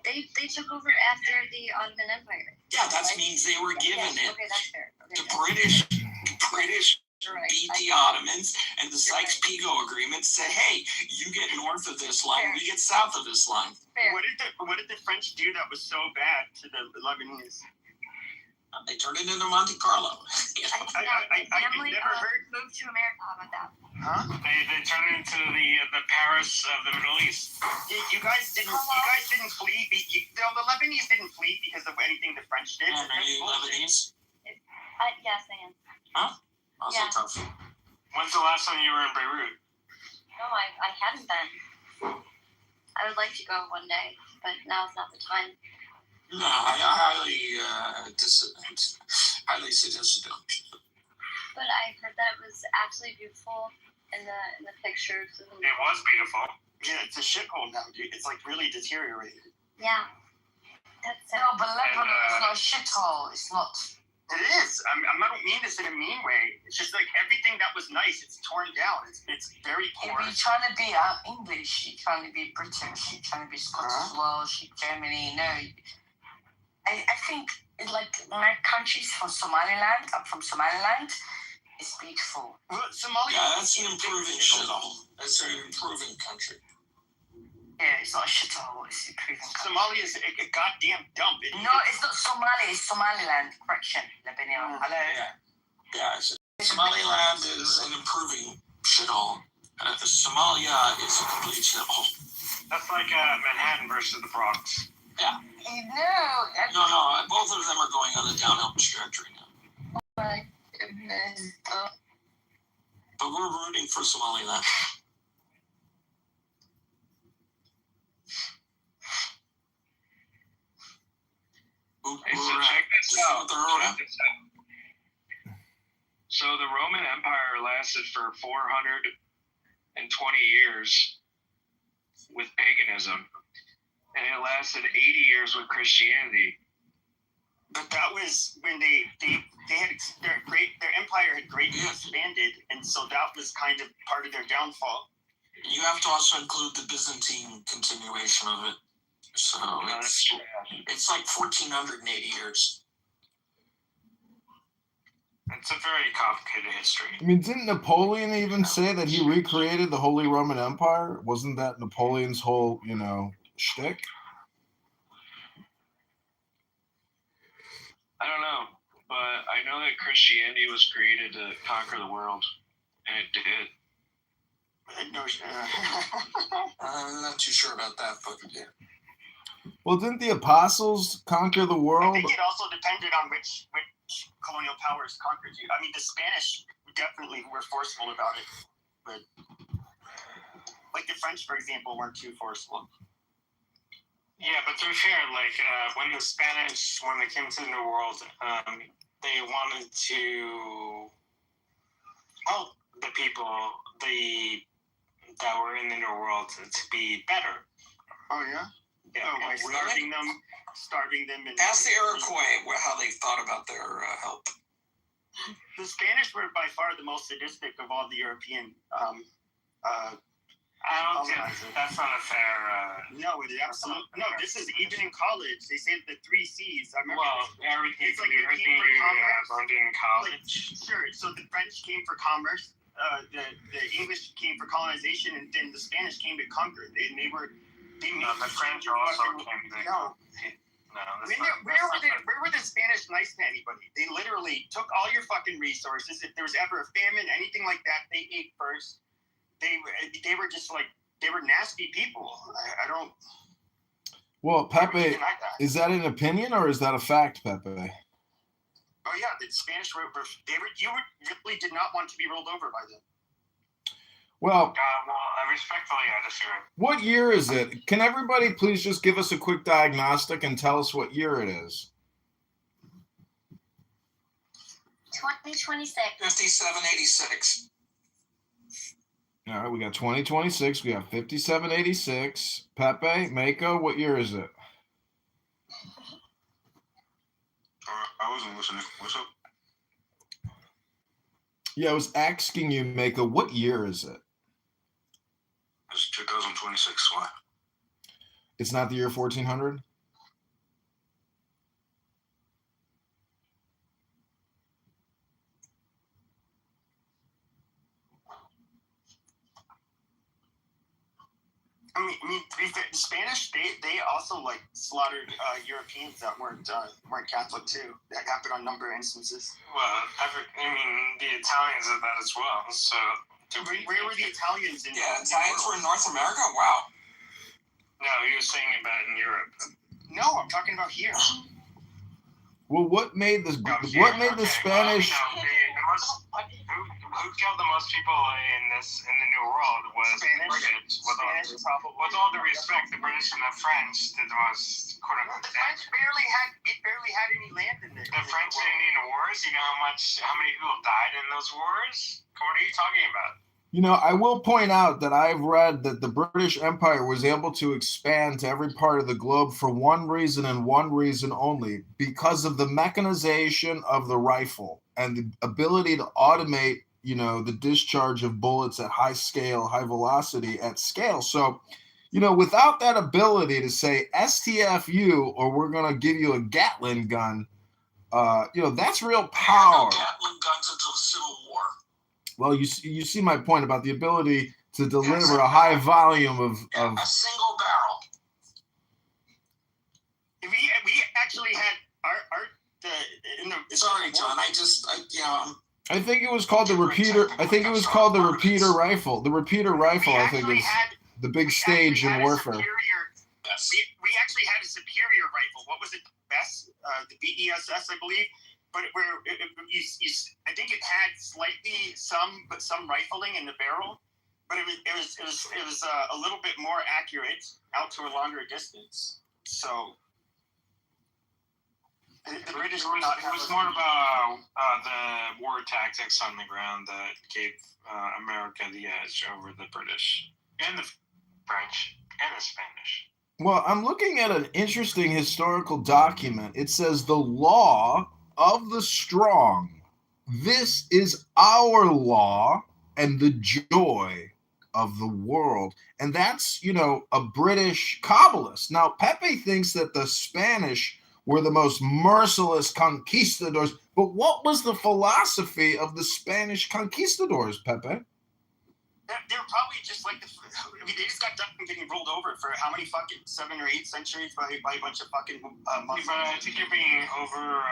They took over after the Ottoman Empire. Yeah, that means they were given it. Okay, that's fair. Okay, The British beat the Ottomans, and the Sykes-Picot Agreement said, "Hey, you get north of this line, we get south of this line." Fair. What did the French do that was so bad to the Lebanese? They turned it into Monte Carlo. I've never heard. Moved to America. How about that? Huh? They turned it into the Paris of the Middle East. You guys didn't flee. The Lebanese didn't flee because of anything the French did. Are you Lebanese? Yes, I am. Huh? Also Yeah. tough. When's the last time you were in Beirut? No, I haven't been. I would like to go one day, but now's not the time. No, I highly suggest it. But I heard that it was absolutely beautiful in the pictures. It was beautiful. Yeah, it's a shithole now, dude. It's like really deteriorated. Yeah. That's No, but Lebanon is not a shithole. It's not. It is. I don't mean this in a mean way. It's just like everything that was nice, it's torn down. It's very poor. You're trying to be English. You're trying to be British. You're trying to be Scottish, Welsh, Germany. No. I think like my country's from Somaliland. I'm from Somaliland. It's beautiful. Well, Somalia. Yeah, that's an improving shithole. That's an improving country. Yeah, it's not a shithole. It's improving country. Somalia is a goddamn dump. No, it's not Somali. It's Somaliland. Correction. Lebanon. Hello. Yeah. Somaliland is an improving shithole. Somalia is a complete shithole. That's like Manhattan versus the Bronx. Yeah. No, both of them are going on a downhill trajectory now. Oh my goodness. But we're rooting for Somaliland. Hey, so check this out. So the Roman Empire lasted for 420 years with paganism, and it lasted 80 years with Christianity. But that was when they had their empire had greatly expanded, and so that was kind of part of their downfall. You have to also include the Byzantine continuation of it So it's like 1480 years. It's a very complicated history. I mean, didn't Napoleon even say that he recreated the Holy Roman Empire? Wasn't that Napoleon's whole, shtick? I don't know, but I know that Christianity was created to conquer the world, and it did. I'm not too sure about that, but yeah. Well, didn't the apostles conquer the world? I think it also depended on which colonial powers conquered you. I mean, the Spanish definitely were forceful about it, but like the French, for example, weren't too forceful. Yeah, but to be fair, when the Spanish, when they came to the New World, they wanted to help the people that were in the New World to be better. Oh yeah. Yeah, by starving them. And ask the Iroquois how they thought about their help. The Spanish were by far the most sadistic of all the European. I don't think that's not a fair. No, it is absolutely no. This is even in college. They say the 3 C's. I remember. Well, everything. It's like everything you learned in college. Sure. So the French came for commerce. The English came for colonization, and then the Spanish came to conquer. The French also came to. No. Where were the Spanish nice to anybody? They literally took all your fucking resources. If there was ever a famine, anything like that, they ate first. They were just they were nasty people. I don't. Well, Pepe, is that an opinion or is that a fact, Pepe? Oh yeah, the Spanish you really did not want to be rolled over by them. Well, respectfully, I disagree. What year is it? Can everybody please just give us a quick diagnostic and tell us what year it is? 2026. 5786. All right, we got 2026. We got 5786. Pepe, Mako, what year is it? I wasn't listening. What's up? Yeah, I was asking you, Mako, what year is it? It's 2026. Why? It's not the year 1400? I mean, the Spanish, they also slaughtered Europeans that weren't Catholic too. That happened on a number of instances. Well, the Italians did that as well. So where were the Italians in? Yeah, Italians were in North America. Wow. No, he was saying about in Europe. No, I'm talking about here. Well, what made the Spanish? Who killed the most people in the New World was the British. With all due respect, the British and the French did the most quote unquote. The French barely had any land in there. The French and Indian Wars. You know how many people died in those wars? What are you talking about? I will point out that I've read that the British Empire was able to expand to every part of the globe for one reason and one reason only, because of the mechanization of the rifle and the ability to automate, the discharge of bullets at high velocity at scale. So, without that ability to say STFU or we're going to give you a Gatling gun, that's real power. Gatling guns until the Civil War. Well, you see my point about the ability to deliver a high volume of a single barrel. We actually had Sorry, John. I think it was called the repeater. I think it was called the repeater rifle. The repeater rifle, I think, is the big stage in warfare. Yes. We actually had a superior rifle. What was it? Best, the BESS, I believe. But I think it had some rifling in the barrel, but it was a little bit more accurate out to a longer distance. So the British were not. It was more about the war tactics on the ground that gave America the edge over the British and the French and the Spanish. Well, I'm looking at an interesting historical document. It says the law of the strong. This is our law and the joy of the world. And that's, a British Kabbalist. Now, Pepe thinks that the Spanish were the most merciless conquistadors. But what was the philosophy of the Spanish conquistadors, Pepe? They're probably just like they just got done getting rolled over for how many fucking 7 or 8 centuries by a bunch of fucking Muslims. But I think you're being over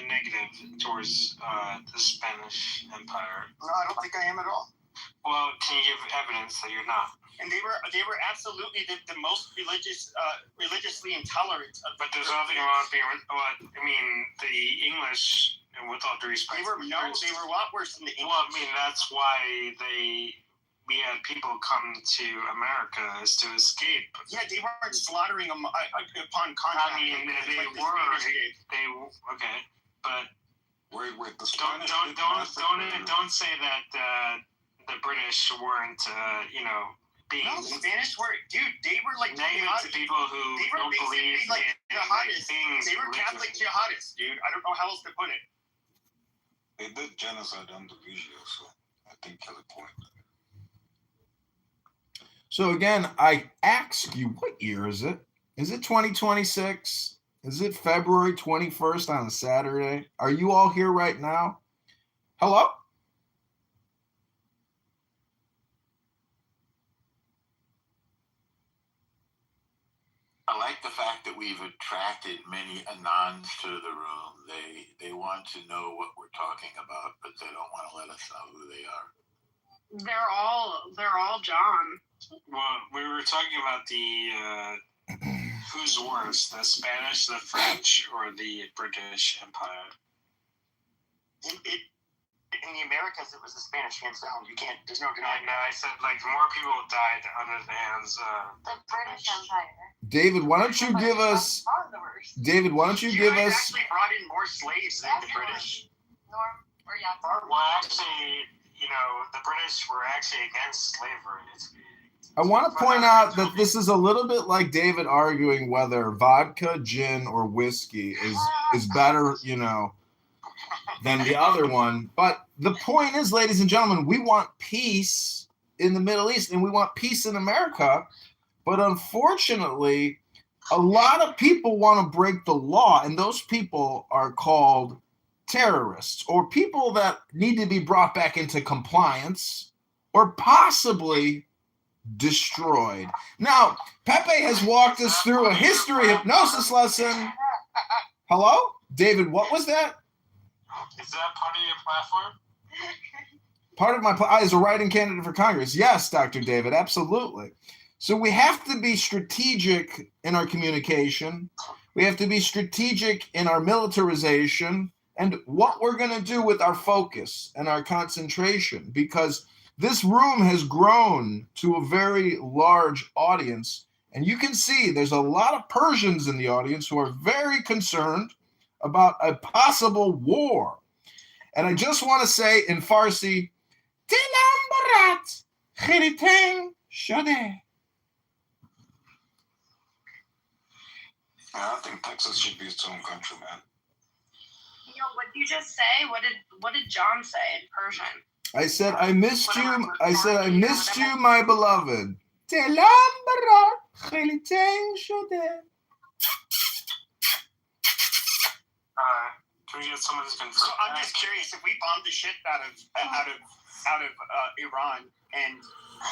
negative towards the Spanish Empire. No, I don't think I am at all. Well, can you give evidence that you're not? And they were absolutely the most religiously intolerant. But there's nothing wrong with being. The English, and with all due respect, they were a lot worse than the English. Well, that's why we had people come to America is to escape. Yeah, they weren't slaughtering them upon contact. Okay, but wait, don't say that the British weren't being. No, the Spanish were, dude. They were like negative to people who don't believe like jihadists. things. They were Catholic jihadists, dude. I don't know how else to put it. They did genocide on the video, so I think you have a point. So again, I ask you, what year is it? Is it 2026? Is it February 21st on a Saturday? Are you all here right now? Hello? I like the fact that we've attracted many Anons to the room. They want to know what we're talking about, but they don't want to let us know who they are. They're all John. Well, we were talking about the who's worse, the Spanish, the French, or the British Empire? In the Americas, it was the Spanish, hands down. You can't. There's no denying. I said more people died under the hands. The British Empire. David, why don't you give us? David, why don't you give us? Actually brought in more slaves than the British. Well, actually, the British were actually against slavery. I want to point out that this is a little bit like David arguing whether vodka, gin, or whiskey is better, than the other one. But the point is, ladies and gentlemen, we want peace in the Middle East and we want peace in America. But unfortunately, a lot of people want to break the law, and those people are called terrorists or people that need to be brought back into compliance or possibly destroyed. Now, Pepe has walked us through a history hypnosis lesson. Hello? David, what was that? Is that part of your platform? Part of my as a writing candidate for Congress. Yes, Dr. David, absolutely. So we have to be strategic in our communication. We have to be strategic in our militarization and what we're going to do with our focus and our concentration, because this room has grown to a very large audience. And you can see there's a lot of Persians in the audience who are very concerned about a possible war. And I just want to say in Farsi, Dilam barat khiritain shode. I think Texas should be its own country, man. What did you just say? What did John say in Persian? I said, I missed you. I said, I missed you, my beloved. Dilam barat khiritain shode. Can we get someone who's confirmed? So I'm just curious, if we bombed the shit out of Iran and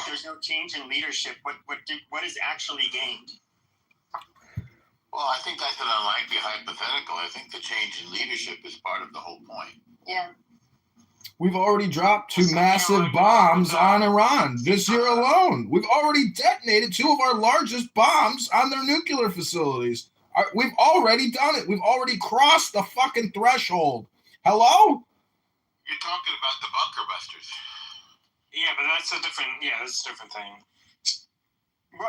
there's no change in leadership, what is actually gained? Well, I think that's an unlikely hypothetical. I think the change in leadership is part of the whole point. Yeah. We've already dropped 2 massive bombs on Iran this year alone. We've already detonated 2 of our largest bombs on their nuclear facilities. We've already done it. We've already crossed the fucking threshold. Hello? You're talking about the bunker busters. Yeah, but that's a different thing. Well,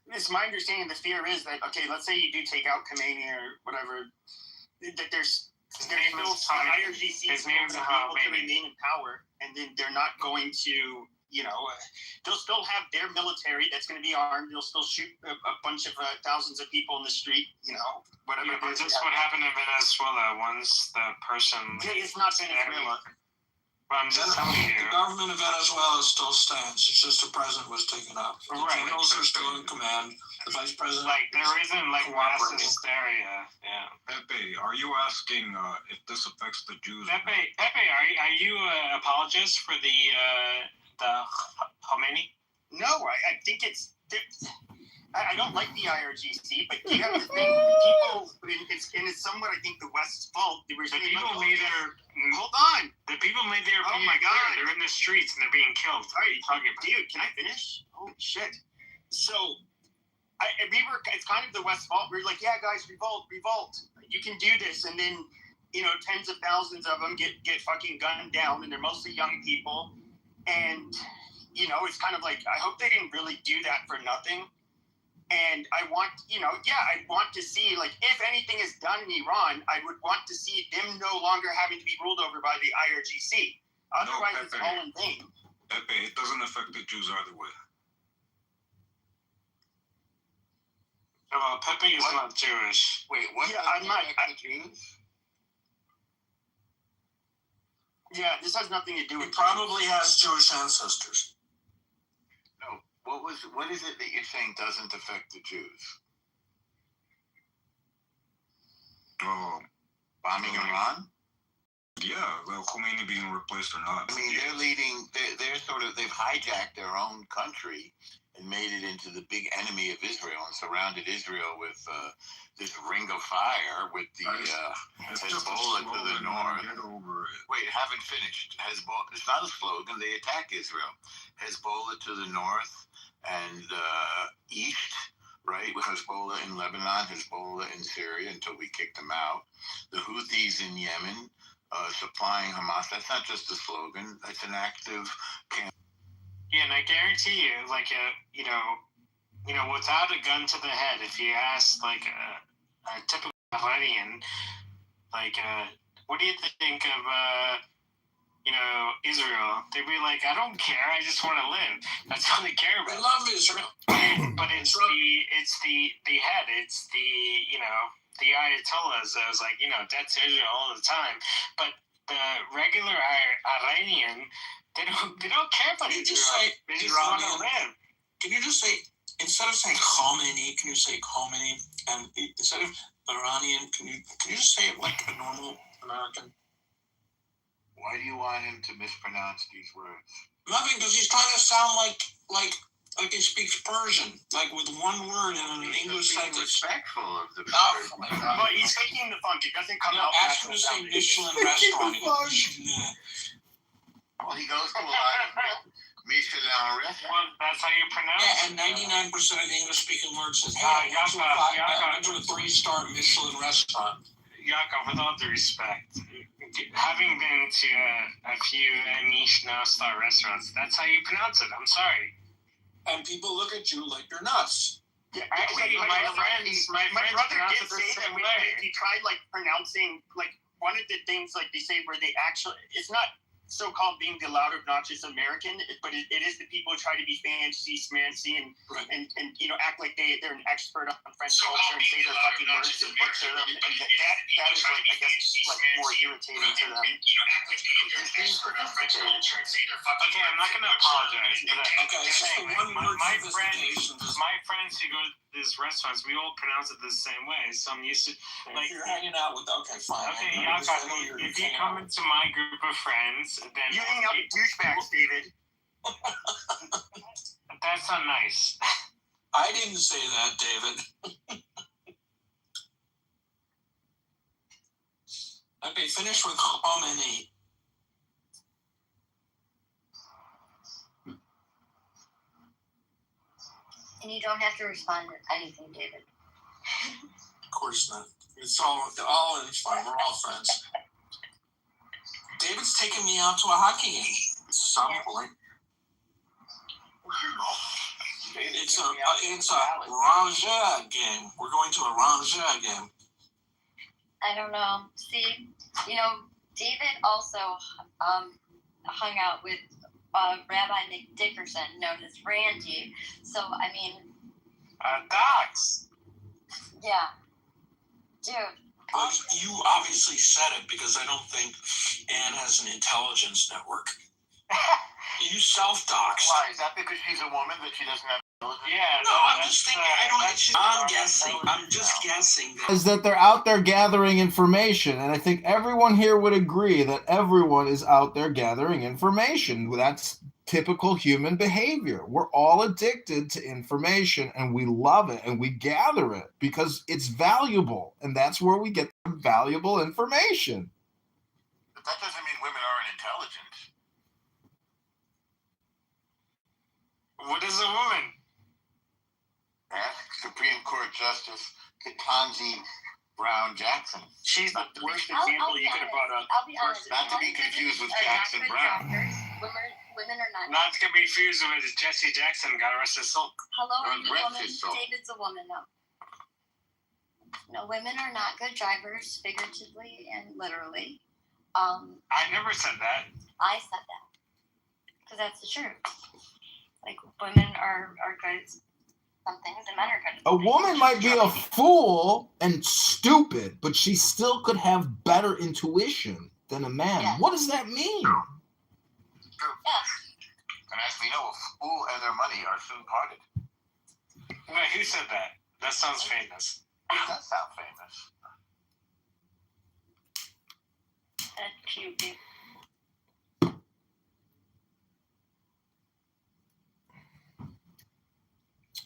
it's my understanding the fear is that, okay, let's say you do take out Khomeini or whatever, that there's still higher GCs be able to remain in power, and then they're not going to, they'll still have their military that's going to be armed. They'll still shoot a bunch of thousands of people in the street, whatever. Yeah, but that's what happened in Venezuela once the person... It's not Venezuela. But I'm just telling you. The government of Venezuela still stands. It's just the president was taken up. The generals are still in command. The vice president. Like, there isn't, like, mass hysteria. Yeah. Pepe, are you asking if this affects the Jews? Pepe, are you an apologist for the Khomeini? No, I think it's. I don't like the IRGC, but you have to think people. It's somewhat, I think, the West's fault. The people made their. Hold on. The people made their. Oh my God! They're in the streets and they're being killed. What are you talking about? Dude, can I finish? Holy shit! So, it's kind of the West's fault. We're like, yeah, guys, revolt. You can do this, and then, tens of thousands of them get fucking gunned down, and they're mostly young people, and it's kind of like, I hope they didn't really do that for nothing. And I want, I want to see, like, if anything is done in Iran, I would want to see them no longer having to be ruled over by the IRGC. Otherwise, it's all in vain. Pepe, it doesn't affect the Jews either way. Pepe is not Jewish. Wait, what? Yeah, I'm not. Jews? Yeah, this has nothing to do with. He probably has Jewish ancestors. No. What is it that you're saying doesn't affect the Jews? Bombing Iran? Yeah, well, Khomeini being replaced or not. I mean, they've hijacked their own country and made it into the big enemy of Israel and surrounded Israel with this ring of fire with the Hezbollah to the north. Wait, haven't finished. Hezbollah, it's not a slogan. They attack Israel. Hezbollah to the north and east, right, with Hezbollah in Lebanon, Hezbollah in Syria until we kick them out. The Houthis in Yemen supplying Hamas. That's not just a slogan. That's an active campaign. Yeah, and I guarantee you, like, without a gun to the head, if you ask, like, a typical Iranian, like, what do you think of, Israel? They'd be like, I don't care. I just want to live. That's all they care about. They love Israel. But it's the head. It's the Ayatollahs. I was like, that's Israel all the time. But the regular Iranian, they don't care about Israel. They just want to live. Can you just say, instead of saying Khomeini, can you say Khomeini? And instead of Iranian, can you just say it like a normal American? Why do you want him to mispronounce these words? Nothing, because he's trying to sound like he speaks Persian, like with one word in an English sentence. Respectful of the Oh my God! But he's faking the funk. It doesn't come out. Ask him to say Michelin restaurant. Well, he goes to a lot of Michelin restaurants. Well, that's how you pronounce it. Yeah, and 99% of the English-speaking words is, hey, I went to a 3-star Michelin restaurant. Yaakov, with all due respect, having been to a few Michelin-star restaurants, that's how you pronounce it. I'm sorry. And people look at you like you're nuts. Yeah, actually, my brother did say that he tried, like, pronouncing, like, one of the things, like, they say where they actually, it's not so-called being the loud obnoxious American, but it is the people who try to be fancy, smancy, and act like they're an expert on French culture and say their fucking words and butcher them, and that is, like, I guess, like, more irritating to them. Okay, I'm not gonna apologize, but my friends who go to these restaurants, we all pronounce it the same way, so I'm used to, like, if you're hanging out with, okay, fine. Okay, Yaakov, if you come into my group of friends, then you hang out with douchebags, David. That's not nice. I didn't say that, David. Okay, finish with Khomeini. And you don't have to respond to anything, David. Of course not. It's it's fine. We're all friends. David's taking me out to a hockey game at some point. It's a Rangers game. We're going to a Rangers game. I don't know. See, David also hung out with Rabbi Nick Dickerson, known as Randy. So, I mean... Docs! Yeah. Dude, Well, you obviously said it because I don't think Anne has an intelligence network. You self-doxed. Why? Is that because she's a woman that she doesn't have intelligence? Yeah. No, I'm just thinking. I'm guessing. I'm just guessing. Is that they're out there gathering information, and I think everyone here would agree that everyone is out there gathering information. That's typical human behavior. We're all addicted to information, and we love it, and we gather it because it's valuable, and that's where we get the valuable information. But that doesn't mean women aren't intelligent. What is a woman? Ask Supreme Court Justice Ketanji Brown Jackson. She's the worst example you could have brought up. I'll be honest. Not to be confused with Jackson Brown. Women are not. Not to be confused with Jesse Jackson got arrested. Hello, Or I'm a woman. Brexit, so. David's a woman, no. No, women are not good drivers, figuratively and literally. I never said that. I said that because that's the truth. Like women are good at some things, and men are good at A woman might be a fool and stupid, but she still could have better intuition than a man. Yes. What does that mean? Yes. And as we know, a fool and their money are soon parted. Wait, who said that? That sounds famous. It does sound famous. That's cute.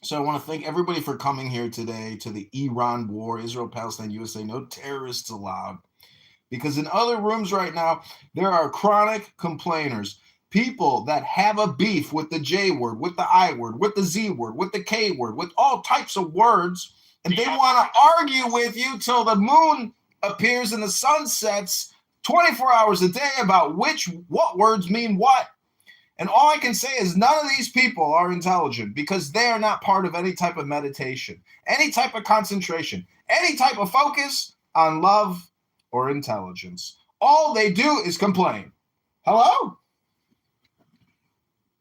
So I want to thank everybody for coming here today to the Iran war, Israel, Palestine, USA, no terrorists allowed. Because in other rooms right now, there are chronic complainers, people that have a beef with the J word, with the I word, with the Z word, with the K word, with all types of words, and they want to argue with you till the moon appears and the sun sets 24 hours a day about what words mean what. And all I can say is none of these people are intelligent because they are not part of any type of meditation, any type of concentration, any type of focus on love or intelligence. All they do is complain. Hello?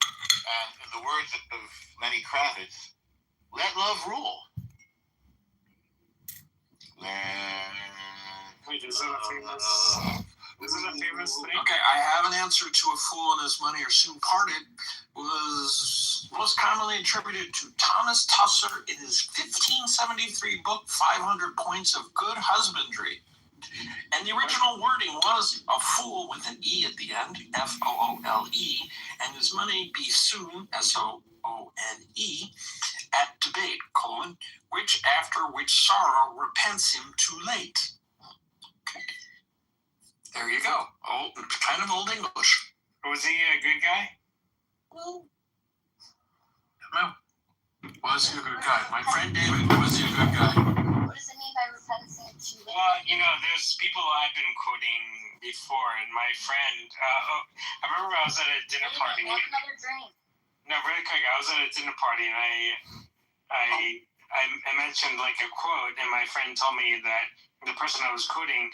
And in the words of Lenny Kravitz, let love rule. Wait, is it a famous? Is it a famous thing? Okay, I have an answer to a fool and his money are soon parted. Was most commonly attributed to Thomas Tusser in his 1573 book, 500 Points of Good Husbandry. And the original wording was a fool with an E at the end, Foole, and his money be soon, Soone, at debate, which after which sorrow repents him too late. Okay. There you go. Oh, kind of old English. Was he a good guy? No. Was he a good guy? My friend David, was he a good guy? What does it mean by repenting too late? Well, there's people I've been quoting before, and my friend, I remember I was at a dinner party. Make another drink. No, really quick, I was at a dinner party, and I mentioned like a quote, and my friend told me that the person I was quoting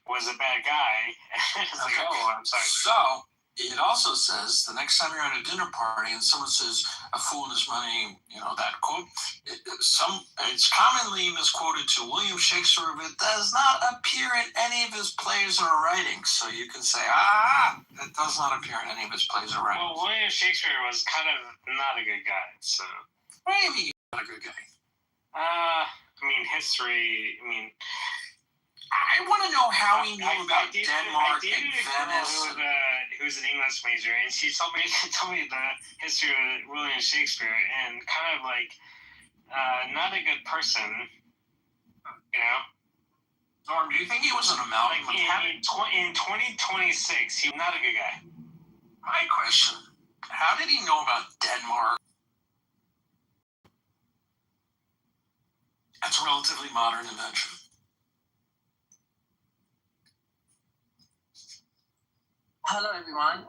was a bad guy. It's like, oh, I'm sorry. So, it also says the next time you're at a dinner party and someone says a fool and his money, that quote, it's commonly misquoted to William Shakespeare, but it does not appear in any of his plays or writings. So you can say, it does not appear in any of his plays or writings. Well, William Shakespeare was kind of not a good guy, so. Maybe not a good guy. History, I want to know how he knew about Denmark and Venice. Who's an English major, and she told me the history of William Shakespeare, and kind of like not a good person, Norm, do you think he was an amalgam? In 2026, he was not a good guy. My question: how did he know about Denmark? That's a relatively modern invention. Hello, everyone.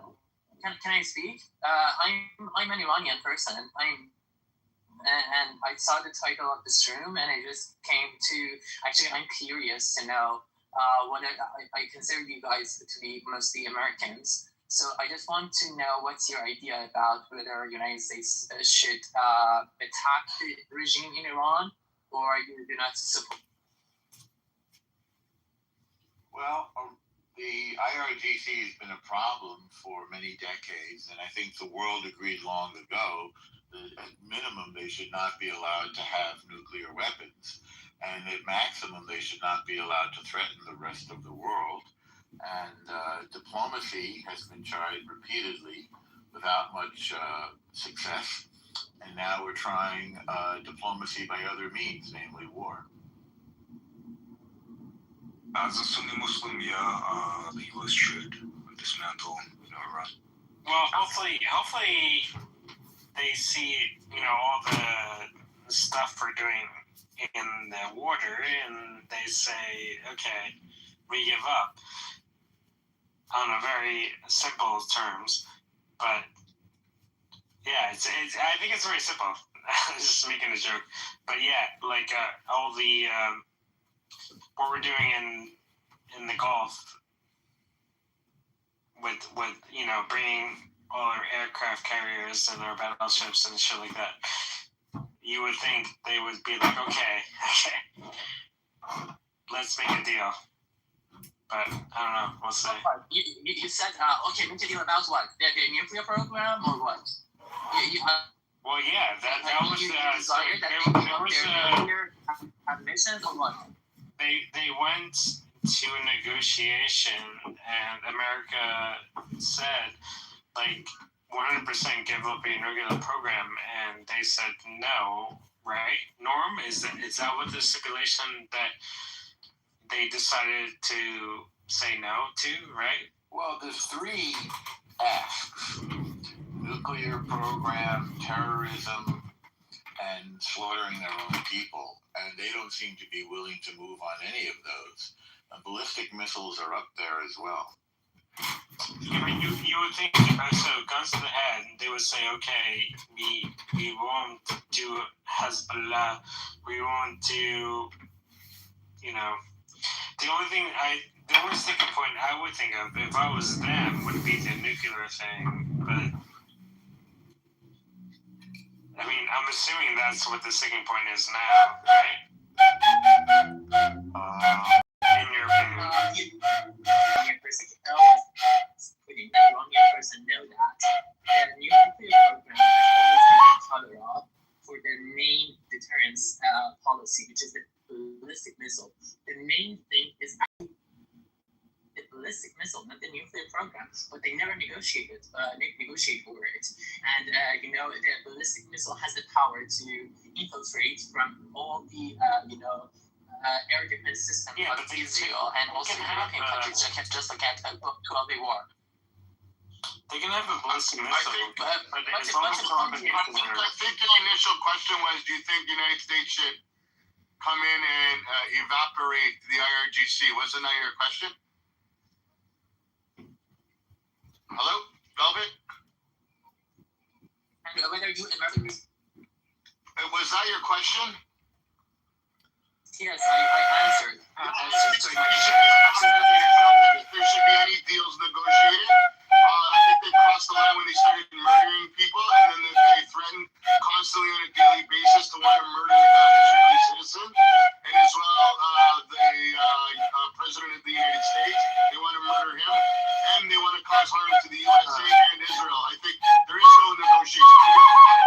Can I speak? I'm an Iranian person. And I saw the title of this room, and I just came to. Actually, I'm curious to know what I consider you guys to be mostly Americans. So I just want to know what's your idea about whether the United States should attack the regime in Iran, or you do not support. Well, the IRGC has been a problem for many decades, and I think the world agreed long ago that at minimum they should not be allowed to have nuclear weapons, and at maximum they should not be allowed to threaten the rest of the world. And diplomacy has been tried repeatedly without much success, and now we're trying diplomacy by other means, namely war. As a Sunni Muslim, yeah, the U.S. should dismantle, Iran. Well, hopefully they see, all the stuff we're doing in the water, and they say, okay, we give up on a very simple terms. But yeah, it's I think it's very simple. Just making a joke, but yeah, like all the what we're doing in the Gulf with bringing all our aircraft carriers and our battleships and shit like that. You would think they would be like, okay, let's make a deal. But I don't know. We'll see. You said okay, make a deal about what? The nuclear program or what? Well, yeah, that was there was admissions or what? They went to a negotiation, and America said, like, 100% give up a nuclear program, and they said no, right? Norm, is that what the stipulation that they decided to say no to, right? Well, there's three asks: nuclear program, terrorism, and slaughtering their own people. And they don't seem to be willing to move on any of those. Ballistic missiles are up there as well. I mean, you would think, so guns to the head, they would say, okay, we won't do Hezbollah, we won't do, the only sticking point I would think of, if I was them, would be the nuclear thing, but, I mean, I'm assuming that's what the sticking point is now, right? In your opinion. Iranian person know that the nuclear program has always been cut off for their main deterrence policy, which is the ballistic missile. The main thing is actually the ballistic missile, not the nuclear program, but they never negotiate over it. And the ballistic missile has the power to infiltrate from all the air defense system of Israel and also European countries, just like at 12-day war. They can have a ballistic missile. I think the initial question was, do you think the United States should come in and evaporate the IRGC? Wasn't that your question? Hello? Velvet? Was that your question? Yes, I answered. There should be any deals negotiated. I think they crossed the line when they started murdering people, and then they threatened constantly on a daily basis to want to murder Israeli citizens. And as well, the President of the United States, they want to murder him, and they want to cause harm to the USA and Israel. I think there is no negotiation.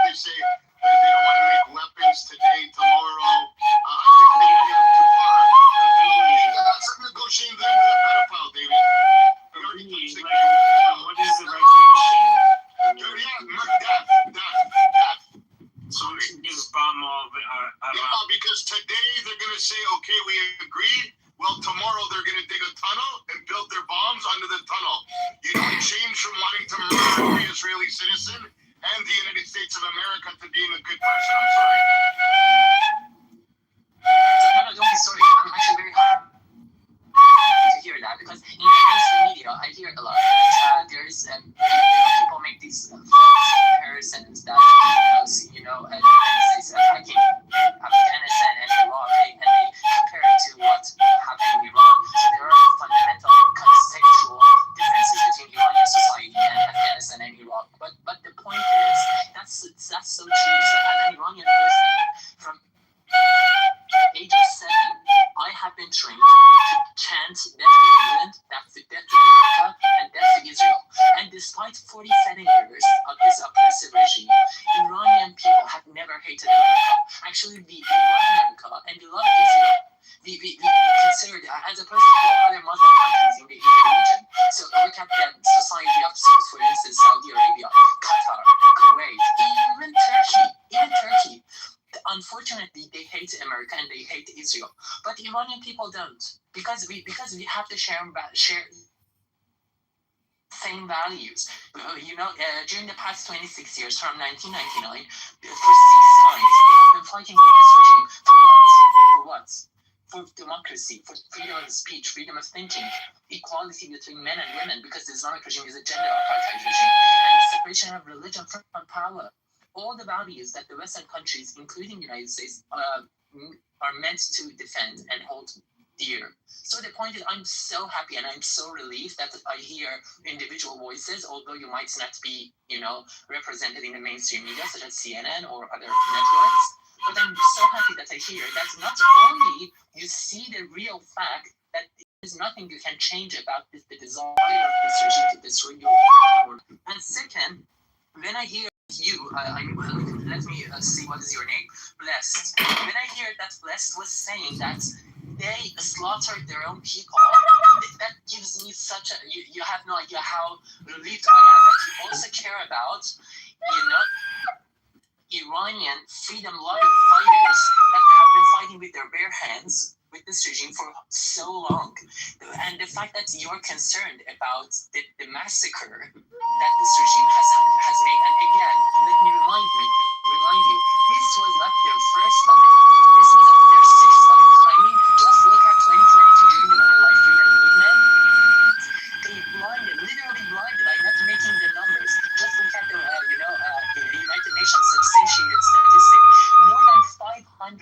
They say that they don't want to make weapons today, tomorrow. I think they're going too far. That's negotiating them with a pedophile, David. What is the resolution? Death. So we should just bomb all the... because today they're going to say, okay, we agreed. Well, tomorrow they're going to dig a tunnel and build their bombs under the tunnel. You don't change from wanting to murder every Israeli citizen and the United States of America to being a good person. I'm sorry. No, don't be sorry. I'm actually very happy to hear that, because in the mainstream media, I hear it a lot. There is people make these false comparisons that the United States attacking Afghanistan and Iraq, and they compare it to what happened in Iran. So there are fundamental and contextual differences between Iranian society and Afghanistan and Iraq. But the point is, that's so true. So as an Iranian person, from age of 7, I have been trained to chant people don't, because we have to share same values. During the past 26 years, from 1999, for 6 times, we have been fighting with this regime for what? For what? For democracy, for freedom of speech, freedom of thinking, equality between men and women, because the Islamic regime is a gender apartheid regime, and the separation of religion from power. All the values that the Western countries, including the United States, are meant to defend and hold dear. So the point is, I'm so happy and I'm so relieved that I hear individual voices, although you might not be, represented in the mainstream media, such as CNN or other networks. But I'm so happy that I hear that not only you see the real fact that there's nothing you can change about the desire of this regime to destroy your world. And second, when I hear you, let me see, what is your name? Blessed. When I hear that Blessed was saying that they slaughtered their own people, that gives me such a, you have no idea how relieved I am that you also care about, Iranian freedom-loving fighters that have been fighting with their bare hands with this regime for so long. And the fact that you're concerned about the massacre that this regime has made. And again, let me remind you, this was not their first time. This was their sixth time. I mean, just look at 2022 during the Women Life Freedom Movement. They literally blinded. I'm not making the numbers. Just look at the, the United Nations substantiated statistic. More than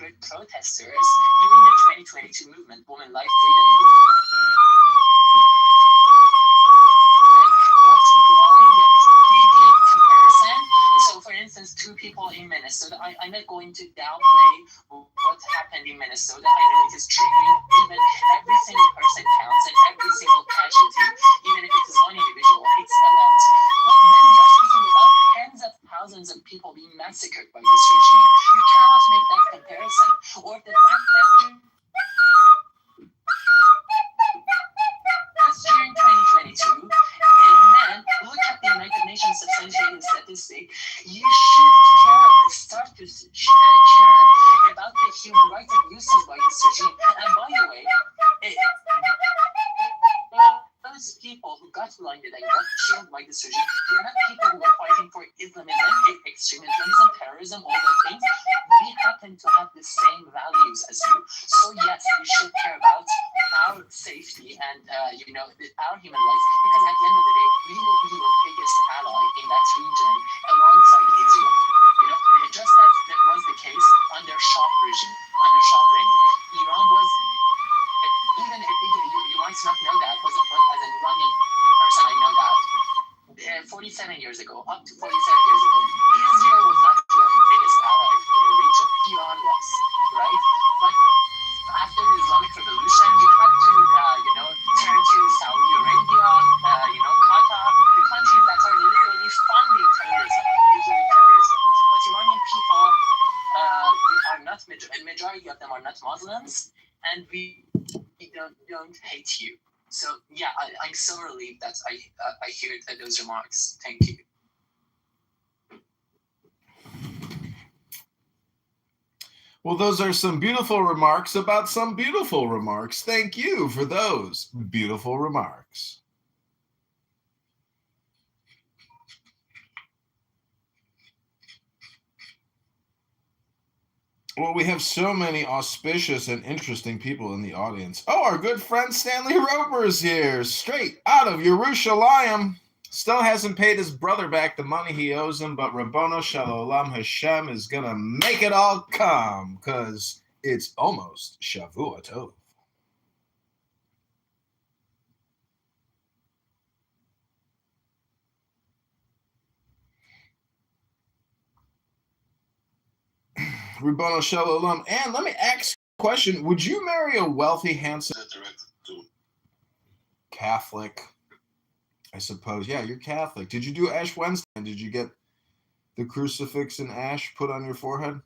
500 protesters during the 2022 movement, Women Life Freedom Movement, got blinded. We did comparison. So, for instance, 2 people in Minnesota. I'm not going to downplay what happened in Minnesota. I know it is triggering. Even every single person counts, and every single casualty, even if it is one individual, it's a lot. But when we are speaking about tens of thousands of people being massacred by this regime, you cannot make that comparison. Or the fact that just during 2022, and then look at the United Nations substantiated statistic, you should start to care about the human rights abuses by this regime. And by the way, those people who got blinded and got killed by this regime were not people who were fighting for Islamism, extremism, terrorism, all those things. We happen to have the same values as you. So yes, we should care about our safety and our human rights, because at the end of the day, we will be your biggest ally in that region alongside Israel. Just as that was the case under Shah regime, Iran was, even if you might not know that, but as an Iranian person, I know that 47 years ago, up to 47 years ago, Israel was not your biggest ally in the region. Iran was, right? But after the Islamic Revolution, you had to, turn to Saudi Arabia, Qatar, the countries that are literally funding terrorism, Islamic terrorism. But Iranian people are not, a majority of them are not Muslims, and we don't hate you. So yeah, I'm so relieved that I hear those remarks. Thank you. Well, those are some beautiful remarks about some beautiful remarks. Thank you for those beautiful remarks. Well, we have so many auspicious and interesting people in the audience. Oh, our good friend Stanley Roper is here, straight out of Yerushalayim. Still hasn't paid his brother back the money he owes him, but Rabbono Shalom Hashem is going to make it all come, because it's almost Shavua Tov. Rabbono Shalom. And let me ask a question. Would you marry a wealthy, handsome Catholic? I suppose. Yeah, you're Catholic. Did you do Ash Wednesday? And did you get the crucifix and ash put on your forehead?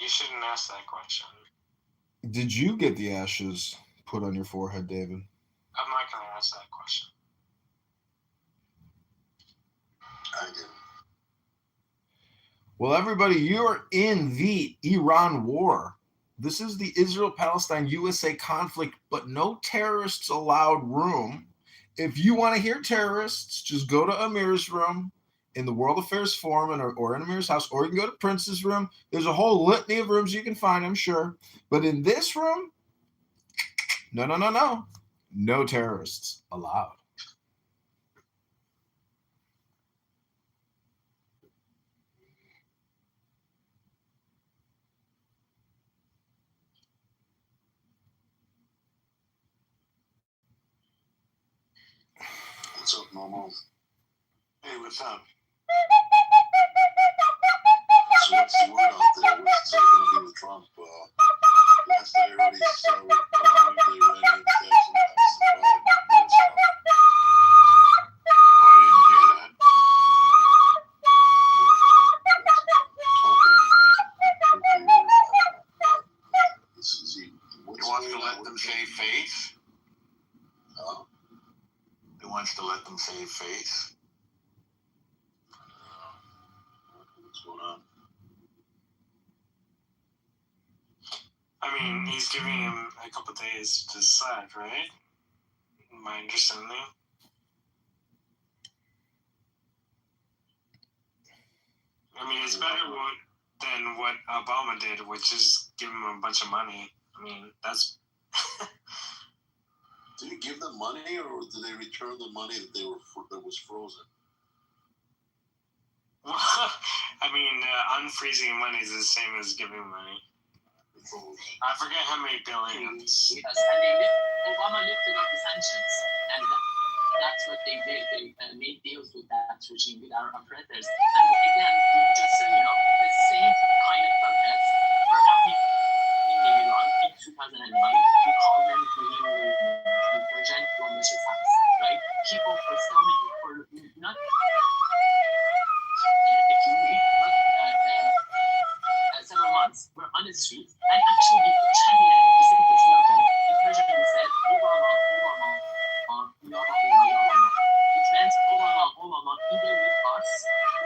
You shouldn't ask that question. Did you get the ashes put on your forehead, David? I'm not going to ask that question. I didn't. Well, everybody, you're in the Iran war. This is the Israel-Palestine-USA conflict, but no terrorists allowed room. If you want to hear terrorists, just go to Amir's room in the World Affairs Forum or in Amir's house, or you can go to Prince's room. There's a whole litany of rooms you can find, I'm sure. But in this room, no. No terrorists allowed. What's up, Momo? Hey, what's up? So what's the word out there? What's going to be with Trump? Last I heard, he's allowing the Iranians to have some kind of symbolic nuclear stuff. Oh, I didn't hear that. He wants to let them save face? Huh? He wants to let them save face? What's going on? I mean, he's giving him a couple days to decide, right? My understanding. I mean, it's better than what Obama did, which is give him a bunch of money. I mean, that's. Did he give them money, or did they return the money that was frozen? I mean, unfreezing money is the same as giving money. I forget how many billions. Yes, and Obama lifted up the sanctions, and that's what they did. They made deals with that regime, with our operators. And again, just so you know, the same kind of protests were happening in Iran in 2009. We call them green insurgent malicious acts, right? People for not. If you read, several months were on the streets, and actually the chanted a specific slogan in Persian said, Obama, which meant Obama, either with us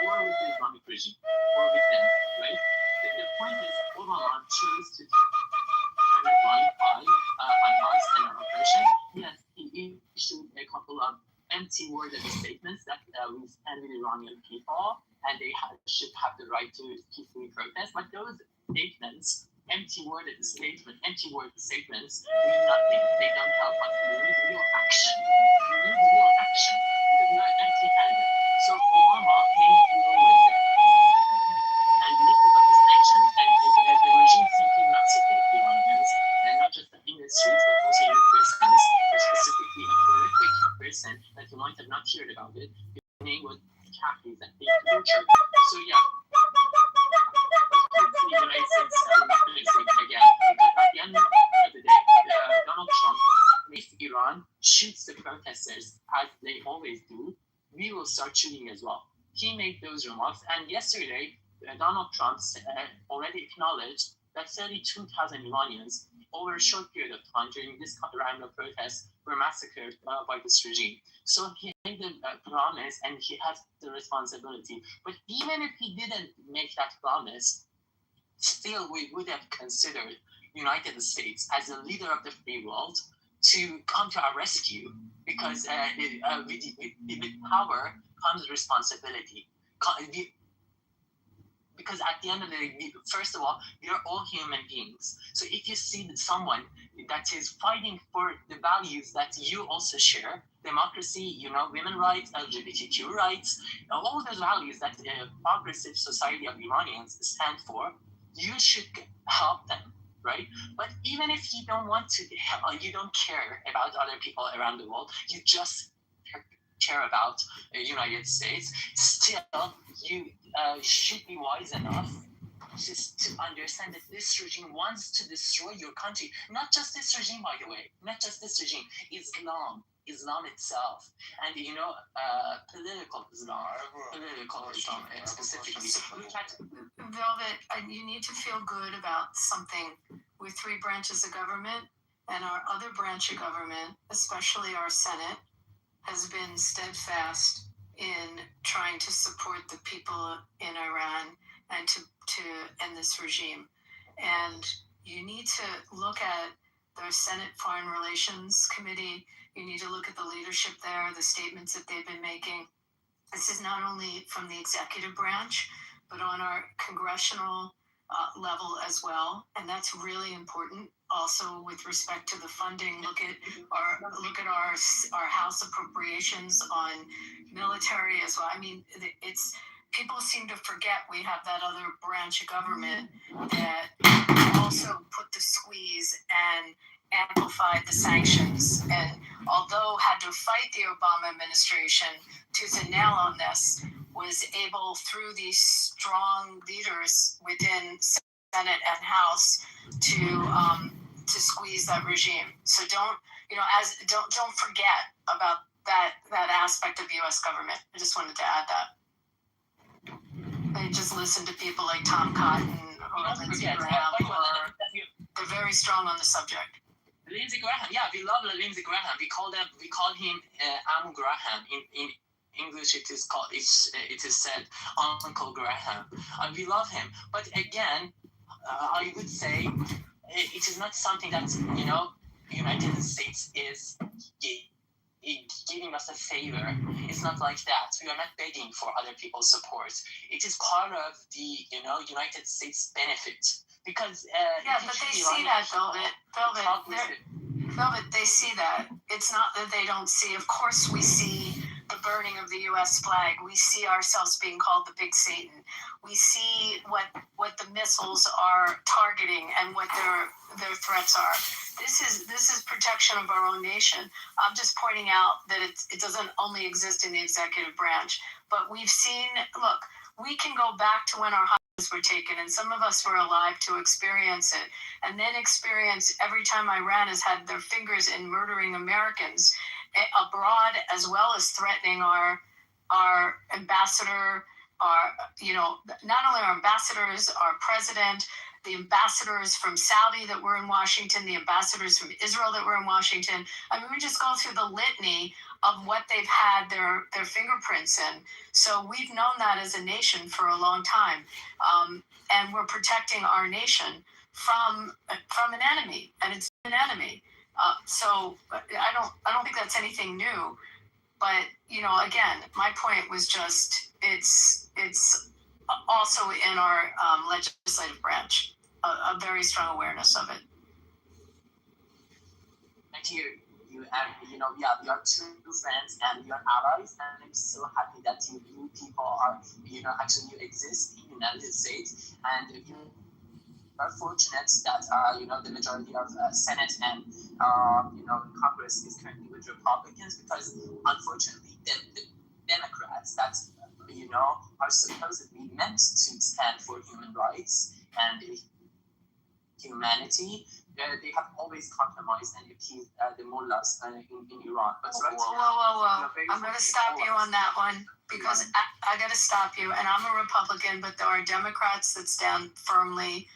or with the Islamic regime, or with them, right? The point is, Obama chose to turn a blind eye on us and our operation. Yes, he issued a couple of empty-worded statements that we stand with Iranian people, and they should have the right to peacefully protest. But those statements, empty-worded statements, mean nothing. They don't help us. We need real action. Because we are empty-handed. So Obama came forward and lifted up the sanctions, and the regime simply massacred the Iranians, and not just in the streets, but also in the prisons. Specifically, a horrific prison that you might have not heard about it. The name was Khakis and being tortured. So yeah, hopefully the United States will not do this again. Because at the end of the day, Donald Trump, if Iran shoots the protesters as they always do, we will start shooting as well. He made those remarks, and yesterday Donald Trump already acknowledged that 32,000 Iranians over a short period of time during this round of protests were massacred by this regime. So he made a promise, and he has the responsibility. But even if he didn't make that promise, still we would have considered United States as a leader of the free world to come to our rescue, because with power comes responsibility. Because at the end of the day, first of all, we are all human beings. So if you see someone that is fighting for the values that you also share, democracy, women's rights, LGBTQ rights, all those values that the progressive society of Iranians stand for, you should help them, right? But even if you don't want to, you don't care about other people around the world, you just care about the United States, still you should be wise enough just to understand that this regime wants to destroy your country. Not just this regime, by the way, not just this regime, Islam itself, and political Islam specifically. Velvet, you need to feel good about something. We're 3 branches of government, and our other branch of government, especially our Senate, has been steadfast in trying to support the people in Iran and to end this regime. And you need to look at their Senate Foreign Relations Committee. You need to look at the leadership there, the statements that they've been making. This is not only from the executive branch, but on our congressional level as well, and that's really important. Also, with respect to the funding, look at our House appropriations on military as well. I mean, it's people seem to forget we have that other branch of government that also put the squeeze and amplified the sanctions, and although had to fight the Obama administration tooth and nail on this, was able through these strong leaders within Senate and House to squeeze that regime. So don't forget about that aspect of U.S. government. I just wanted to add that. I just listen to people like Tom Cotton or Lindsey Graham, they're very strong on the subject. Lindsey Graham, yeah, we love Lindsey Graham. We call him Am Graham. In English, it is said Uncle Graham. We love him, but again, I would say it is not something that the United States is giving us a favor. It's not like that. We are not begging for other people's support. It is part of the United States benefit. Because but they see that, Velvet, they see that. It's not that they don't see. Of course, we see the burning of the U.S. flag. We see ourselves being called the Big Satan. We see what the missiles are targeting and what their threats are. This is protection of our own nation. I'm just pointing out that it doesn't only exist in the executive branch, but we've seen. Look, we can go back to when our were taken, and some of us were alive to experience it, and then experience every time Iran has had their fingers in murdering Americans abroad, as well as threatening our ambassador, not only our ambassadors, our president, the ambassadors from Saudi that were in Washington, the ambassadors from Israel that were in Washington. I mean, we just go through the litany of what they've had their fingerprints in. So we've known that as a nation for a long time, and we're protecting our nation from an enemy, and it's an enemy. So I don't think that's anything new. But again, my point was just it's also in our legislative branch a very strong awareness of it. Thank you. We are true friends and we are allies, and I'm so happy that you people are, actually exist in the United States, and you are fortunate that, the majority of Senate and, Congress is currently with Republicans, because unfortunately the Democrats that, are supposedly meant to stand for human rights and humanity, they have always compromised and appeased the mullahs in Iran. But whoa. I'm going to stop you on that one, because I got to stop you. And I'm a Republican, but there are Democrats that stand firmly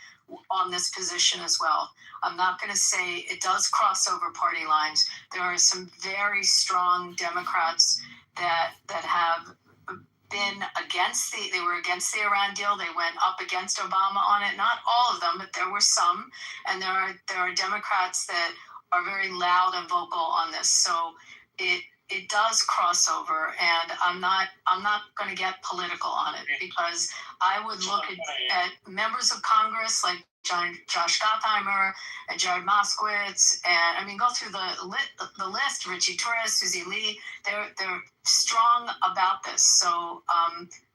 on this position as well. I'm not going to say it does cross over party lines. There are some very strong Democrats that have been they were against the Iran deal. They went up against Obama on it. Not all of them, but there were some. And there are Democrats that are very loud and vocal on this. So it does cross over, and I'm not going to get political on it, because I would look at members of Congress like Josh Gottheimer and Jared Moskowitz, and I mean, go through the list. Richie Torres, Susie Lee, they're strong about this. So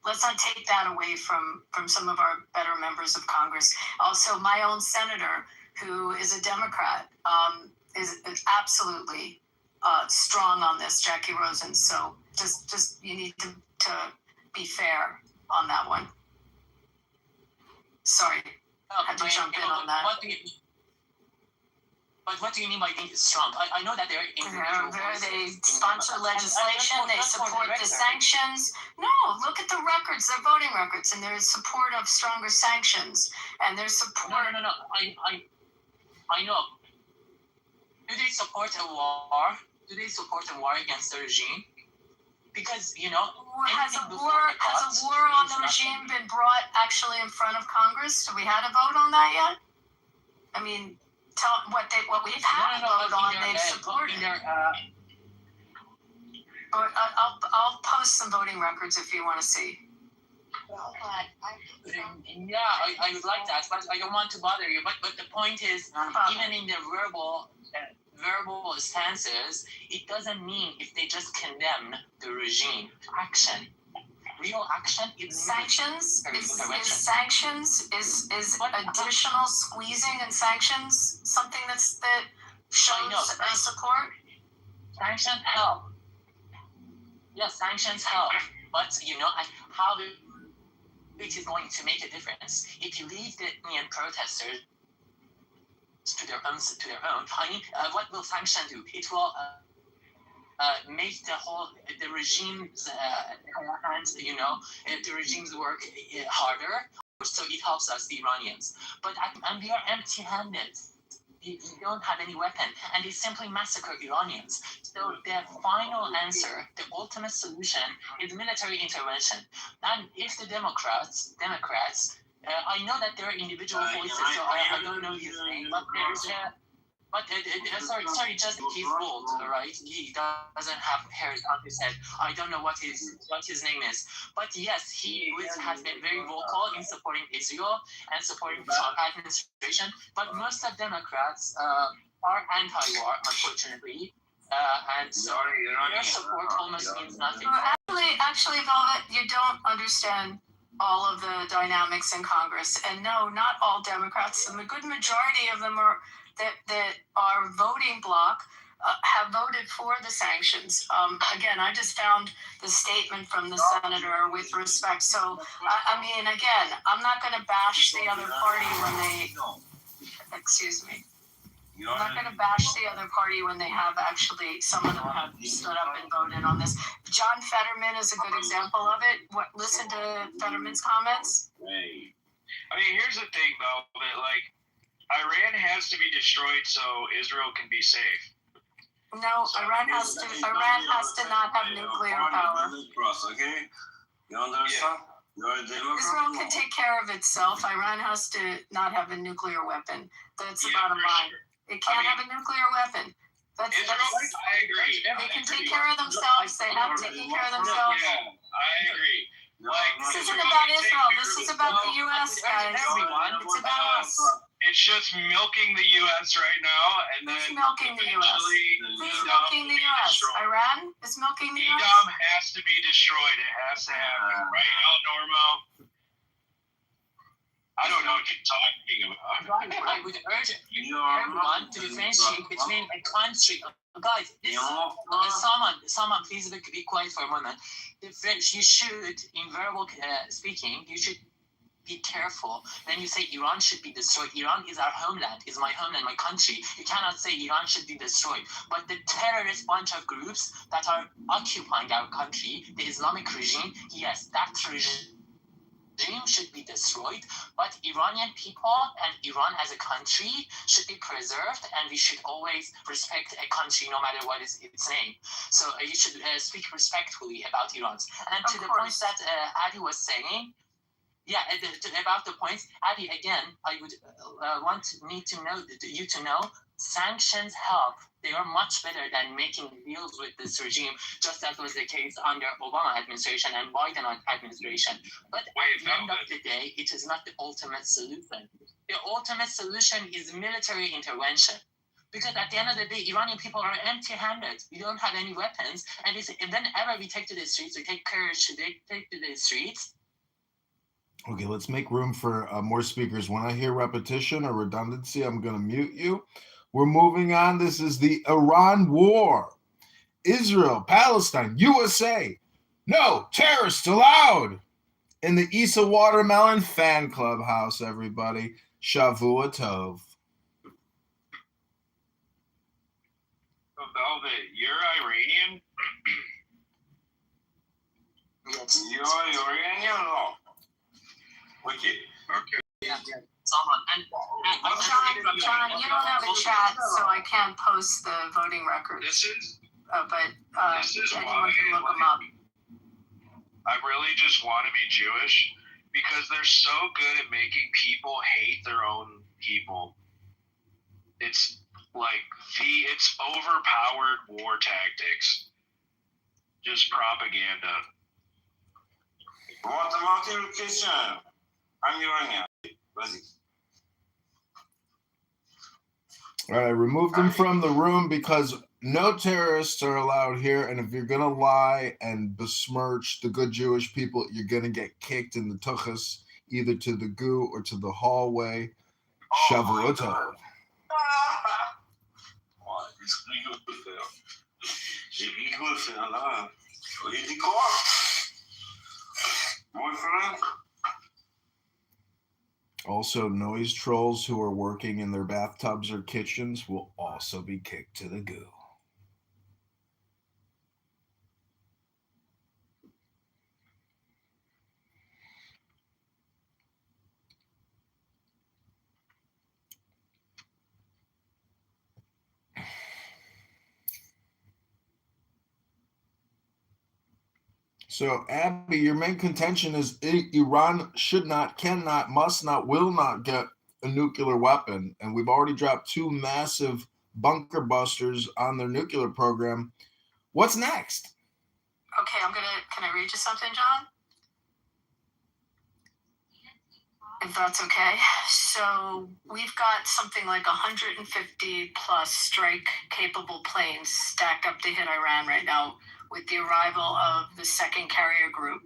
let's not take that away from some of our better members of Congress. Also, my own senator, who is a Democrat, is absolutely strong on this, Jackie Rosen. So just you need to be fair on that one. Sorry, I had to jump in on that. But what do you mean by being strong? I know that they're they sponsor legislation, they support the sanctions. No, look at the records, their voting records, and there's support of stronger sanctions, and there's support. No. I know. Do they support a war? Do they support a war against the regime? because Has a war on the regime been brought actually in front of Congress? Have we had a vote on that yet? I mean, what we've had a vote on, they've supported. I'll post some voting records if you want to see. Yeah, I would like that, but I don't want to bother you. But the point is, even in the verbal stances, it doesn't mean if they just condemn the regime. Action, real action. Sanctions is additional squeezing and sanctions something that shows support. Sanctions help. Yes, sanctions help, but how it is going to make a difference if you leave the Iranian protesters to their own. I mean, what will sanction do? It will make the regime's hands, the regime's work harder. So it helps us, the Iranians. But and we are empty-handed. We don't have any weapon, and they simply massacre Iranians. So the final answer, the ultimate solution, is military intervention. And if the Democrats, I know that there are individual voices, so I don't know his name, but there's sorry, just he's old, right? He doesn't have hair on his head. I don't know what his name is, but yes, he has been very vocal in supporting Israel and supporting the Trump administration. But most of Democrats are anti-war, unfortunately, and so their support almost means nothing. Actually, Velvet, you don't understand all of the dynamics in Congress, and no, not all Democrats. The good majority of them that are voting bloc have voted for the sanctions. Again, I just found the statement from the senator with respect. So, I mean, again, I'm not going to bash the other party when they, excuse me. I'm not going to bash the other party when they have actually, some of them have stood up and voted on this. John Fetterman is a good example of it. Listen to Fetterman's comments. Right. I mean, here's the thing, though, that, like, Iran has to be destroyed so Israel can be safe. No, Iran has to not have nuclear power. Okay? You understand? Israel can take care of itself. Iran has to not have a nuclear weapon. That's the bottom line. It can't have a nuclear weapon. I agree. They can take care of themselves. They have taken care of themselves. Yeah, I agree. This isn't about Israel. This is about the U.S., guys. It's about us. It's just milking the U.S. right now, and then milking the U.S. Who's milking the U.S.? Iran is milking the U.S. Edom has to be destroyed. It has to happen right now, Normo. I don't know what you're talking about. I would urge everyone to differentiate between a country. Guys, someone, please be quiet for a moment. You should, in verbal speaking, you should be careful when you say Iran should be destroyed. Iran is our homeland, is my homeland, my country. You cannot say Iran should be destroyed. But the terrorist bunch of groups that are occupying our country, the Islamic regime, yes, that regime should be destroyed, but Iranian people and Iran as a country should be preserved, and we should always respect a country no matter what is its name. So you should speak respectfully about Iran. And to the point that Adi was saying, about the points, Adi, again, I would need to know you to know sanctions help. They are much better than making deals with this regime, just as was the case under Obama administration and Biden administration. But at the end of the day, it is not the ultimate solution. The ultimate solution is military intervention. Because at the end of the day, Iranian people are empty-handed. We don't have any weapons. And whenever we take to the streets, we take courage to take to the streets. Okay, let's make room for more speakers. When I hear repetition or redundancy, I'm going to mute you. We're moving on. This is the Iran war. Israel, Palestine, USA. No terrorists allowed. In the Issa Watermelon Fan Club house, everybody. Shavua Tov. Velvet, you're Iranian? Yes. You're Iranian or no? Okay. Yeah. Someone. And John, you don't have a chat, so I can't post the voting records. This is but anyone can look them up. I really just want to be Jewish because they're so good at making people hate their own people. It's like it's overpowered war tactics. Just propaganda. Monte une question. I'm Iranian. Vas-y. All right, remove them from the room because no terrorists are allowed here. And if you're going to lie and besmirch the good Jewish people, you're going to get kicked in the tuchus, either to the goo or to the hallway. Shavuotov. J'ai rigolé faire là. Il dit quoi? Mon frère? Also, noise trolls who are working in their bathtubs or kitchens will also be kicked to the goo. So, Abby, your main contention is Iran should not, cannot, must not, will not get a nuclear weapon. And we've already dropped 2 massive bunker busters on their nuclear program. What's next? Okay, can I read you something, John? If that's okay. So we've got something like 150 plus strike-capable planes stacked up to hit Iran right now with the arrival of the second carrier group.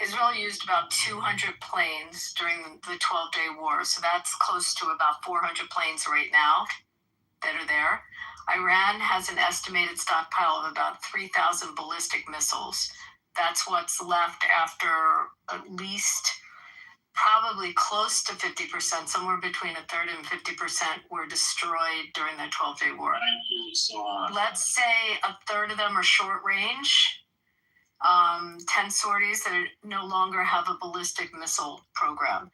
Israel used about 200 planes during the 12-day war, so that's close to about 400 planes right now that are there. Iran has an estimated stockpile of about 3,000 ballistic missiles. That's what's left after at least probably close to 50%, somewhere between a third and 50% were destroyed during the 12-day war. Let's say a third of them are short range, 10 sorties that no longer have a ballistic missile program.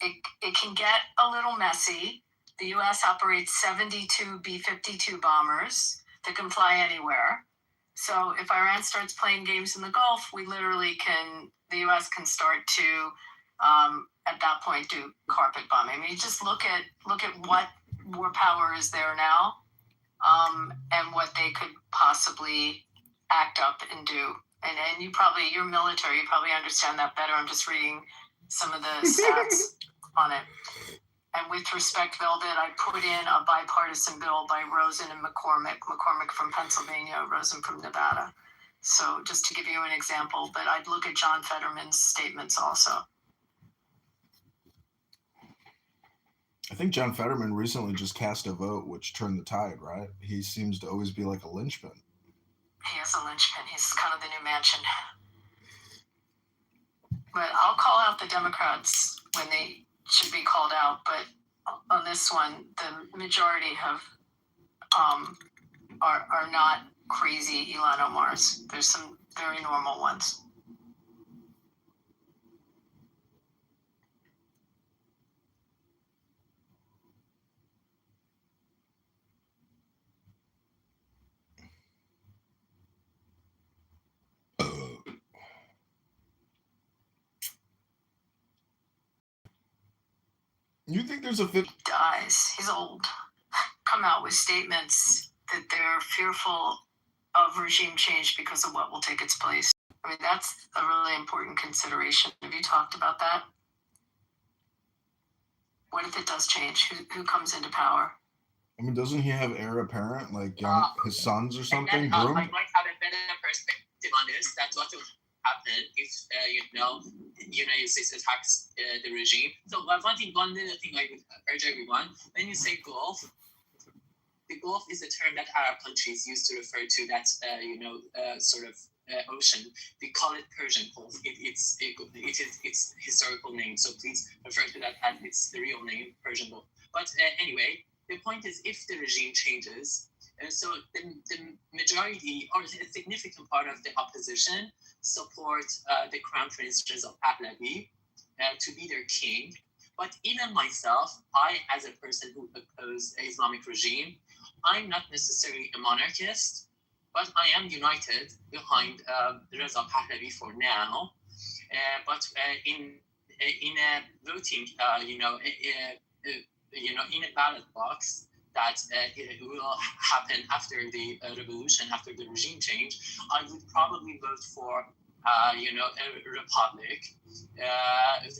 It can get a little messy. The U.S. operates 72 B-52 bombers that can fly anywhere. So if Iran starts playing games in the Gulf, the U.S. can start to, at that point, do carpet bombing. I mean, just look at what war power is there now, and what they could possibly act up and do. And you're military, you probably understand that better. I'm just reading some of the stats on it. And with respect, Velvet, I put in a bipartisan bill by Rosen and McCormick from Pennsylvania, Rosen from Nevada. So just to give you an example, but I'd look at John Fetterman's statements also. I think John Fetterman recently just cast a vote which turned the tide, right? He seems to always be like a linchpin. He is a linchpin. He's kind of the new Manchin. But I'll call out the Democrats when they should be called out. But on this one, the majority are not crazy Ilhan Omars. There's some very normal ones. You think there's a 50 dies? He's old. Come out with statements that they're fearful of regime change because of what will take its place. I mean, that's a really important consideration. Have you talked about that? What if it does change? Who comes into power? I mean, doesn't he have heir apparent, like his sons or something? And then, I might have a better perspective on this. That's what will happen if the United States attacks the regime. So one little thing I would urge everyone: when you say Gulf, the Gulf is a term that Arab countries use to refer to that ocean. We call it Persian Gulf. It is its historical name. So please refer to that as its the real name, Persian Gulf. But anyway, the point is, if the regime changes, so the majority or a significant part of the opposition support the Crown Prince Reza Pahlavi to be their king. But even myself, I, as a person who opposes the Islamic regime, I'm not necessarily a monarchist. But I am united behind Reza Pahlavi for now. But in voting, in a ballot box that will happen after the revolution, after the regime change, I would probably vote for a republic.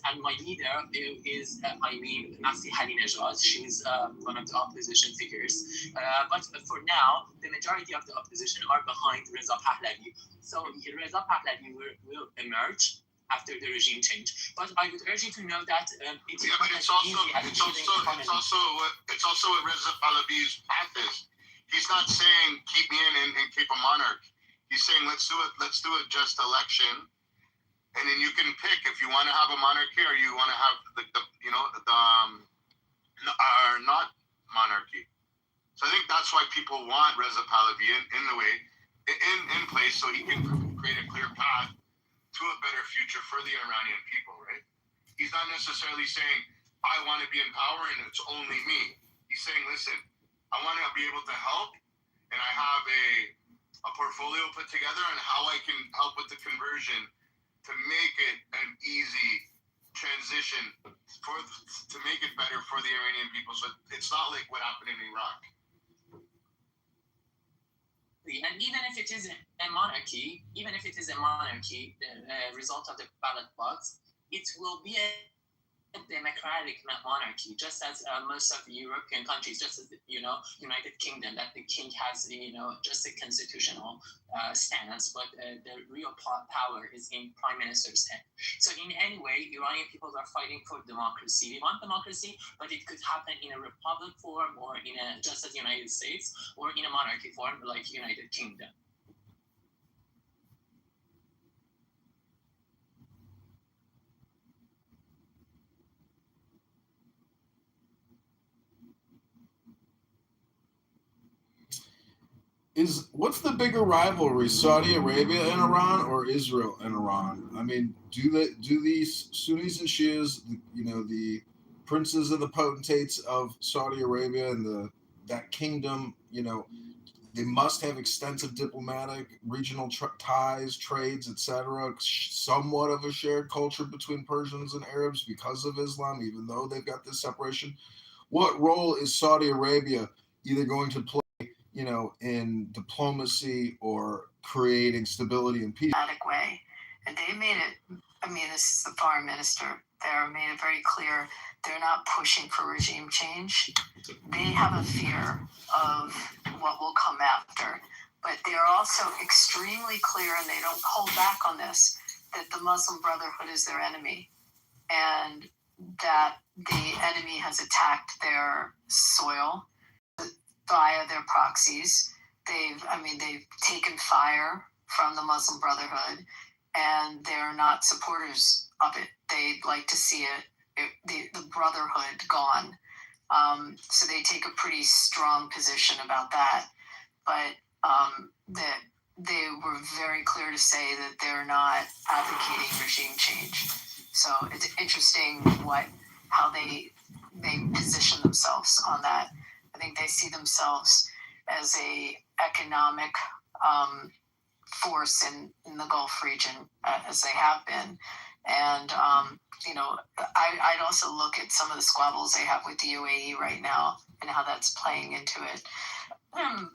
And my leader is, Nafsi Halinejad. She's one of the opposition figures. But for now, the majority of the opposition are behind Reza Pahlavi. So Reza Pahlavi will emerge after the regime change. But I would urge you to know that it's also what Reza Pahlavi's path is. He's not saying keep me in and keep a monarch. He's saying let's do a just election, and then you can pick if you want to have a monarchy or you want to have our not monarchy. So I think that's why people want Reza Pahlavi in place, so he can create a clear path to a better future for the Iranian people, right? He's not necessarily saying, I want to be in power and it's only me. He's saying, listen, I want to be able to help, and I have a portfolio put together on how I can help with the conversion to make it an easy transition to make it better for the Iranian people. So it's not like what happened in Iraq. And even if it is a monarchy, the result of the ballot box, it will be a democratic monarchy, just as most of the European countries, just as United Kingdom, that the king has just a constitutional stance, but the real power is in prime minister's hand. So in any way, Iranian people are fighting for democracy. We want democracy, but it could happen in a republic form, or just as United States, or in a monarchy form like United Kingdom. What's the bigger rivalry, Saudi Arabia and Iran, or Israel and Iran? I mean, do these Sunnis and Shias, the princes and the potentates of Saudi Arabia and that kingdom, they must have extensive diplomatic, regional ties, trades, etc. Somewhat of a shared culture between Persians and Arabs because of Islam, even though they've got this separation. What role is Saudi Arabia either going to play, in diplomacy or creating stability and peace? Way. And they made it, this is the foreign minister there, made it very clear they're not pushing for regime change. They have a fear of what will come after. But they're also extremely clear, and they don't hold back on this, that the Muslim Brotherhood is their enemy, and that the enemy has attacked their soil via their proxies. They've taken fire from the Muslim Brotherhood, and they're not supporters of it. They'd like to see the Brotherhood gone. So they take a pretty strong position about that. But that they were very clear to say that they're not advocating regime change. So it's interesting how they position themselves on that. I think they see themselves as a economic force in the Gulf region, as they have been. And, I'd also look at some of the squabbles they have with the UAE right now and how that's playing into it.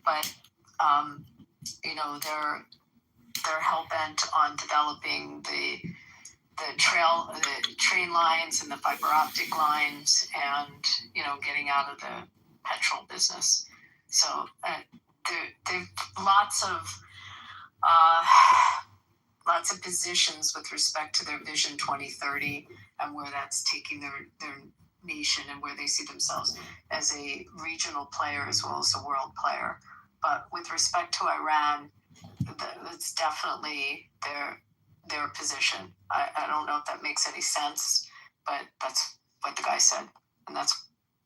But, they're hell-bent on developing the train lines and the fiber optic lines, and getting out of the petrol business. So they've lots of positions with respect to their Vision 2030 and where that's taking their nation, and where they see themselves as a regional player as well as a world player. But with respect to Iran, it's definitely their position. I don't know if that makes any sense, but that's what the guy said, and that's.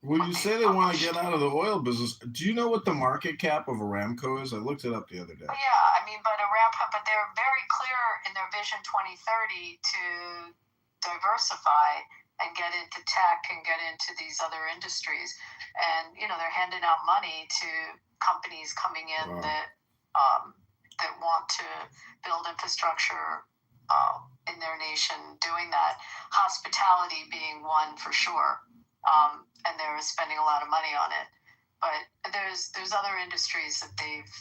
When you say they want to get out of the oil business, do you know what the market cap of Aramco is? I looked it up the other day. Yeah, but Aramco, but they're very clear in their Vision 2030 to diversify and get into tech and get into these other industries. And, they're handing out money to companies coming in that that want to build infrastructure in their nation doing that. Hospitality being one for sure, and they're spending a lot of money on it. But there's other industries that they've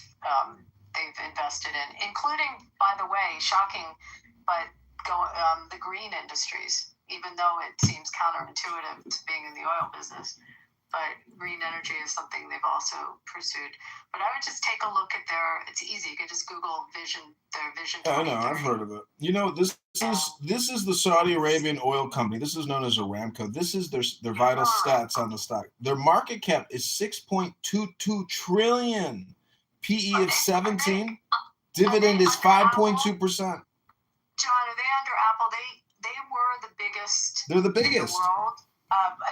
invested in, including, by the way, shocking, but the green industries. Even though it seems counterintuitive to being in the oil business, but green energy is something they've also pursued. But I would just take a look at it's easy. You can just Google their Vision 2030. I know, I've heard of it. You know, this is the Saudi Arabian oil company. This is known as Aramco. This is their vital stats on the stock. Their market cap is 6.22 trillion, PE of 17, dividend is 5.2%. John, are they under Apple? They were the biggest. They're the in biggest. the world,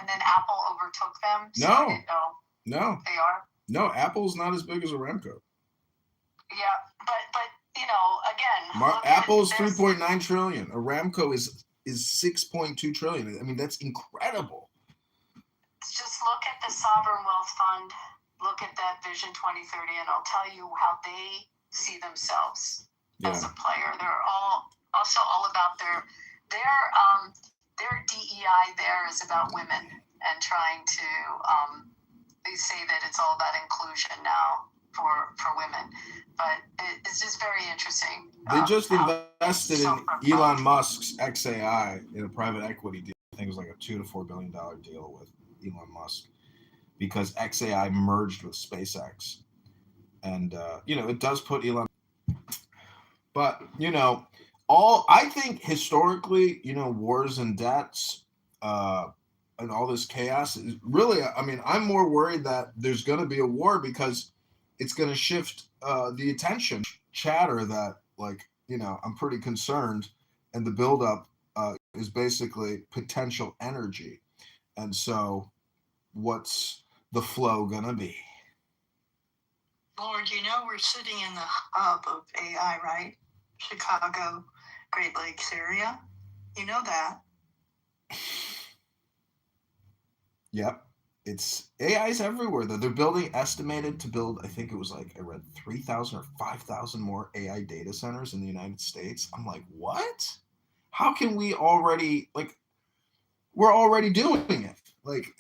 and then Apple overtook them. So No. I didn't know. No. They are. No, Apple's not as big as Aramco. Yeah, but you know, again, Apple's 3.9 trillion. Aramco is 6.2 trillion. I mean, that's incredible. Just look at the Sovereign Wealth Fund. Look at that Vision 2030, and I'll tell you how they see themselves as a player. They're also all about their DEI. There is about women and trying to. They say that it's all about inclusion now for women, but it's just very interesting. They just invested in Elon Musk's XAI in a private equity deal. I think it was like a $2 to $4 billion deal with Elon Musk because XAI merged with SpaceX, and it does put Elon. But I think historically, wars and debts, and all this chaos is really. I mean, I'm more worried that there's going to be a war because it's going to shift the attention. Chatter that, I'm pretty concerned, and the buildup is basically potential energy, and so what's the flow going to be? Lord, we're sitting in the hub of AI, right? Chicago, Great Lakes area. You know that. Yep. It's AI's everywhere, though. They're estimated to build, I think it was I read 3,000 or 5,000 more AI data centers in the United States. I'm like, what? How can we already, we're already doing it.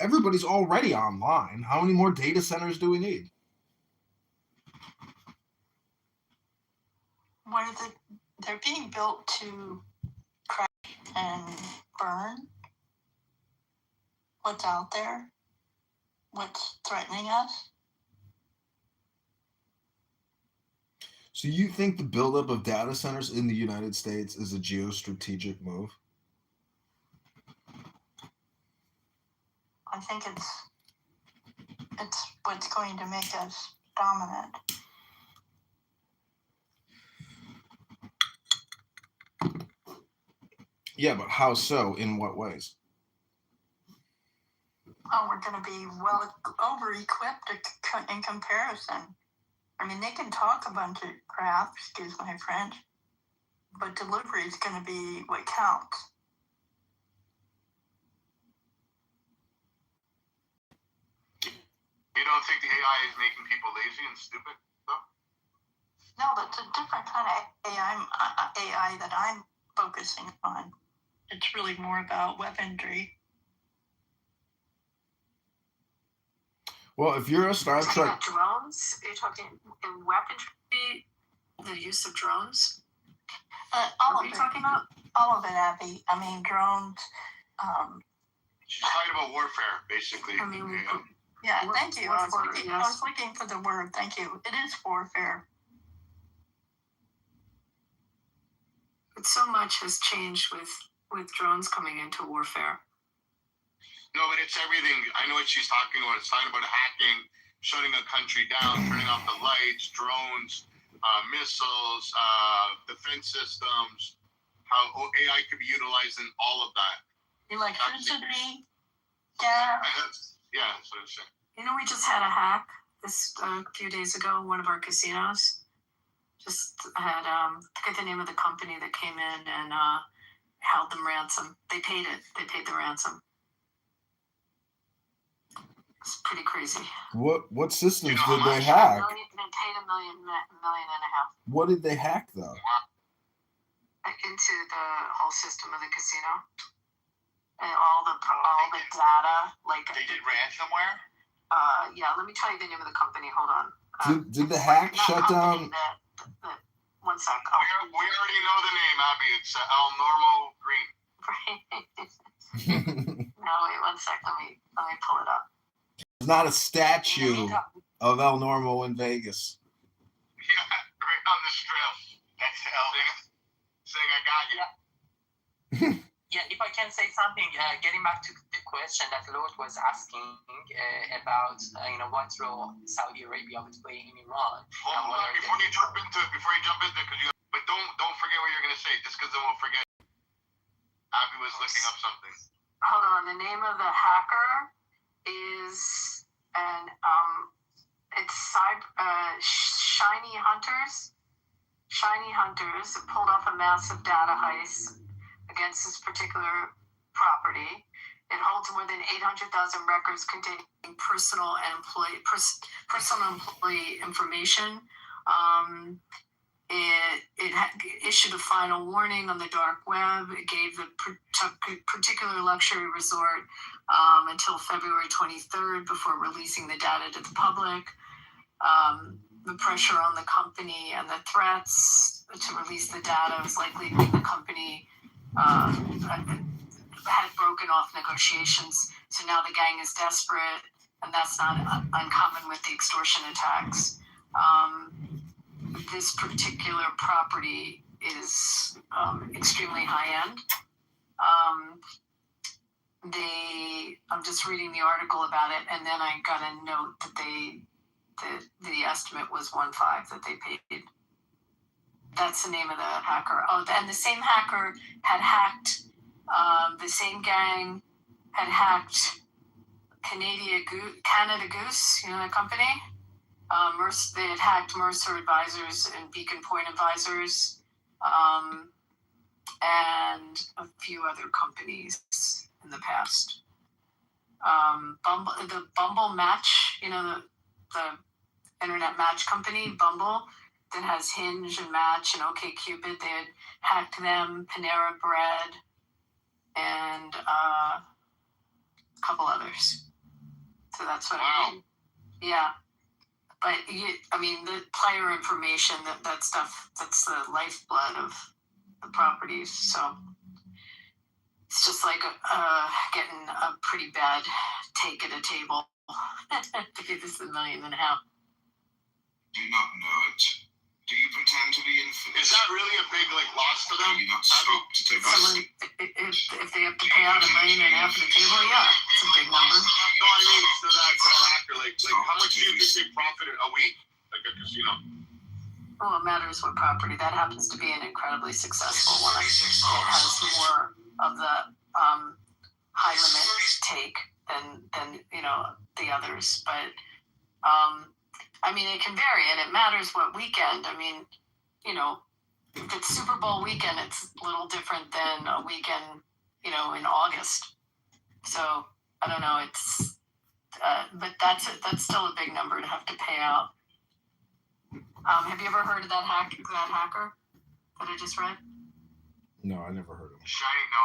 Everybody's already online. How many more data centers do we need? They're being built to crash and burn what's out there, what's threatening us. So you think the buildup of data centers in the United States is a geostrategic move? I think it's what's going to make us dominant. Yeah, but how so? In what ways? Oh, we're going to be over-equipped in comparison. I mean, they can talk a bunch of crap, excuse my French, but delivery is going to be what counts. You don't think the AI is making people lazy and stupid, though? No, that's a different kind of AI that I'm focusing on. It's really more about weaponry. Well, if you're a Star Trek... About drones? Are you talking in weaponry? The use of drones? All of it. Talking about? All of it, Abby. I mean, drones. She's talking about warfare, basically. I mean, yeah, thank you. I was looking for the word. Thank you. It is warfare. But so much has changed with drones coming into warfare. No, but it's everything. I know what she's talking about. It's talking about hacking, shutting a country down, turning off the lights, drones, missiles, defense systems, how AI could be utilized in all of that. Electricity, gas. Yeah, that's what I'm saying. We just had a hack a few days ago, one of our casinos. Just had, I forget the name of the company that came in and held them ransom. They paid it. They paid the ransom. It's pretty crazy. What systems You know did they hack? They paid $1.5 million. What did they hack though? Into the whole system of the casino and all the data. Like they did ransomware. Yeah. Let me tell you the name of the company. Hold on. Did the hack shut down? One sec. We already know the name, Abby. It's El Normo Green. No, wait 1 sec. Let me pull it up. There's not a statue of El Normo in Vegas. Yeah, right on the strip. That's El. Saying I got you. Yeah, if I can say something, getting back to the question that Lord was asking about, what role Saudi Arabia would play in Iran. Hold on, before you jump into it, but don't forget what you're gonna say, just because then we'll forget. Abby was looking up something. Hold on, the name of the hacker is it's Shiny Hunters. Shiny Hunters pulled off a massive data heist against this particular property. It holds more than 800,000 records containing personal employee information. It issued a final warning on the dark web. It gave the particular luxury resort until February 23rd before releasing the data to the public. The pressure on the company and the threats to release the data was likely to make the company had broken off negotiations. So now the gang is desperate, and that's not uncommon with the extortion attacks. This particular property is extremely high end. I'm just reading the article about it, and then I got a note that the estimate was 1.5 that they paid. That's the name of the hacker. Oh, and the same hacker had hacked, the same gang had hacked Canada Goose, the company. They had hacked Mercer Advisors and Beacon Point Advisors, and a few other companies in the past. The Bumble Match, the internet match company, Bumble, that has Hinge and Match and OkCupid. They had hacked them, Panera Bread, and a couple others. So that's what I mean. Yeah. But, the player information, that stuff, that's the lifeblood of the properties. So it's just like getting a pretty bad take at a table. Because it's $1.5 million. Do not know it. Do you pretend to be infamous? Is that really a big loss for them? Do you not stop to take If they have to pay out $1.5 million at the table, yeah, it's a big number. No, I mean so that after how much do you think they profit a week, like a casino? Well, it matters what property. That happens to be an incredibly successful one. It has more of the high limit take than the others, but it can vary, and it matters what weekend. If it's Super Bowl weekend, it's a little different than a weekend, in August. So I don't know. It's, but that's still a big number to have to pay out. Have you ever heard of that hacker that I just read? No, I never heard of him. Shiny, no.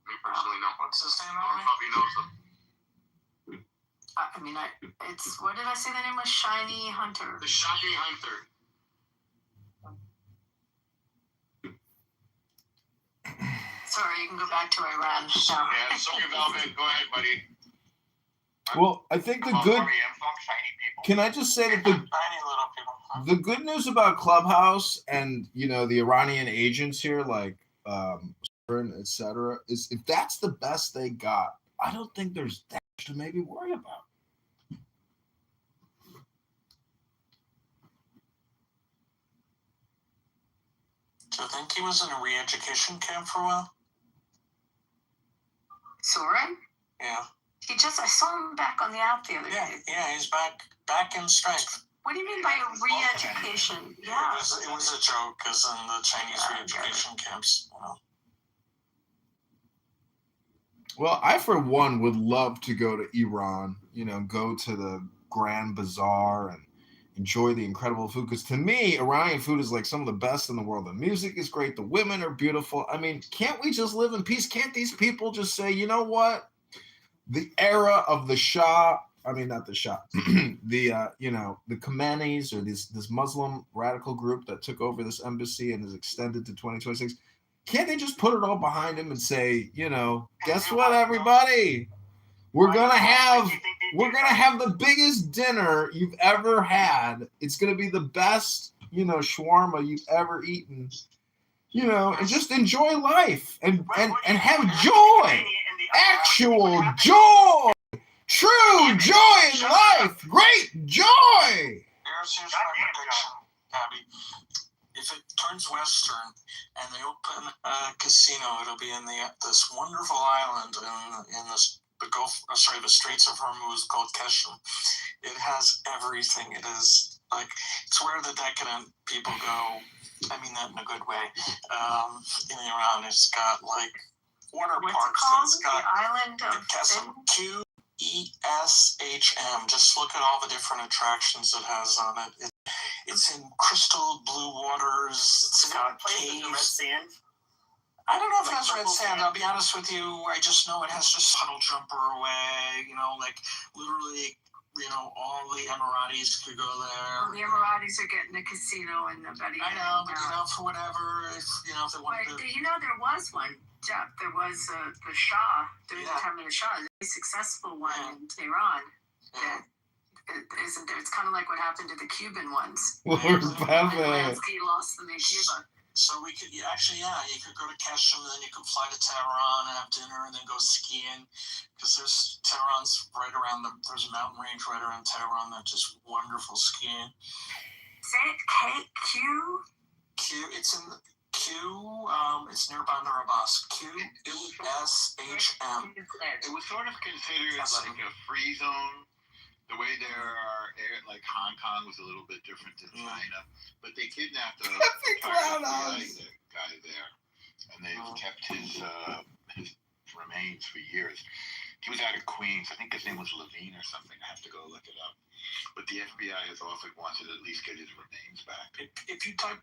Me personally, no. What's his name? Probably knows them. It's, what did I say the name was? Shiny Hunter. The Shiny Hunter. Sorry, you can go back to Iran. Yeah, sorry, Velvet. Go ahead, buddy. Well, I think the good. Can I just say that the good news about Clubhouse and the Iranian agents here, like etc., is if that's the best they got, I don't think there's that much to maybe worry about. Do you think he was in a re-education camp for a while? Soren? Yeah. I saw him back on the app the other day. Yeah, he's back in strength. What do you mean by a re-education? Yeah. It was a joke, because in the Chinese re-education camps, Well, I for one would love to go to Iran. Go to the Grand Bazaar and enjoy the incredible food. Because to me, Iranian food is like some of the best in the world. The music is great. The women are beautiful. I mean, can't we just live in peace? Can't these people just say, you know what? The era of the Shah. I mean, not the Shah. The Khomeinis or this Muslim radical group that took over this embassy and is extended to 2026. Can't they just put it all behind him and say, guess what, everybody? We're gonna have the biggest dinner you've ever had. It's gonna be the best, shawarma you've ever eaten. And just enjoy life and have joy, actual joy, true joy in life, great joy. Here's my prediction, Abby. If it turns Western and they open a casino, it'll be in this wonderful island in the Straits of Hormuz called Keshem. It has everything. It is it's where the decadent people go. I mean that in a good way. In Iran, it's got water parks. It's got the island of Keshem. QESHM. Just look at all the different attractions it has on it. It's in crystal blue waters. It's got caves. Red sand. I don't know if it has red sand. I'll be honest with you. I just know it has just puddle jumper away. Literally, all the Emiratis could go there. Well, the Emiratis are getting a casino in the Betty. I know, but for whatever, if they want to. There was one, Jeff. There was the Shah during the time of the Shah, a very successful one in Tehran. Yeah. Isn't there? It's kind of like what happened to the Cuban ones. Lansky lost them in Cuba. So we could you could go to Keshem and then you could fly to Tehran and have dinner and then go skiing because Tehran's right around there's a mountain range right around Tehran that's just wonderful skiing. Say it, Q. It's in the Q. It's near Bandar Abbas. QSHM. It was sort of considered like a free zone. The way there are Hong Kong was a little bit different than China, but they kidnapped the guy there, and they've kept his remains for years. He was out of Queens. I think his name was Levine or something. I have to go look it up. But the FBI has often wanted to at least get his remains back. If you type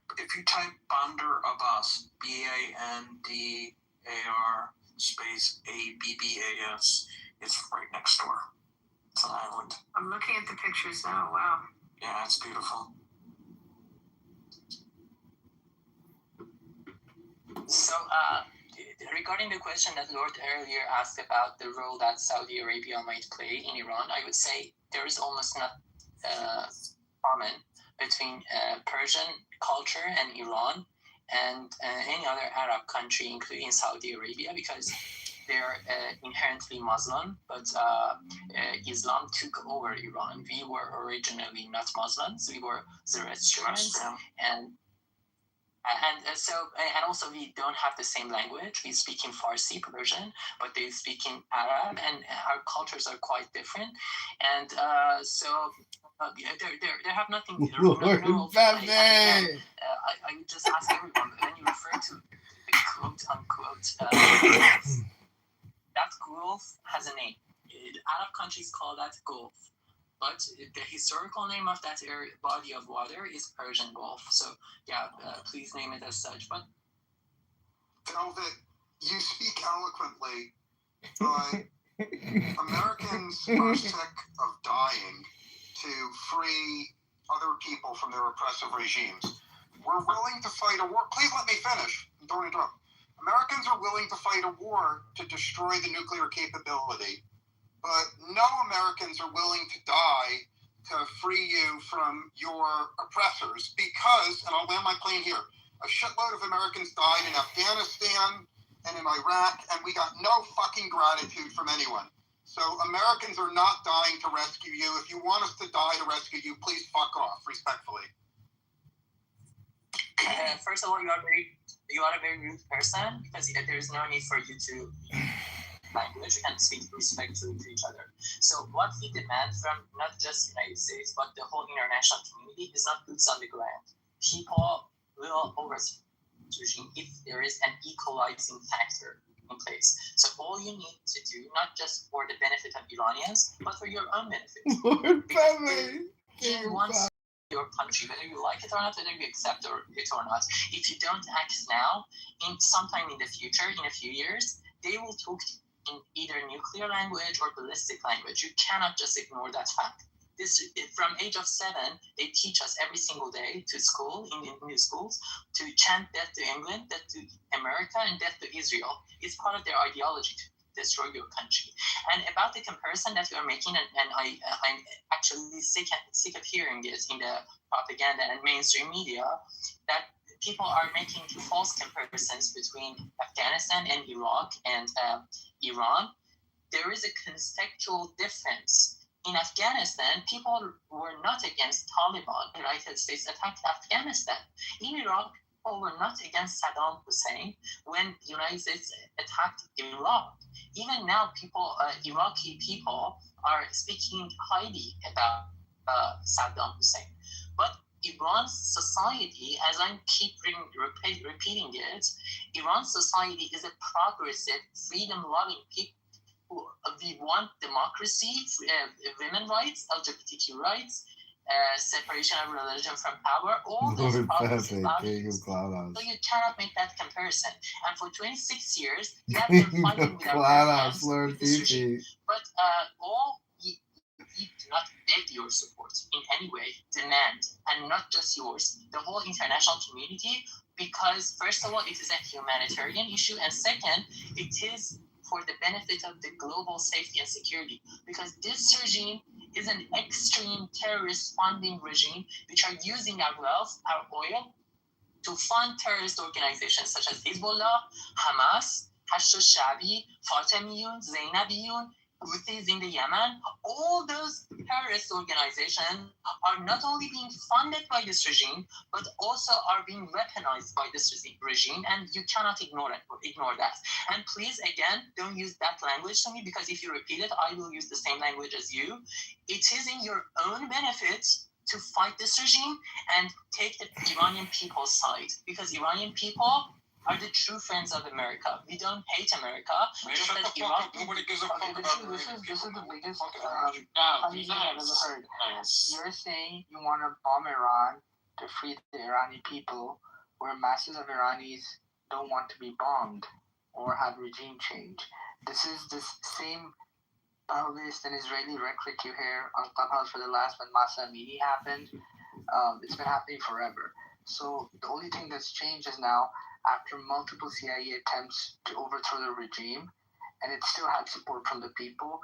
Bandar Abbas, BANDAR space ABBAS, it's right next door. It's an island. I'm looking at the pictures now. Wow. Yeah, it's beautiful. So, regarding the question that Lord earlier asked about the role that Saudi Arabia might play in Iran, I would say there is almost not common between Persian culture and Iran and any other Arab country, including Saudi Arabia, because they're inherently Muslim, but Islam took over Iran. We were originally not Muslims; we were Zoroastrians, and also we don't have the same language. We speak in Farsi, Persian, but they speak in Arab, and our cultures are quite different. And they have nothing. I would just ask everyone when you refer to the quote unquote. That Gulf has a name. Arab countries call that Gulf, but the historical name of that body of water is Persian Gulf. So please name it as such. But Velvet, you speak eloquently, but Americans are sick of dying to free other people from their oppressive regimes. We're willing to fight a war. Please let me finish. Don't interrupt. Americans are willing to fight a war to destroy the nuclear capability, but no Americans are willing to die to free you from your oppressors because, and I'll land my plane here, a shitload of Americans died in Afghanistan and in Iraq, and we got no fucking gratitude from anyone. So Americans are not dying to rescue you. If you want us to die to rescue you, please fuck off, respectfully. First of all, you are a very rude person because there's no need for you to language and speak respectfully to each other. So what we demand from not just the United States but the whole international community is not boots on the ground. People will overthrow the regime if there is an equalizing factor. in place. So all you need to do, not just for the benefit of Iranians, but for your own benefit. He wants your country, whether you like it or not, whether you accept it or not. If you don't act now, in sometime in the future, in a few years, they will talk in either nuclear language or ballistic language. You cannot just ignore that fact. This, from age of 7, they teach us every single day to school, in new schools, to chant death to England, death to America, and death to Israel. It's part of their ideology to destroy your country. And about the comparison that you are making, and I'm actually sick of hearing it in the propaganda and mainstream media, that people are making false comparisons between Afghanistan and Iraq and Iran. There is a contextual difference. In Afghanistan, people were not against Taliban. The United States attacked Afghanistan. In Iraq, people were not against Saddam Hussein when the United States attacked Iraq. Even now, Iraqi people are speaking highly about Saddam Hussein. But Iran's society, as I keep repeating it, Iran's society is a progressive, freedom-loving people. We want democracy, women's rights, LGBTQ rights, separation of religion from power, all those progressive values. So you cannot make that comparison. And for 26 years, you have been fighting with our hands with this regime. But we do not beg your support in any way, demand, and not just yours, the whole international community, because first of all, it is a humanitarian issue, and second, it is for the benefit of the global safety and security, because this regime is an extreme terrorist funding regime which are using our wealth, our oil, to fund terrorist organizations such as Hezbollah, Hamas, Hashd al-Sha'bi, Fatemiyun, Zainabiyun, Houthis in the Yemen. All those terrorist organizations are not only being funded by this regime, but also are being weaponized by this regime, and you cannot ignore that. And please, again, don't use that language to me, because if you repeat it, I will use the same language as you. It is in your own benefit to fight this regime and take the Iranian people's side, because Iranian people are the true friends of America. We don't hate America. Just as Iran. Nobody gives a fuck about This is the biggest I've ever heard. You're saying you want to bomb Iran to free the Iranian people, where masses of Iranis don't want to be bombed or have regime change. This is the same Bahawist and Israeli rhetoric you hear on Clubhouse for the last when Masa Amini happened. It's been happening forever. So the only thing that's changed is now, after multiple CIA attempts to overthrow the regime, and it still had support from the people,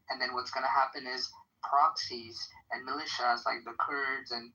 and then what's going to happen is proxies and militias like the Kurds and